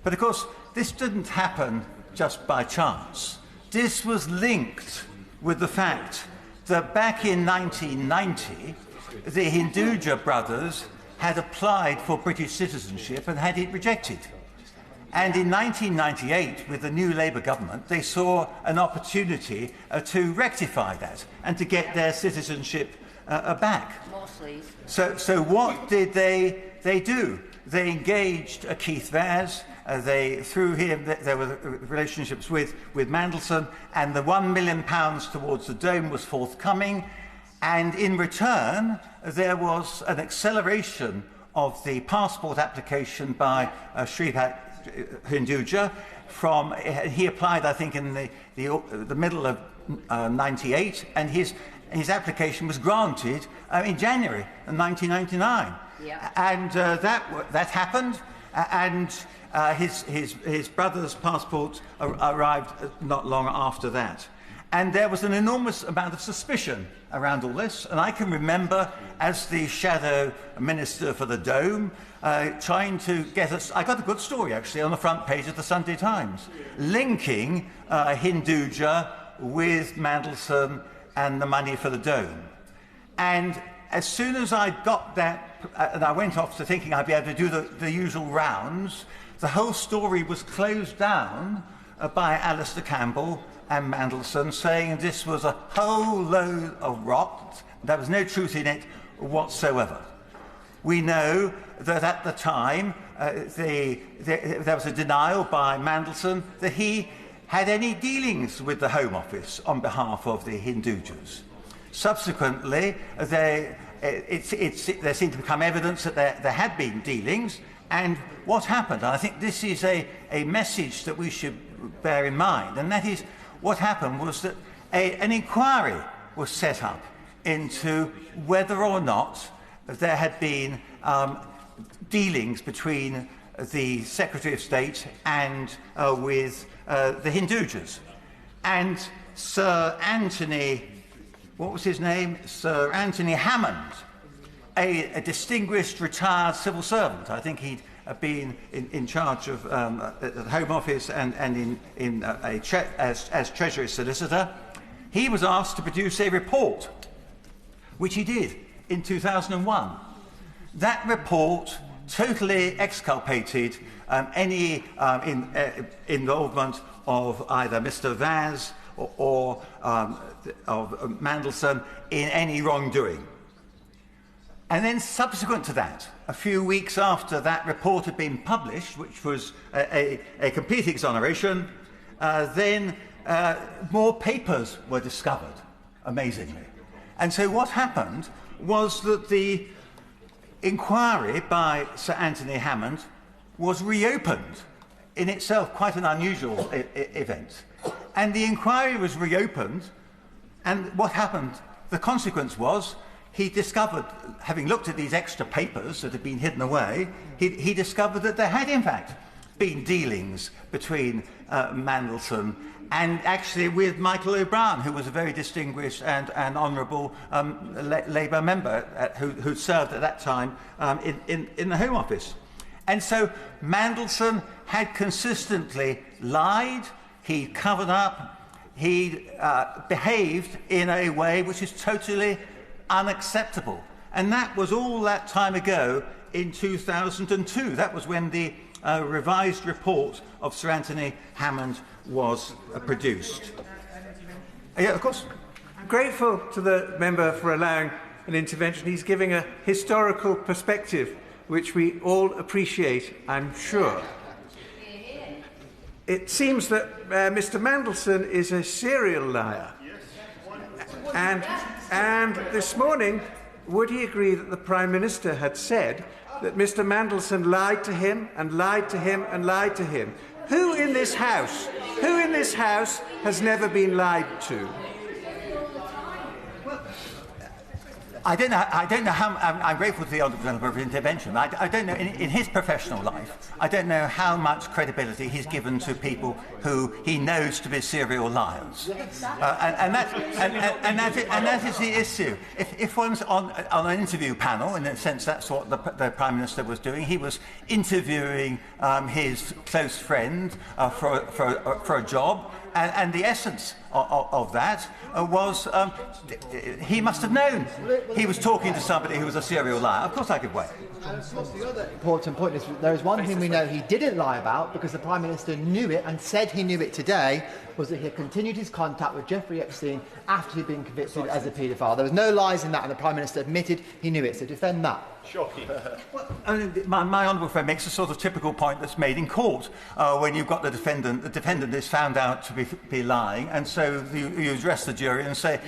But of course, this didn't happen just by chance. This was linked with the fact that back in 1990, the Hinduja brothers had applied for British citizenship and had it rejected. And in 1998, with the new Labour government, they saw an opportunity to rectify that and to get their citizenship back. So what did they do? They engaged Keith Vaz. Through him, there were relationships with Mandelson, and the £1 million towards the Dome was forthcoming. And in return, there was an acceleration of the passport application by Sripat Hinduja. He applied, I think, in the middle of '98, and his application was granted in January of 1999. Yeah. And that happened, and his brother's passport arrived not long after that. And there was an enormous amount of suspicion around all this. And I can remember, as the shadow minister for the Dome, trying to get us... I got a good story, actually, on the front page of the Sunday Times, linking Hinduja with Mandelson and the money for the dome. And as soon as I got that, and I went off to thinking I'd be able to do the usual rounds, the whole story was closed down by Alistair Campbell and Mandelson, saying this was a whole load of rot. There was no truth in it whatsoever. We know that at the time there was a denial by Mandelson that he had any dealings with the Home Office on behalf of the Hindujas. Subsequently, there seemed to become evidence that there had been dealings, and what happened, and I think this is a message that we should bear in mind, and that is what happened was that an inquiry was set up into whether or not there had been dealings between the Secretary of State and with the Hindujas. And Sir Anthony, what was his name? Sir Anthony Hammond, a distinguished retired civil servant. I think he'd been in charge of the Home Office and as Treasury Solicitor. He was asked to produce a report, which he did in 2001. That report totally exculpated any involvement of either Mr. Vaz or of Mandelson in any wrongdoing. And then subsequent to that, a few weeks after that report had been published, which was a complete exoneration, then more papers were discovered, amazingly. And so what happened was that the inquiry by Sir Anthony Hammond was reopened, in itself quite an unusual event. And the inquiry was reopened, and what happened, the consequence was, he discovered, having looked at these extra papers that had been hidden away, he discovered that there had in fact been dealings between Mandelson and actually with Michael O'Brien, who was a very distinguished and honourable Labour member who served at that time in the Home Office. And so Mandelson had consistently lied, he covered up, he behaved in a way which is totally unacceptable. And that was all that time ago in 2002. That was when the revised report of Sir Anthony Hammond was produced. Yeah, of course. I'm grateful to the member for allowing an intervention. He's giving a historical perspective, which we all appreciate, I'm sure. It seems that Mr. Mandelson is a serial liar. And this morning, would he agree that the Prime Minister had said that Mr. Mandelson lied to him and lied to him and lied to him? Who in this House has never been lied to? I don't know how. I'm grateful to the Honourable Member for intervention. I don't know in his professional life. I don't know how much credibility he's given to people who he knows to be serial liars, and that is the issue. If one's on an interview panel, in a sense, that's what the Prime Minister was doing. He was interviewing his close friend for a job. And the essence of that was he must have known he was talking to somebody who was a serial liar. Of course I give way. And of course the other important point is there is one thing we know he didn't lie about, because the Prime Minister knew it and said he knew it today, was that he had continued his contact with Jeffrey Epstein after he'd been convicted as a paedophile. There was no lies in that, and the Prime Minister admitted he knew it, so defend that. Shocking. Well, my honourable friend makes a sort of typical point that's made in court when you've got the defendant is found out to be lying, and so you address the jury and say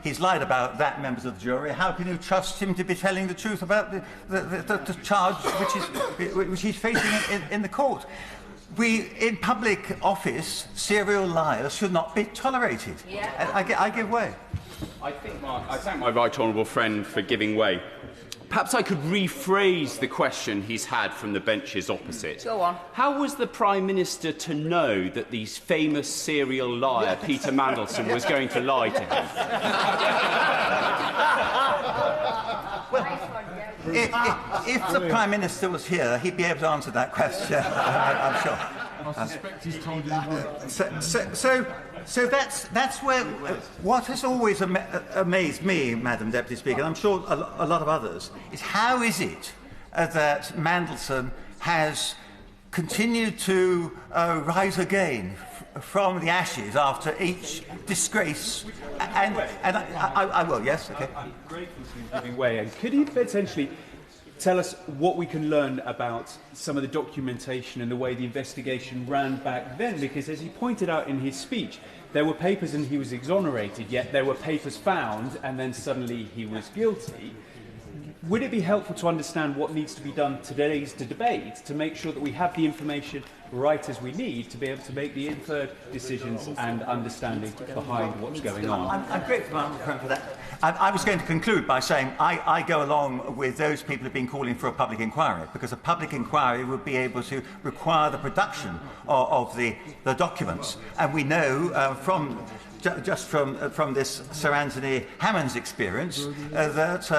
he's lied about that, members of the jury. How can you trust him to be telling the truth about the charge which he's facing in the court? In public office, serial liars should not be tolerated. Yeah. I give way. I thank my right honourable friend for giving way. Perhaps I could rephrase the question he's had from the benches opposite. Go on. How was the Prime Minister to know that the famous serial liar, Peter Mandelson, was going to lie to him? If the Prime Minister was here, he'd be able to answer that question, I'm sure. I suspect he's told you what. So that's where what has always amazed me, Madam Deputy Speaker, and I'm sure a lot of others, is how is it that Mandelson has continued to rise again from the ashes after each disgrace, and I will, yes, okay. I'm grateful to him giving way, and could he potentially tell us what we can learn about some of the documentation and the way the investigation ran back then? Because as he pointed out in his speech, there were papers and he was exonerated, yet there were papers found and then suddenly he was guilty. Would it be helpful to understand what needs to be done today's debate to make sure that we have the information right as we need to be able to make the inferred decisions and understanding behind what's going on? I'm grateful for that. I was going to conclude by saying I go along with those people who have been calling for a public inquiry, because a public inquiry would be able to require the production of the documents. And we know from this Sir Anthony Hammond's experience that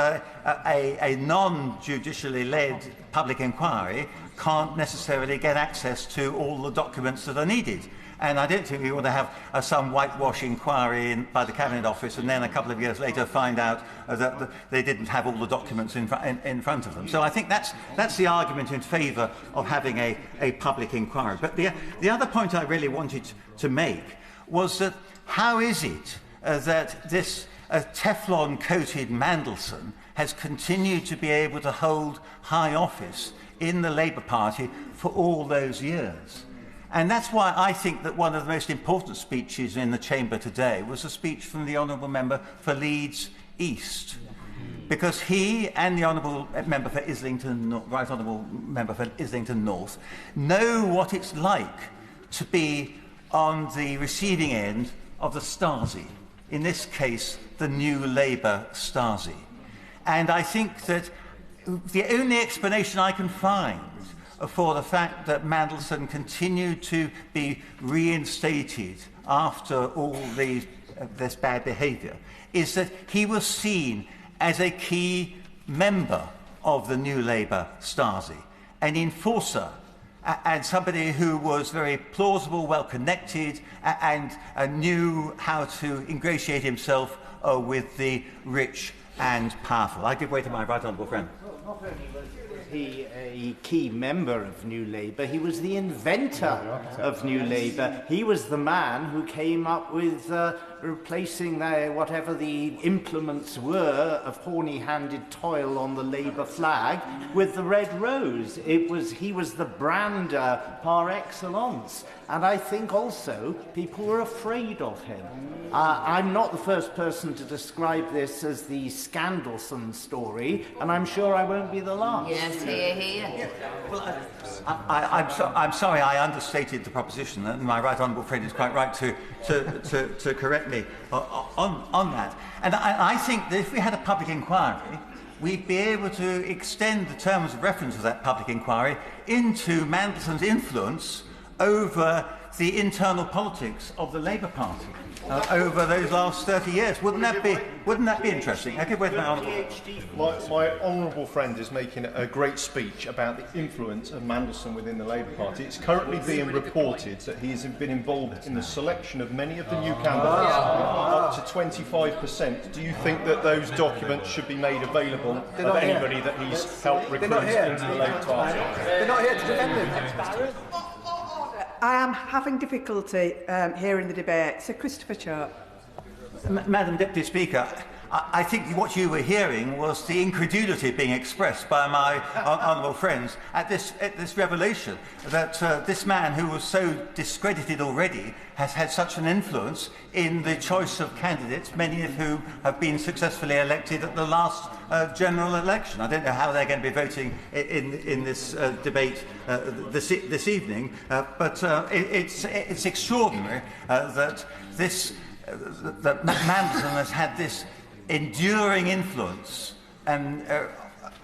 a non-judicially led public inquiry can't necessarily get access to all the documents that are needed. And I don't think we want to have some whitewash inquiry by the Cabinet Office and then a couple of years later find out that they didn't have all the documents in front of them. So I think that's the argument in favour of having a public inquiry. But the other point I really wanted to make was that how is it that this Teflon-coated Mandelson has continued to be able to hold high office in the Labour Party for all those years? And that's why I think that one of the most important speeches in the Chamber today was a speech from the Honourable Member for Leeds East. Because he and the Honourable Member for Islington, Right Honourable Member for Islington North, know what it's like to be on the receiving end of the Stasi, in this case, the New Labour Stasi. And I think that the only explanation I can find for the fact that Mandelson continued to be reinstated after all this bad behaviour is that he was seen as a key member of the New Labour Stasi, an enforcer, and somebody who was very plausible, well-connected, and knew how to ingratiate himself with the rich and powerful. I give way to my right honourable friend. Well, not only was he a key member of New Labour, he was the inventor of New Labour. He was the man who came up with replacing whatever the implements were of horny-handed toil on the Labour flag with the red rose. He was the brander par excellence. And I think also people were afraid of him. I'm not the first person to describe this as the Scandalson story, and I'm sure I won't be the last. Yes, hear. Yeah. Well, I'm sorry I understated the proposition, and my right honourable friend is quite right to correct me on that. And I think that if we had a public inquiry, we'd be able to extend the terms of reference of that public inquiry into Mandelson's influence over the internal politics of the Labour Party over those last 30 years. Wouldn't that be interesting? I give way to my honourable. My honourable friend is making a great speech about the influence of Mandelson within the Labour Party. It's currently being reported that he has been involved in the selection of many of the new candidates, up to 25%. Do you think that those documents should be made available of anybody that he's helped recruit into the Labour Party? They're not here to defend him. I am having difficulty hearing the debate. Sir Christopher Chope. Madam Deputy Speaker, I think what you were hearing was the incredulity being expressed by my honourable friends at this revelation that this man who was so discredited already has had such an influence in the choice of candidates, many of whom have been successfully elected at the last general election. I don't know how they're going to be voting in this debate this evening, but it's extraordinary that Mandelson has had this enduring influence and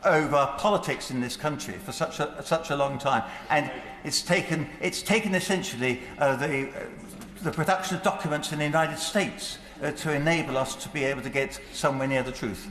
over politics in this country for such a long time, and it's taken essentially the production of documents in the United States to enable us to be able to get somewhere near the truth.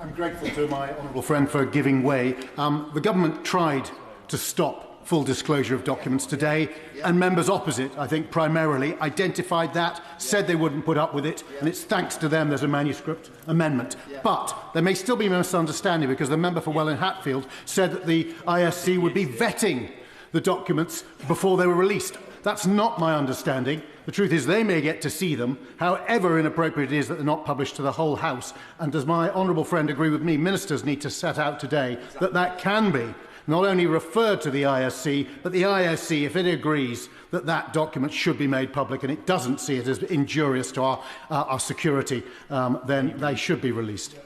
I'm grateful to my honourable friend for giving way. The government tried to stop full disclosure of documents today, and members opposite, I think, primarily identified that, said they wouldn't put up with it, and it's thanks to them there's a manuscript amendment. But there may still be a misunderstanding, because the member for Welwyn Hatfield said that the ISC would be vetting the documents before they were released. That's not my understanding. The truth is they may get to see them, however inappropriate it is that they're not published to the whole House. And does my honourable friend agree with me? Ministers need to set out today that that can be not only referred to the ISC, but the ISC, if it agrees that that document should be made public and it doesn't see it as injurious to our security, then they should be released.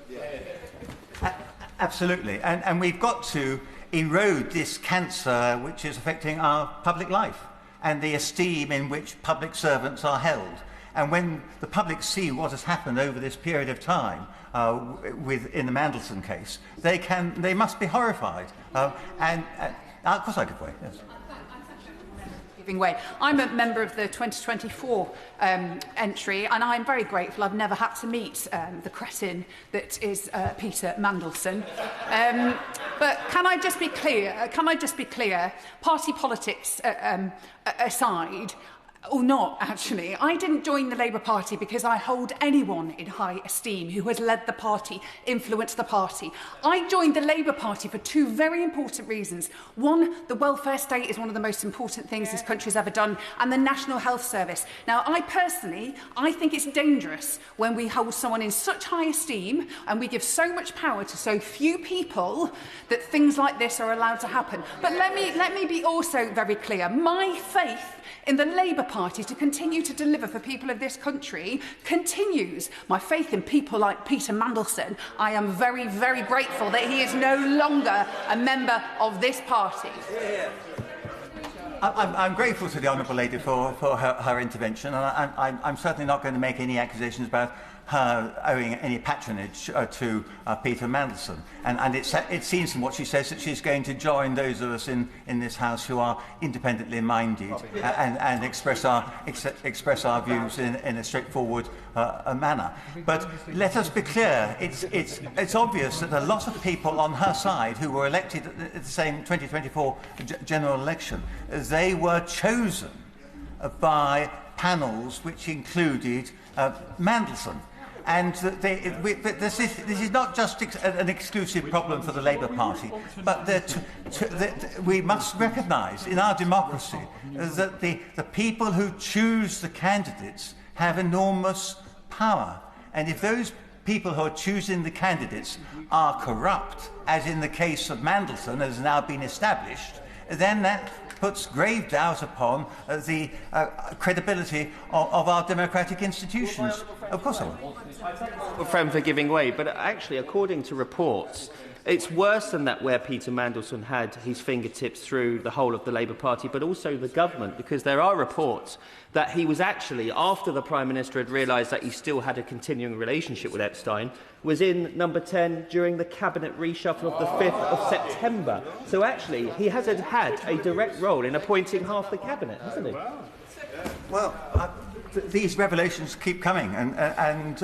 Absolutely. And we've got to erode this cancer which is affecting our public life and the esteem in which public servants are held. And when the public see what has happened over this period of time in the Mandelson case, they must be horrified. Of course I could wait, yes. Giving way. I'm a member of the 2024 entry, and I'm very grateful I've never had to meet the cretin that is Peter Mandelson. But can I just be clear? Party politics aside, or not, actually. I didn't join the Labour Party because I hold anyone in high esteem who has led the party, influenced the party. I joined the Labour Party for two very important reasons. One, the welfare state is one of the most important things this country's ever done, and the National Health Service. Now, I think it's dangerous when we hold someone in such high esteem and we give so much power to so few people that things like this are allowed to happen. But let me be also very clear. My faith in the Labour Party to continue to deliver for people of this country continues. My faith in people like Peter Mandelson, I am very, very grateful that he is no longer a member of this party. I'm grateful to the Honourable Lady for her intervention, and I'm certainly not going to make any accusations about her owing any patronage to Peter Mandelson. And it seems from what she says that she's going to join those of us in this House who are independently minded and express our views in a straightforward manner. But let us be clear, it's obvious that a lot of people on her side who were elected at the same 2024 general election, they were chosen by panels which included Mandelson. And this is not just an exclusive problem for the Labour Party, but we must recognise in our democracy that the people who choose the candidates have enormous power. And if those people who are choosing the candidates are corrupt, as in the case of Mandelson has now been established, then that puts grave doubt upon the credibility of our democratic institutions. Of course I will. Well, friend, for giving way, but actually, according to reports, it's worse than that where Peter Mandelson had his fingertips through the whole of the Labour Party, but also the government, because there are reports that he was actually, after the Prime Minister had realised that he still had a continuing relationship with Epstein, was in number 10 during the cabinet reshuffle of the 5th of September. So actually, he hasn't had a direct role in appointing half the cabinet, hasn't he? Well, these revelations keep coming, and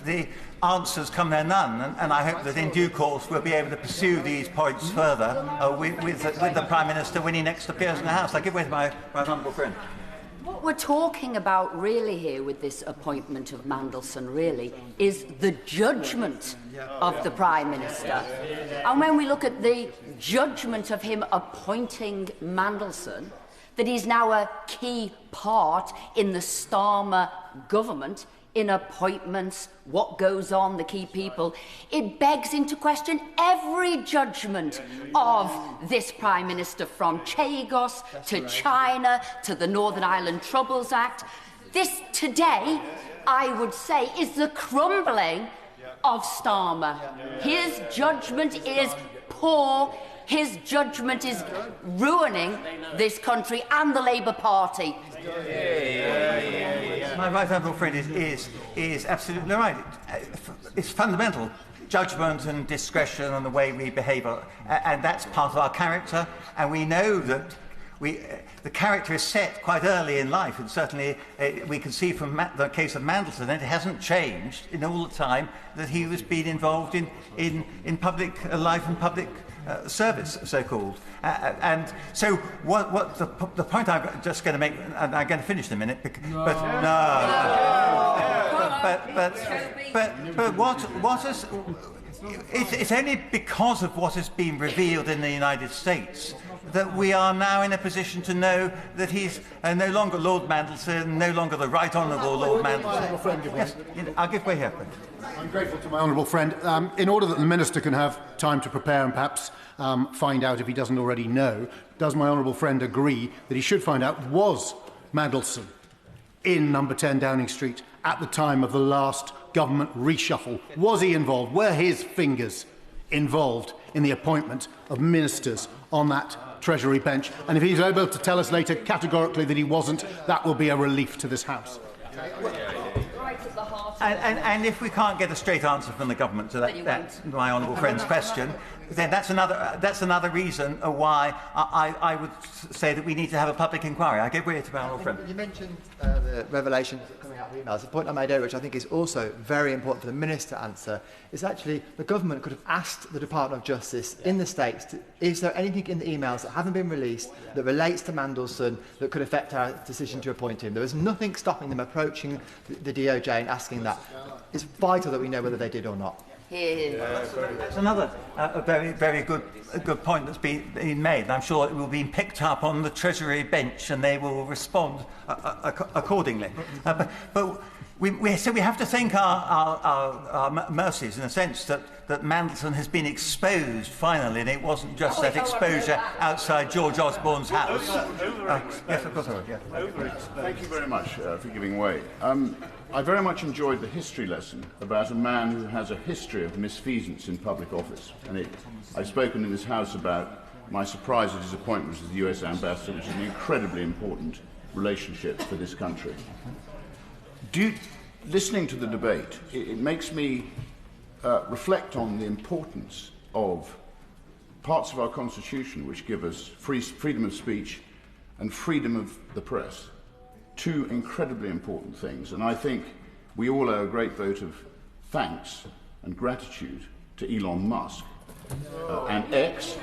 the answers come there none, and I hope that in due course we'll be able to pursue these points further with the Prime Minister when he next appears in the House. I give way to my honourable friend. What we're talking about really here with this appointment of Mandelson really is the judgment of the Prime Minister. And when we look at the judgment of him appointing Mandelson, that he's now a key part in the Starmer government, in appointments, what goes on, the key people, it begs into question every judgment of this Prime Minister, from Chagos to China to the Northern Ireland Troubles Act. This today, I would say, is the crumbling of Starmer. His judgment is poor. His judgment is ruining this country and the Labour Party. My right honourable friend is absolutely right. It's fundamental. Judgment and discretion and the way we behave, and that's part of our character. And we know that the character is set quite early in life, and certainly we can see from the case of Mandelson that it hasn't changed in all the time that he was being involved in public life and public service, so-called. And so what the point I'm just going to make, and I'm going to finish in a minute, but what is... It's only because of what has been revealed in the United States that we are now in a position to know that he's no longer Lord Mandelson, no longer the Right Honourable Lord Mandelson. Yes, I'll give way here. I'm grateful to my honourable friend. In order that the Minister can have time to prepare and perhaps find out if he doesn't already know, does my honourable friend agree that he should find out, was Mandelson in number 10 Downing Street at the time of the last government reshuffle? Was he involved? Were his fingers involved in the appointment of ministers on that Treasury bench? And if he's able to tell us later categorically that he wasn't, that will be a relief to this House. And if we can't get a straight answer from the government to that my honourable friend's question, then that's another reason why I would say that we need to have a public inquiry. I give way to my honourable friend. You mentioned the revelations coming out of emails. The point I made earlier, which I think is also very important for the Minister to answer, is actually the government could have asked the Department of Justice in the States, is there anything in the emails that haven't been released that relates to Mandelson that could affect our decision to appoint him? There was nothing stopping them approaching the DOJ and asking that. It's vital that we know whether they did or not. That's another very good point that's been made, and I'm sure it will be picked up on the Treasury bench and they will respond accordingly. But we have to thank our mercies in a sense that Mandelson has been exposed finally, and it wasn't just that exposure outside George Osborne's house. Yes, of course I would. Yeah. Thank you very much for giving way. I very much enjoyed the history lesson about a man who has a history of misfeasance in public office. And I've spoken in this House about my surprise at his appointment as the US ambassador, which is an incredibly important relationship for this country. Listening to the debate, it makes me reflect on the importance of parts of our Constitution which give us freedom of speech and freedom of the press. Two incredibly important things, and I think we all owe a great vote of thanks and gratitude to Elon Musk and X,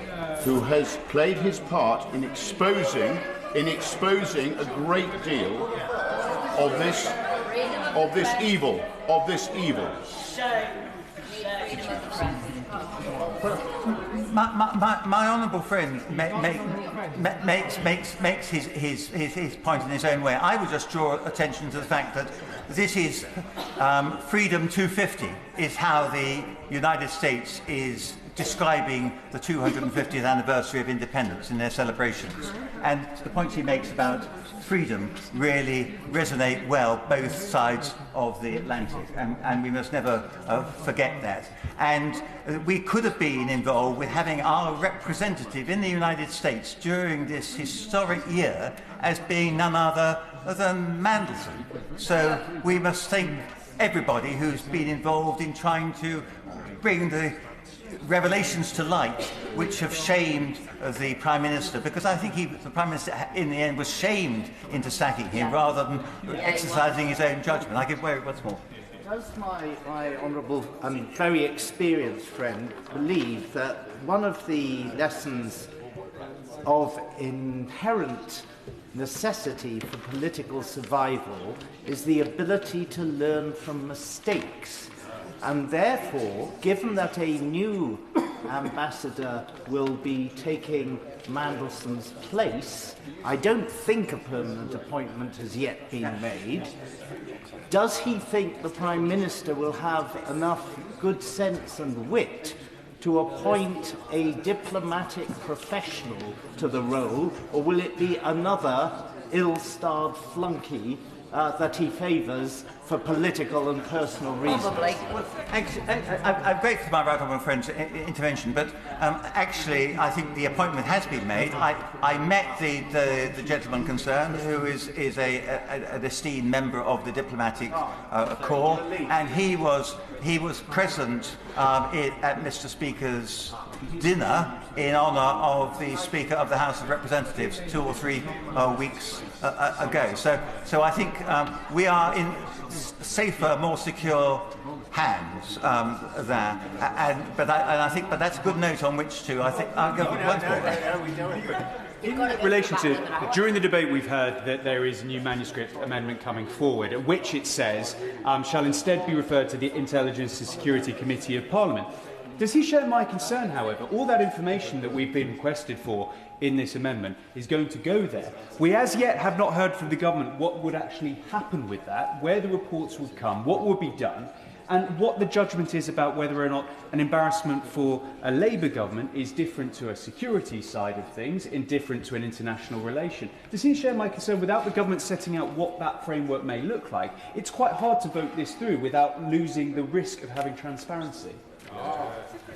who has played his part in exposing a great deal of this evil. My honourable friend makes his point in his own way. I would just draw attention to the fact that this is Freedom 250 is how the United States is describing the 250th anniversary of independence in their celebrations. And the points he makes about freedom really resonate well both sides of the Atlantic, and we must never forget that. And we could have been involved with having our representative in the United States during this historic year as being none other than Mandelson. So we must thank everybody who's been involved in trying to bring the revelations to light which have shamed the Prime Minister, because I think the Prime Minister in the end was shamed into sacking him rather than exercising his own judgment. I give way once more. Does my honourable and very experienced friend believe that one of the lessons of inherent necessity for political survival is the ability to learn from mistakes? And therefore, given that a new ambassador will be taking Mandelson's place, I don't think a permanent appointment has yet been made. Does he think the Prime Minister will have enough good sense and wit to appoint a diplomatic professional to the role, or will it be another ill-starred flunky that he favours for political and personal reasons? Probably. I'm grateful for my right honourable friend's intervention, but actually I think the appointment has been made. I met the gentleman concerned, who is an esteemed member of the diplomatic corps, and he was present at Mr. Speaker's dinner in honour of the Speaker of the House of Representatives 2 or 3 weeks ago. So I think we are in safer, more secure hands there. But that's a good note on which to. I think I'll go once more. In relation to, during the debate we've heard that there is a new manuscript amendment coming forward, at which it says, shall instead be referred to the Intelligence and Security Committee of Parliament. Does he share my concern, however? All that information that we've been requested for in this amendment is going to go there. We as yet have not heard from the government what would actually happen with that, where the reports would come, what would be done, and what the judgment is about whether or not an embarrassment for a Labour government is different to a security side of things, indifferent to an international relation. Does he share my concern without the government setting out what that framework may look like? It's quite hard to vote this through without losing the risk of having transparency.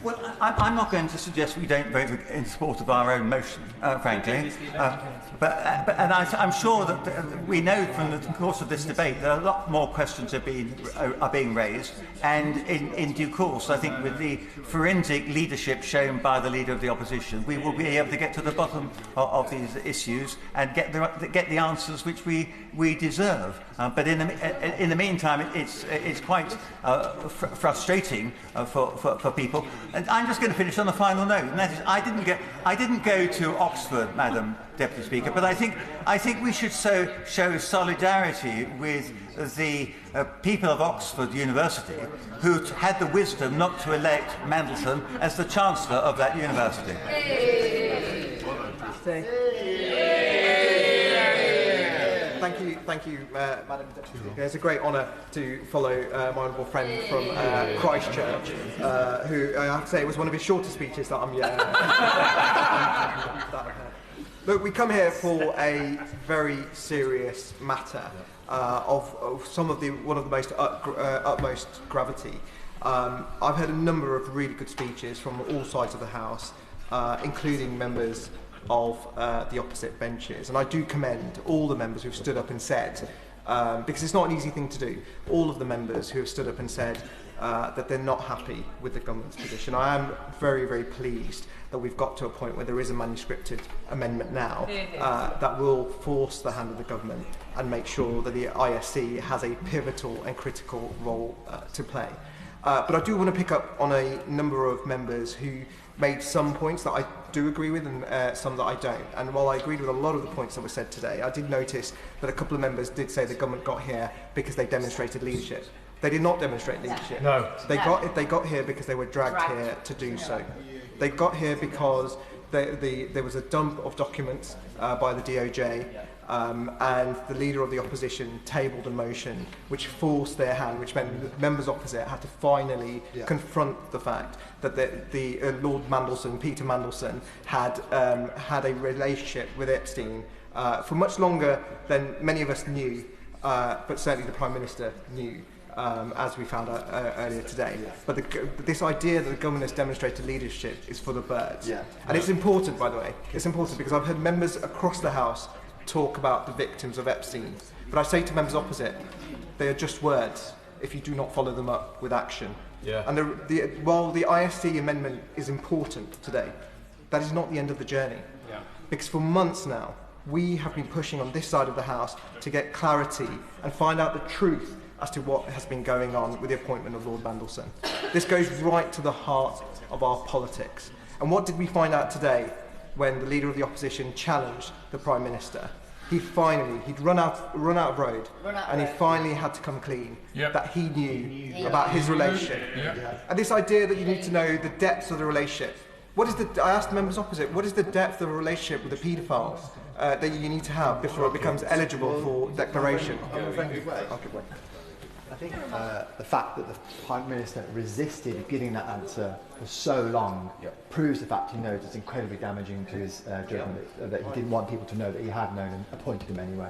Well, I'm not going to suggest we don't vote in support of our own motion, frankly. And I'm sure that we know from the course of this debate that a lot more questions are being raised, and in due course, I think with the forensic leadership shown by the Leader of the Opposition, we will be able to get to the bottom of these issues and get the answers which we deserve. But in the meantime, it's quite frustrating for people. And I'm just going to finish on a final note, and that is, I didn't go to Oxford, Madam Deputy Speaker, but I think we should show solidarity with the people of Oxford University who had the wisdom not to elect Mandelson as the Chancellor of that university. Thank you, Madam Deputy Speaker. It's a great honour to follow my honourable friend from Christchurch, who I have to say was one of his shorter speeches that I'm. Look, we come here for a very serious matter of one of the most utmost gravity. I've heard a number of really good speeches from all sides of the House, including members of the opposite benches, and I do commend all the members who've stood up and said, because it's not an easy thing to do, all of the members who have stood up and said that they're not happy with the government's position. I am very, very pleased that we've got to a point where there is a manuscripted amendment now that will force the hand of the government and make sure that the ISC has a pivotal and critical role to play. But I do want to pick up on a number of members who made some points that I do agree with and some that I don't. And while I agreed with a lot of the points that were said today, I did notice that a couple of members did say the government got here because they demonstrated leadership. They did not demonstrate leadership. No. They got here because they were dragged here to do so. They got here because there was a dump of documents by the DOJ, and the Leader of the Opposition tabled a motion which forced their hand, which meant the members opposite had to finally confront the fact that the Lord Mandelson, Peter Mandelson, had a relationship with Epstein for much longer than many of us knew, but certainly the Prime Minister knew. As we found out earlier today. But this idea that the government has demonstrated leadership is for the birds. And it's important, by the way. It's important because I've heard members across the House talk about the victims of Epstein. But I say to members opposite, they are just words if you do not follow them up with action. And while the ISC amendment is important today, that is not the end of the journey. Because for months now, we have been pushing on this side of the House to get clarity and find out the truth as to what has been going on with the appointment of Lord Mandelson. This goes right to the heart of our politics. And what did we find out today when the Leader of the Opposition challenged the Prime Minister? He'd run out of road, and he finally had to come clean that he knew about his relationship. And this idea that you need to know the depths of the relationship. I asked members opposite, what is the depth of a relationship with a paedophile that you need to have before it becomes eligible for declaration? I think the fact that the Prime Minister resisted giving that answer for so long proves the fact he knows it's incredibly damaging to his judgment, that he didn't want people to know that he had known and appointed him anyway.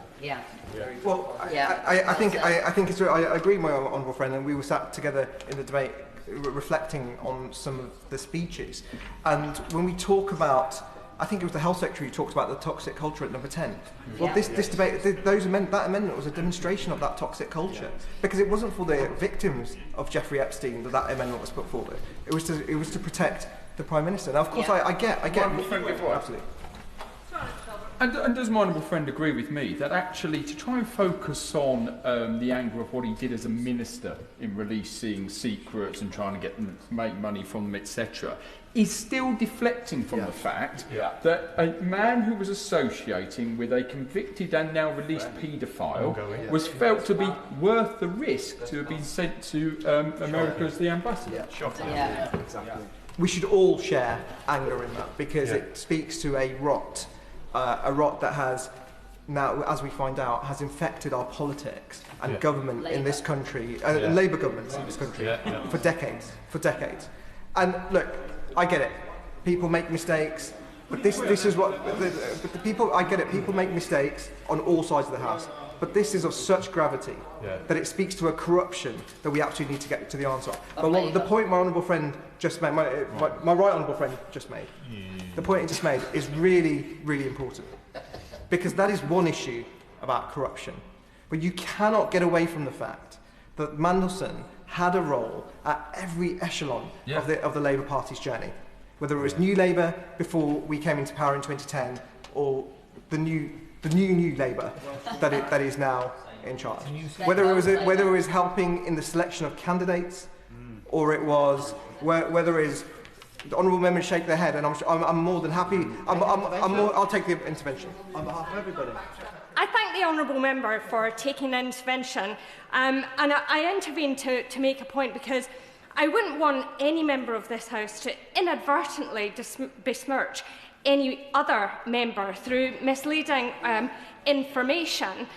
Well, I think it's. I agree with my honourable friend, and we were sat together in the debate reflecting on some of the speeches, and when we talk about, I think it was the Health Secretary who talked about the toxic culture at number 10. Well, this debate, that amendment was a demonstration of that toxic culture, because it wasn't for the victims of Jeffrey Epstein that amendment was put forward. It was to protect the Prime Minister. Now, of course, I get. Absolutely. And does my honourable friend agree with me that actually to try and focus on the angle of what he did as a minister in releasing secrets and trying to get them to make money from them, etc., is still deflecting from the fact that a man who was associating with a convicted and now released paedophile was felt to be worth the risk to have been sent to America as the ambassador? Exactly. We should all share anger in that because it speaks to a rot that has now, as we find out, has infected our politics and government in this country, Labour governments in this country for decades. And look, I get it. People make mistakes, but this is what but the people. I get it. People make mistakes on all sides of the house, but this is of such gravity that it speaks to a corruption that we actually need to get to the answer. But the point my honourable friend just made, my right honourable friend just made, the point he just made is really, really important, because that is one issue about corruption, but you cannot get away from the fact that Mandelson had a role at every echelon of the Labour Party's journey, whether it was New Labour before we came into power in 2010, or the new Labour that is now in charge. Whether it was helping in the selection of candidates, or it was whether it is the honourable members shake their head, and I'm more than happy. I'll take the intervention on behalf of everybody. I thank the honourable member for taking the intervention, and I intervene to make a point because I wouldn't want any member of this House to inadvertently besmirch any other member through misleading information.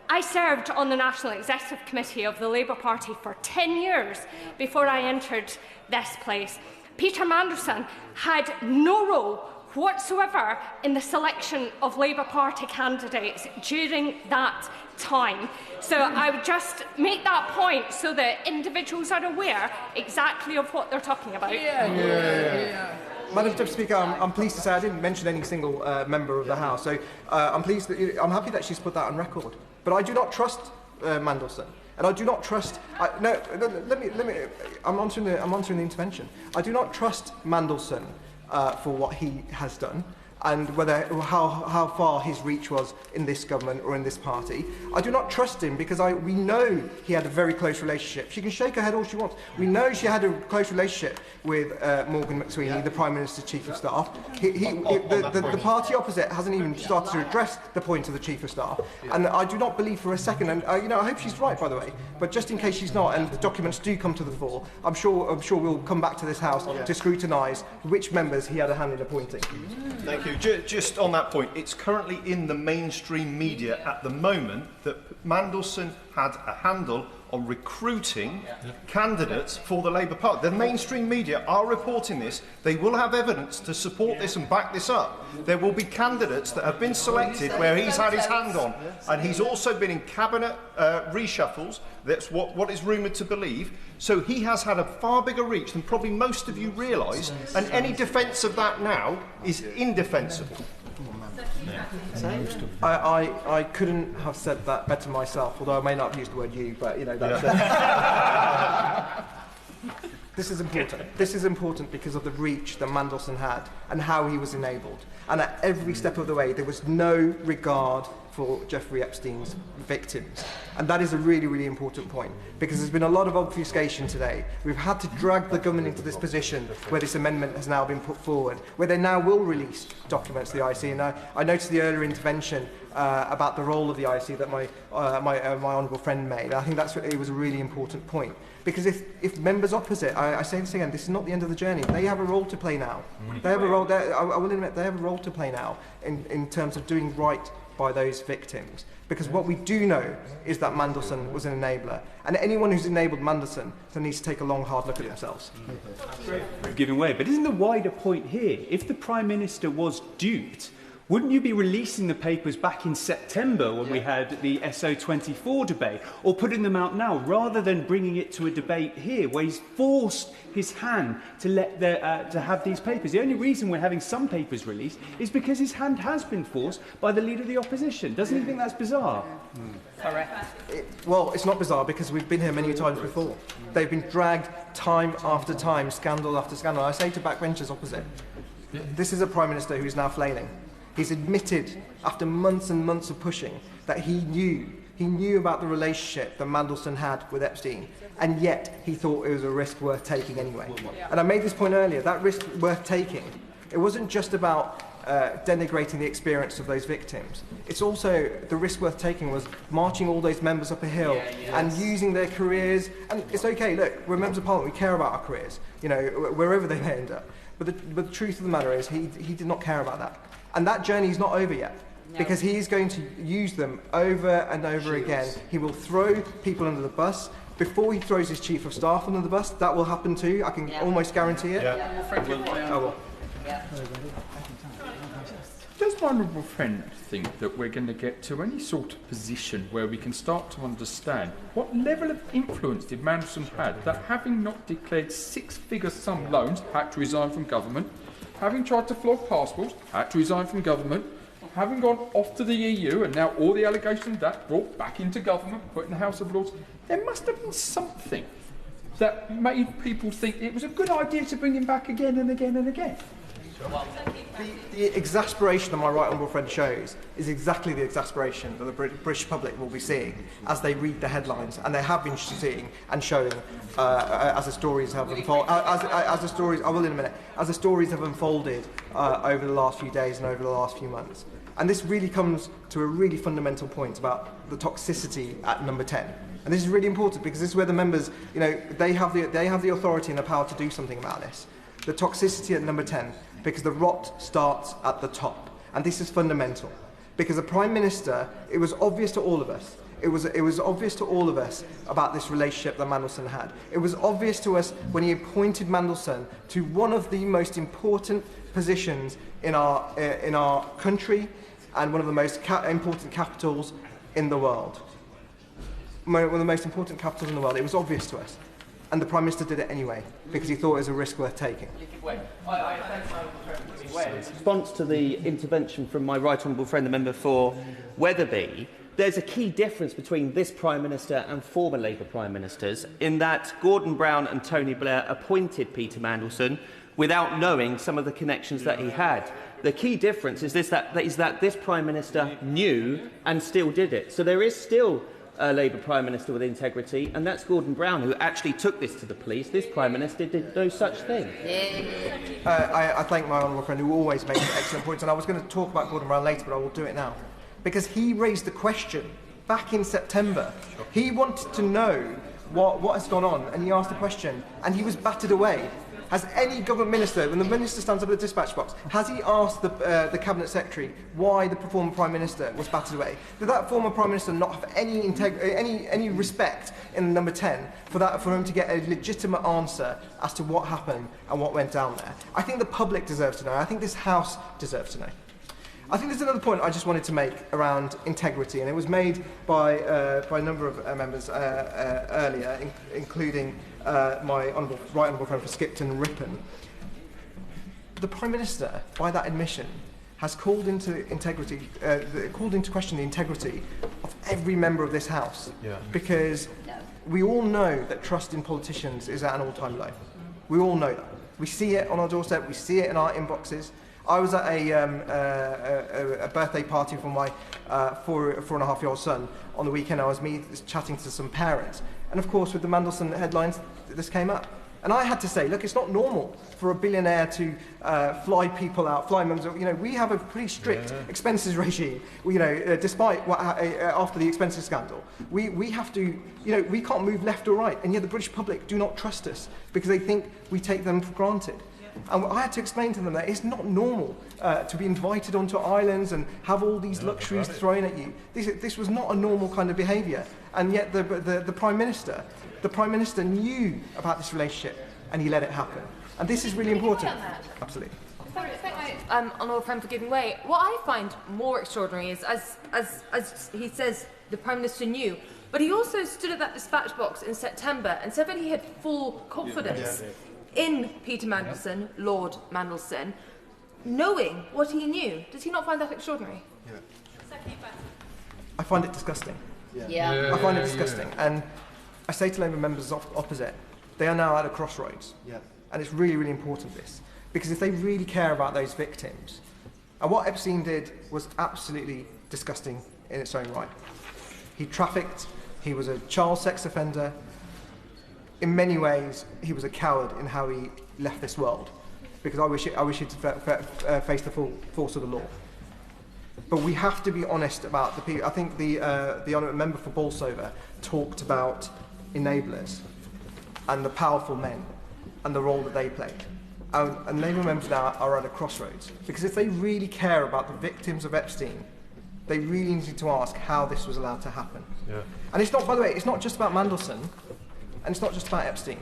I served on the National Executive Committee of the Labour Party for 10 years before I entered this place. Peter Mandelson had no role whatsoever in the selection of Labour Party candidates during that time. So I would just make that point so that individuals are aware exactly of what they're talking about. Madam Deputy Speaker, I'm pleased to say I didn't mention any single member of the House, so I'm happy that she's put that on record. But I do not trust Mandelson. And I do not trust. Let me. I'm answering the intervention. I do not trust Mandelson for what he has done, and how far his reach was in this government or in this party. I do not trust him because we know he had a very close relationship. She can shake her head all she wants. We know she had a close relationship with Morgan McSweeney, the Prime Minister's Chief of Staff. The party opposite hasn't even started to address the point of the Chief of Staff. And I do not believe for a second, and I hope she's right, by the way, but just in case she's not, and the documents do come to the fore, I'm sure we'll come back to this House to scrutinise which members he had a hand in appointing. Thank you. Just on that point, it's currently in the mainstream media at the moment that Mandelson had a handle on recruiting candidates for the Labour Party. The mainstream media are reporting this. They will have evidence to support this and back this up. There will be candidates that have been selected where he's had his hand on, and he's also been in cabinet reshuffles. That's what is rumoured to believe. So he has had a far bigger reach than probably most of you realise, and any defence of that now is indefensible. I couldn't have said that better myself, although I may not have used the word you, but that's This is important. This is important because of the reach that Mandelson had and how he was enabled. And at every step of the way, there was no regard for Jeffrey Epstein's victims. And that is a really, really important point, because there's been a lot of obfuscation today. We've had to drag the government into this position where this amendment has now been put forward, where they now will release documents to the IC. And I noticed the earlier intervention about the role of the IC that my honourable friend made. I think it was a really important point. Because if members opposite, I say this again, this is not the end of the journey. They have a role to play now. They have a role. I will admit they have a role to play now in terms of doing right by those victims. Because what we do know is that Mandelson was an enabler, and anyone who's enabled Mandelson needs to take a long, hard look at themselves. We've given way, but isn't the wider point here? If the Prime Minister was duped, Wouldn't you be releasing the papers back in September when we had the SO24 debate, or putting them out now, rather than bringing it to a debate here where he's forced his hand to to have these papers? The only reason we're having some papers released is because his hand has been forced by the Leader of the Opposition. Doesn't he think that's bizarre? Correct. Well, it's not bizarre because we've been here many times before. They've been dragged time after time, scandal after scandal. I say to backbenchers opposite, this is a Prime Minister who's now flailing. He's admitted, after months and months of pushing, that he knew about the relationship that Mandelson had with Epstein, and yet he thought it was a risk worth taking anyway. And I made this point earlier, that risk worth taking, it wasn't just about denigrating the experience of those victims. It's also, the risk worth taking was marching all those members up a hill and using their careers. And it's okay, look, we're members of Parliament, we care about our careers, you know, wherever they may end up. But the truth of the matter is, he did not care about that. And that journey is not over yet, because he is going to use them over and over again. He will throw people under the bus. Before he throws his chief of staff under the bus, that will happen too. I can almost guarantee it. Does my honourable friend think that we're going to get to any sort of position where we can start to understand what level of influence did Mandelson have, that having not declared six-figure sum loans, had to resign from government, having tried to flog passports, had to resign from government, having gone off to the EU, and now all the allegations of that brought back into government, put in the House of Lords? There must have been something that made people think it was a good idea to bring him back again and again and again. The exasperation that my right honourable friend shows is exactly the exasperation that the British public will be seeing as they read the headlines, and they have been seeing and showing as the stories have unfolded. As the stories, I will in a minute. As the stories have unfolded over the last few days and over the last few months, and this really comes to a really fundamental point about the toxicity at number 10. And this is really important because this is where the members, you know, they have the authority and the power to do something about this. The toxicity at number 10. Because the rot starts at the top. And this is fundamental. Because the Prime Minister, it was obvious to all of us, it was obvious to all of us about this relationship that Mandelson had. It was obvious to us when he appointed Mandelson to one of the most important positions in our country and one of the most important capitals in the world. One of the most important capitals in the world. It was obvious to us. And the Prime Minister did it anyway, because he thought it was a risk worth taking. In response to the intervention from my right honourable friend, the member for Wetherby, there's a key difference between this Prime Minister and former Labour Prime Ministers, in that Gordon Brown and Tony Blair appointed Peter Mandelson without knowing some of the connections that he had. The key difference is that this Prime Minister knew and still did it. So there is still a Labour Prime Minister with integrity, and that's Gordon Brown, who actually took this to the police. This Prime Minister did no such thing. I thank my honourable friend, who always makes excellent points, and I was going to talk about Gordon Brown later, but I will do it now. Because he raised the question back in September. He wanted to know what has gone on, and he asked the question, and he was battered away. Has any government minister, when the minister stands up at the dispatch box, has he asked the Cabinet Secretary why the former Prime Minister was battered away? Did that former Prime Minister not have any respect in number 10 for him to get a legitimate answer as to what happened and what went down there? I think the public deserves to know. I think this House deserves to know. I think there's another point I just wanted to make around integrity, and it was made by a number of members earlier, including my right honourable friend for Skipton Ripon. The Prime Minister, by that admission, has called into question the integrity of every member of this House, because we all know that trust in politicians is at an all-time low. We all know that. We see it on our doorstep. We see it in our inboxes. I was at a birthday party for my 4.5-year-old son on the weekend. I was chatting to some parents, and of course, with the Mandelson headlines, this came up. And I had to say, look, it's not normal for a billionaire to fly people out, fly members. You know, we have a pretty strict expenses regime. You know, despite what after the expenses scandal, we have to, you know, we can't move left or right, and yet the British public do not trust us because they think we take them for granted. And I had to explain to them that it's not normal to be invited onto islands and have all these luxuries thrown at you. This was not a normal kind of behaviour. And yet the Prime Minister knew about this relationship and he let it happen. And this is really important. Absolutely. Sorry, honourable friend for giving way. What I find more extraordinary is, as he says, the Prime Minister knew, but he also stood at that dispatch box in September and said that he had full confidence in Peter Mandelson, Lord Mandelson, knowing what he knew. Does he not find that extraordinary? I find it disgusting. Yeah. I find it disgusting. And I say to Labour members opposite, they are now at a crossroads. And it's really, really important, this. Because if they really care about those victims, and what Epstein did was absolutely disgusting in its own right. He trafficked, he was a child sex offender. In many ways, he was a coward in how he left this world. Because I wish he'd face the full force of the law. But we have to be honest about the people. I think the honourable member for Bolsover talked about enablers and the powerful men and the role that they played. And Labour members now are at a crossroads. Because if they really care about the victims of Epstein, they really need to ask how this was allowed to happen. And it's not, by the way, it's not just about Mandelson, and it's not just about Epstein.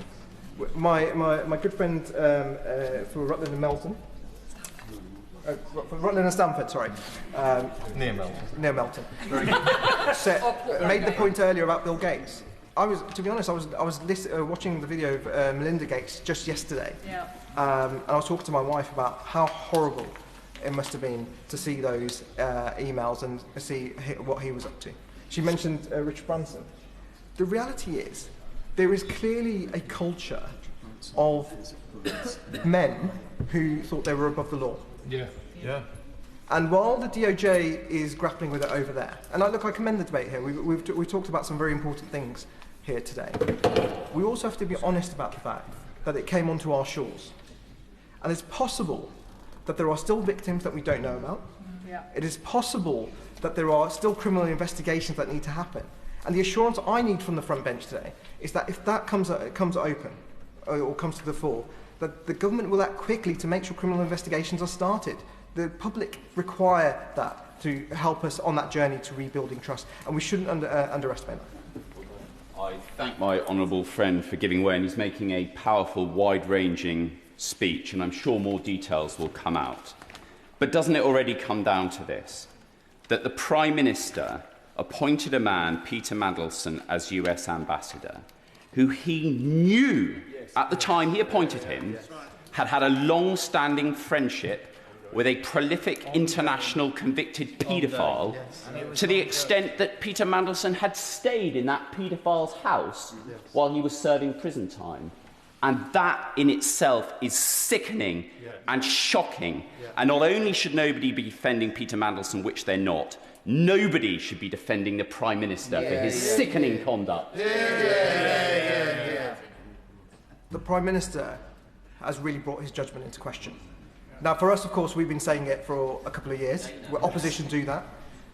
My good friend for Rutland and Melton, Rutland and Stamford, sorry. Near Melton. Near Melton. Made the point earlier about Bill Gates. To be honest, I was watching the video of Melinda Gates just yesterday. And I was talking to my wife about how horrible it must have been to see those emails and see what he was up to. She mentioned Richard Branson. The reality is, there is clearly a culture of men who thought they were above the law. And while the DOJ is grappling with it over there, and I commend the debate here. We've talked about some very important things here today. We also have to be honest about the fact that it came onto our shores. And it's possible that there are still victims that we don't know about. It is possible that there are still criminal investigations that need to happen. And the assurance I need from the front bench today is that if that comes open, or comes to the fore, that the government will act quickly to make sure criminal investigations are started. The public require that to help us on that journey to rebuilding trust, and we shouldn't underestimate that. I thank my honourable friend for giving way, and he's making a powerful, wide-ranging speech, and I'm sure more details will come out. But doesn't it already come down to this, that the Prime Minister appointed a man, Peter Mandelson, as US ambassador, who he knew at the time he appointed him had had a long-standing friendship with a prolific international convicted paedophile, to the extent that Peter Mandelson had stayed in that paedophile's house while he was serving prison time. And that in itself is sickening and shocking. And not only should nobody be defending Peter Mandelson, which they're not, nobody should be defending the Prime Minister for his sickening conduct. The Prime Minister has really brought his judgment into question. Now, for us, of course, we've been saying it for a couple of years. Opposition do that.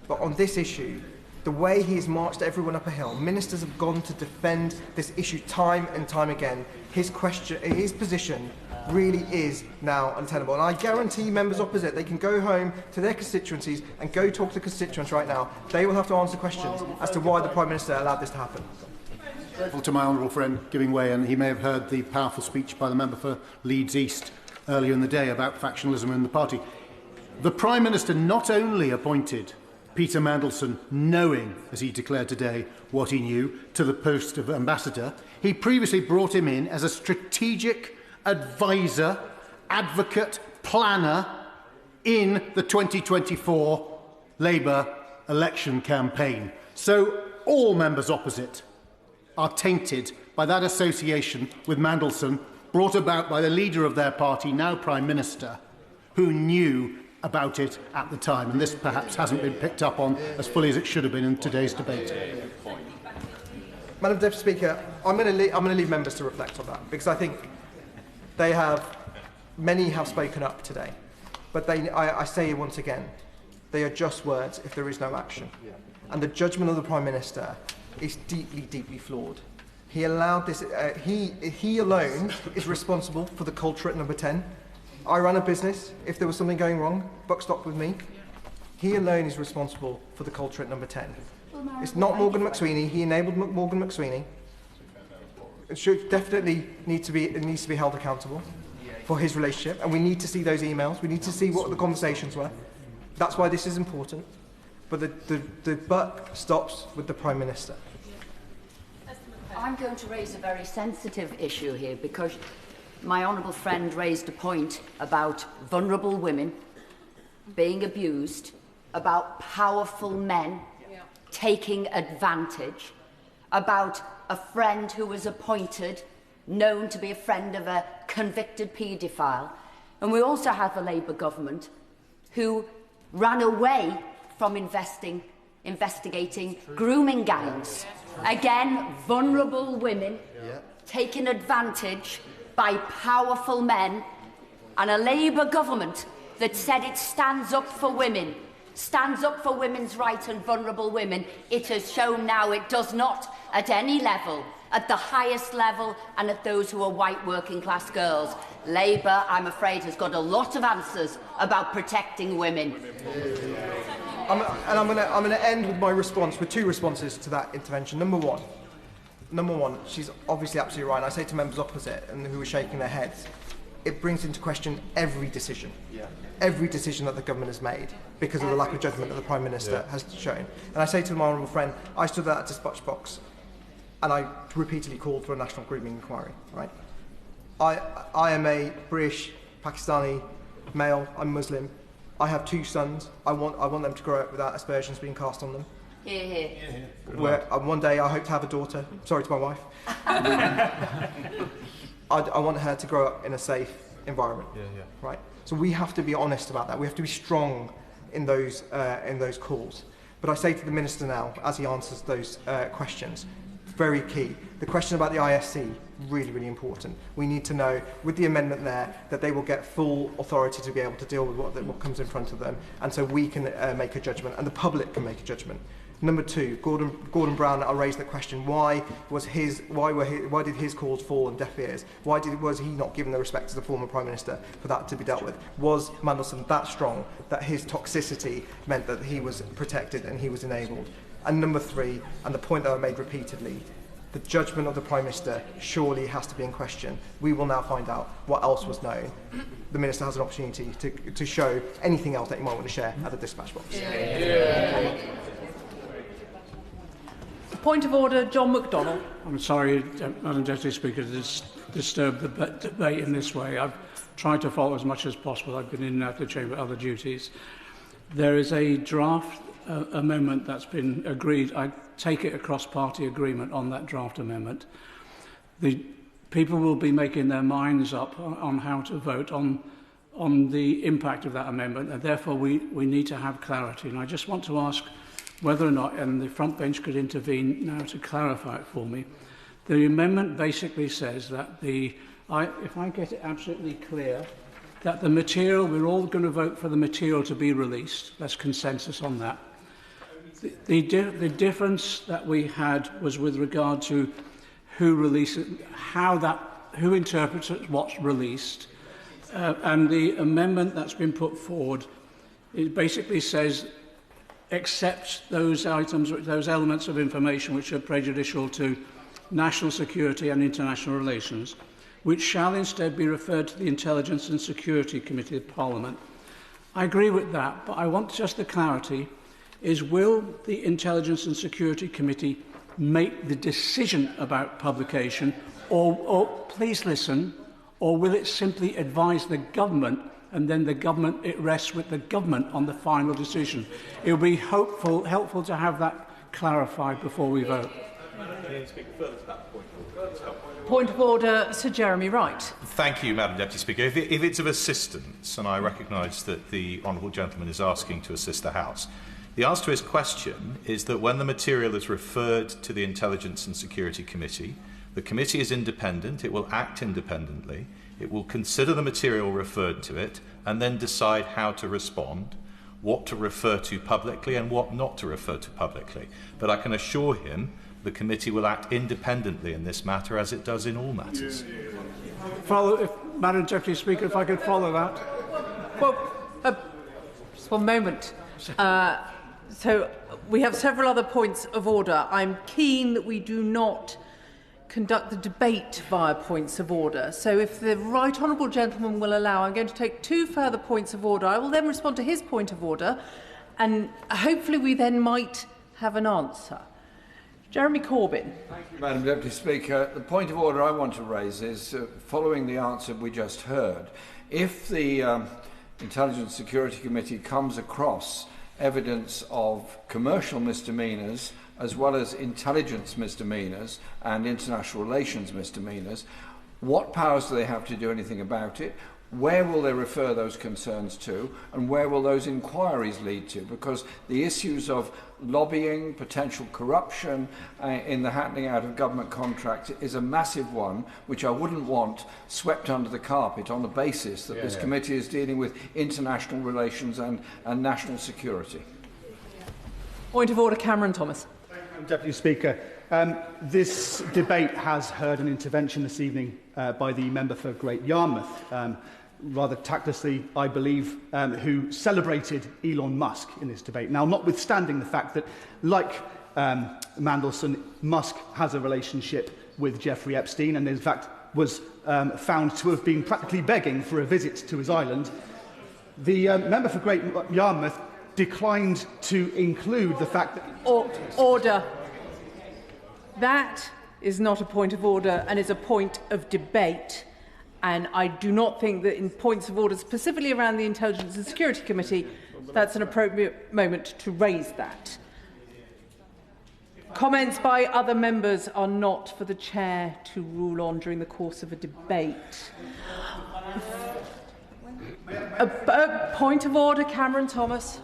But on this issue, the way he has marched everyone up a hill, ministers have gone to defend this issue time and time again. His position really is now untenable. And I guarantee members opposite, they can go home to their constituencies and go talk to constituents right now. They will have to answer questions as to why the Prime Minister allowed this to happen. To my honourable friend giving way, and he may have heard the powerful speech by the member for Leeds East earlier in the day about factionalism in the party. The Prime Minister not only appointed Peter Mandelson, knowing, as he declared today, what he knew, to the post of ambassador, he previously brought him in as a strategic advisor, advocate, planner in the 2024 Labour election campaign. So all members opposite are tainted by that association with Mandelson, brought about by the leader of their party, now Prime Minister, who knew about it at the time. And this perhaps hasn't been picked up on as fully as it should have been in today's debate. Madam Deputy Speaker, I'm going to leave members to reflect on that, because I think many have spoken up today. But I say once again, they are just words if there is no action. And the judgment of the Prime Minister is deeply, deeply flawed. He allowed this, he alone is responsible for the culture at number 10. I ran a business. If there was something going wrong, buck stopped with me. He alone is responsible for the culture at number 10. It's not Morgan McSweeney. He enabled Morgan McSweeney. It should definitely needs to be held accountable. for his relationship, and we need to see those emails. We need to see what the conversations were. That's why this is important. But the buck stops with the Prime Minister. I'm going to raise a very sensitive issue here because my honourable friend raised a point about vulnerable women being abused, about powerful men taking advantage, about a friend who was appointed, known to be a friend of a convicted paedophile. And we also have a Labour government who ran away from investigating grooming gangs. Again, vulnerable women taken advantage by powerful men, and a Labour government that said it stands up for women, stands up for women's rights and vulnerable women. It has shown now it does not at any level, at the highest level, and at those who are white working class girls. Labour, I'm afraid, has got a lot of answers about protecting women. I'm going to end with my response, with two responses to that intervention. Number one, she's obviously absolutely right. And I say to members opposite and who are shaking their heads, it brings into question every decision that the government has made because of the lack of judgment that the Prime Minister has shown. And I say to my honourable friend, I stood at that dispatch box and I repeatedly called for a national grooming inquiry. Right? I am a British Pakistani male. I'm Muslim. I have two sons. I want them to grow up without aspersions being cast on them. Hear, hear. One day I hope to have a daughter. Sorry to my wife. I want her to grow up in a safe environment. Right. So we have to be honest about that. We have to be strong in those calls. But I say to the Minister now, as he answers those questions, very key. The question about the ISC, really, really important. We need to know, with the amendment there, that they will get full authority to be able to deal with what comes in front of them, and so we can make a judgment, and the public can make a judgment. Number two, Gordon Brown, I'll raise the question, why did his calls fall on deaf ears? Was he not given the respect as the former Prime Minister for that to be dealt with? Was Mandelson that strong that his toxicity meant that he was protected and he was enabled? And number three, and the point that I made repeatedly, the judgment of the Prime Minister surely has to be in question. We will now find out what else was known. The Minister has an opportunity to show anything else that he might want to share at the dispatch box. Point of order, John McDonnell. I'm sorry, Madam Deputy Speaker, to disturb the debate in this way. I've tried to follow as much as possible. I've been in and out of the chamber other duties. There is a draft amendment that's been agreed. I take it across party agreement on that draft amendment. The people will be making their minds up on how to vote on the impact of that amendment, and therefore we need to have clarity. And I just want to ask whether or not, and the front bench could intervene now to clarify it for me. The amendment basically says that if I get it absolutely clear, that the material, we're all going to vote for the material to be released. There's consensus on that. The difference that we had was with regard to who releases, who interprets what's released, and the amendment that's been put forward, it basically says accept those items, those elements of information which are prejudicial to national security and international relations, which shall instead be referred to the Intelligence and Security Committee of Parliament. I agree with that, but I want just the clarity, is will the Intelligence and Security Committee make the decision about publication, or please listen, or will it simply advise the government and then it rests with the government on the final decision? It would be helpful to have that clarified before we vote. Point of order, Sir Jeremy Wright. Thank you, Madam Deputy Speaker. If it's of assistance, and I recognise that the honourable gentleman is asking to assist the House, the answer to his question is that when the material is referred to the Intelligence and Security Committee, the committee is independent, it will act independently, it will consider the material referred to it and then decide how to respond, what to refer to publicly and what not to refer to publicly. But I can assure him the committee will act independently in this matter as it does in all matters. Madam Deputy Speaker, if I could follow that. Well, just one moment. So we have several other points of order. I'm keen that we do not conduct the debate via points of order. So if the right honourable gentleman will allow, I'm going to take 2 further points of order. I will then respond to his point of order, and hopefully we then might have an answer. Jeremy Corbyn. Thank you, Madam Deputy Speaker. The point of order I want to raise is, following the answer we just heard, if the Intelligence Security Committee comes across evidence of commercial misdemeanours as well as intelligence misdemeanours and international relations misdemeanours, what powers do they have to do anything about it? Where will they refer those concerns to, and where will those inquiries lead to? Because the issues of lobbying, potential corruption in the handing out of government contracts is a massive one, which I wouldn't want swept under the carpet on the basis that this committee is dealing with international relations and national security. Point of order, Cameron Thomas. Deputy Speaker, this debate has heard an intervention this evening by the member for Great Yarmouth, rather tactlessly, I believe, who celebrated Elon Musk in this debate. Now, notwithstanding the fact that, like Mandelson, Musk has a relationship with Jeffrey Epstein and, in fact, was found to have been practically begging for a visit to his island, the member for Great Yarmouth declined to include the fact that... Order. That is not a point of order and is a point of debate. And I do not think that in points of order, specifically around the Intelligence and Security Committee, that's an appropriate moment to raise that. Comments by other members are not for the Chair to rule on during the course of a debate. A point of order, Cameron Thomas.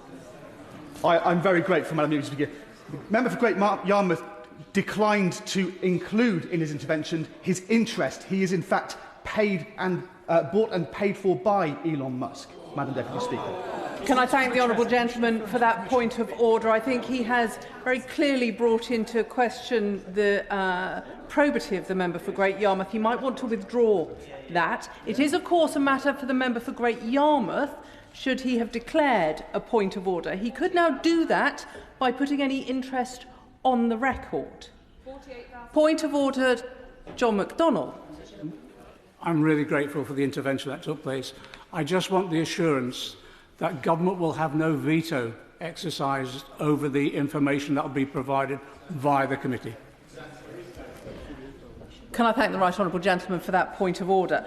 I'm very grateful, Madam Deputy Speaker. The member for Great Yarmouth declined to include in his intervention his interest. He is, in fact, paid and bought and paid for by Elon Musk, Madam Deputy Speaker. Can I thank the honourable gentleman for that point of order? I think he has very clearly brought into question the probity of the member for Great Yarmouth. He might want to withdraw that. It is, of course, a matter for the member for Great Yarmouth, should he have declared a point of order. He could now do that by putting any interest on the record. Point of order, John McDonnell. I'm really grateful for the intervention that took place. I just want the assurance that government will have no veto exercised over the information that will be provided via the committee. Can I thank the right honourable gentleman for that point of order?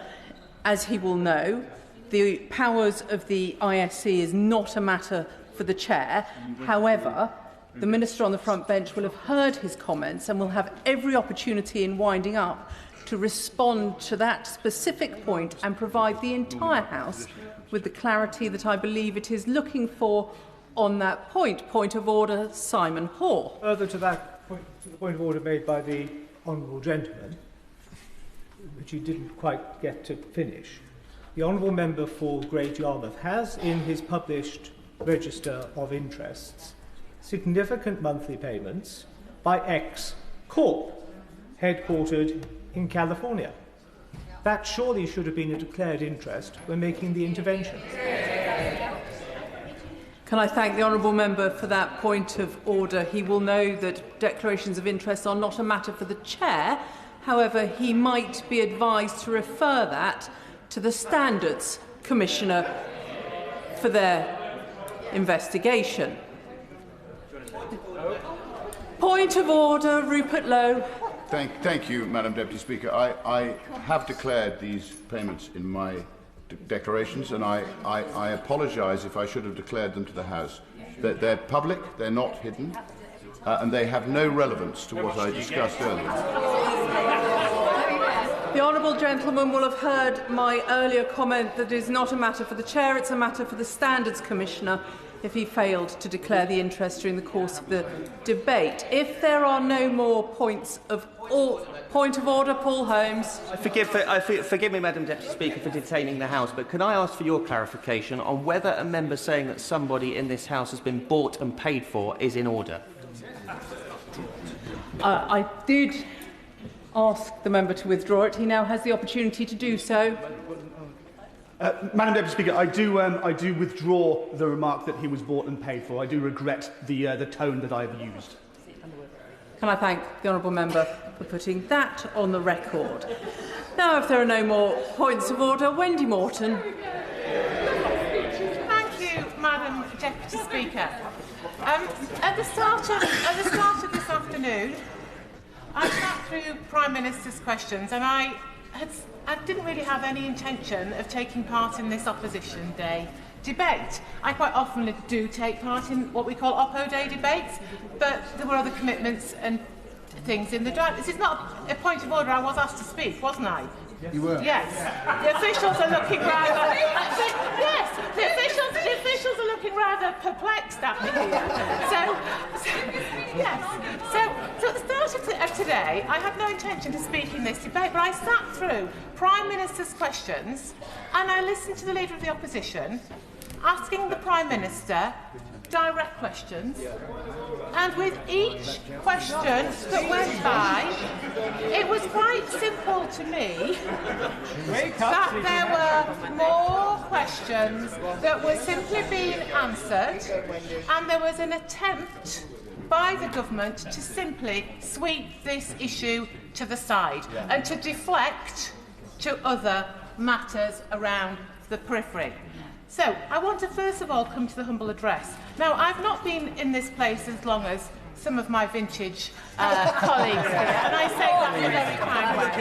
As he will know, the powers of the ISC is not a matter for the Chair. However, the Minister on the front bench will have heard his comments and will have every opportunity in winding up to respond to that specific point and provide the entire House with the clarity that I believe it is looking for on that point. Point of order, Simon Hoare. Further to that point, to the point of order made by the honourable gentleman, which he didn't quite get to finish, the honourable member for Great Yarmouth has in his published register of interests significant monthly payments by X Corp, headquartered in California. That surely should have been a declared interest when making the intervention. Can I thank the honourable member for that point of order? He will know that declarations of interest are not a matter for the Chair. However, he might be advised to refer that to the Standards Commissioner for their investigation. Point of order, Rupert Lowe. Thank you, Madam Deputy Speaker. I have declared these payments in my declarations, and I apologise if I should have declared them to the House. They're public, they're not hidden, and they have no relevance to what I discussed earlier. The honourable gentleman will have heard my earlier comment that it is not a matter for the Chair, it's a matter for the Standards Commissioner if he failed to declare the interest during the course of the debate. If there are no more points of point of order, Paul Holmes. Forgive me, Madam Deputy Speaker, for detaining the House, but can I ask for your clarification on whether a member saying that somebody in this House has been bought and paid for is in order? I did ask the member to withdraw it. He now has the opportunity to do so. Madam Deputy Speaker, I do withdraw the remark that he was bought and paid for. I do regret the tone that I have used. Can I thank the honourable member for putting that on the record? Now, if there are no more points of order, Wendy Morton. Thank you, Madam Deputy Speaker. At the start of this afternoon, I sat through Prime Minister's questions, and I didn't really have any intention of taking part in this Opposition Day debate. I quite often do take part in what we call Oppo Day debates, but there were other commitments and things in the draft. This is not a point of order. I was asked to speak, wasn't I? You were. Yes. The officials are looking rather. Yes. The officials are looking rather perplexed at me here. So at the start of today, I had no intention to speak in this debate, but I sat through Prime Minister's questions, and I listened to the Leader of the Opposition asking the Prime Minister direct questions, and with each question that went by, it was quite simple to me that there were more questions that were simply being answered, and there was an attempt by the government to simply sweep this issue to the side and to deflect to other matters around the periphery. So, I want to first of all come to the humble address. Now, I've not been in this place as long as some of my vintage colleagues here, and I say that in a very kind way.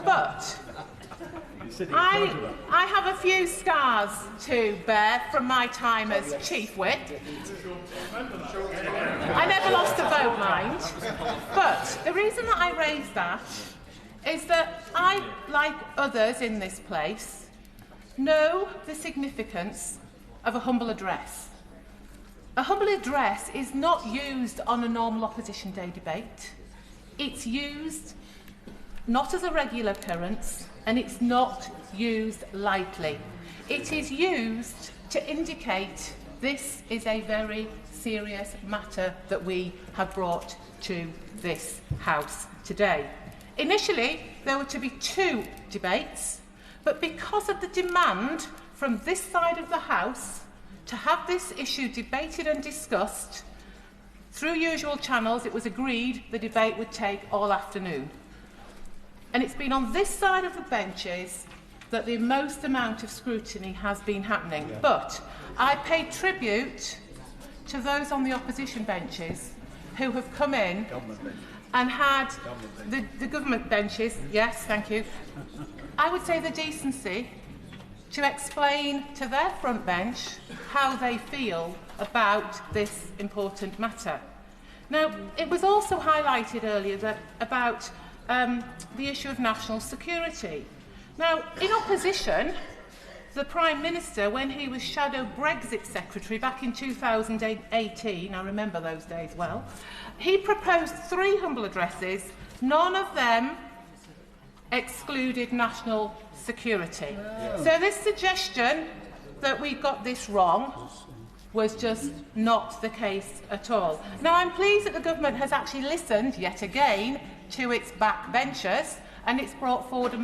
But I have a few scars to bear from my time as Chief Whip. I never lost a vote, mind. But the reason that I raise that is that I, like others in this place, know the significance of a humble address. A humble address is not used on a normal Opposition Day debate. It's used not as a regular occurrence, and it's not used lightly. It is used to indicate this is a very serious matter that we have brought to this House today. Initially, there were to be 2 debates, but because of the demand from this side of the House to have this issue debated and discussed, through usual channels, it was agreed the debate would take all afternoon. And it's been on this side of the benches that the most amount of scrutiny has been happening. Yeah. But I pay tribute to those on the opposition benches who have come in and had the government benches, yes, thank you, I would say the decency to explain to their front bench how they feel about this important matter. Now, it was also highlighted earlier that about the issue of national security. Now, in opposition, the Prime Minister, when he was Shadow Brexit Secretary back in 2018, I remember those days well, he proposed 3 humble addresses, none of them excluded national security. Yeah. So this suggestion that we got this wrong was just not the case at all. Now, I'm pleased that the government has actually listened, yet again, to its backbenchers, and it's brought forward a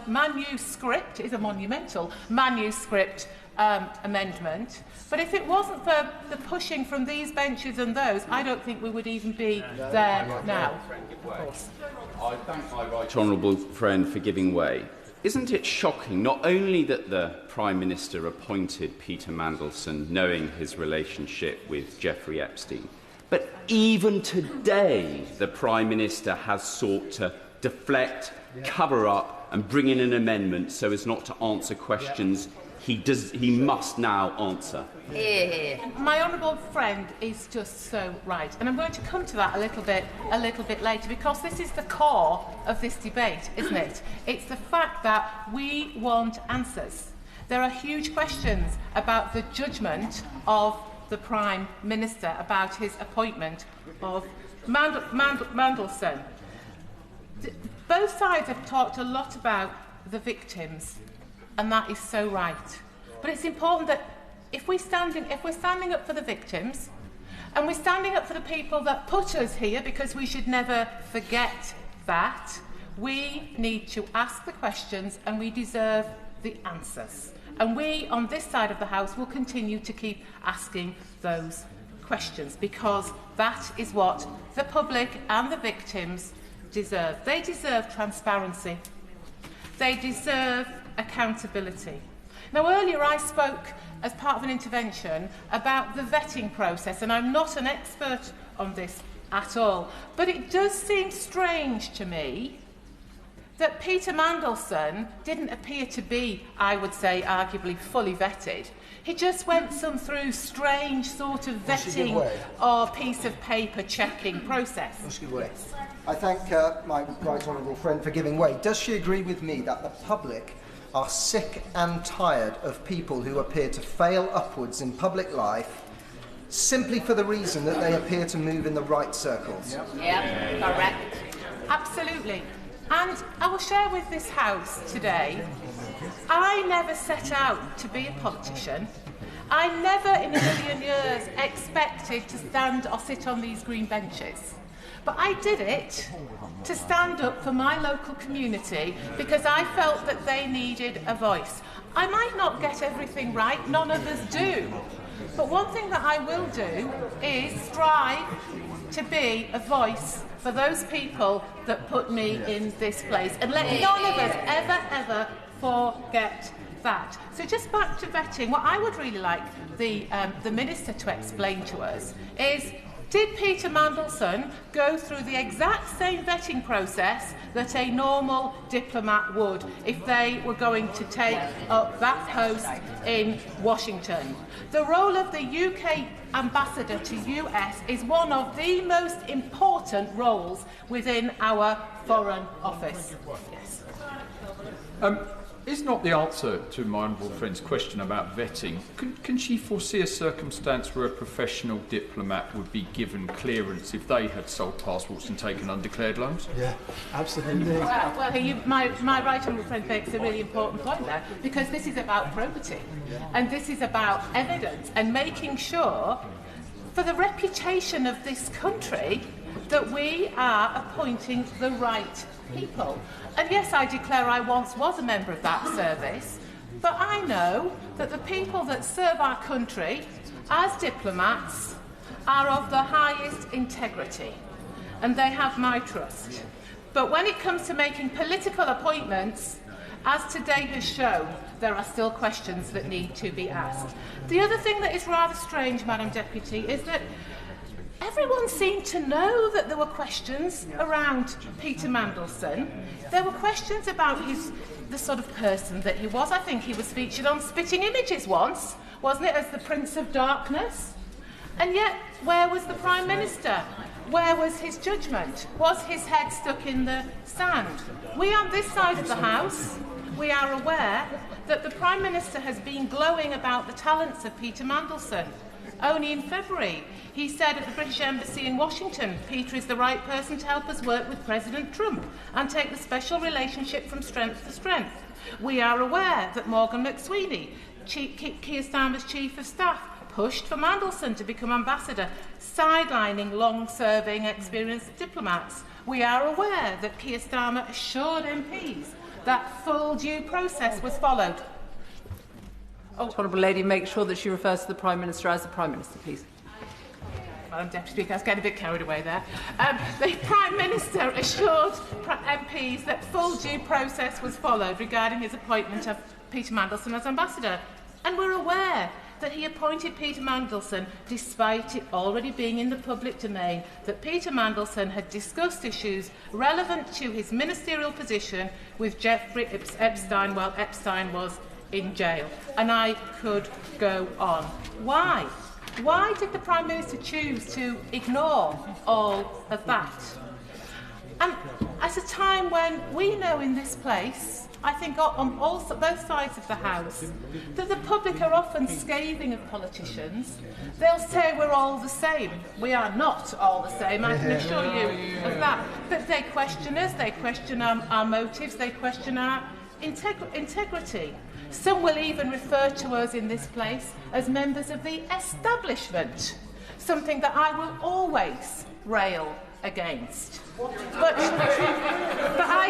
manuscript, it is a monumental manuscript amendment. But if it wasn't for the pushing from these benches and those, I don't think we would even be there now. I thank my right honourable friend for giving way. Isn't it shocking not only that the Prime Minister appointed Peter Mandelson knowing his relationship with Jeffrey Epstein, but even today the Prime Minister has sought to deflect, cover up and bring in an amendment so as not to answer questions he must now answer. My honourable friend is just so right, and I'm going to come to that a little bit later, because this is the core of this debate, isn't it? It's the fact that we want answers. There are huge questions about the judgment of the Prime Minister about his appointment of Mandelson. Both sides have talked a lot about the victims, and that is so right. But it's important that if we're standing up for the victims, and we're standing up for the people that put us here, because we should never forget that, we need to ask the questions and we deserve the answers. And we, on this side of the House, will continue to keep asking those questions, because that is what the public and the victims deserve. They deserve transparency. They deserve accountability. Now, earlier I spoke as part of an intervention about the vetting process, and I'm not an expert on this at all, but it does seem strange to me that Peter Mandelson didn't appear to be, I would say, arguably fully vetted. He just went through strange sort of vetting or piece of paper checking process. Yes. I thank my right honourable friend for giving way. Does she agree with me that the public are sick and tired of people who appear to fail upwards in public life simply for the reason that they appear to move in the right circles? Yeah, correct. Absolutely. And I will share with this House today, I never set out to be a politician. I never in a million years expected to stand or sit on these green benches. But I did it to stand up for my local community because I felt that they needed a voice. I might not get everything right, none of us do. But one thing that I will do is strive to be a voice for those people that put me in this place. And let none of us ever forget that. So just back to vetting, what I would really like the Minister to explain to us is, did Peter Mandelson go through the exact same vetting process that a normal diplomat would if they were going to take up that post in Washington? The role of the UK ambassador to US is one of the most important roles within our Foreign Office. Yes. Is not the answer to my honourable friend's question about vetting, can she foresee a circumstance where a professional diplomat would be given clearance if they had sold passports and taken undeclared loans? Yeah, absolutely. My right honourable friend makes a really important point there, because this is about probity and this is about evidence and making sure, for the reputation of this country, that we are appointing the right people. And yes, I declare I once was a member of that service, but I know that the people that serve our country as diplomats are of the highest integrity, and they have my trust. But when it comes to making political appointments, as today has shown, there are still questions that need to be asked. The other thing that is rather strange, Madam Deputy, is that everyone seemed to know that there were questions around Peter Mandelson. There were questions about the sort of person that he was. I think he was featured on Spitting Images once, wasn't it, as the Prince of Darkness? And yet, where was the Prime Minister? Where was his judgment? Was his head stuck in the sand? We on this side of the House, we are aware that the Prime Minister has been glowing about the talents of Peter Mandelson. Only in February, he said at the British Embassy in Washington, Peter is the right person to help us work with President Trump and take the special relationship from strength to strength. We are aware that Morgan McSweeney, Keir Starmer's Chief of Staff, pushed for Mandelson to become ambassador, sidelining long-serving, experienced diplomats. We are aware that Keir Starmer assured MPs that full due process was followed. Honourable Lady, make sure that she refers to the Prime Minister as the Prime Minister, please. Madam Deputy Speaker, I was getting a bit carried away there. The Prime Minister assured MPs that full due process was followed regarding his appointment of Peter Mandelson as ambassador. And we're aware that he appointed Peter Mandelson despite it already being in the public domain that Peter Mandelson had discussed issues relevant to his ministerial position with Jeffrey Epstein while Epstein was in jail. And I could go on. Why? Why did the Prime Minister choose to ignore all of that? And at a time when we know in this place, I think on both sides of the House, that the public are often scathing of politicians. They'll say we're all the same. We are not all the same, I can assure you of that. But they question us, they question our motives, they question our integrity. Some will even refer to us in this place as members of the establishment, something that I will always rail against. But I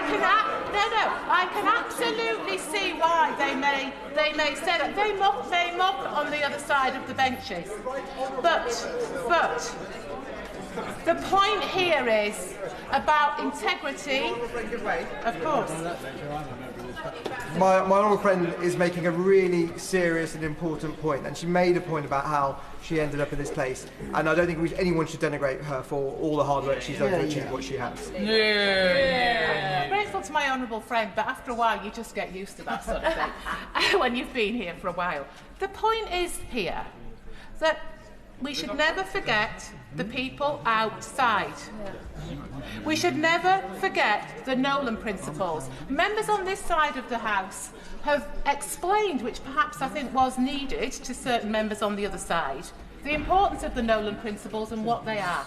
can absolutely see why they may say that. They mock on the other side of the benches. But the point here is about integrity. Of course. My honourable friend is making a really serious and important point, and she made a point about how she ended up in this place, and I don't think anyone should denigrate her for all the hard work she's done to achieve what she has. I'm grateful to my honourable friend, but after a while you just get used to that sort of thing when you've been here for a while. The point is here that we should never forget the people outside. We should never forget the Nolan principles. Members on this side of the House have explained, which perhaps I think was needed to certain members on the other side, the importance of the Nolan principles and what they are.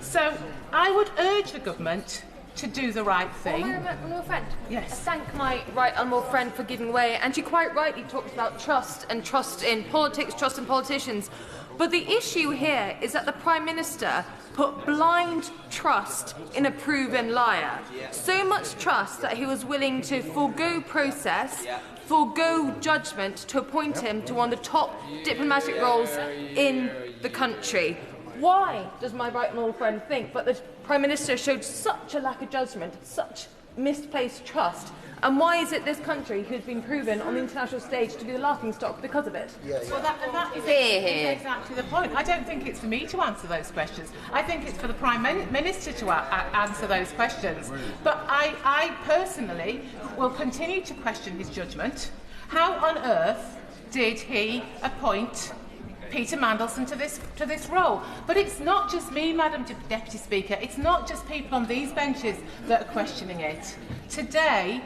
So I would urge the government to do the right thing. Honourable friend, yes. I thank my right honourable friend for giving way, and she quite rightly talks about trust and trust in politics, trust in politicians. But the issue here is that the Prime Minister put blind trust in a proven liar. So much trust that he was willing to forego process, forego judgment to appoint him to one of the top diplomatic roles in the country. Why does my right honourable friend think that the Prime Minister showed such a lack of judgment, such misplaced trust? And why is it this country who's been proven on the international stage to be the laughingstock because of it? Well, that is exactly the point. I don't think it's for me to answer those questions. I think it's for the Prime Minister to answer those questions. But I personally will continue to question his judgment. How on earth did he appoint Peter Mandelson to this role? But it's not just me, Madam Deputy Speaker. It's not just people on these benches that are questioning it. Today,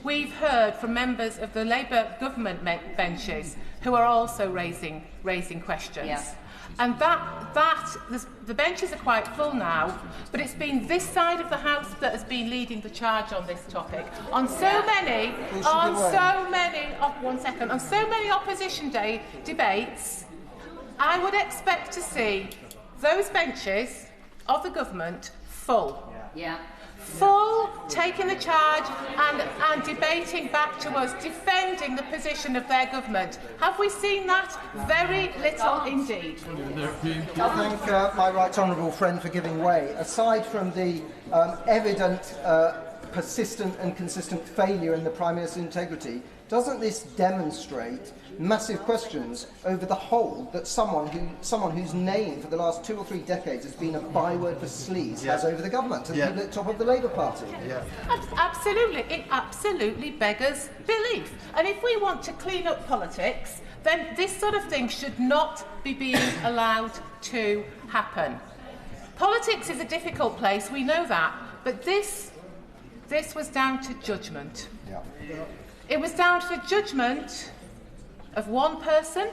we've heard from members of the Labour government benches who are also raising questions. Yeah. And the benches are quite full now, but it's been this side of the House that has been leading the charge on this topic. On so many opposition day debates, I would expect to see those benches of the government full. Yeah. Full, taking the charge and debating back to us, defending the position of their government. Have we seen that? Very little indeed. I thank my right honourable friend for giving way. Aside from the evident, persistent and consistent failure in the Prime Minister's integrity, doesn't this demonstrate massive questions over the hold that someone whose name for the last 2 or 3 decades has been a byword for sleaze has over the government and people at the top of the Labour Party? Absolutely. It absolutely beggars belief. And if we want to clean up politics, then this sort of thing should not be being allowed to happen. Politics is a difficult place, we know that, but this was down to judgment. It was down to the judgment of one person,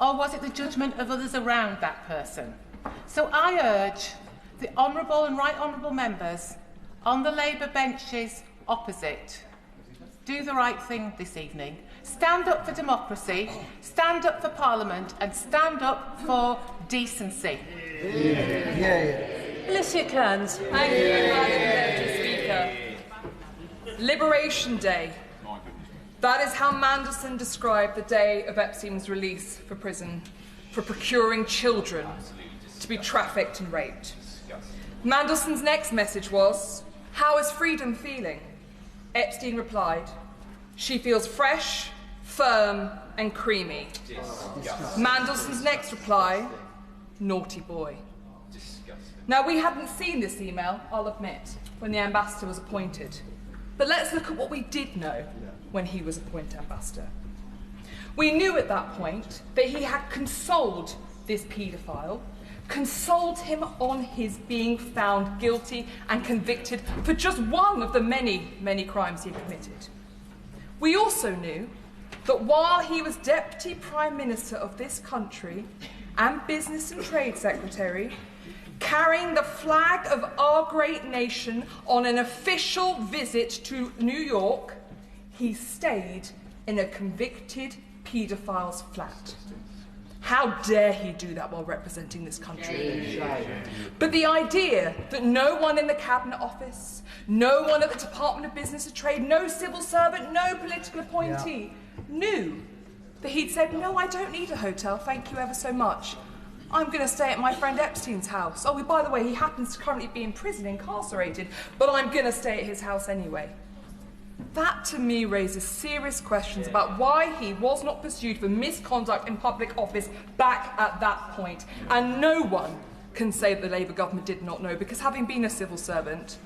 or was it the judgment of others around that person? So I urge the honourable and right honourable members on the Labour benches opposite, do the right thing this evening. Stand up for democracy, stand up for Parliament, and stand up for decency. Alicia Kearns. Thank you, Madam Deputy Speaker. Liberation Day. That is how Mandelson described the day of Epstein's release from prison for procuring children to be trafficked and raped. Mandelson's next message was, "How is freedom feeling?" Epstein replied, "She feels fresh, firm and creamy." Mandelson's next reply, "Naughty boy." Now, we hadn't seen this email, I'll admit, when the ambassador was appointed. But let's look at what we did know when he was appointed ambassador. We knew at that point that he had consoled this paedophile, consoled him on his being found guilty and convicted for just one of the many, many crimes he committed. We also knew that while he was Deputy Prime Minister of this country and Business and Trade Secretary, carrying the flag of our great nation on an official visit to New York, he stayed in a convicted paedophile's flat. How dare he do that while representing this country? But the idea that no one in the Cabinet Office, no one at the Department of Business and Trade, no civil servant, no political appointee knew that he'd said, no, I don't need a hotel, thank you ever so much. I'm going to stay at my friend Epstein's house. Oh, by the way, he happens to currently be in prison, incarcerated, but I'm going to stay at his house anyway. That, to me, raises serious questions about why he was not pursued for misconduct in public office back at that point. And no one can say that the Labour government did not know, because having been a civil servant,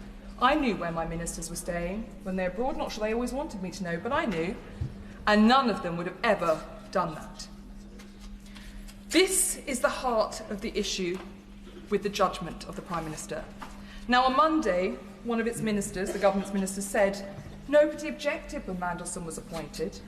I knew where my ministers were staying when they're abroad. Not sure they always wanted me to know, but I knew. And none of them would have ever done that. This is the heart of the issue with the judgment of the Prime Minister. Now, on Monday, one of its ministers, the government's minister, said nobody objected when Mandelson was appointed.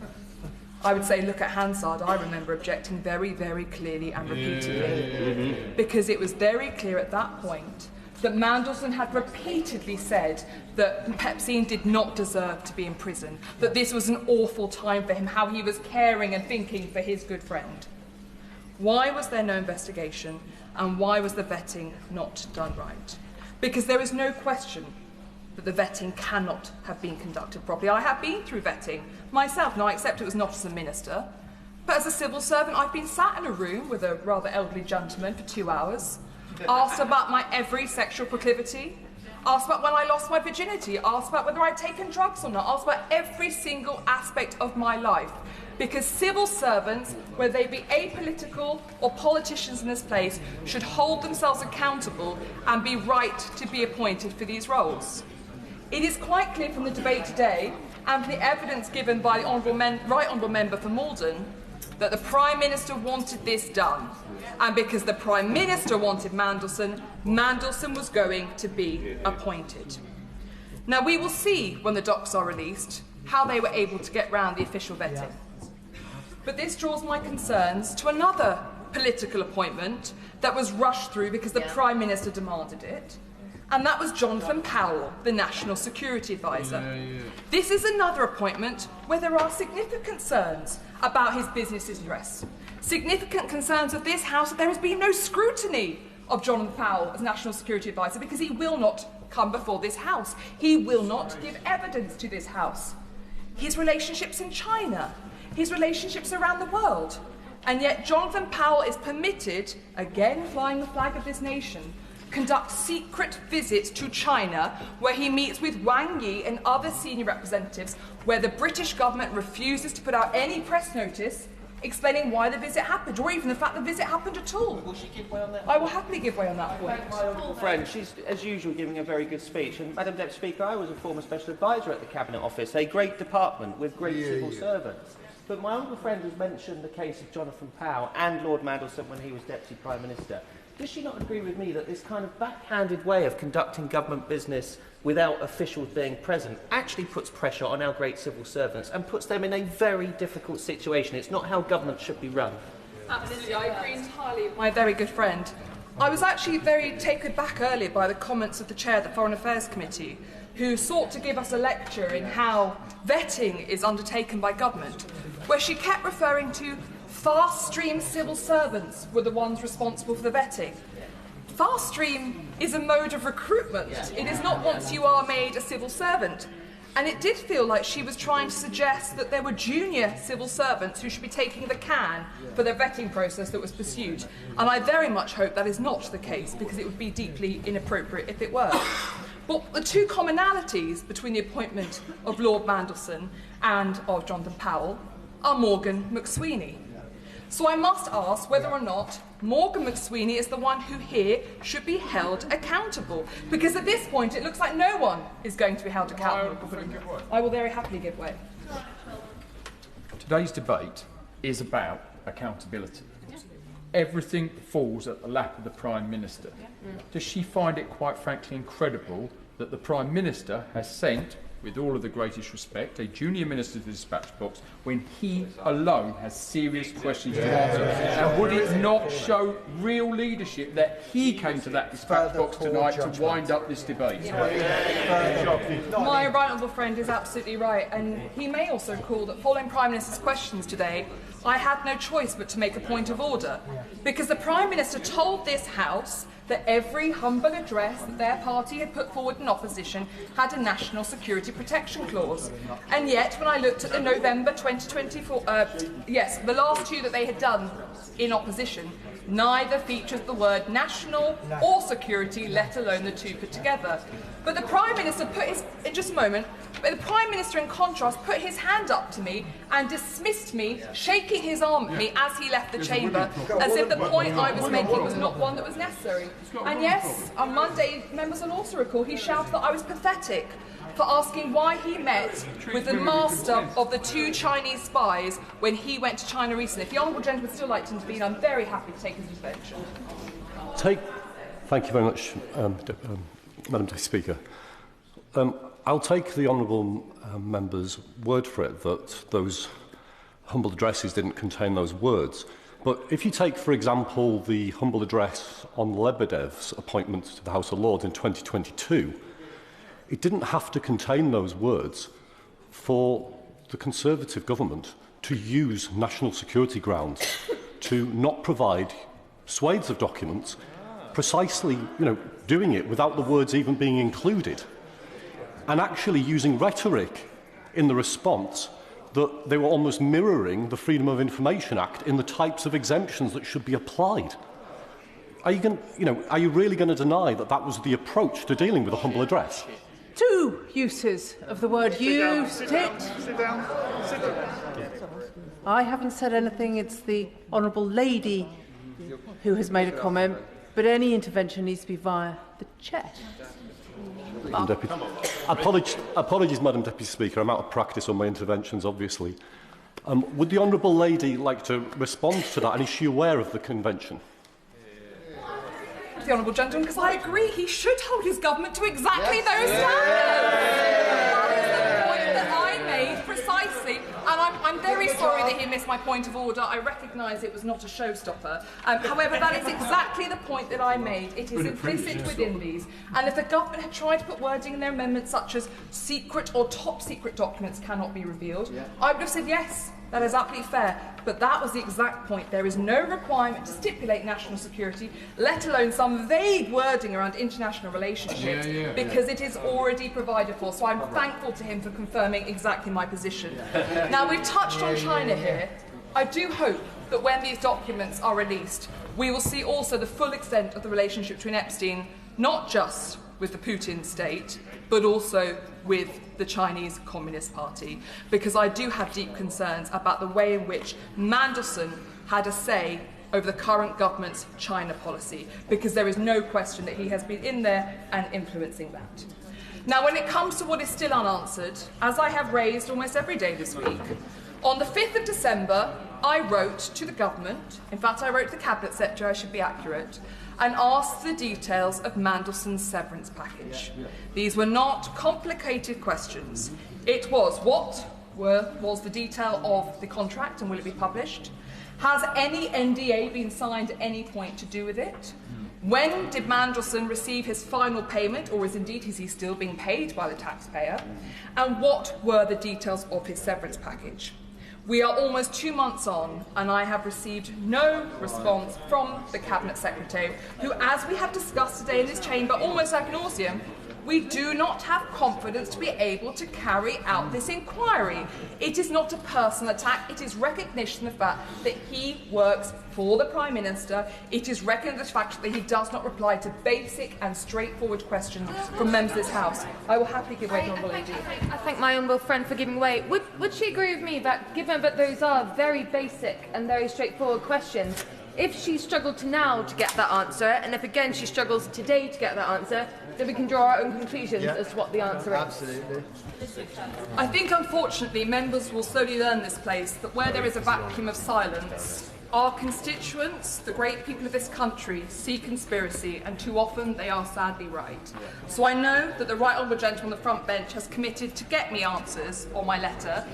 I would say, look at Hansard. I remember objecting very, very clearly and repeatedly, because it was very clear at that point that Mandelson had repeatedly said that Epstein did not deserve to be in prison, that this was an awful time for him, how he was caring and thinking for his good friend. Why was there no investigation, and why was the vetting not done right? Because there is no question that the vetting cannot have been conducted properly. I have been through vetting myself. Now, I accept it was not as a minister, but as a civil servant, I've been sat in a room with a rather elderly gentleman for 2 hours, asked about my every sexual proclivity, asked about when I lost my virginity, asked about whether I'd taken drugs or not, asked about every single aspect of my life. Because civil servants, whether they be apolitical or politicians in this place, should hold themselves accountable and be right to be appointed for these roles. It is quite clear from the debate today, and from the evidence given by the Right Honourable Member for Malden, that the Prime Minister wanted this done. And because the Prime Minister wanted Mandelson, Mandelson was going to be appointed. Now, we will see when the docs are released how they were able to get round the official vetting. But this draws my concerns to another political appointment that was rushed through because the Prime Minister demanded it, and that was Jonathan Powell, the National Security Advisor. This is another appointment where there are significant concerns about his business interests. Significant concerns of this House that there has been no scrutiny of Jonathan Powell as National Security Advisor, because he will not come before this House. He will not give evidence to this House. His relationships in China, his relationships around the world. And yet Jonathan Powell is permitted, again flying the flag of this nation, conduct secret visits to China where he meets with Wang Yi and other senior representatives, where the British government refuses to put out any press notice explaining why the visit happened, or even the fact the visit happened at all. Will she give way on that? I will happily give way on that point. My friend, she's, as usual, giving a very good speech. And, Madam Deputy Speaker, I was a former Special Advisor at the Cabinet Office, a great department with great civil servants. But my honourable friend has mentioned the case of Jonathan Powell and Lord Mandelson when he was Deputy Prime Minister. Does she not agree with me that this kind of backhanded way of conducting government business without officials being present actually puts pressure on our great civil servants and puts them in a very difficult situation? It's not how government should be run. Absolutely, I agree entirely with my very good friend. I was actually very taken back earlier by the comments of the chair of the Foreign Affairs Committee, who sought to give us a lecture in how vetting is undertaken by government, where she kept referring to fast-stream civil servants were the ones responsible for the vetting. Fast-stream is a mode of recruitment. It is not once you are made a civil servant. And it did feel like she was trying to suggest that there were junior civil servants who should be taking the can for the vetting process that was pursued. And I very much hope that is not the case, because it would be deeply inappropriate if it were. But the two commonalities between the appointment of Lord Mandelson and of Jonathan Powell are Morgan McSweeney. So I must ask whether or not Morgan McSweeney is the one who here should be held accountable. Because at this point it looks like no one is going to be held accountable. I will very happily give way. Today's debate is about accountability. Everything falls at the lap of the Prime Minister. Does she find it quite frankly incredible that the Prime Minister has sent, with all of the greatest respect, a junior minister to the dispatch box when he alone has serious questions to answer? And would it not show real leadership that he came to that dispatch box tonight to wind up this debate? My right honourable friend is absolutely right, and he may also recall that following Prime Minister's questions today, I had no choice but to make a point of order, because the Prime Minister told this House that every humble address that their party had put forward in opposition had a national security protection clause. And yet, when I looked at the November 2024, the last two that they had done in opposition, neither features the word national or security, let alone the two put together. But the Prime Minister the Prime Minister, in contrast, put his hand up to me and dismissed me, shaking his arm at me as he left the chamber, as if the point I was making was not one that was necessary. And yes, on Monday, members will also recall, he shouted that I was pathetic for asking why he met with the master of the two Chinese spies when he went to China recently. If the Honourable Gentleman would still like to intervene, I'm very happy to take his intervention. Thank you very much, Madam Deputy Speaker. I'll take the honourable member's word for it that those humble addresses didn't contain those words. But if you take, for example, the humble address on Lebedev's appointment to the House of Lords in 2022, it didn't have to contain those words for the Conservative government to use national security grounds to not provide swathes of documents, precisely, doing it without the words even being included, and actually using rhetoric in the response that they were almost mirroring the Freedom of Information Act in the types of exemptions that should be applied. Are you really going to deny that that was the approach to dealing with a humble address? Two uses of the word used. Sit down. I haven't said anything. It's the Honourable Lady who has made a comment, but any intervention needs to be via the chair. Apologies, Madam Deputy Speaker. I'm out of practice on my interventions, obviously. Would the Honourable Lady like to respond to that, and is she aware of the convention? The Honourable Gentleman, because I agree he should hold his government to exactly those standards. That is the point that I made precisely, and I'm very sorry that he missed my point of order. I recognise it was not a showstopper. However, that is exactly the point that I made. It is implicit within these, and if the government had tried to put wording in their amendments such as secret or top secret documents cannot be revealed, I would have said yes. That is absolutely fair, but that was the exact point. There is no requirement to stipulate national security, let alone some vague wording around international relationships, because it is already provided for. So I'm thankful to him for confirming exactly my position. Now, we've touched on China here. I do hope that when these documents are released, we will see also the full extent of the relationship between Epstein, not just with the Putin state, but also with the Chinese Communist Party, because I do have deep concerns about the way in which Mandelson had a say over the current government's China policy, because there is no question that he has been in there and influencing that. Now, when it comes to what is still unanswered, as I have raised almost every day this week, on the 5th of December, I wrote to the government, in fact I wrote to the Cabinet Secretary, I should be accurate, and asked the details of Mandelson's severance package. These were not complicated questions. It was, what was the detail of the contract and will it be published? Has any NDA been signed at any point to do with it? When did Mandelson receive his final payment, or is he still being paid by the taxpayer? And what were the details of his severance package? We are almost 2 months on, and I have received no response from the Cabinet Secretary, who, as we have discussed today in this chamber, almost ad nauseum, we do not have confidence to be able to carry out this inquiry. It is not a personal attack, it is recognition of the fact that he works for the Prime Minister. It is recognition of the fact that he does not reply to basic and straightforward questions from members of this House. I will happily give way to Honourable Lady. I thank my honourable friend for giving way. Would she agree with me that, given that those are very basic and very straightforward questions, if she struggled now to get that answer, and if again she struggles today to get that answer, then we can draw our own conclusions as to what the answer is? Absolutely. I think, unfortunately, members will slowly learn this place that where there is a vacuum of silence, our constituents, the great people of this country, see conspiracy, and too often they are sadly right. So I know that the right honourable gentleman on the front bench has committed to get me answers on my letter.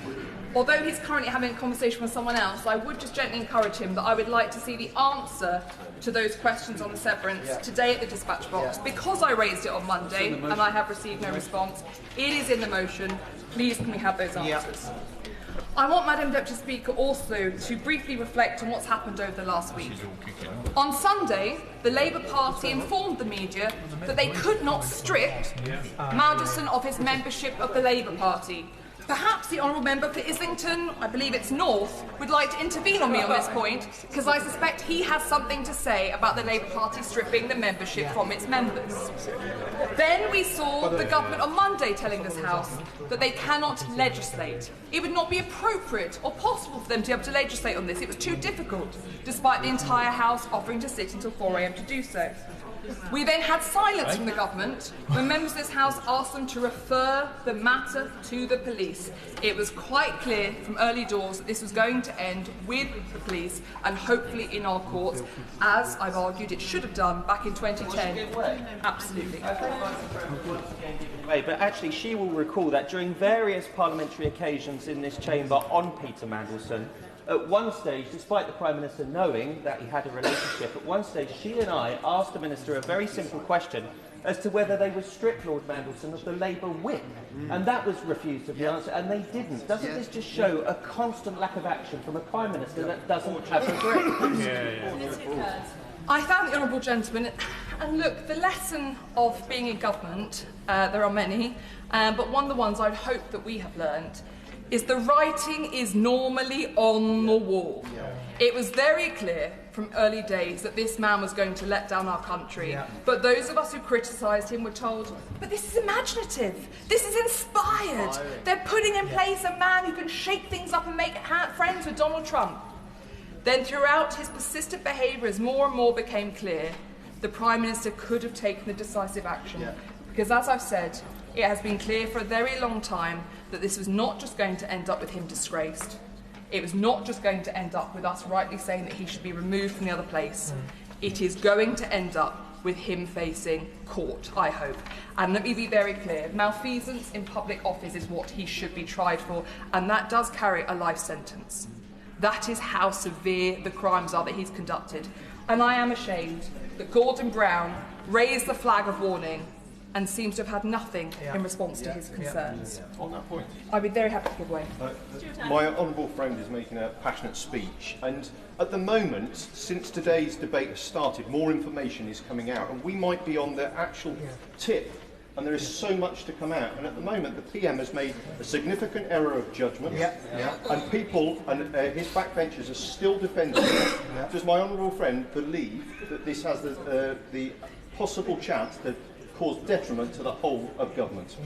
Although he's currently having a conversation with someone else, I would just gently encourage him that I would like to see the answer to those questions on the severance today at the dispatch box. Because I raised it on Monday and I have received no response, it is in the motion. Please can we have those answers? I want Madam Deputy Speaker also to briefly reflect on what's happened over the last week. On Sunday, the Labour Party informed the media that they could not strip Mandelson of his membership of the Labour Party. Perhaps the Honourable Member for Islington, I believe it's North, would like to intervene on me on this point, because I suspect he has something to say about the Labour Party stripping the membership from its members. Then we saw the government on Monday telling this House that they cannot legislate. It would not be appropriate or possible for them to be able to legislate on this. It was too difficult, despite the entire House offering to sit until 4 a.m. to do so. We then had silence from the government when members of this House asked them to refer the matter to the police. It was quite clear from early doors that this was going to end with the police and hopefully in our courts, as I've argued it should have done back in 2010. Absolutely. But actually, she will recall that during various parliamentary occasions in this chamber on Peter Mandelson, at one stage, despite the Prime Minister knowing that he had a relationship, at one stage she and I asked the Minister a very simple question as to whether they would strip Lord Mandelson of the Labour whip. And that was refused to be answered, and they didn't. Doesn't this just show a constant lack of action from a Prime Minister that doesn't have a grip? I thank the Honourable Gentleman, and look, the lesson of being in government, there are many, but one of the ones I'd hope that we have learned is the writing is normally on the wall. It was very clear from early days that this man was going to let down our country, but those of us who criticised him were told, but this is imaginative, this is inspired, they're putting in place a man who can shake things up and make friends with Donald Trump. Then throughout his persistent behaviour, as more and more became clear, the Prime Minister could have taken the decisive action. Because as I've said, it has been clear for a very long time that this was not just going to end up with him disgraced. It was not just going to end up with us rightly saying that he should be removed from the other place. It is going to end up with him facing court, I hope. And let me be very clear, malfeasance in public office is what he should be tried for, and that does carry a life sentence. That is how severe the crimes are that he's conducted. And I am ashamed that Gordon Brown raised the flag of warning and seems to have had nothing in response to his concerns. On that point, I'd be very happy to give way. my honourable friend is making a passionate speech, and at the moment, since today's debate has started, more information is coming out, and we might be on the actual tip, and there is so much to come out. And at the moment, the PM has made a significant error of judgment, and people and his backbenchers are still defending it. Does my honourable friend believe that this has the possible chance to cause detriment to the whole of government?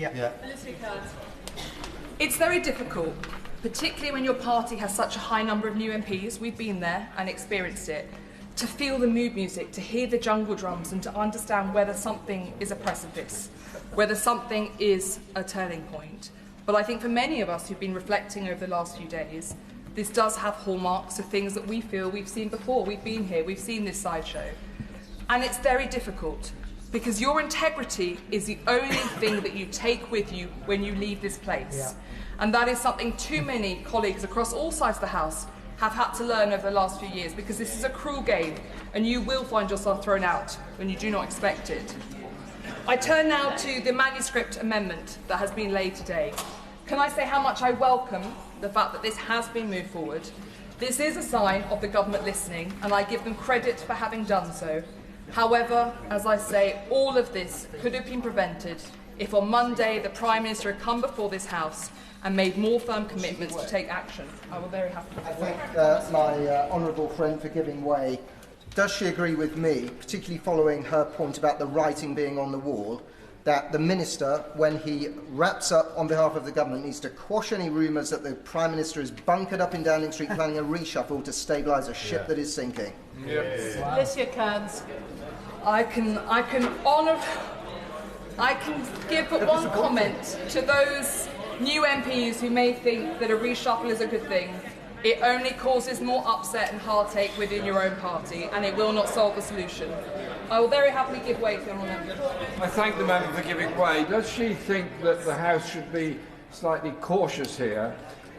It's very difficult, particularly when your party has such a high number of new MPs, we've been there and experienced it, to feel the mood music, to hear the jungle drums and to understand whether something is a precipice, whether something is a turning point. But I think for many of us who've been reflecting over the last few days, this does have hallmarks of things that we feel we've seen before. We've been here, we've seen this sideshow. And it's very difficult, because your integrity is the only thing that you take with you when you leave this place. And that is something too many colleagues across all sides of the House have had to learn over the last few years, because this is a cruel game and you will find yourself thrown out when you do not expect it. I turn now to the manuscript amendment that has been laid today. Can I say how much I welcome the fact that this has been moved forward? This is a sign of the government listening, and I give them credit for having done so. However, as I say, all of this could have been prevented if on Monday the Prime Minister had come before this House and made more firm commitments to take action. I will very happily. I thank my honourable friend for giving way. Does she agree with me, particularly following her point about the writing being on the wall, that the Minister, when he wraps up on behalf of the government, needs to quash any rumours that the Prime Minister is bunkered up in Downing Street planning a reshuffle to stabilise a ship that is sinking? Alicia Kearns. I can give but one comment to those new MPs who may think that a reshuffle is a good thing. It only causes more upset and heartache within your own party, and it will not solve the solution. I will very happily give way to the honourable member. I thank the member for giving way. Does she think that the House should be slightly cautious here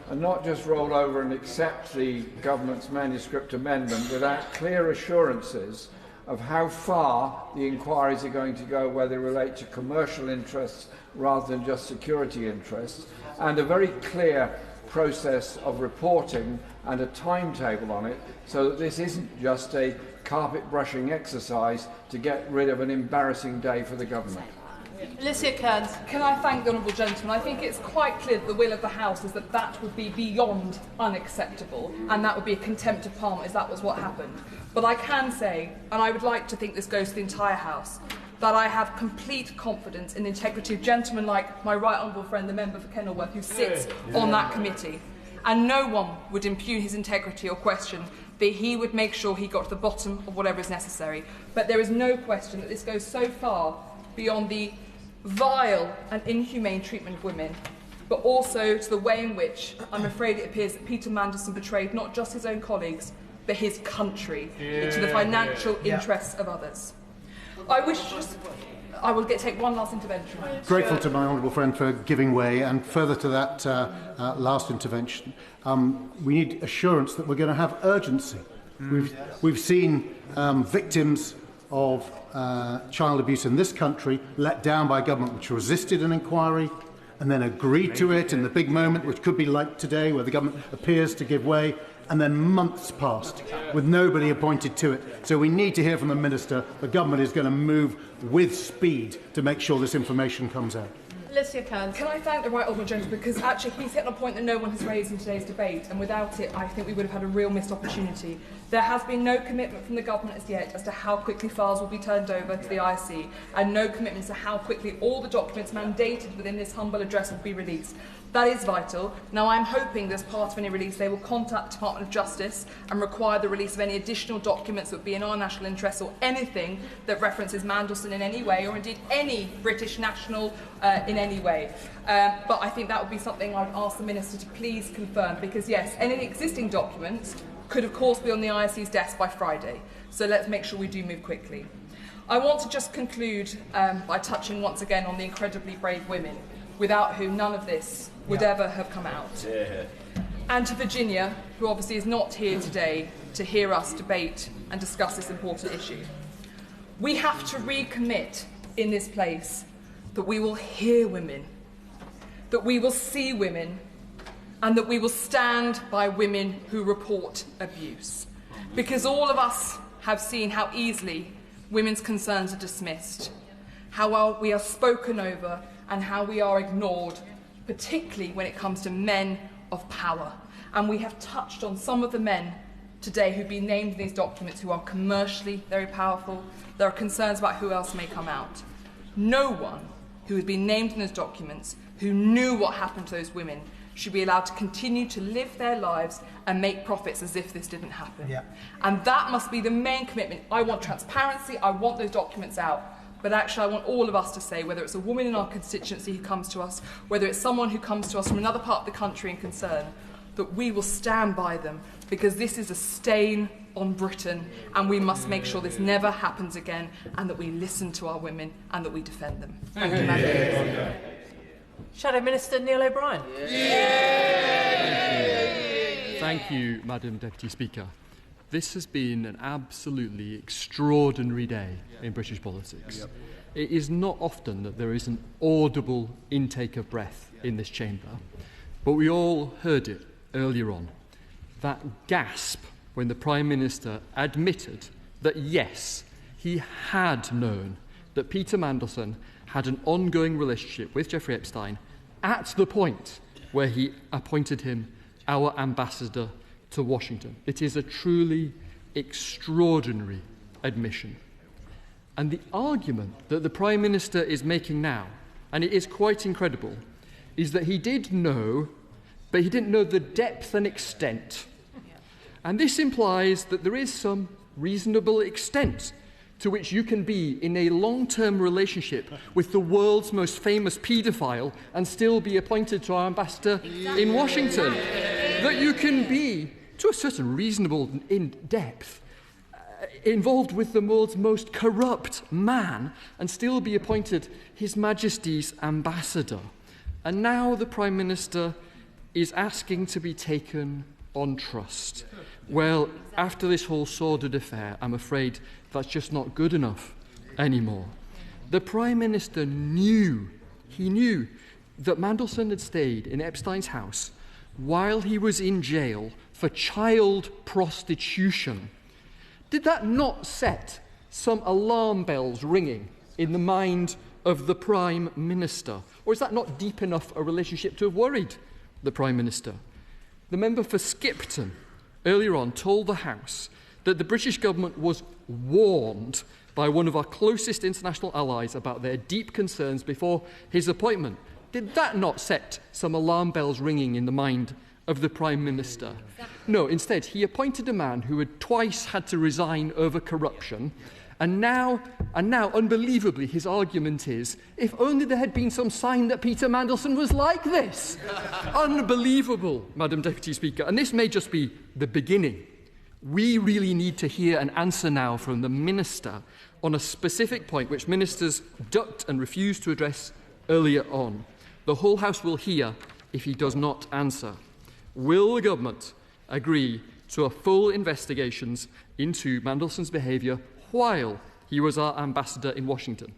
and not just roll over and accept the government's manuscript amendment without clear assurances of how far the inquiries are going to go, whether they relate to commercial interests rather than just security interests, and a very clear process of reporting and a timetable on it, so that this isn't just a carpet-brushing exercise to get rid of an embarrassing day for the government. Alicia Kearns. Can I thank the honourable gentleman? I think it's quite clear that the will of the House is that that would be beyond unacceptable, and that would be a contempt of Parliament if that was what happened. But I can say, and I would like to think this goes to the entire House, that I have complete confidence in the integrity of gentlemen like my right honourable friend, the member for Kenilworth, who sits on that committee. And no one would impugn his integrity or question that he would make sure he got to the bottom of whatever is necessary. But there is no question that this goes so far beyond the vile and inhumane treatment of women, but also to the way in which I'm afraid it appears that Peter Mandelson betrayed not just his own colleagues, but his country into the financial interests of others. I will take one last intervention. Grateful to my honourable friend for giving way, and further to that last intervention, we need assurance that we're going to have urgency. We've seen victims of child abuse in this country let down by a government which resisted an inquiry and then agreed to it in the big moment, which could be like today, where the government appears to give way, and then months passed with nobody appointed to it. So we need to hear from the Minister the government is going to move with speed to make sure this information comes out. Alicia Kearns. Can I thank the right honourable gentleman, because actually he's hit on a point that no one has raised in today's debate, and without it I think we would have had a real missed opportunity. There has been no commitment from the government as yet as to how quickly files will be turned over to the ISC, and no commitment to how quickly all the documents mandated within this humble address will be released. That is vital. Now I'm hoping that as part of any release they will contact the Department of Justice and require the release of any additional documents that would be in our national interest, or anything that references Mandelson in any way, or indeed any British national in any way. But I think that would be something I'd ask the Minister to please confirm, because yes, any existing documents could of course be on the ISC's desk by Friday. So let's make sure we do move quickly. I want to just conclude by touching once again on the incredibly brave women, without whom none of this would ever have come out. And to Virginia, who obviously is not here today to hear us debate and discuss this important issue. We have to recommit in this place that we will hear women, that we will see women, and that we will stand by women who report abuse. Because all of us have seen how easily women's concerns are dismissed, how well we are spoken over, and how we are ignored, particularly when it comes to men of power. And we have touched on some of the men today who've been named in these documents who are commercially very powerful. There are concerns about who else may come out. No one who has been named in those documents, who knew what happened to those women, should be allowed to continue to live their lives and make profits as if this didn't happen. And that must be the main commitment. I want transparency, I want those documents out. But actually, I want all of us to say, whether it's a woman in our constituency who comes to us, whether it's someone who comes to us from another part of the country in concern, that we will stand by them, because this is a stain on Britain, and we must make sure this never happens again, and that we listen to our women and that we defend them. Thank you, Madam. Shadow Minister Neil O'Brien. Thank you, Madam Deputy Speaker. This has been an absolutely extraordinary day in British politics. It is not often that there is an audible intake of breath in this chamber, but we all heard it earlier on. That gasp when the Prime Minister admitted that yes, he had known that Peter Mandelson had an ongoing relationship with Jeffrey Epstein at the point where he appointed him our ambassador to Washington. It is a truly extraordinary admission. And the argument that the Prime Minister is making now, and it is quite incredible, is that he did know, but he didn't know the depth and extent. And this implies that there is some reasonable extent to which you can be in a long-term relationship with the world's most famous paedophile and still be appointed to our ambassador in Washington. That you can be, to a certain reasonable in depth, involved with the world's most corrupt man and still be appointed His Majesty's ambassador. And now the Prime Minister is asking to be taken on trust. Well, after this whole sordid affair, I'm afraid that's just not good enough anymore. The Prime Minister knew that Mandelson had stayed in Epstein's house while he was in jail for child prostitution. Did that not set some alarm bells ringing in the mind of the Prime Minister? Or is that not deep enough a relationship to have worried the Prime Minister? The member for Skipton earlier on told the House that the British government was warned by one of our closest international allies about their deep concerns before his appointment. Did that not set some alarm bells ringing in the mind of the Prime Minister? No, instead, he appointed a man who had twice had to resign over corruption, and now, unbelievably, his argument is, if only there had been some sign that Peter Mandelson was like this. Unbelievable, Madam Deputy Speaker. And this may just be the beginning. We really need to hear an answer now from the Minister on a specific point which ministers ducked and refused to address earlier on. The whole House will hear if he does not answer. Will the government agree to a full investigations into Mandelson's behaviour while he was our ambassador in Washington?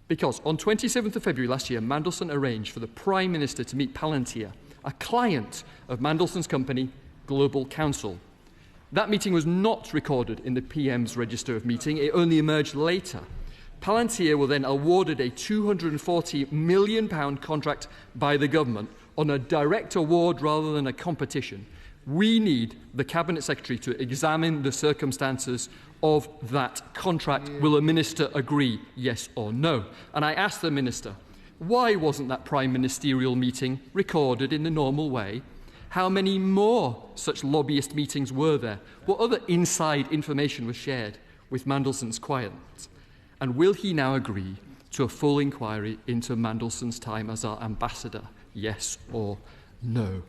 Because on 27th of February last year, Mandelson arranged for the Prime Minister to meet Palantir, a client of Mandelson's company, Global Counsel. That meeting was not recorded in the PM's register of meeting. It only emerged later. Palantir were then awarded a £240 million contract by the government on a direct award rather than a competition. We need the Cabinet Secretary to examine the circumstances of that contract. Will a minister agree, yes or no? And I asked the minister, why wasn't that prime ministerial meeting recorded in the normal way? How many more such lobbyist meetings were there? What other inside information was shared with Mandelson's clients? And will he now agree to a full inquiry into Mandelson's time as our ambassador, yes or no?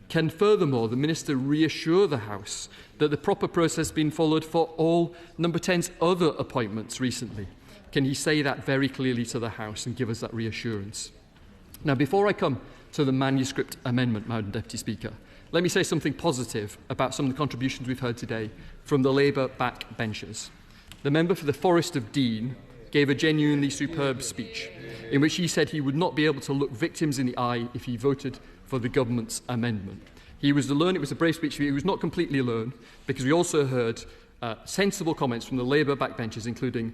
Can furthermore the Minister reassure the House that the proper process has been followed for all Number 10's other appointments recently? Can he say that very clearly to the House and give us that reassurance? Now, before I come to the manuscript amendment, Madam Deputy Speaker, let me say something positive about some of the contributions we've heard today from the Labour backbenchers. The member for the Forest of Dean gave a genuinely superb speech in which he said he would not be able to look victims in the eye if he voted for the government's amendment. He was alone. It was a brave speech. He was not completely alone, because we also heard sensible comments from the Labour backbenchers, including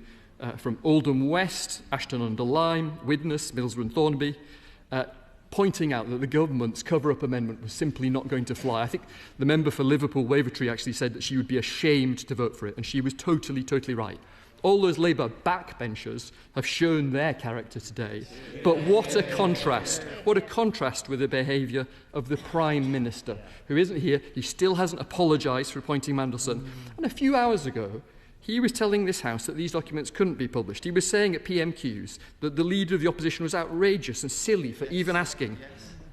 from Oldham West, Ashton-under-Lyme, Widnes, Middlesbrough and Thornby, pointing out that the government's cover-up amendment was simply not going to fly. I think the member for Liverpool-Wavertree actually said that she would be ashamed to vote for it, and she was totally right. All those Labour backbenchers have shown their character today. But what a contrast with the behaviour of the Prime Minister, who isn't here. He still hasn't apologised for appointing Mandelson. And a few hours ago, he was telling this House that these documents couldn't be published. He was saying at PMQs that the Leader of the Opposition was outrageous and silly for even asking.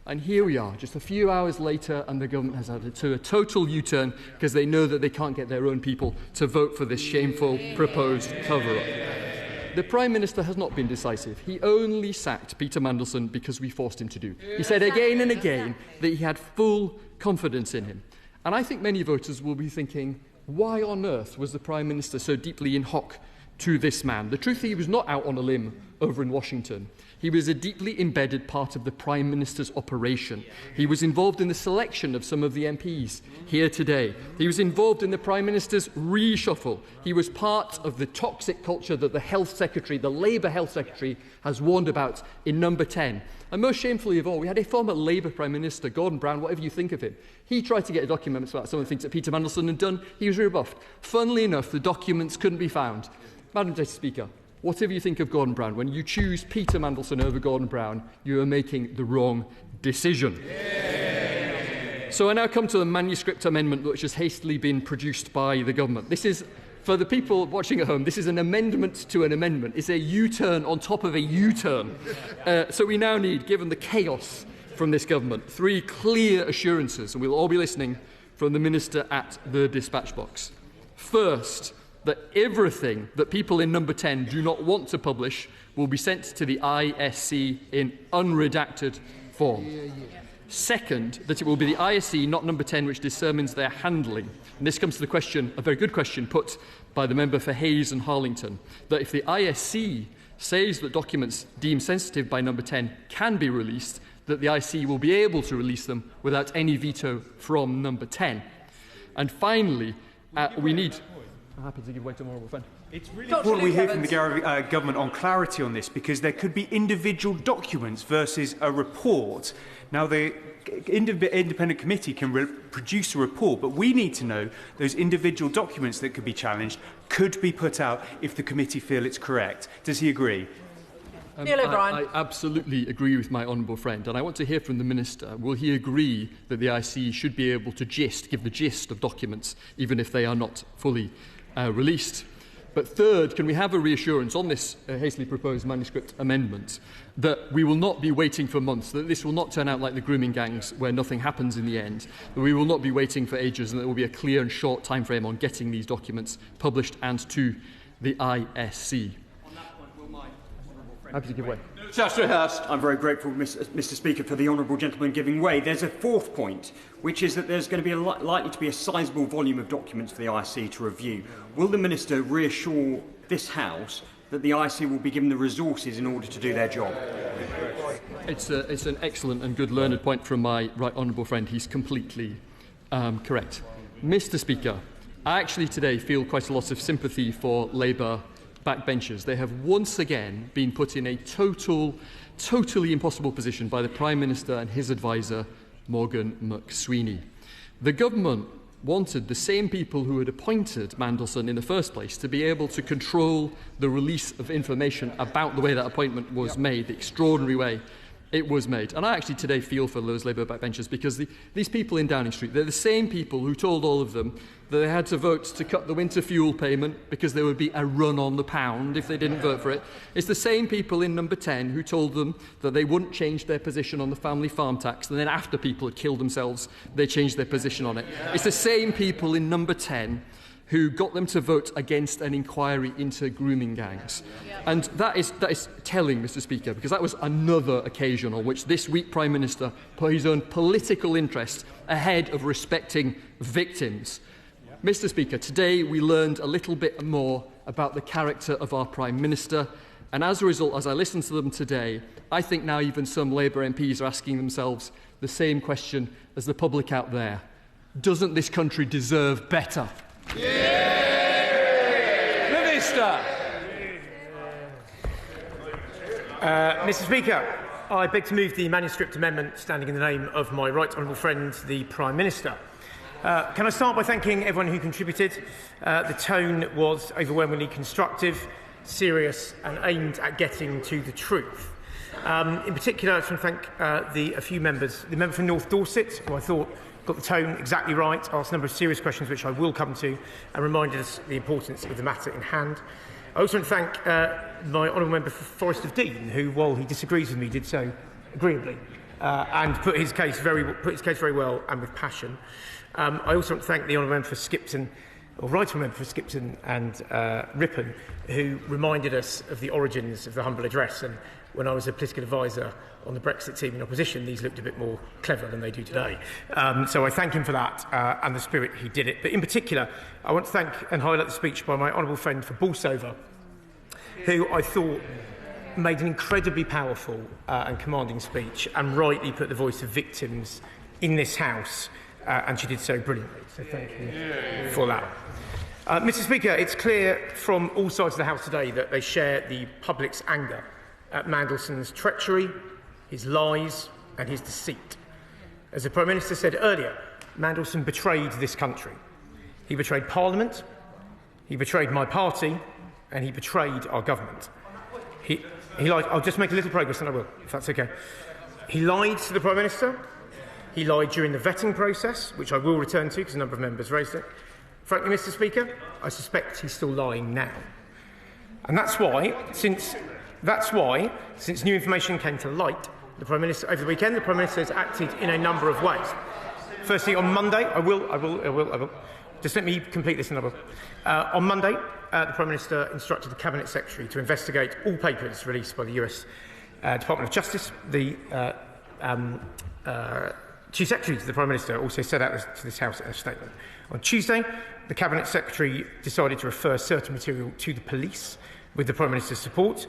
And here we are, just a few hours later, and the government has had a total U-turn because they know that they can't get their own people to vote for this shameful proposed cover-up. The Prime Minister has not been decisive. He only sacked Peter Mandelson because we forced him to do. He said again and again that he had full confidence in him. And I think many voters will be thinking, why on earth was the Prime Minister so deeply in hock to this man? The truth is, he was not out on a limb over in Washington. He was a deeply embedded part of the Prime Minister's operation. He was involved in the selection of some of the MPs here today. He was involved in the Prime Minister's reshuffle. He was part of the toxic culture that the Health Secretary, the Labour Health Secretary, has warned about in Number 10. And most shamefully of all, we had a former Labour Prime Minister, Gordon Brown, whatever you think of him. He tried to get documents about some of the things that Peter Mandelson had done. He was rebuffed. Funnily enough, the documents couldn't be found. Madam Deputy Speaker, whatever you think of Gordon Brown, when you choose Peter Mandelson over Gordon Brown, you are making the wrong decision. Yeah. So I now come to the manuscript amendment which has hastily been produced by the government. This is, for the people watching at home, this is an amendment to an amendment. It's a U-turn on top of a U-turn. So we now need, given the chaos from this government, 3 clear assurances, and we'll all be listening from the Minister at the dispatch box. First, that everything that people in Number 10 do not want to publish will be sent to the ISC in unredacted form. Second, that it will be the ISC, not Number 10, which determines their handling. And this comes to the question, a very good question put by the member for Hayes and Harlington, that if the ISC says that documents deemed sensitive by Number 10 can be released, that the IC will be able to release them without any veto from number 10. And finally, we need... I'm happy to give way to more friend. It's really important we hear from the government on clarity on this, because there could be individual documents versus a report. Now, the independent committee can produce a report, but we need to know those individual documents that could be challenged could be put out if the committee feel it's correct. Does he agree? Neil O'Brien. I absolutely agree with my honourable friend, and I want to hear from the Minister. Will he agree that the IC should be able to give the gist of documents, even if they are not fully released? But third, can we have a reassurance on this hastily proposed manuscript amendment that we will not be waiting for months, that this will not turn out like the grooming gangs where nothing happens in the end, that we will not be waiting for ages, and that there will be a clear and short timeframe on getting these documents published and to the ISC? Happy to give way. Chancellor Hurst. I'm very grateful, Mr. Speaker, for the honourable gentleman giving way. There's a fourth point, which is that there's going to be likely to be a sizable volume of documents for the IC to review. Will the Minister reassure this House that the IC will be given the resources in order to do their job? It's an excellent and good learned point from my right honourable friend. He's completely correct. Mr. Speaker, I actually today feel quite a lot of sympathy for Labour backbenchers. They have once again been put in a totally impossible position by the Prime Minister and his advisor, Morgan McSweeney. The government wanted the same people who had appointed Mandelson in the first place to be able to control the release of information about the way that appointment was made, the extraordinary way it was made. And I actually today feel for those Labour backbenchers, because these people in Downing Street, they're the same people who told all of them that they had to vote to cut the winter fuel payment because there would be a run on the pound if they didn't vote for it. It's the same people in number 10 who told them that they wouldn't change their position on the family farm tax, and then after people had killed themselves, they changed their position on it. It's the same people in number 10 who got them to vote against an inquiry into grooming gangs. And that is telling, Mr. Speaker, because that was another occasion on which this weak Prime Minister put his own political interest ahead of respecting victims. Mr. Speaker, today we learned a little bit more about the character of our Prime Minister, and as a result, as I listen to them today, I think now even some Labour MPs are asking themselves the same question as the public out there. Doesn't this country deserve better? Minister. Mr. Speaker, I beg to move the manuscript amendment standing in the name of my right honourable friend, the Prime Minister. Can I start by thanking everyone who contributed? The tone was overwhelmingly constructive, serious and aimed at getting to the truth. In particular, I just want to thank a few members. The member from North Dorset, who I thought got the tone exactly right, asked a number of serious questions which I will come to, and reminded us the importance of the matter in hand. I also want to thank my honourable member for Forest of Dean, who, while he disagrees with me, did so agreeably and put his case very well and with passion. I also want to thank the honourable member for Skipton, or right honourable member for Skipton and Ripon, who reminded us of the origins of the humble address. And when I was a political advisor on the Brexit team in opposition, these looked a bit more clever than they do today. So I thank him for that and the spirit he did it. But in particular, I want to thank and highlight the speech by my honourable friend for Bolsover, who I thought made an incredibly powerful and commanding speech and rightly put the voice of victims in this House, and she did so brilliantly. So thank you for that. Mr. Speaker, it's clear from all sides of the House today that they share the public's anger at Mandelson's treachery, his lies and his deceit. As the Prime Minister said earlier, Mandelson betrayed this country. He betrayed Parliament, he betrayed my party, and he betrayed our government. He lied. I'll just make a little progress and I will, if that's okay. He lied to the Prime Minister. He lied during the vetting process, which I will return to because a number of members raised it. Frankly, Mr. Speaker, I suspect he's still lying now. And that's why, since new information came to light, the Prime Minister, over the weekend, the Prime Minister has acted in a number of ways. Firstly, on Monday, I will. Just let me complete this and I will. On Monday, the Prime Minister instructed the Cabinet Secretary to investigate all papers released by the US Department of Justice. The Chief Secretary to the Prime Minister also said out to this House in a statement. On Tuesday, the Cabinet Secretary decided to refer certain material to the police with the Prime Minister's support.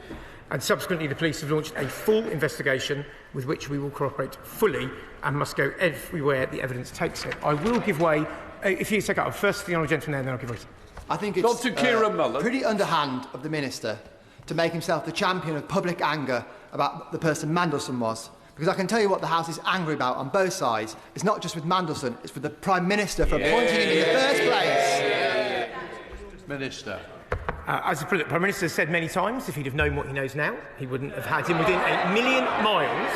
and subsequently the police have launched a full investigation with which we will cooperate fully and must go everywhere the evidence takes it. I will give way, if you take up first the honourable gentleman there, and then I'll give way. I think it's pretty underhand of the Minister to make himself the champion of public anger about the person Mandelson was. Because I can tell you what the House is angry about on both sides. It's not just with Mandelson, it's with the Prime Minister for appointing him in the first place. Minister. As the Prime Minister has said many times, if he'd have known what he knows now, he wouldn't have had him within 1 million miles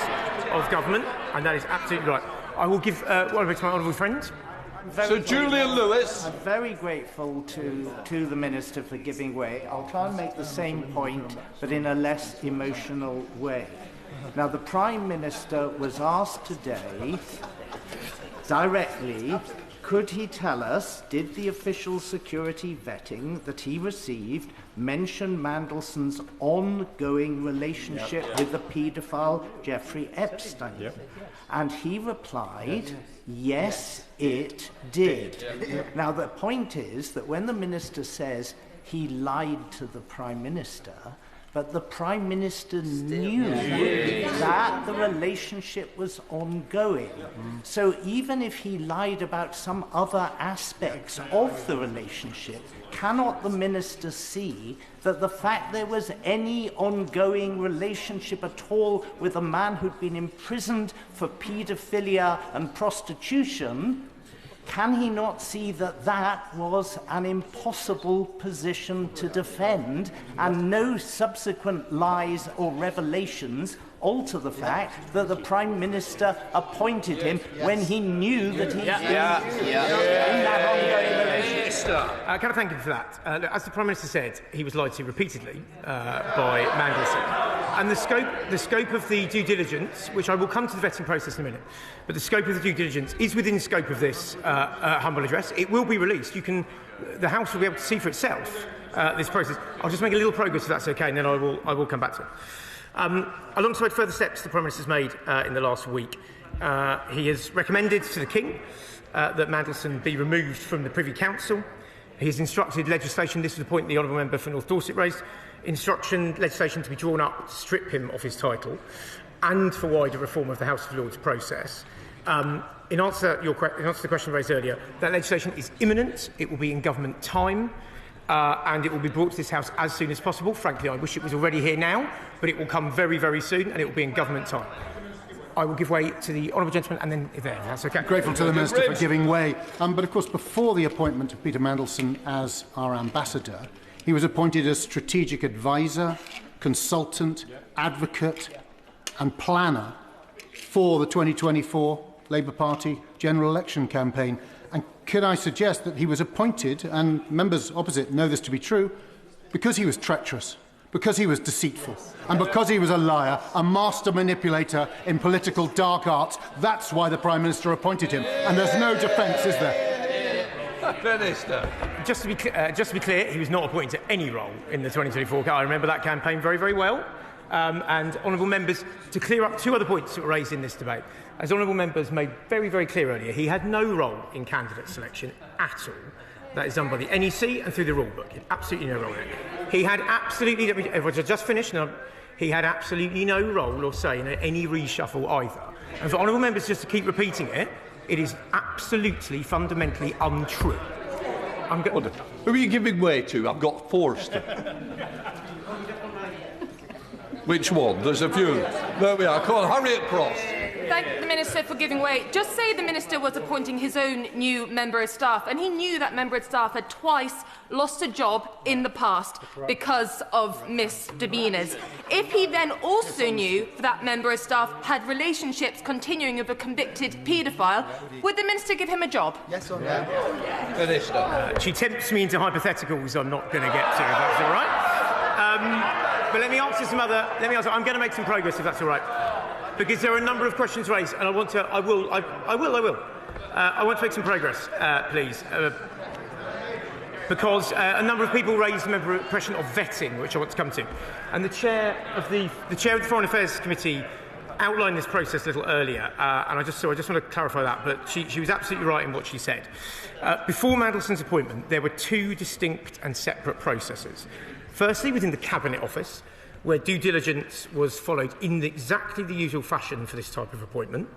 of government, and that is absolutely right. I will give one over to my honourable friend. Sir Julian Lewis. I'm very grateful to the Minister for giving way. I'll try and make the same point, but in a less emotional way. Now, the Prime Minister was asked today, directly, could he tell us, did the official security vetting that he received mention Mandelson's ongoing relationship with the paedophile Jeffrey Epstein? And he replied, yes, it did. Now, the point is that when the Minister says he lied to the Prime Minister, but the Prime Minister knew that the relationship was ongoing. So even if he lied about some other aspects of the relationship, cannot the Minister see that the fact there was any ongoing relationship at all with a man who'd been imprisoned for paedophilia and prostitution, can he not see that that was an impossible position to defend, and no subsequent lies or revelations alter the fact that the Prime Minister appointed him when he knew that he was in that ongoing relationship? Can I thank him for that? As the Prime Minister said, he was lied to repeatedly by Mandelson. And the scope of the due diligence, which I will come to the vetting process in a minute, but the scope of the due diligence is within the scope of this humble address. It will be released. The House will be able to see for itself this process. I'll just make a little progress if that's okay, and then I will come back to it. Alongside further steps the Prime Minister has made in the last week, he has recommended to the King that Mandelson be removed from the Privy Council. He has instructed legislation, this was the point the Honourable Member for North Dorset raised, legislation to be drawn up to strip him of his title, and for wider reform of the House of Lords process. In answer to the question raised earlier, that legislation is imminent. It will be in government time. And it will be brought to this House as soon as possible. Frankly, I wish it was already here now, but it will come very, very soon, and it will be in government time. I will give way to the honourable gentleman, and then if that's okay. Grateful to the Minister for giving way. But of course, before the appointment of Peter Mandelson as our ambassador, he was appointed as strategic advisor, consultant, advocate, and planner for the 2024 Labour Party general election campaign. And could I suggest that he was appointed, and members opposite know this to be true, because he was treacherous, because he was deceitful, and because he was a liar, a master manipulator in political dark arts. That's why the Prime Minister appointed him. And there's no defence, is there? Minister. Just to be clear, he was not appointed to any role in the 2024 campaign. I remember that campaign very, very well. And honourable members, to clear up two other points that were raised in this debate. As honourable members made very, very clear earlier, he had no role in candidate selection at all. That is done by the NEC and through the rule book. He had absolutely no role in it. He had absolutely, if I just finished, he had absolutely no role or say in any reshuffle either. And for honourable members just to keep repeating it, it is absolutely, fundamentally untrue. Who are you giving way to? I've got Forster. Which one? There's a few. There we are. Come on, Harriet Cross. Thank the Minister for giving way. Just say the Minister was appointing his own new member of staff, and he knew that member of staff had twice lost a job in the past because of misdemeanours. If he then also knew that member of staff had relationships continuing with a convicted paedophile, would the Minister give him a job? Yes or no? Minister. She tempts me into hypotheticals I'm not going to get to, if that's all right. But let me answer some other. I'm going to make some progress, if that's all right, because there are a number of questions raised, and I want to make some progress, please, because a number of people raised the question of vetting, which I want to come to, and the chair of the Foreign Affairs Committee outlined this process a little earlier, and I just want to clarify that. But she was absolutely right in what she said. Before Mandelson's appointment, there were two distinct and separate processes. Firstly, within the Cabinet Office, where due diligence was followed in exactly the usual fashion for this type of appointment,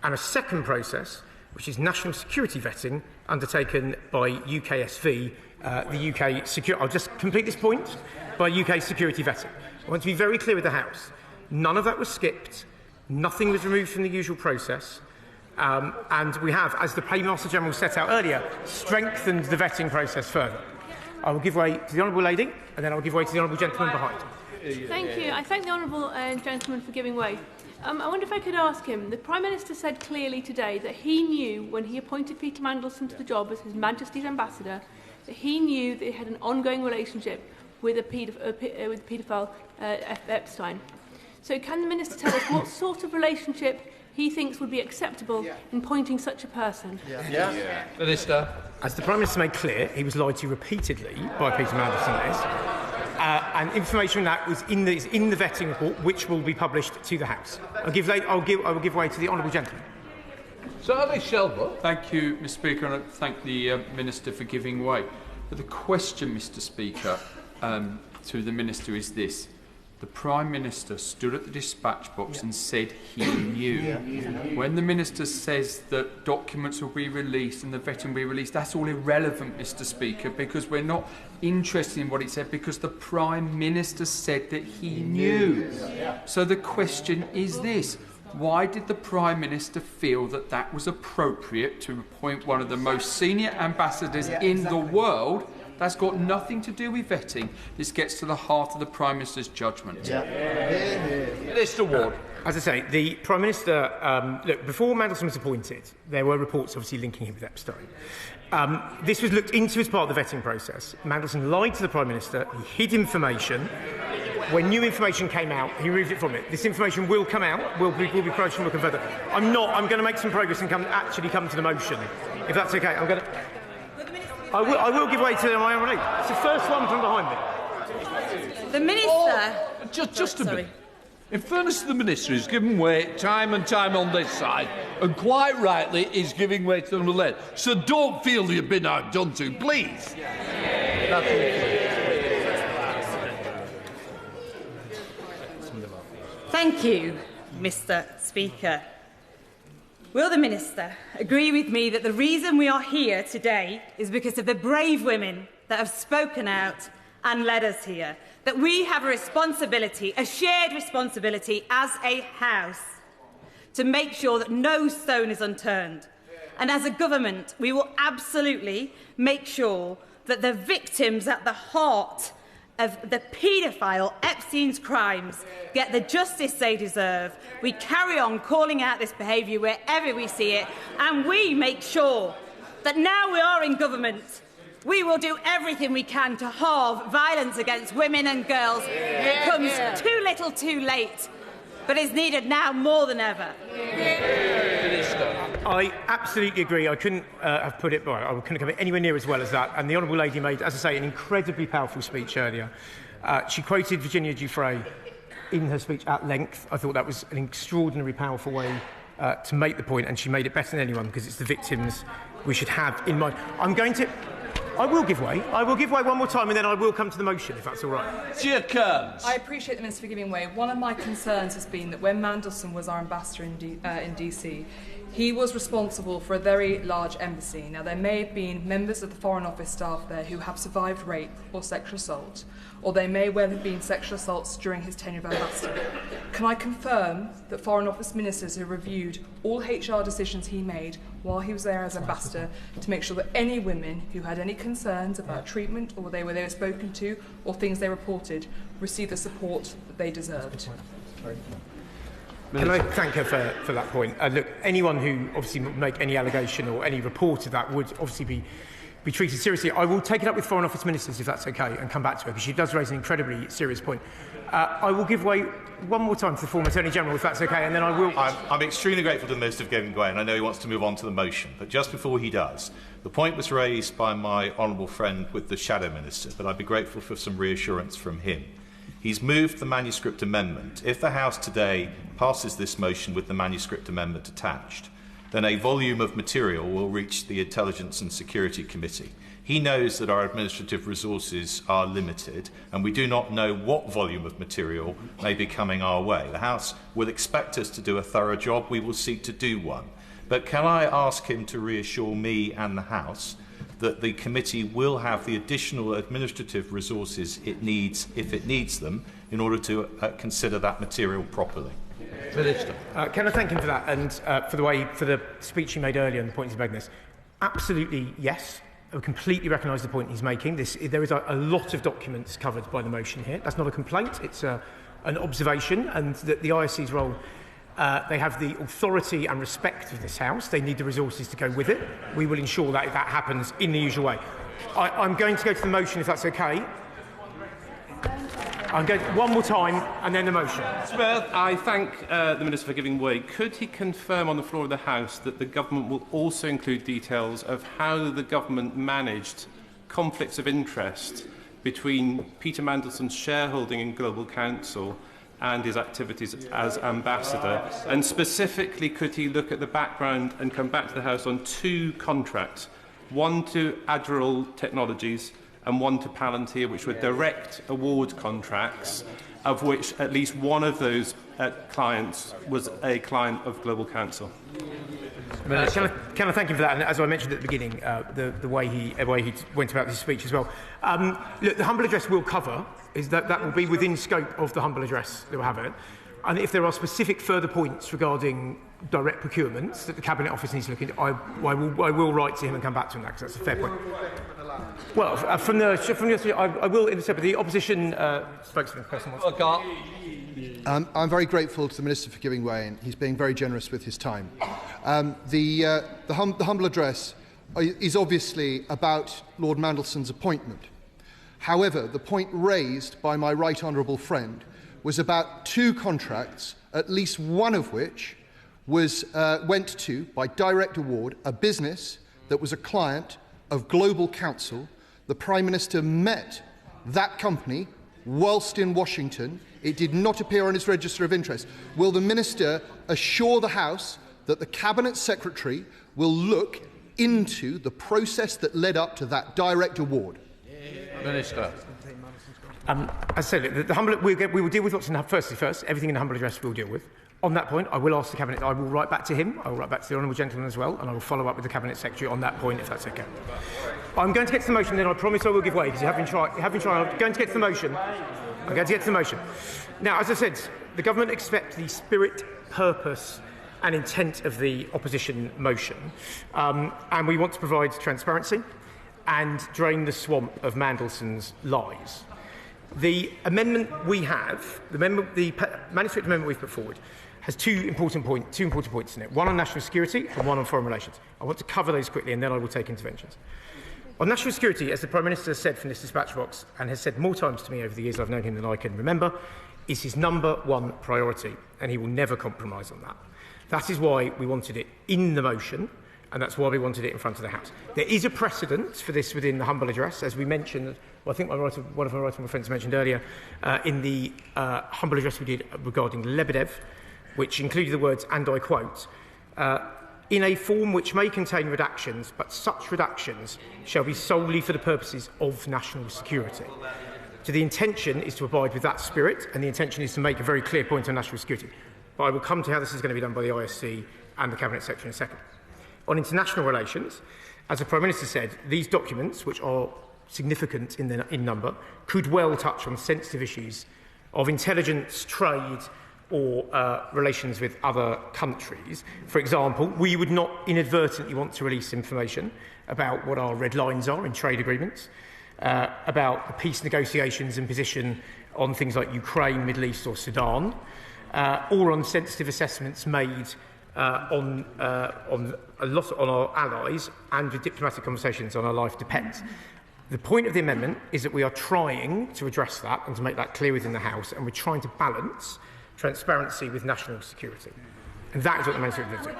and a second process, which is national security vetting, undertaken by UKSV, the UK security. I'll just complete this point, by UK security vetting. I want to be very clear with the House. None of that was skipped. Nothing was removed from the usual process. And we have, as the Paymaster General set out earlier, strengthened the vetting process further. I will give way to the Honourable Lady, and then I will give way to the Honourable Gentleman behind. Thank you. I thank the Honourable Gentleman for giving way. I wonder if I could ask him, the Prime Minister said clearly today that he knew when he appointed Peter Mandelson to the job as His Majesty's Ambassador, that he knew that he had an ongoing relationship with paedophile Epstein. So can the Minister tell us what sort of relationship he thinks would be acceptable in appointing such a person? Minister. As the Prime Minister made clear, he was lied to repeatedly by Peter Mandelson on this. And information on that was in the vetting report, which will be published to the House. I will give way to the Honourable Gentleman. Thank you, Mr. Speaker, and I thank the Minister for giving way. But the question, Mr. Speaker, to the Minister is this. The Prime Minister stood at the dispatch box and said he knew. When the Minister says that documents will be released and the vetting will be released, that's all irrelevant, Mr. Speaker, because we're not interested in what he said, because the Prime Minister said that he knew. So the question is this. Why did the Prime Minister feel that that was appropriate to appoint one of the most senior ambassadors in the world? That's got nothing to do with vetting. This gets to the heart of the Prime Minister's judgment. Minister Ward. As I say, the Prime Minister, look, before Mandelson was appointed, there were reports obviously linking him with Epstein. This was looked into as part of the vetting process. Mandelson lied to the Prime Minister, he hid information. When new information came out, he removed it from it. This information will come out, will be approached and look further. I'm going to make some progress and actually come to the motion. If that's okay, I will give way to my own relief. It's the first one from behind me. The Minister... Just a minute. In fairness to the Minister, he's given way time and time on this side, and quite rightly, he's giving way to the left. So don't feel that you've been outdone to, please. Thank you, Mr. Speaker. Will the Minister agree with me that the reason we are here today is because of the brave women that have spoken out and led us here? That we have a responsibility, a shared responsibility as a House, to make sure that no stone is unturned. And as a government, we will absolutely make sure that the victims at the heart of the paedophile Epstein's crimes get the justice they deserve. We carry on calling out this behaviour wherever we see it, and we make sure that now we are in government, we will do everything we can to halve violence against women and girls. It comes too little too late, but is needed now more than ever. I absolutely agree. I couldn't have put it, I couldn't have it anywhere near as well as that. And the Honourable Lady made, as I say, an incredibly powerful speech earlier. She quoted Virginia Giuffre in her speech at length. I thought that was an extraordinarily powerful way to make the point, and she made it better than anyone, because it's the victims we should have in mind. I will give way. I will give way one more time, and then I will come to the motion, if that's all right. I appreciate the Minister for giving way. One of my concerns has been that when Mandelson was our ambassador in DC, he was responsible for a very large embassy. Now, there may have been members of the Foreign Office staff there who have survived rape or sexual assault, or they may well have been sexual assaults during his tenure of ambassador. Can I confirm that Foreign Office ministers have reviewed all HR decisions he made while he was there as ambassador to make sure that any women who had any concerns about treatment or they were spoken to or things they reported received the support that they deserved? Can I thank her for that point? Look, anyone who obviously would make any allegation or any report of that would obviously be treated seriously. I will take it up with Foreign Office ministers, if that's okay, and come back to her, because she does raise an incredibly serious point. I will give way one more time to the former Attorney General, if that's okay, and then I will... I'm extremely grateful to the Minister for giving way, and I know he wants to move on to the motion. But just before he does, the point was raised by my honourable friend with the Shadow Minister, but I'd be grateful for some reassurance from him. He's moved the manuscript amendment. If the House today passes this motion with the manuscript amendment attached, then a volume of material will reach the Intelligence and Security Committee. He knows that our administrative resources are limited and we do not know what volume of material may be coming our way. The House will expect us to do a thorough job. We will seek to do one. But can I ask him to reassure me and the House that the committee will have the additional administrative resources it needs, if it needs them, in order to consider that material properly? Minister. Can I thank him for that and for the speech he made earlier and the points he made in this? Absolutely yes. I completely recognise the point he's making. There is a lot of documents covered by the motion here. That's not a complaint, it's an observation, and that the ISC's role, they have the authority and respect of this House. They need the resources to go with it. We will ensure that that happens in the usual way. I'm going to go to the motion, if that's okay. I'm going one more time and then the motion. Smith, I thank the Minister for giving way. Could he confirm on the floor of the House that the government will also include details of how the government managed conflicts of interest between Peter Mandelson's shareholding in Global Council and his activities as ambassador? And specifically, could he look at the background and come back to the House on 2 contracts, one to Adderall Technologies and one to Palantir, which were direct award contracts, of which at least one of those clients was a client of Global Council? Can I thank him for that? And as I mentioned at the beginning, the way he went about his speech as well. Look, the humble address will cover is that will be within scope of the humble address that we'll have it. And if there are specific further points regarding direct procurements that the Cabinet Office needs to look into, I will write to him and come back to him because that's a fair point. Well, from the I will intercept the opposition spokesman. I'm very grateful to the Minister for giving way, and he's being very generous with his time. The humble address is obviously about Lord Mandelson's appointment. However, the point raised by my right honourable friend was about 2 contracts, at least one of which went to, by direct award, a business that was a client of Global Council. The Prime Minister met that company whilst in Washington. It did not appear on his register of interest. Will the Minister assure the House that the Cabinet Secretary will look into the process that led up to that direct award? Minister. As I said, we will deal with what's in first. Everything in the humble address we'll deal with. On that point, I will ask the Cabinet. I will write back to him. I will write back to the honourable gentleman as well, and I will follow up with the Cabinet Secretary on that point, if that's okay. I'm going to get to the motion, then I promise I will give way because you have been trying. I'm going to get to the motion. I'm going to get to the motion. Now, as I said, the government accepts the spirit, purpose, and intent of the opposition motion, and we want to provide transparency and drain the swamp of Mandelson's lies. The amendment we have, the manuscript amendment we've put forward, has two important points in it. One on national security and one on foreign relations. I want to cover those quickly and then I will take interventions. On national security, as the Prime Minister has said from this dispatch box and has said more times to me over the years I've known him than I can remember, is his #1 priority, and he will never compromise on that. That is why we wanted it in the motion, and that's why we wanted it in front of the House. There is a precedent for this within the humble address, as we mentioned. Well, I think one of my right-honourable friends mentioned earlier in the humble address we did regarding Lebedev, which included the words, and I quote, in a form which may contain redactions, but such redactions shall be solely for the purposes of national security. So the intention is to abide with that spirit, and the intention is to make a very clear point on national security. But I will come to how this is going to be done by the ISC and the Cabinet Secretary in a second. On international relations, as the Prime Minister said, these documents, which are significant in number, could well touch on sensitive issues of intelligence, trade, or relations with other countries. For example, we would not inadvertently want to release information about what our red lines are in trade agreements, about the peace negotiations and position on things like Ukraine, Middle East or Sudan, or on sensitive assessments made on our allies and with diplomatic conversations on our life depends. The point of the amendment is that we are trying to address that and to make that clear within the House, and we're trying to balance transparency with national security. And that is what the Minister is doing.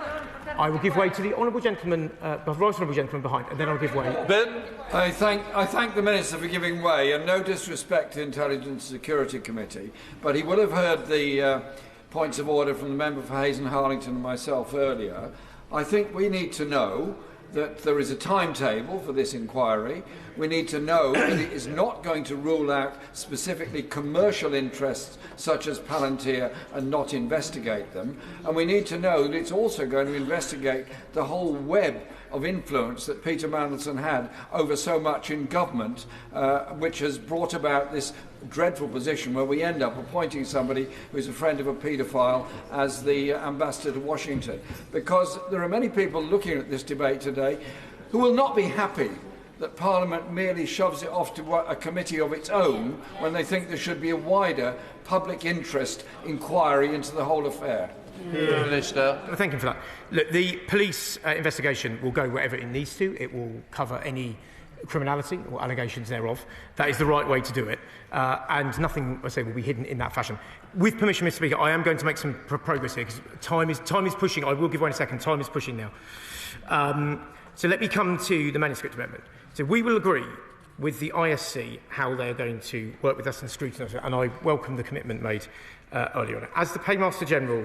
I will give way to the honourable gentleman, the right honourable gentleman behind, and then I'll give way. Ben, I thank the Minister for giving way, and no disrespect to the Intelligence and Security Committee, but he will have heard the points of order from the member for Hayes and Harlington and myself earlier. I think we need to know that there is a timetable for this inquiry. We need to know that it is not going to rule out specifically commercial interests such as Palantir and not investigate them. And we need to know that it's also going to investigate the whole web of influence that Peter Mandelson had over so much in government, which has brought about this dreadful position where we end up appointing somebody who's a friend of a paedophile as the ambassador to Washington. Because there are many people looking at this debate today who will not be happy that Parliament merely shoves it off to a committee of its own when they think there should be a wider public interest inquiry into the whole affair. Minister. Thank you for that. Look, the police investigation will go wherever it needs to. It will cover any criminality or allegations thereof. That is the right way to do it, and nothing, I say, will be hidden in that fashion. With permission, Mr. Speaker, I am going to make some progress here because time is pushing. I will give way in a second. Time is pushing now. So let me come to the manuscript amendment. So we will agree with the ISC how they are going to work with us and scrutinise it, and I welcome the commitment made earlier on. As the Paymaster General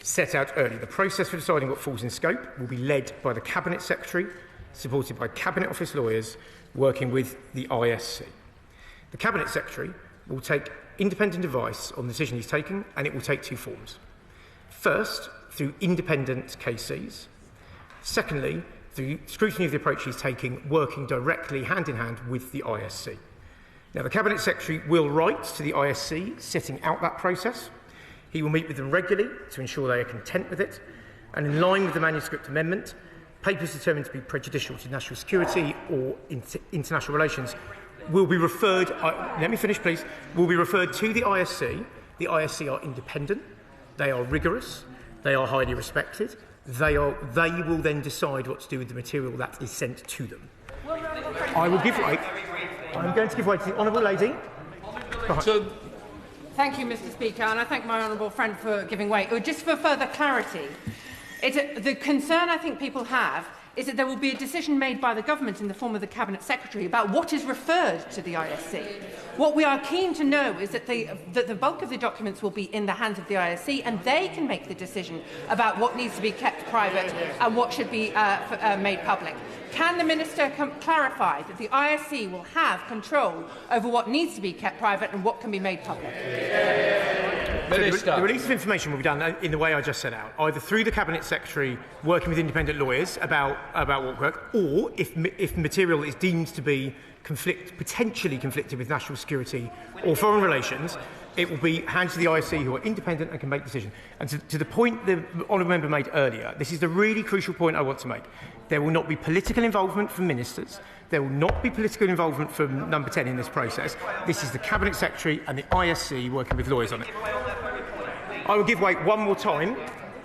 set out earlier, the process for deciding what falls in scope will be led by the Cabinet Secretary, supported by Cabinet Office lawyers working with the ISC. The Cabinet Secretary will take independent advice on the decision he's taking, and it will take two forms. First, through independent KCs. Secondly, through scrutiny of the approach he's taking, working directly hand-in-hand with the ISC. Now, the Cabinet Secretary will write to the ISC setting out that process. He will meet with them regularly to ensure they are content with it, and in line with the manuscript amendment, papers determined to be prejudicial to national security or international relations will be referred, let me finish please, will be referred to the ISC. The ISC are independent, they are rigorous, they are highly respected, they will then decide what to do with the material that is sent to them. I'm going to give way to the Honourable Lady. Thank you, Mr. Speaker, and I thank my honourable friend for giving way. Just for further clarity, the concern I think people have is that there will be a decision made by the government in the form of the Cabinet Secretary about what is referred to the ISC. What we are keen to know is that the bulk of the documents will be in the hands of the ISC, and they can make the decision about what needs to be kept private and what should be made public. Can the Minister clarify that the ISC will have control over what needs to be kept private and what can be made public? The release of information will be done in the way I just set out, either through the Cabinet Secretary working with independent lawyers about what work, or if material is deemed to be potentially conflicted with national security or foreign relations, it will be handed to the ISC, who are independent and can make decisions. And to the point the honourable member made earlier, this is the really crucial point I want to make. There will not be political involvement from ministers. There will not be political involvement from Number 10 in this process. This is the Cabinet Secretary and the ISC working with lawyers on it. I will give way one more time,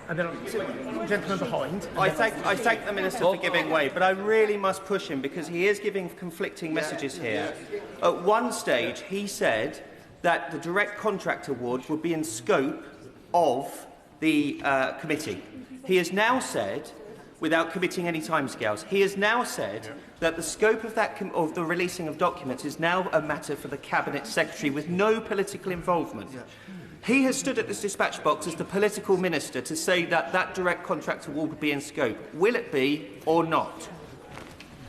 and then the gentleman behind. I thank the Minister for giving way, but I really must push him because he is giving conflicting messages here. At one stage, he said that the direct contract award would be in scope of the committee. He has now said, without committing any timescales, he has now said that the scope of of the releasing of documents is now a matter for the Cabinet Secretary with no political involvement. He has stood at this dispatch box as the political minister to say that that direct contract award would be in scope. Will it be or not?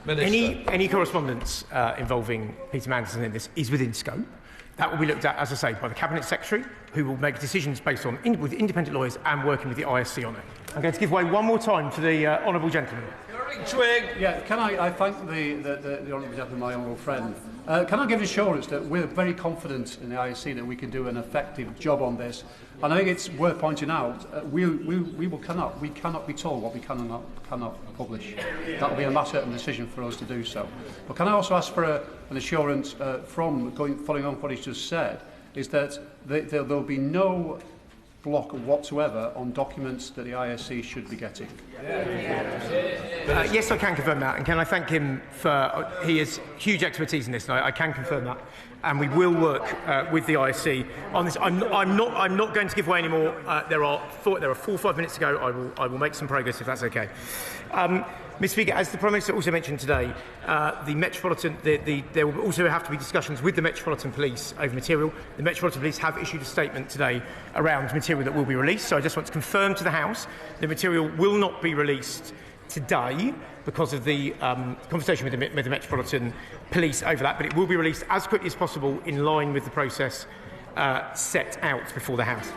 Any correspondence involving Peter Mandelson in this is within scope. That will be looked at, as I say, by the Cabinet Secretary, who will make decisions based on with independent lawyers and working with the ISC on it. I'm going to give way one more time to the honourable gentleman. Yeah, can I thank the honourable gentleman, my honourable friend. Can I give assurance that we're very confident in the ISC that we can do an effective job on this? And I think it's worth pointing out, we cannot be told what we cannot publish. That will be a matter and decision for us to do so. But can I also ask for an assurance following on what he's just said, is that there will be no block whatsoever on documents that the ISC should be getting? Yes, I can confirm that, and can I thank him for he has huge expertise in this, and I can confirm that, and we will work with the ISC on this. I'm not going to give way anymore. There are 4 or 5 minutes to go. I will make some progress if that's okay. Mr. Speaker, as the Prime Minister also mentioned today, there will also have to be discussions with the Metropolitan Police over material. The Metropolitan Police have issued a statement today around material that will be released, so I just want to confirm to the House the material will not be released today because of the conversation with the Metropolitan Police over that, but it will be released as quickly as possible in line with the process set out before the House.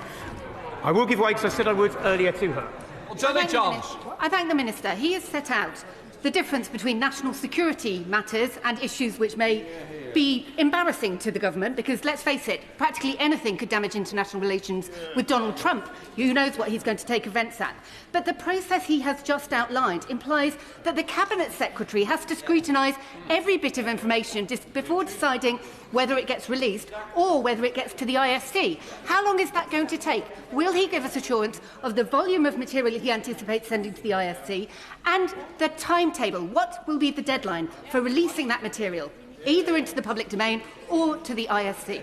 I will give way, because I said I would earlier, to her. I thank the Minister. He has set out the difference between national security matters and issues which may be embarrassing to the government, because, let's face it, practically anything could damage international relations with Donald Trump. Who knows what he's going to take offence at. But the process he has just outlined implies that the Cabinet Secretary has to scrutinise every bit of information before deciding whether it gets released or whether it gets to the ISC. How long is that going to take? Will he give us assurance of the volume of material he anticipates sending to the ISC and the timetable? What will be the deadline for releasing that material, either into the public domain or to the ISC?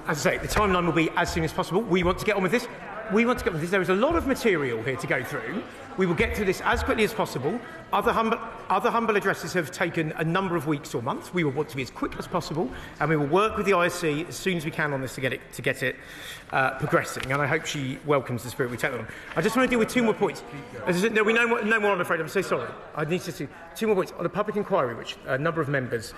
As I say, the timeline will be as soon as possible. We want to get on with this. There is a lot of material here to go through. We will get through this as quickly as possible. Other humble addresses have taken a number of weeks or months. We will want to be as quick as possible, and we will work with the ISC as soon as we can on this to get it progressing. And I hope she welcomes the spirit we take on. I just want to deal with two more points. As I said, no more, I'm afraid. I'm so sorry. I need to see two more points on a public inquiry, which a number of members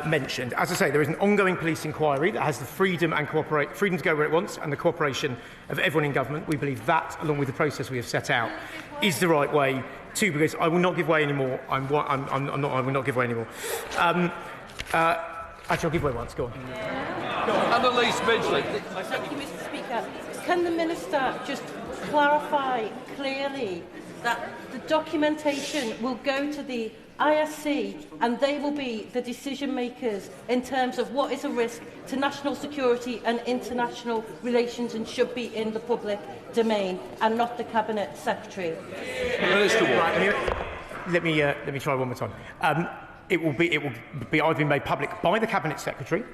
mentioned. As I say, there is an ongoing police inquiry that has the freedom to go where it wants, and the cooperation of everyone in government. We believe that, along with the process we have set out, is the right way to, because I will not give way anymore. I will not give way anymore. Actually, I'll give way once. Go on. Annalise Midgley. Thank you, Mr. Speaker. Can the Minister just clarify clearly that the documentation will go to the ISC and they will be the decision makers in terms of what is a risk to national security and international relations and should be in the public domain, and not the Cabinet Secretary? Let me try one more time. It will be either made public by the Cabinet Secretary,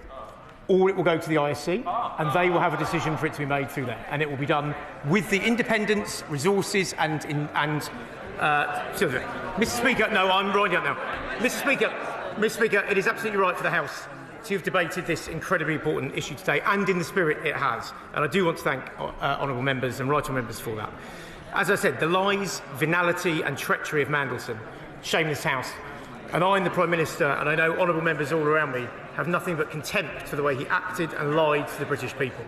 or it will go to the ISC, and they will have a decision for it to be made through them. And it will be done with the independence, resources, and Mr. Speaker, no, I'm writing up now. Mr. Speaker, it is absolutely right for the House to have debated this incredibly important issue today, and in the spirit it has. And I do want to thank honourable members and right honourable members for that. As I said, the lies, venality, and treachery of Mandelson shame this House. And I and the Prime Minister, and I know honourable members all around me, have nothing but contempt for the way he acted and lied to the British people.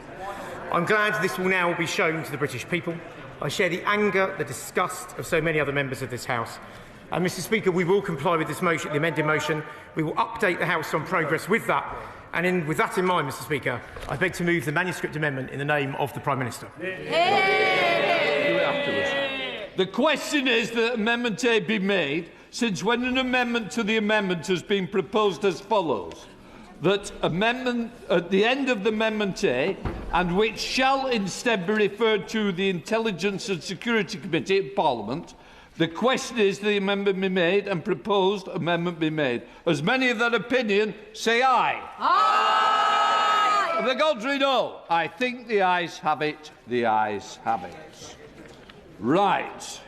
I'm glad this will now be shown to the British people. I share the anger, the disgust of so many other members of this House. And, Mr. Speaker, we will comply with this motion, the amended motion. We will update the House on progress with that. And with that in mind, Mr. Speaker, I beg to move the manuscript amendment in the name of the Prime Minister. The question is that Amendment A be made, since when an amendment to the amendment has been proposed as follows: that amendment at the end of the Amendment A, and which shall instead be referred to the Intelligence and Security Committee of Parliament, the question is the amendment be made and proposed amendment be made. As many of that opinion, say aye. Aye! Of the contrary, no. I think the ayes have it. The ayes have it. Right.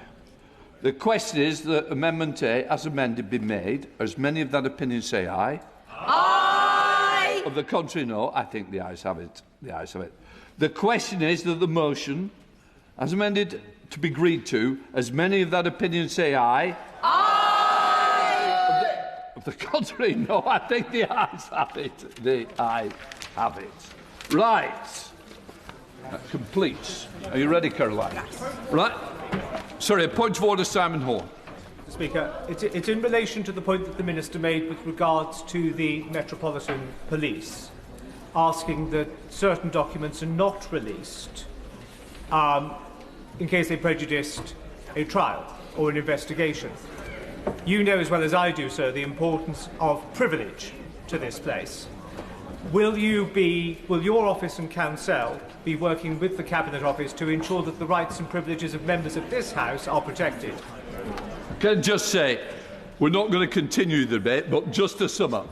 The question is that Amendment A, as amended, be made. As many of that opinion, say aye. Aye! Of the contrary, no. I think the ayes have it. The ayes have it. The question is that the motion, as amended, to be agreed to, as many of that opinion say aye. Aye! Of the contrary, no. I think the ayes have it. The ayes have it. Right. That completes. Are you ready, Caroline? Yes. Right. Sorry, a point of order, Simon Horn. Speaker, it's in relation to the point that the Minister made with regards to the Metropolitan Police, asking that certain documents are not released in case they prejudiced a trial or an investigation. You know as well as I do, sir, the importance of privilege to this place. Will your office and Council be working with the Cabinet Office to ensure that the rights and privileges of members of this House are protected? Can I just say, we're not going to continue the debate, but just to sum up.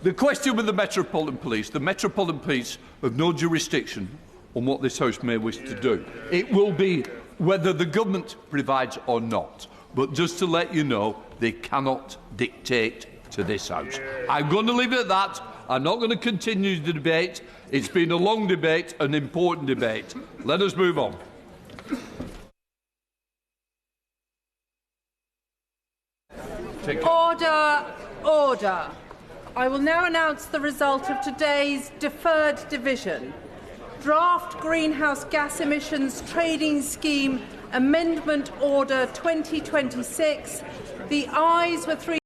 The question with the Metropolitan Police have no jurisdiction on what this House may wish to do. It will be whether the government provides or not. But just to let you know, they cannot dictate to this House. I'm going to leave it at that. I'm not going to continue the debate. It's been a long debate, an important debate. Let us move on. Order, order. I will now announce the result of today's deferred division. Draft Greenhouse Gas Emissions Trading Scheme Amendment Order 2026. The ayes were 3.